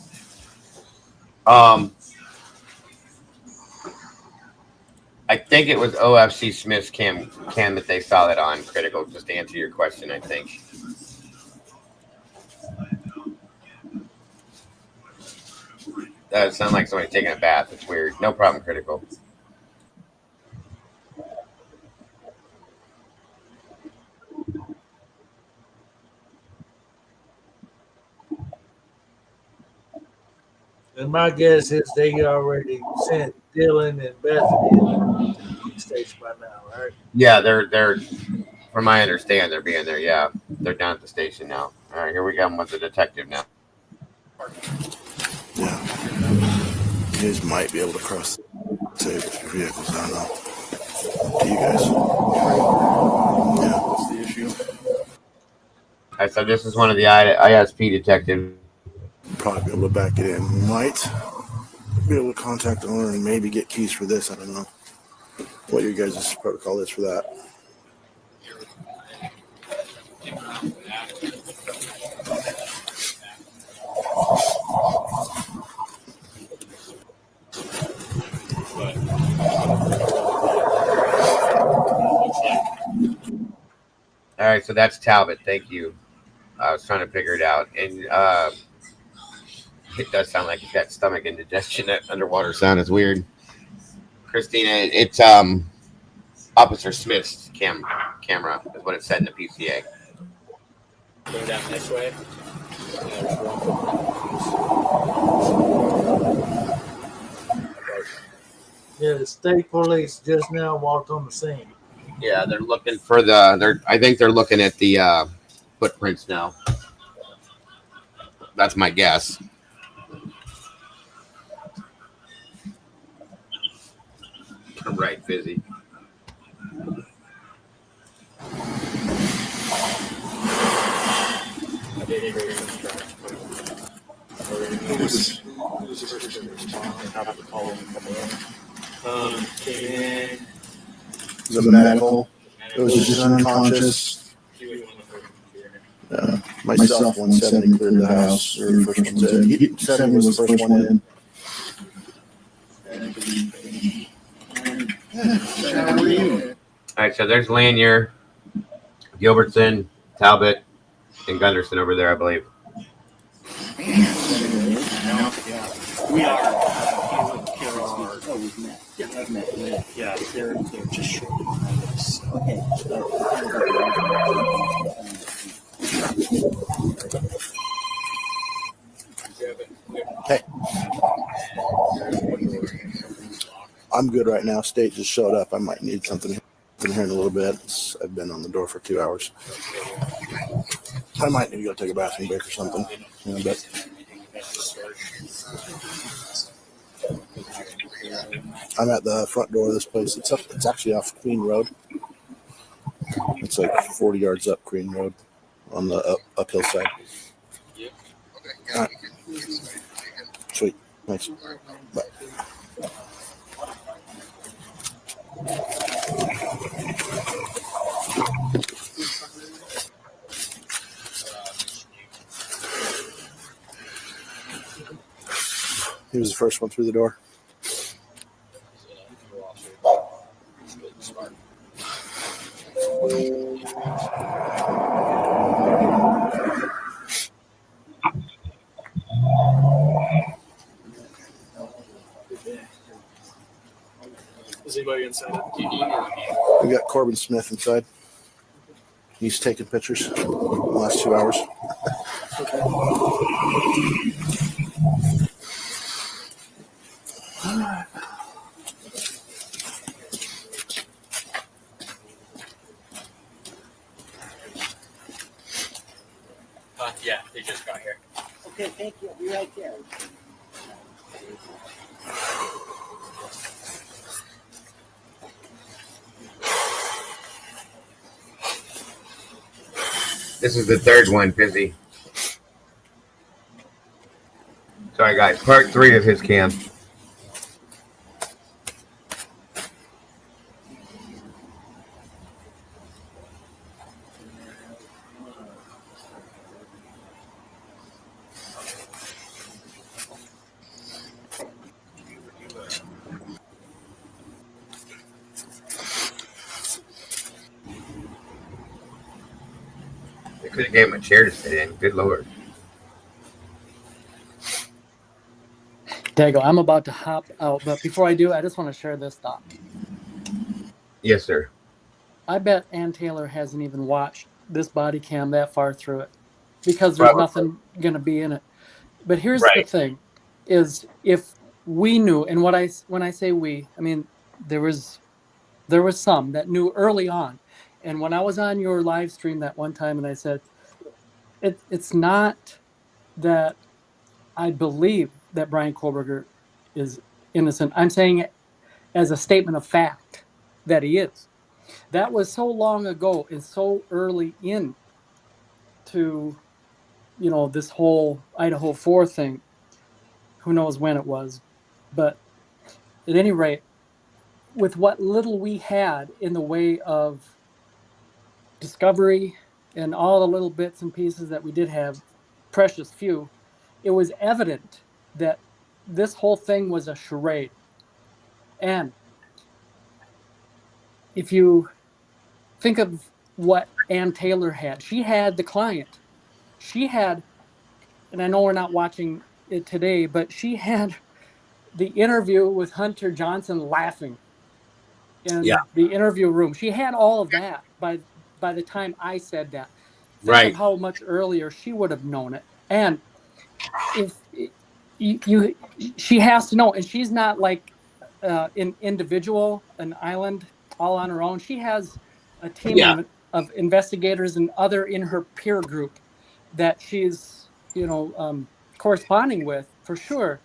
I think it was OFC Smith's cam that they saw that on Critical, just to answer your question, I think. That sounds like somebody taking a bath. It's weird. No problem, Critical. And my guess is they already sent Dylan and Bethany to the station by now, right? Yeah, they're from my understand, they're being there. Yeah, they're down at the station now. All right, here we go with the detective now. Yeah. You guys might be able to cross the vehicles. I don't know. To you guys. Yeah, what's the issue? All right, so this is one of the ISP detectives. Probably be able to back it in. Might be able to contact the owner and maybe get keys for this. I don't know what your guys' protocol is for that. All right, so that's Talbot. Thank you. I was trying to figure it out, and it does sound like he's got stomach indigestion. That underwater sound is weird. Christina, it's Officer Smith's camera is what it said in the PCA. Going down this way. Yeah, the state police just now walked on the scene. Yeah, they're looking for I think they're looking at the footprints now. That's my guess. Right, busy. Is it medical? It was just unconscious. Myself, 170 cleared the house, or first one's in. 70 was the first one in. How are you? All right, so there's Lanier, Gilbertson, Talbot, and Gunderson over there, I believe. We are. Oh, we've met. Yeah, I've met. Yeah, they're just short behind us. Okay. Hey. I'm good right now. State just showed up. I might need something here in a little bit. I've been on the door for 2 hours. I might need to go take a bathroom break or something. But I'm at the front door of this place. It's actually off Queen Road. It's like 40 yards up Queen Road on the uphill side. All right. Sweet. Thanks. Bye. He was the first one through the door. Is anybody inside of the We got Corbin Smith inside. He's taking pictures the last 2 hours. Yeah, they just got here. Okay, thank you. I'll be right there. This is the third one, Busy. Sorry, guys. Part 3 of his cam. They could have gave him a chair to sit in. Good Lord. Dago, I'm about to hop out, but before I do, I just want to share this thought. Yes, sir. I bet Ann Taylor hasn't even watched this body cam that far through it because there's nothing going to be in it. But here's the thing, is if we knew, and when I say we, I mean, there was some that knew early on. And when I was on your live stream that one time and I said, it's not that I believe that Brian Kohlberger is innocent. I'm saying it as a statement of fact that he is. That was so long ago and so early in to, this whole Idaho 4 thing. Who knows when it was. But at any rate, with what little we had in the way of discovery and all the little bits and pieces that we did have, precious few, it was evident that this whole thing was a charade. And if you think of what Ann Taylor had, she had the client. She had, and I know we're not watching it today, but she had the interview with Hunter Johnson laughing in the interview room. She had all of that by the time I said that. Think of how much earlier she would have known it. And if she has to know, and she's not like an individual, an island all on her own. She has a team of investigators and other in her peer group that she's corresponding with for sure.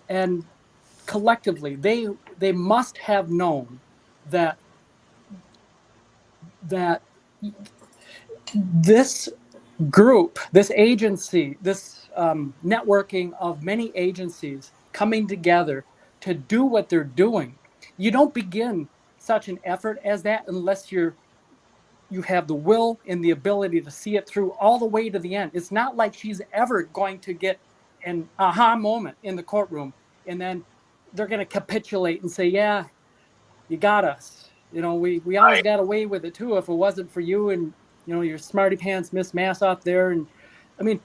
And collectively they must have known that this group, this agency, this networking of many agencies coming together to do what they're doing. You don't begin such an effort as that unless you have the will and the ability to see it through all the way to the end. It's not like she's ever going to get an aha moment in the courtroom and then they're going to capitulate and say, yeah, you got us. We almost got away with it too if it wasn't for you and your smarty pants Miss Massoff there. And I mean,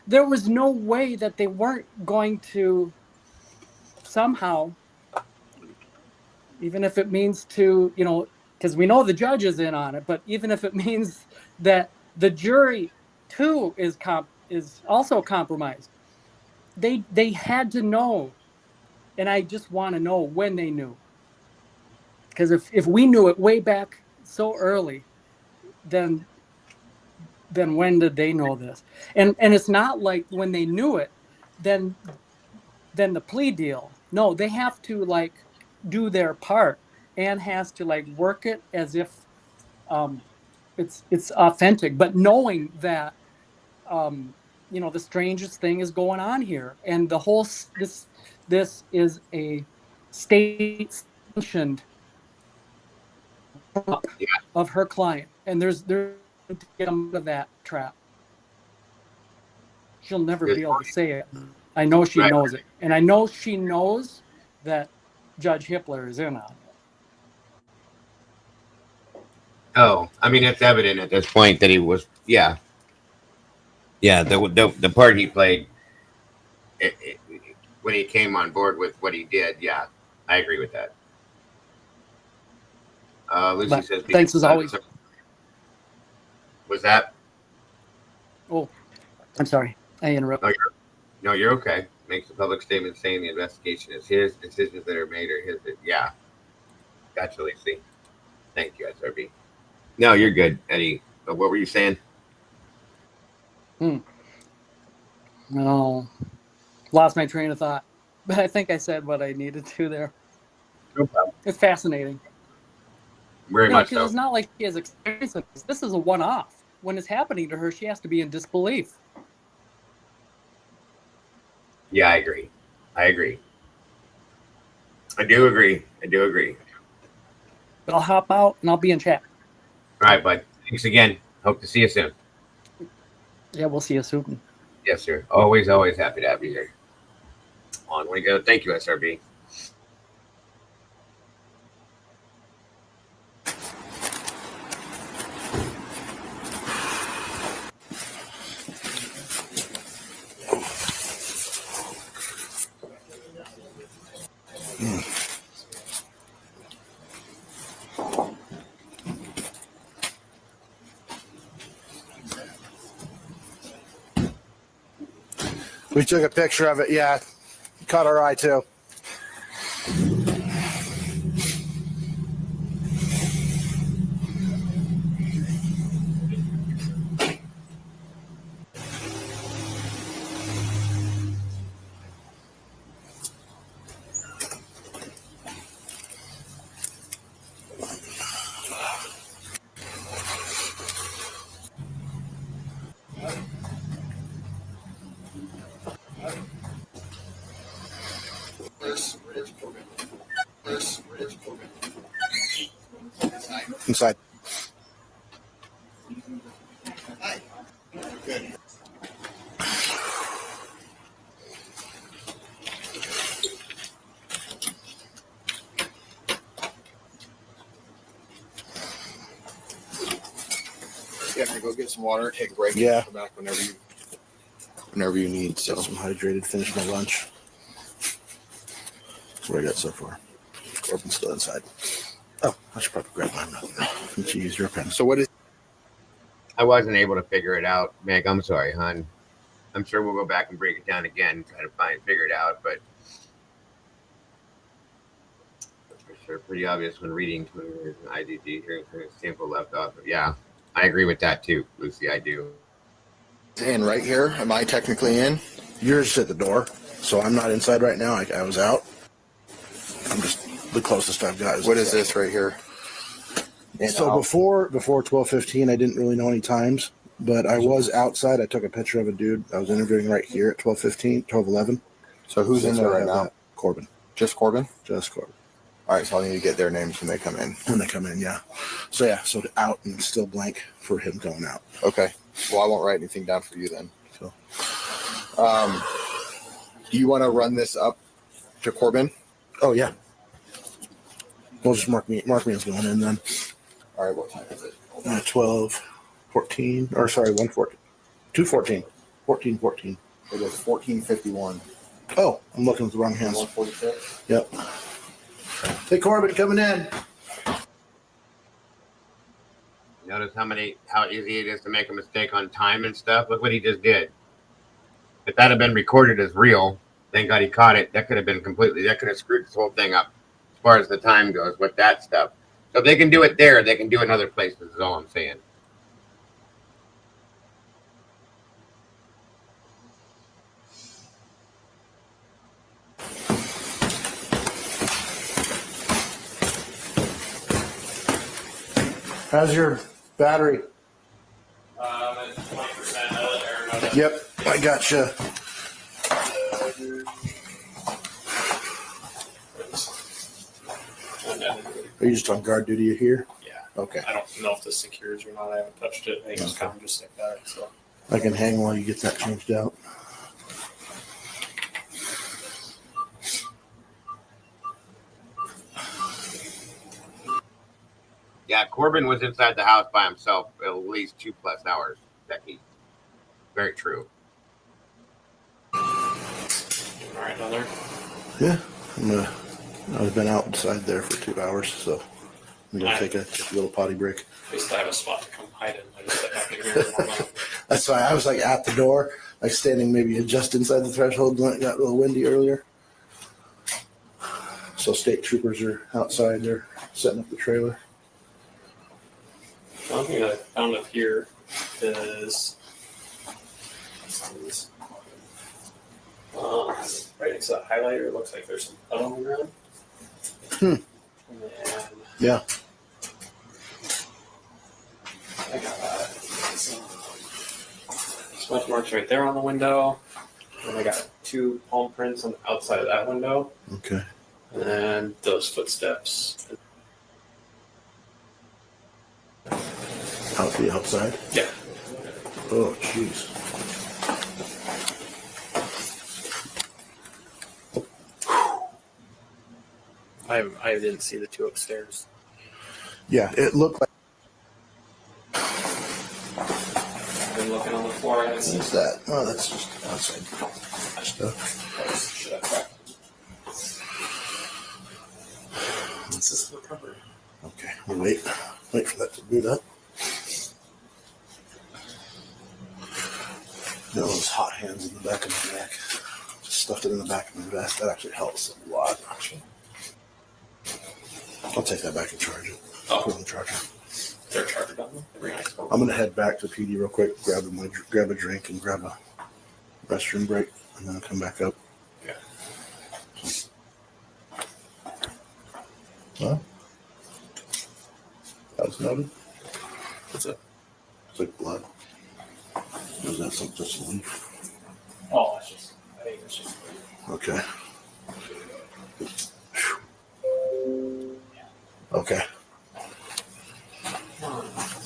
there was no way that they weren't going to somehow, even if it means to, because we know the judge is in on it, but even if it means that the jury too is also compromised, they had to know. And I just want to know when they knew. Because if we knew it way back so early, then when did they know this? And it's not like when they knew it, then the plea deal. No, they have to do their part and has to work it as if it's authentic, but knowing that the strangest thing is going on here, and the whole this is a state-sanctioned of her client, and there's to get out of that trap. She'll never be able to say it. I know she Right. knows it. And I know she knows that Judge Hippler is in on it. Oh, I mean, it's evident at this point that he was, yeah. Yeah, the part he played when he came on board with what he did, yeah, I agree with that. Lucy But says, thanks as always. Was that? Oh, I'm sorry. I interrupted. No, you're okay. Makes a public statement saying the investigation is his. Decisions that are made are his. Yeah. Gotcha, Lucy. Thank you, SRB. No, you're good, Eddie. But what were you saying? No, lost my train of thought. But I think I said what I needed to there. No problem. It's fascinating. Very much because so. it's not like she has experience in this. This is a one-off. When it's happening to her, she has to be in disbelief. Yeah, I agree. I do agree. But I'll hop out and I'll be in chat. All right, bud. Thanks again. Hope to see you soon. Yeah, we'll see you soon. Yes, sir. Always happy to have you here. On we go. Thank you, SRB. We took a picture of it. Yeah, caught our eye too. Inside. Good. Yeah, I'm gonna go get some water, take a break. Yeah. Come back whenever you need. So Get some hydrated. Finish my lunch. That's what I got so far. Corbin's still inside. Oh, I should probably grab mine since you use your pen. So what is? I wasn't able to figure it out, Meg. I'm sorry, hon. I'm sure we'll go back and break it down again, try to figure it out, but for sure, pretty obvious when reading Twitter and IDG here, sample left off. But yeah, I agree with that too, Lucy. I do. In right here. Am I technically in? Yours at the door, so I'm not inside right now. I was out. I'm just the closest I've got. What is this right here? So before 12:15, I didn't really know any times, but I was outside. I took a picture of a dude I was interviewing right here at 12:15, 12:11. So who's in there right now? Corbin. Just Corbin? Just Corbin. All right, so I need to get their names when they come in. When they come in, yeah. So yeah, so out and still blank for him going out. Okay. Well, I won't write anything down for you then. So, do you want to run this up to Corbin? Oh yeah. We'll just mark me as going in then. All right, what time is it? 12:14, or sorry, 1:14, 2:14, 14:14. It was 14:51. Oh, I'm looking at the wrong hands. 1:46. Yep. Hey, Corbin, coming in. Notice how easy it is to make a mistake on time and stuff. Look what he just did. If that had been recorded as real, thank God he caught it. That could have screwed this whole thing up as far as the time goes with that stuff. So if they can do it there, they can do it in other places, is all I'm saying. How's your battery? It's 20%. Yep, I gotcha. Are you just on guard duty here? Yeah. Okay. I don't know if this secures or not. I haven't touched it. I think it's kind of just like that. So I can hang while you get that changed out. Yeah, Corbin was inside the house by himself at least 2+ hours. Becky. Very true. All right, down there. Yeah, I've been outside there for 2 hours, so I'm gonna take a little potty break. At least I have a spot to come hide in. I just sit back in here and warm up. That's why I was like at the door, like standing maybe just inside the threshold when it got a little windy earlier. So state troopers are outside. They're setting up the trailer. One thing that I found up here is right next to that highlighter. It looks like there's some blood on the ground. And Yeah. I got smudge marks right there on the window. And I got 2 palm prints on the outside of that window. Okay. And those footsteps. Out the outside? Yeah. Oh, jeez. I didn't see the 2 upstairs. Yeah, it looked like. I've been looking on the floor. I haven't seen What's that? Oh, that's just outside stuff. Should I crack? This is recovery. Okay, we'll wait for that to boot up. Those hot hands in the back of my neck. Just stuffed it in the back of my vest. That actually helps a lot. I'll take that back and charge it. Put it in the charger. Is there a charger down there? I'm gonna head back to PD real quick, grab a drink and grab a restroom break, and then I'll come back up. Yeah. Huh? That was noted. What's it? It's like blood. Is that something just a leaf? Oh, it's just. I think it's just. Okay. Okay.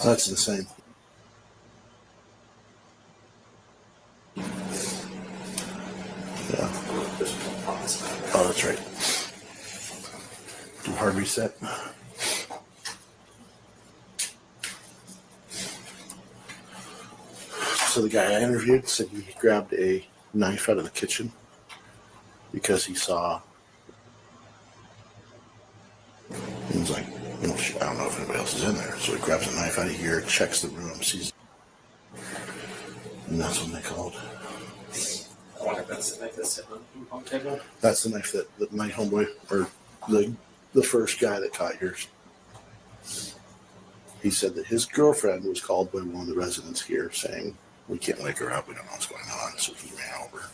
That's the same. Yeah. Oh, that's right. Do hard reset. So the guy I interviewed said he grabbed a knife out of the kitchen because he saw. He was like, I don't know if anybody else is in there. So he grabs a knife out of here, checks the room, sees. And that's when they called. I wonder if that's the knife that's sitting on the ping pong table. That's the knife that my homeboy, or the first guy that caught yours. He said that his girlfriend was called by one of the residents here saying, we can't wake her up, we don't know what's going on, so he ran over.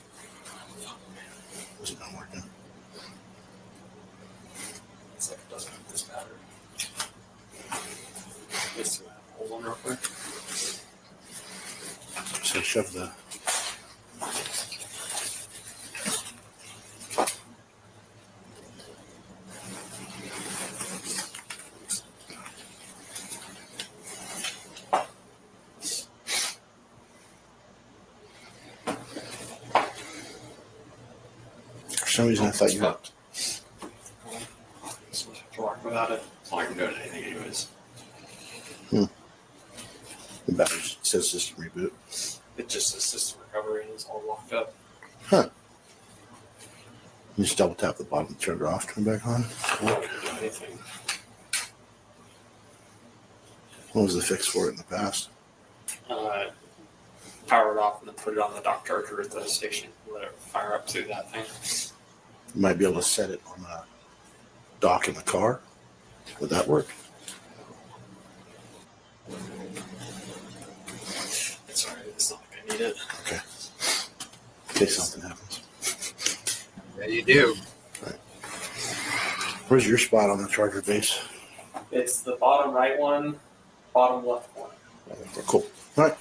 Was it not working? It's like it doesn't have this battery. Just hold on real quick. So shove the. For some reason, I thought you had. So I have to work without it. It's not like I'm doing anything anyways. The battery says system reboot. It just says system recovery and it's all locked up. Huh. You just double tap the bottom and turn it off, turn it back on. I don't do anything. What was the fix for it in the past? Power it off and then put it on the dock charger at the station. Let it fire up through that thing. You might be able to set it on a dock in the car. Would that work? It's alright. It's not like I need it. Okay. In case something happens. Yeah, you do. Right. Where's your spot on the charger base? It's the bottom right one, bottom left one. Oh, cool. All right.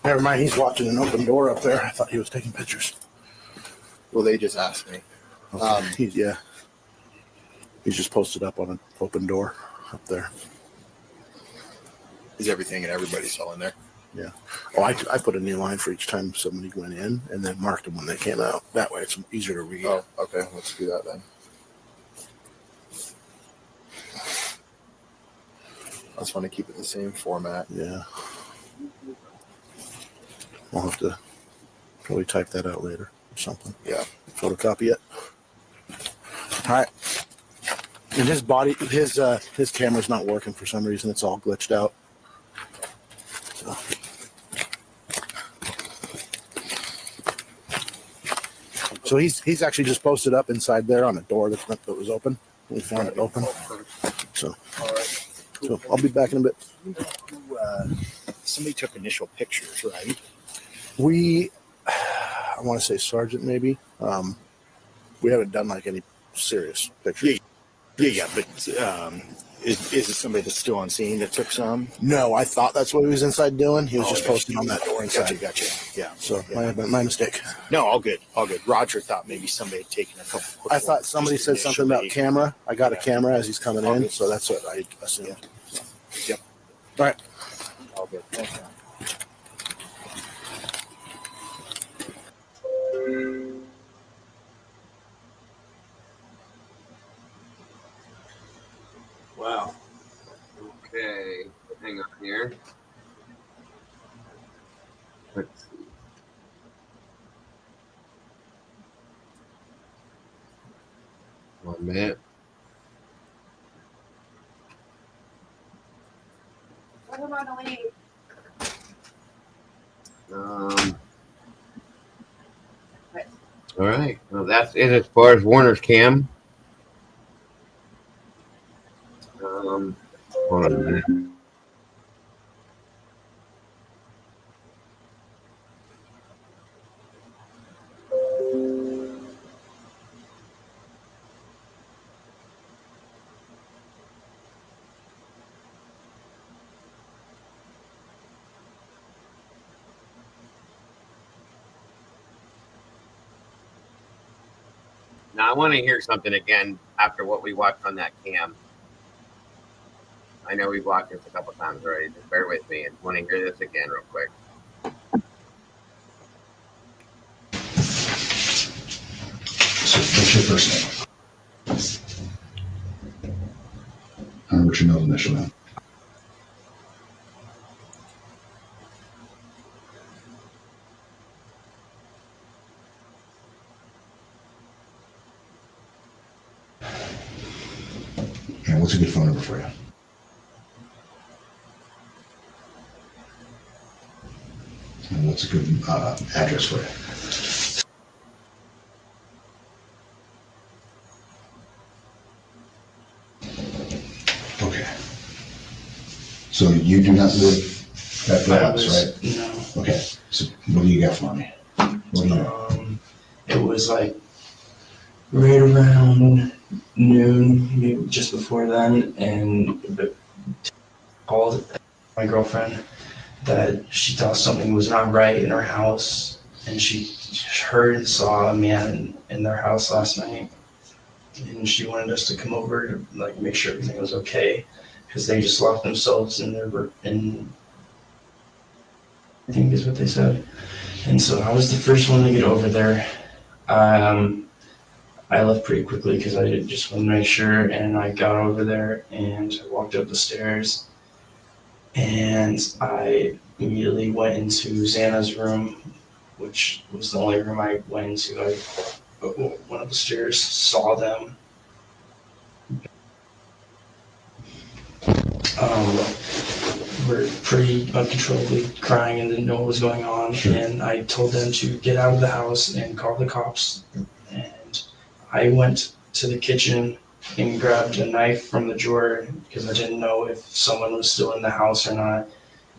Never mind, he's watching an open door up there. I thought he was taking pictures. Well, they just asked me. Okay. He's just posted up on an open door up there. Is everything and everybody still in there? Yeah. Oh, I put a new line for each time somebody went in, and then marked them when they came out. That way, it's easier to read. Oh, okay. Let's do that then. I just want to keep it the same format. Yeah. I'll have to probably type that out later or something. Yeah. Photocopy it. All right. And his camera's not working for some reason. It's all glitched out. So he's actually just posted up inside there on a door that was open. We found it open. So I'll be back in a bit. Somebody took initial pictures, right? I want to say Sergeant maybe. We haven't done like any serious pictures. Yeah. But is it somebody that's still on scene that took some? No, I thought that's what he was inside doing. He was just posting on that door inside. Gotcha. Yeah. So my mistake. No, all good. Roger thought maybe somebody had taken a couple. I thought somebody said something about camera. I got a camera as he's coming in, so that's what I assumed. Yep. All right. All good. Thanks, man. Wow. Okay. Hang on here. Let's see. 1 minute. All right. Well, that's it as far as Warner's cam. Hold on a minute. Now I want to hear something again after what we watched on that cam. I know we've watched this a couple times already. Just bear with me. I want to hear this again real quick. So what's your first name? And what's your middle initial name? And what's a good phone number for you? And what's a good address for you? Okay. So you do not live at the house, right? No. Okay. So what do you got for me? What do you know? It was like right around noon, maybe just before then, and called my girlfriend that she thought something was not right in her house, and she heard and saw a man in their house last night, and she wanted us to come over to like make sure everything was okay, because they just locked themselves in I think is what they said. And so I was the first one to get over there. I left pretty quickly because I just wanted to make sure, and I got over there and I walked up the stairs, and I immediately went into Xana's room, which was the only room I went into. I went up the stairs, saw them. Were pretty uncontrollably crying and didn't know what was going on. Sure. And I told them to get out of the house and call the cops. And I went to the kitchen and grabbed a knife from the drawer because I didn't know if someone was still in the house or not.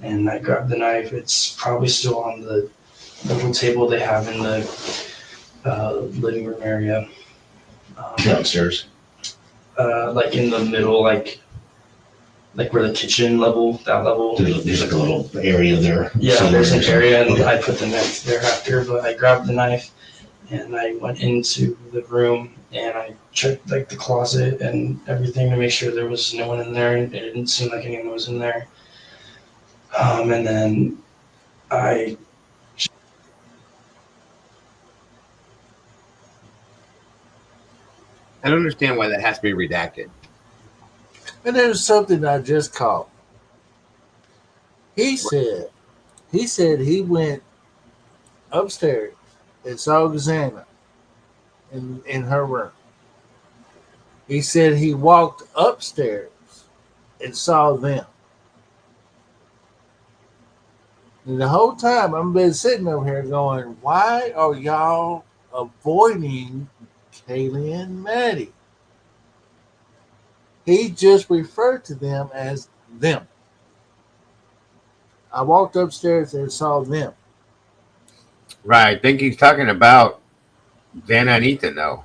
And I grabbed the knife. It's probably still on the little table they have in the living room area. Downstairs? Like in the middle, like where the kitchen level, that level. There's like a little area there. Yeah, there's an area, and I put the knife there after, but I grabbed the knife and I went into the room and I checked like the closet and everything to make sure there was no one in there, and it didn't seem like anyone was in there. And then I don't understand why that has to be redacted. And there's something I just caught. He said he went upstairs and saw Xana in her room. He said he walked upstairs and saw them. And the whole time I've been sitting over here going, why are y'all avoiding Kaylee and Maddie? He just referred to them as them. I walked upstairs and saw them. Right. I think he's talking about Xana and Ethan, though.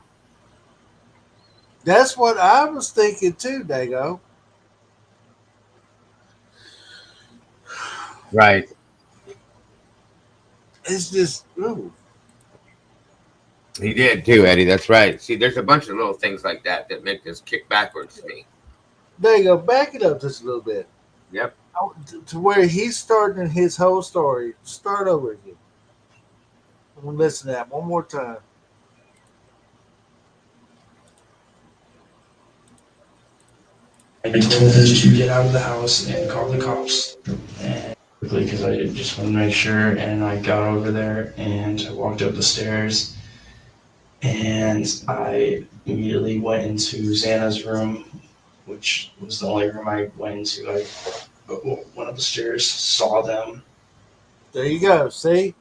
That's what I was thinking too, Dago. Right. It's just, ooh. He did too, Eddie. That's right. See, there's a bunch of little things like that that make this kick backwards to me. There you go. Back it up just a little bit. Yep. To where he's starting his whole story. Start over again. I'm going to listen to that one more time. I told them to get out of the house and call the cops. And quickly, because I just wanted to make sure, and I got over there and I walked up the stairs, and I immediately went into Xana's room, which was the only room I went into. I went up the stairs, saw them. There you go. See?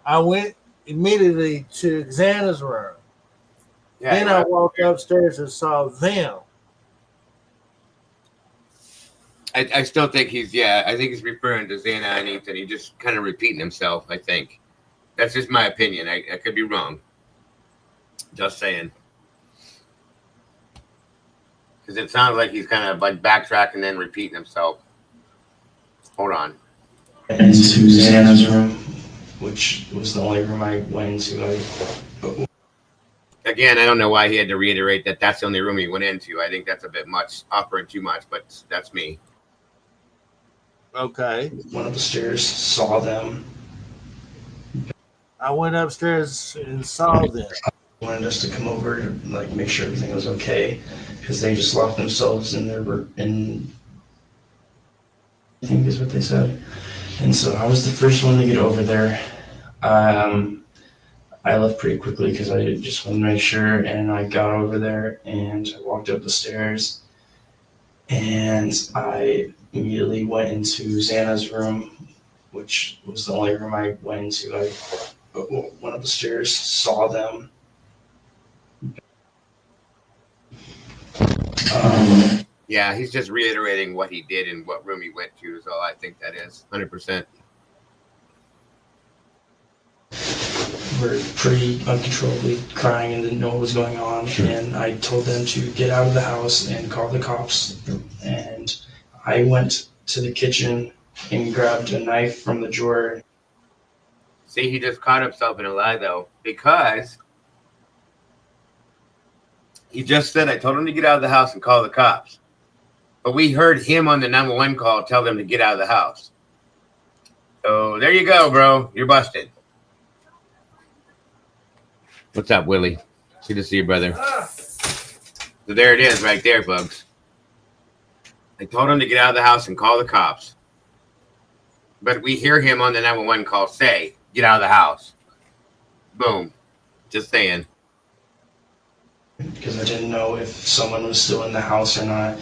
I went immediately to Xana's room. Yeah, then I walked upstairs and saw them. I still think I think he's referring to Xana and Ethan. He's just kind of repeating himself, I think. That's just my opinion. I could be wrong. Just saying. Because it sounds like he's kind of like backtracking and then repeating himself. Hold on. Into Xana's room, which was the only room I went into. Again, I don't know why he had to reiterate that that's the only room he went into. I think that's a bit much, offering too much, but that's me. Okay. Went up the stairs, saw them. I went upstairs and saw them. Wanted us to come over to like make sure everything was okay, because they just locked themselves in their in. I think is what they said. And so I was the first one to get over there. I left pretty quickly because I just wanted to make sure, and I got over there and I walked up the stairs, and I immediately went into Xana's room, which was the only room I went into. I went up the stairs, saw them. Yeah, he's just reiterating what he did and what room he went to is all I think that is. 100%. Were pretty uncontrollably crying and didn't know what was going on. And I told them to get out of the house and call the cops. And I went to the kitchen and grabbed a knife from the drawer. See, he just caught himself in a lie, though, because he just said, I told him to get out of the house and call the cops. But we heard him on the 911 call tell them to get out of the house. So there you go, bro. You're busted. What's up, Willie? Good to see you, brother. So there it is right there, folks. I told him to get out of the house and call the cops. But we hear him on the 911 call say, get out of the house. Boom. Just saying. Because I didn't know if someone was still in the house or not.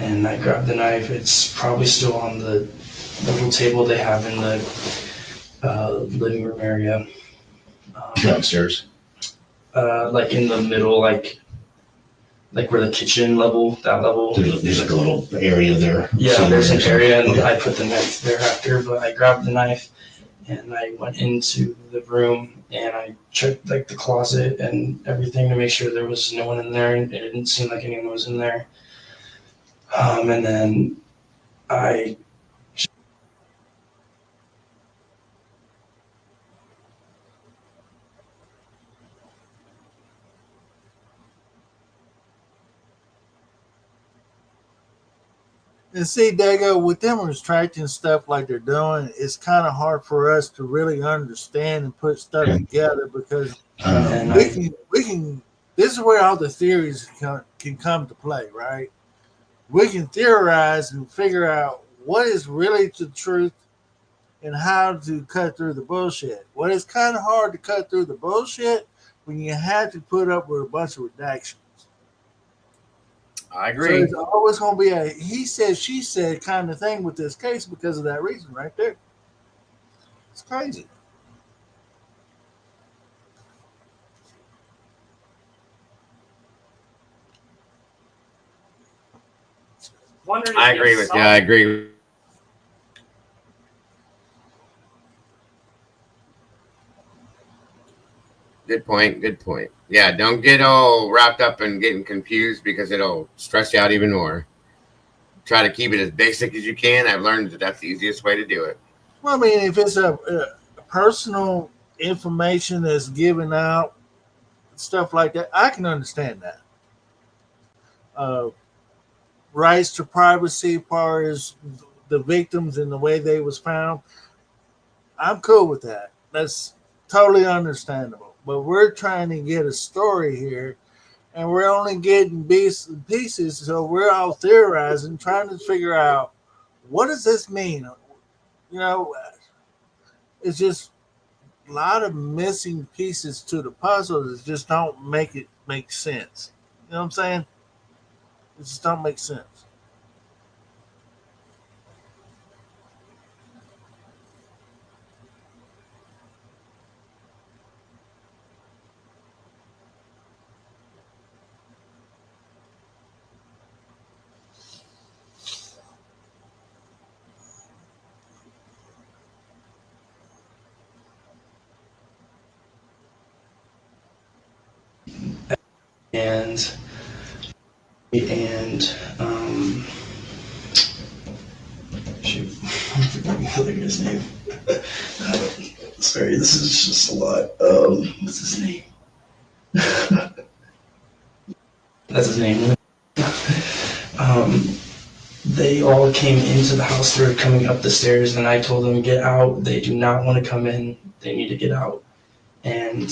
And I grabbed the knife. It's probably still on the little table they have in the living room area. Downstairs. Like in the middle, like where the kitchen level, that level. There's like a little area there. Yeah, there's an area, and I put the knife there after, but I grabbed the knife and I went into the room and I checked like the closet and everything to make sure there was no one in there, and it didn't seem like anyone was in there. And then I And see, Dago, with them retracting stuff like they're doing, it's kind of hard for us to really understand and put stuff together because we can. This is where all the theories can come to play, right? We can theorize and figure out what is really the truth and how to cut through the bullshit. Well, it's kind of hard to cut through the bullshit when you have to put up with a bunch of redactions. I agree. So it's always going to be a he said, she said kind of thing with this case because of that reason right there. It's crazy. I agree with you. I agree. Good point. Good point. Yeah, don't get all wrapped up in getting confused because it'll stress you out even more. Try to keep it as basic as you can. I've learned that that's the easiest way to do it. Well, I mean, if it's a personal information that's given out, stuff like that, I can understand that. Rights to privacy, as far as the victims and the way they was found, I'm cool with that. That's totally understandable. But we're trying to get a story here, and we're only getting bits and pieces, so we're all theorizing, trying to figure out what does this mean. You know, it's just a lot of missing pieces to the puzzle that just don't make it make sense. You know what I'm saying? It just don't make sense. and shoot, I'm forgetting the other guy's name. Sorry, this is just a lot. What's his name? That's his name. They all came into the house. They were coming up the stairs, and I told them, get out. They do not want to come in. They need to get out. And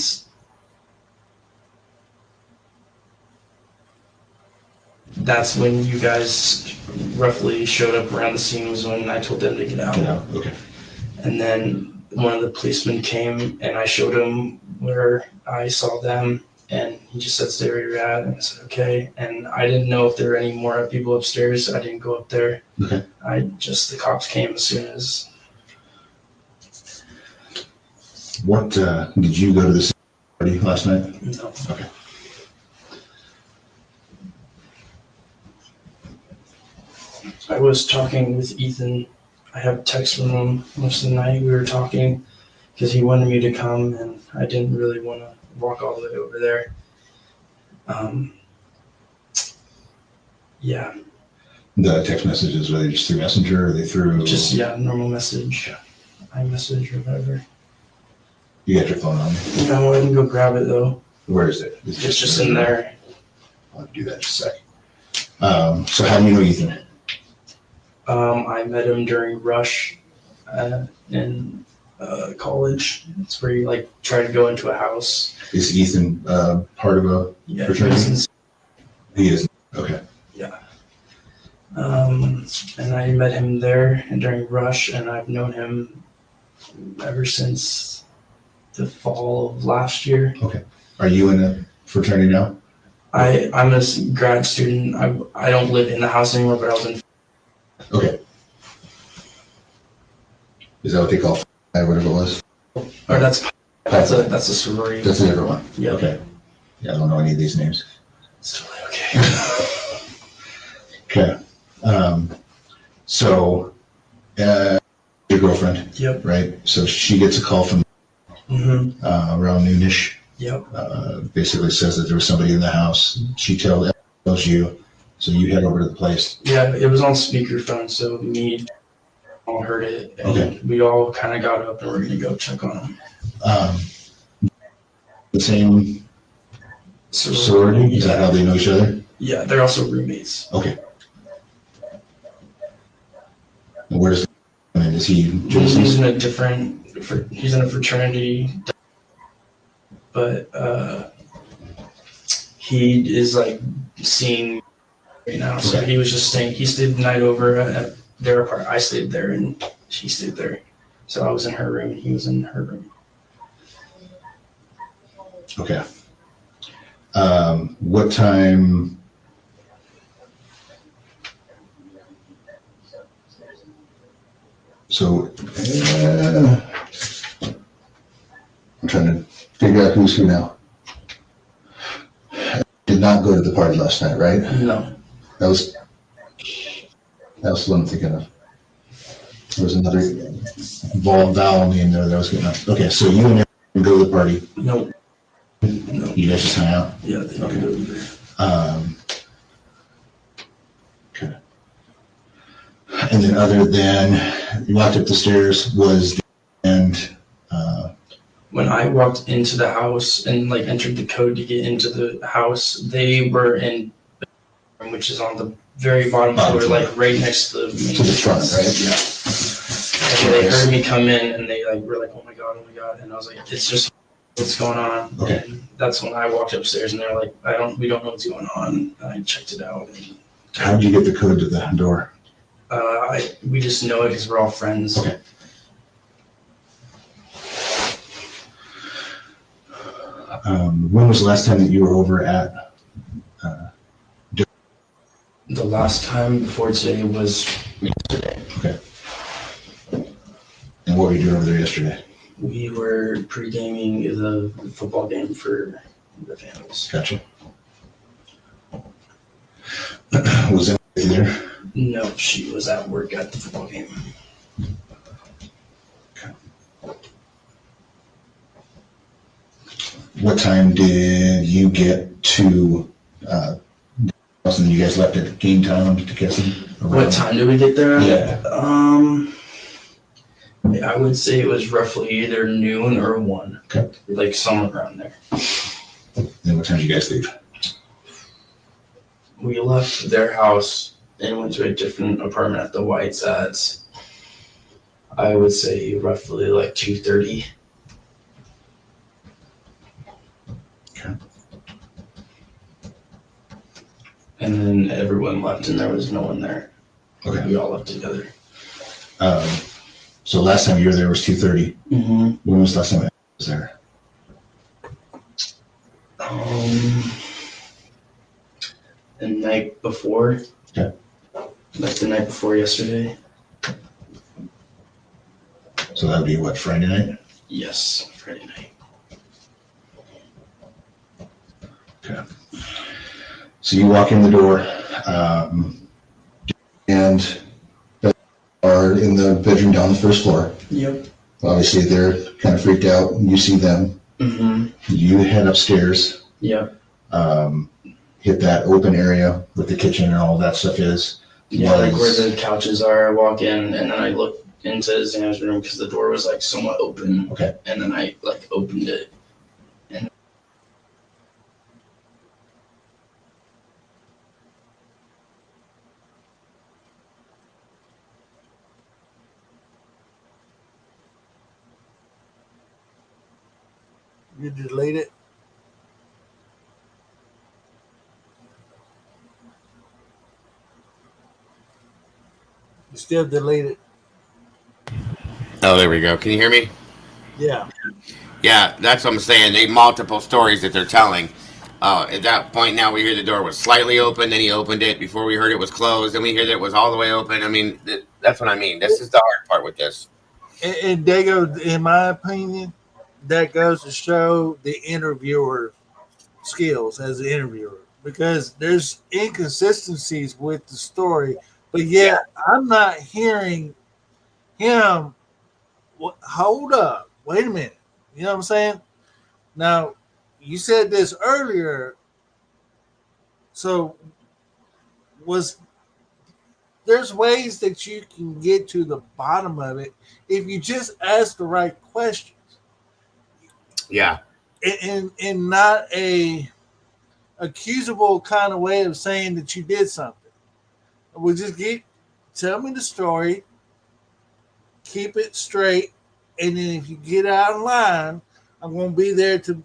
that's when you guys roughly showed up around the scene, was when I told them to get out. Yeah, okay. And then one of the policemen came, and I showed him where I saw them, and he just said, stay where you're at. And I said, okay. And I didn't know if there were any more people upstairs. So I didn't go up there. Okay. The cops came as soon as. What, did you go to the party last night? No. Okay. I was talking with Ethan. I have text from him most of the night. We were talking because he wanted me to come, and I didn't really want to walk all the way over there. Yeah. The text messages, were they just through Messenger or are they through? Just, normal message. iMessage or whatever. You got your phone on? No, I can go grab it though. Where is it? It's just in there. I'll do that in just a second. So how do you know Ethan? I met him during Rush in college. It's where you try to go into a house. Is Ethan part of a fraternity? He is. Okay. Yeah. And I met him there and during Rush, and I've known him ever since the fall of last year. Okay. Are you in a fraternity now? I'm a grad student. I don't live in the house anymore, but I was in. Okay. Is that what they call whatever it was? Or that's a sorority. That's a different one. Yeah. Okay. Yeah, I don't know any of these names. It's totally okay. Okay. So, your girlfriend. Yep. Right. So she gets a call from around noonish. Yep. Basically says that there was somebody in the house. She tells you, so you head over to the place. Yeah, it was on speakerphone, so me all heard it, and we all kind of got up and we're gonna go check on him. The same sorority? Is that how they know each other? Yeah, they're also roommates. Okay. Is he He's in a different. He's in a fraternity, but he is like seeing right now. So he was just staying. He stayed the night over at their apartment. I stayed there, and she stayed there. So I was in her room, and he was in her room. Okay. What time? So I'm trying to figure out who's who now. Did not go to the party last night, right? No. That was what I'm thinking of. There was another vowel name there that I was getting at. Okay, so you and Aaron didn't go to the party. No. You guys just hung out? Yeah, they don't go either. Okay. And then other than you walked up the stairs when I walked into the house and like entered the code to get into the house, they were in the room, which is on the very bottom floor, like right next to the main front, right? Yeah. And they heard me come in and they like were like, oh my god, and I was like, it's just what's going on. Okay. And that's when I walked upstairs and they're like, we don't know what's going on. And I checked it out. How did you get the code to the door? We just know it because we're all friends. Okay. When was the last time that you were over at? The last time before today was yesterday. Okay. And what were you doing over there yesterday? We were pre-gaming the football game for the families. Gotcha. Was Emily there? No, she was at work at the football game. What time did you get to and you guys left at game time on Discusson? What time did we get there? Yeah. I would say it was roughly either noon or 1. Okay. Like somewhere around there. And what time did you guys leave? We left their house and went to a different apartment at the Whites at, I would say, roughly like 2:30. Okay. And then everyone left and there was no one there. Okay. We all left together. So last time you were there was 2:30. Mm-hmm. When was the last time I was there? The night before. Okay. Like the night before yesterday. So that would be what, Friday night? Yes, Friday night. Okay. So you walk in the door, and are in the bedroom down the first floor. Yep. Obviously, they're kind of freaked out. You see them. Mm-hmm. You head upstairs. Yep. Hit that open area with the kitchen and all that stuff is. Yeah, like where the couches are. I walk in and then I look into Xana's room because the door was like somewhat open. Okay. And then I like opened it. And You delete it? You still delete it? Oh, there we go. Can you hear me? Yeah. Yeah, that's what I'm saying. They multiple stories that they're telling. At that point now, we hear the door was slightly open, then he opened it. Before we heard it was closed, then we hear that it was all the way open. I mean, that's what I mean. This is the hard part with this. And they go, in my opinion, that goes to show the interviewer skills as an interviewer, because there's inconsistencies with the story, but yet I'm not hearing him. Hold up, wait a minute. You know what I'm saying? Now, you said this earlier. So there's ways that you can get to the bottom of it if you just ask the right questions. Yeah. And not a accusable kind of way of saying that you did something. We'll just tell me the story. keep it straight, and then if you get out of line, I'm going to be there to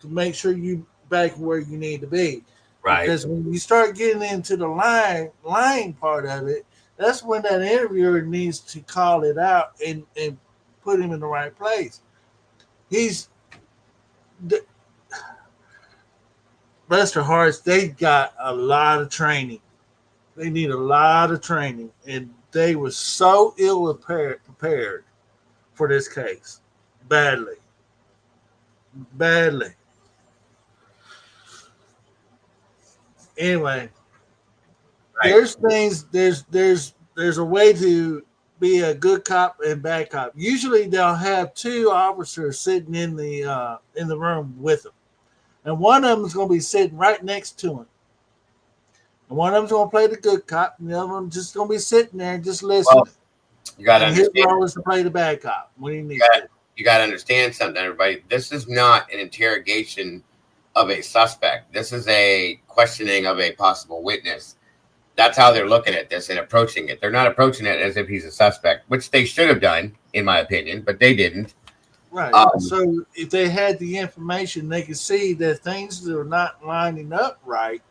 make sure you back where you need to be. Right. Because when you start getting into the lying part of it, that's when that interviewer needs to call it out and put him in the right place. Bless their hearts, they got a lot of training. They need a lot of training, and they were so ill prepared for this case. Badly. Anyway, there's things. There's a way to be a good cop and bad cop. Usually, they'll have two officers sitting in the room with them, and one of them is going to be sitting right next to him. And one of them's going to play the good cop, and the other one just going to be sitting there and just listening. Well, you got to understand. His role is to play the bad cop when he needs to. You got to understand something, everybody. This is not an interrogation of a suspect. This is a questioning of a possible witness. That's how they're looking at this and approaching it. They're not approaching it as if he's a suspect, which they should have done, in my opinion, but they didn't. Right. So if they had the information, they could see that things that are not lining up right.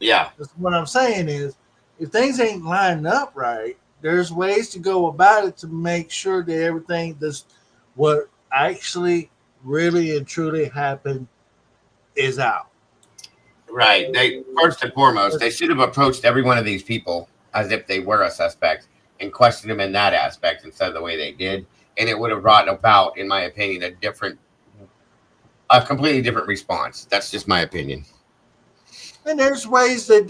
Yeah. That's what I'm saying is, if things ain't lining up right, there's ways to go about it to make sure that everything does what actually really and truly happened is out. Right. They first and foremost, they should have approached every one of these people as if they were a suspect and questioned them in that aspect instead of the way they did. And it would have brought about, in my opinion, a completely different response. That's just my opinion. And there's ways that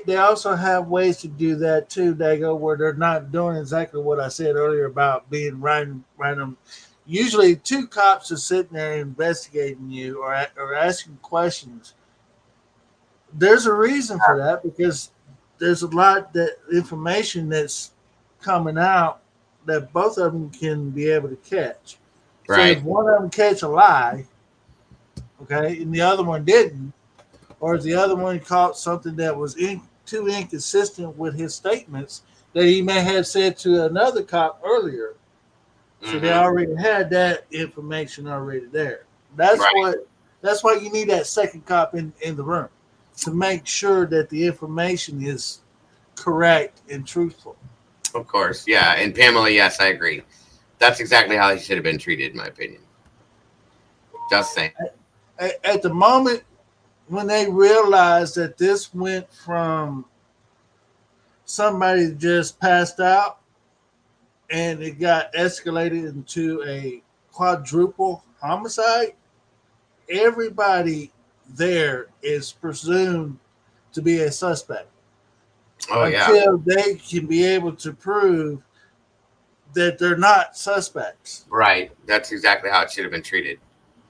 they also have ways to do that too, Dago, where they're not doing exactly what I said earlier about being random. Usually two cops are sitting there investigating you or asking questions. There's a reason for that, because there's a lot that information that's coming out that both of them can be able to catch. Right. So if one of them catch a lie, okay, and the other one didn't, or if the other one caught something that was too inconsistent with his statements that he may have said to another cop earlier. So they already had that information already there. That's why you need that second cop in the room, to make sure that the information is correct and truthful. Of course, yeah. And Pamela, yes, I agree. That's exactly how he should have been treated, in my opinion. Just saying. At the moment when they realized that this went from somebody just passed out and it got escalated into a quadruple homicide, everybody there is presumed to be a suspect. Until they can be able to prove that they're not suspects. Right. That's exactly how it should have been treated.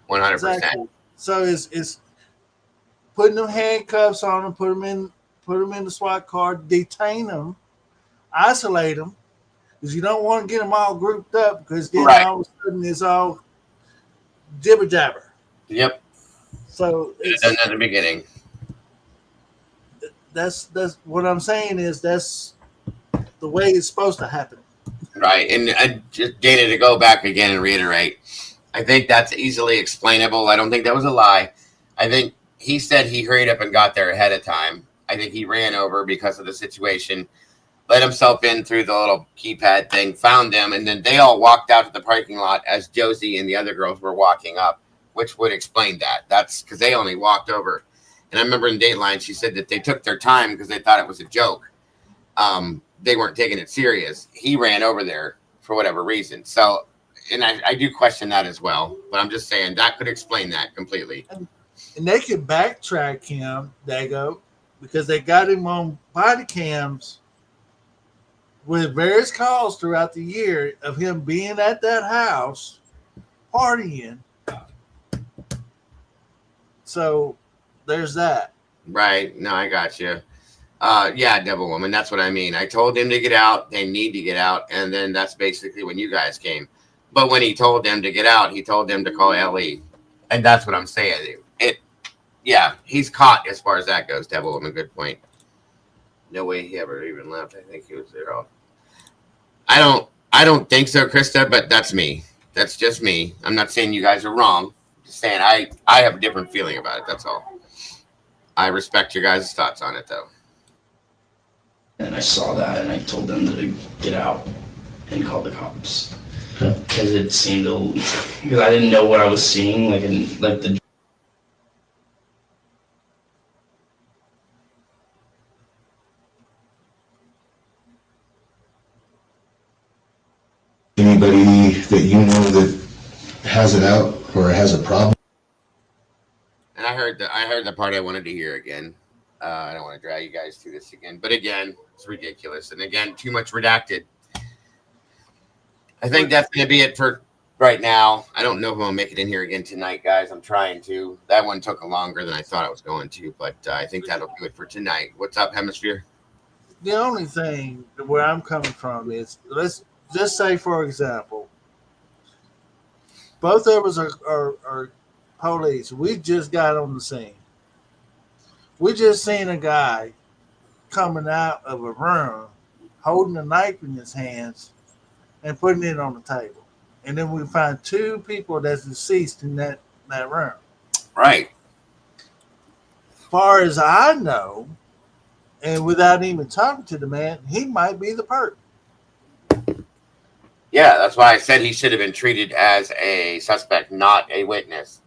100%. Exactly. So it's putting them handcuffs on them, put them in the SWAT car, detain them, isolate them, because you don't want to get them all grouped up, because then all of a sudden it's all jibber jabber. Yep. So it's done at the beginning. That's what I'm saying is that's the way it's supposed to happen. Right. And just Dana, to go back again and reiterate, I think that's easily explainable. I don't think that was a lie. I think he said he hurried up and got there ahead of time. I think he ran over because of the situation, let himself in through the little keypad thing, found them, and then they all walked out to the parking lot as Josie and the other girls were walking up, which would explain that. That's because they only walked over. And I remember in Dateline, she said that they took their time because they thought it was a joke. They weren't taking it serious. He ran over there for whatever reason. So, and I do question that as well. But I'm just saying that could explain that completely. And they could backtrack him, Dago, because they got him on body cams with various calls throughout the year of him being at that house partying. So there's that. Right. No, I got you. Yeah, Devil Woman. That's what I mean. I told them to get out. They need to get out. And then that's basically when you guys came. But when he told them to get out, he told them to call Ellie. And that's what I'm saying. Yeah, he's caught as far as that goes, Devil Woman. Good point. No way he ever even left. I think he was there all. I I don't think so, Krista, but that's me. That's just me. I'm not saying you guys are wrong. I'm just saying I have a different feeling about it. That's all. I respect your guys' thoughts on it, though. And I saw that, and I told them to get out and call the cops. Because it seemed because I didn't know what I was seeing, like the. Anybody that you know that has it out or has a problem? And I heard the part I wanted to hear again. I don't want to drag you guys through this again, but again, it's ridiculous. And again, too much redacted. I think that's going to be it for right now. I don't know if I'll make it in here again tonight, guys. I'm trying to. That one took longer than I thought it was going to, but I think that'll do it for tonight. What's up, Hemisphere? The only thing where I'm coming from is, let's just say, for example, both of us are police. We just got on the scene. We just seen a guy coming out of a room holding a knife in his hands and putting it on the table. And then we find two people that's deceased in that room. Right. Far as I know, and without even talking to the man, he might be the person. Yeah, that's why I said he should have been treated as a suspect, not a witness.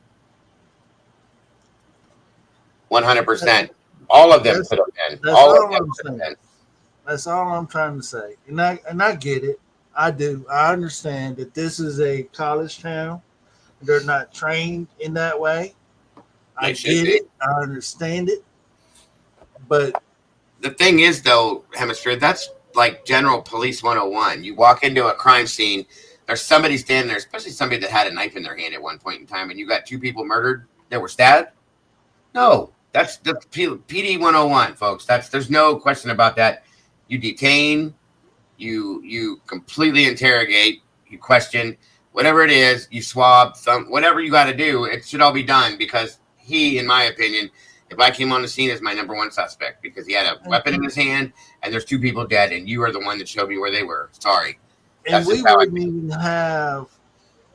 100%. All of them could have been. That's all I'm saying. That's all I'm trying to say. And I get it. I do. I understand that this is a college town. They're not trained in that way. I get it. I understand it. But the thing is, though, Hemisphere, that's like general police 101. You walk into a crime scene, there's somebody standing there, especially somebody that had a knife in their hand at one point in time, and you got two people murdered that were stabbed. No, that's the PD 101, folks. There's no question about that. You detain, you completely interrogate, you question, whatever it is, you swab, whatever you got to do, it should all be done, because he, in my opinion, if I came on the scene as my number one suspect, because he had a weapon in his hand and there's two people dead and you are the one that showed me where they were. Sorry. And we wouldn't even have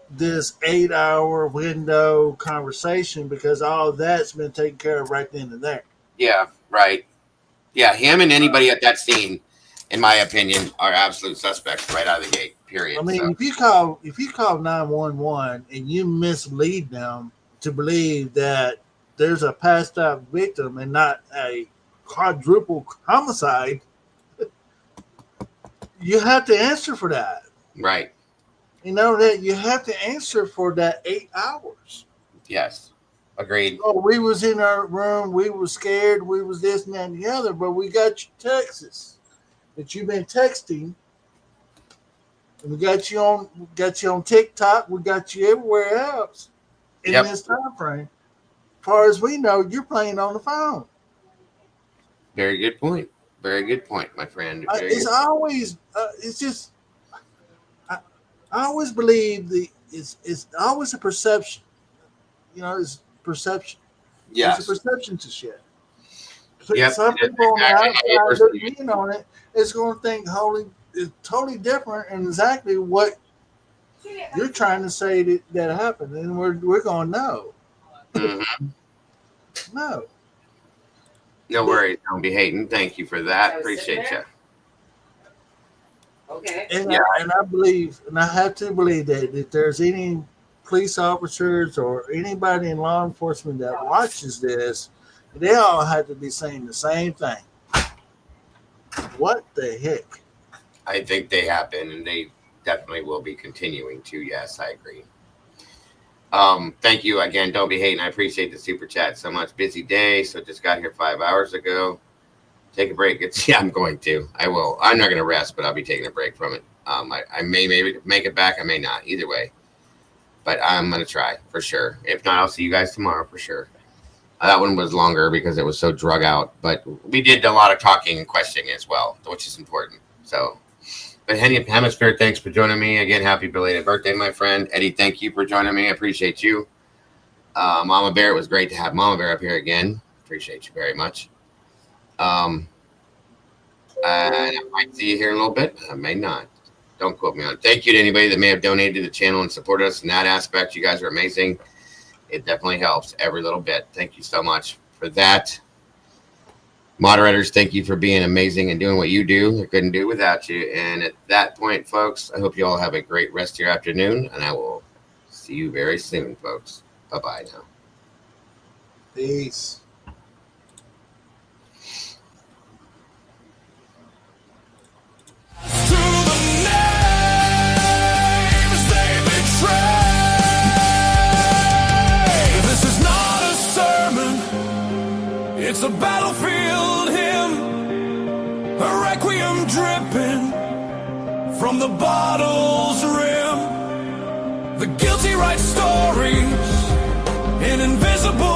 this 8-hour window conversation because all of that's been taken care of right then and there. Yeah, right. Yeah, him and anybody at that scene, in my opinion, are absolute suspects right out of the gate, period. I mean, if you call 911 and you mislead them to believe that there's a passed out victim and not a quadruple homicide, you have to answer for that. Right. You know that you have to answer for that 8 hours. Yes. Agreed. Oh, we was in our room, we was scared, we was this and that and the other, but we got your texts that you've been texting. And we got you on TikTok, we got you everywhere else in this time frame. As far as we know, you're playing on the phone. Very good point. Very good point, my friend. It's always, it's just, I always believe it's always a perception. You know, it's perception. Yes. It's a perception to shit. Yep. Some people on the outside looking in on it is going to think it's totally different and exactly what you're trying to say that happened, and we're going to know. Mm-hmm. No. No worries. Don't be hating. Thank you for that. Appreciate you. Okay. And I believe, and I have to believe that if there's any police officers or anybody in law enforcement that watches this, they all have to be saying the same thing. What the heck? I think they have been, and they definitely will be continuing to. Yes, I agree. Thank you again. Don't be hating. I appreciate the super chat so much. Busy day, so just got here 5 hours ago. Take a break. I'm going to. I will. I'm not going to rest, but I'll be taking a break from it. I may maybe make it back. I may not. Either way, but I'm going to try for sure. If not, I'll see you guys tomorrow for sure. That one was longer because it was so drug out, but we did a lot of talking and questioning as well, which is important. So, but Hemisphere, thanks for joining me again. Happy belated birthday, my friend. Eddie, thank you for joining me. I appreciate you. Mama Bear, it was great to have Mama Bear up here again. Appreciate you very much. And I might see you here in a little bit. I may not. Don't quote me on it. Thank you to anybody that may have donated to the channel and supported us in that aspect. You guys are amazing. It definitely helps every little bit. Thank you so much for that. Moderators, thank you for being amazing and doing what you do. I couldn't do it without you. And at that point, folks, I hope you all have a great rest of your afternoon, and I will see you very soon, folks. Bye-bye now. Peace. This is not a sermon, it's a battlefield hymn, a requiem dripping from the bottle's rim. The guilty write stories in invisible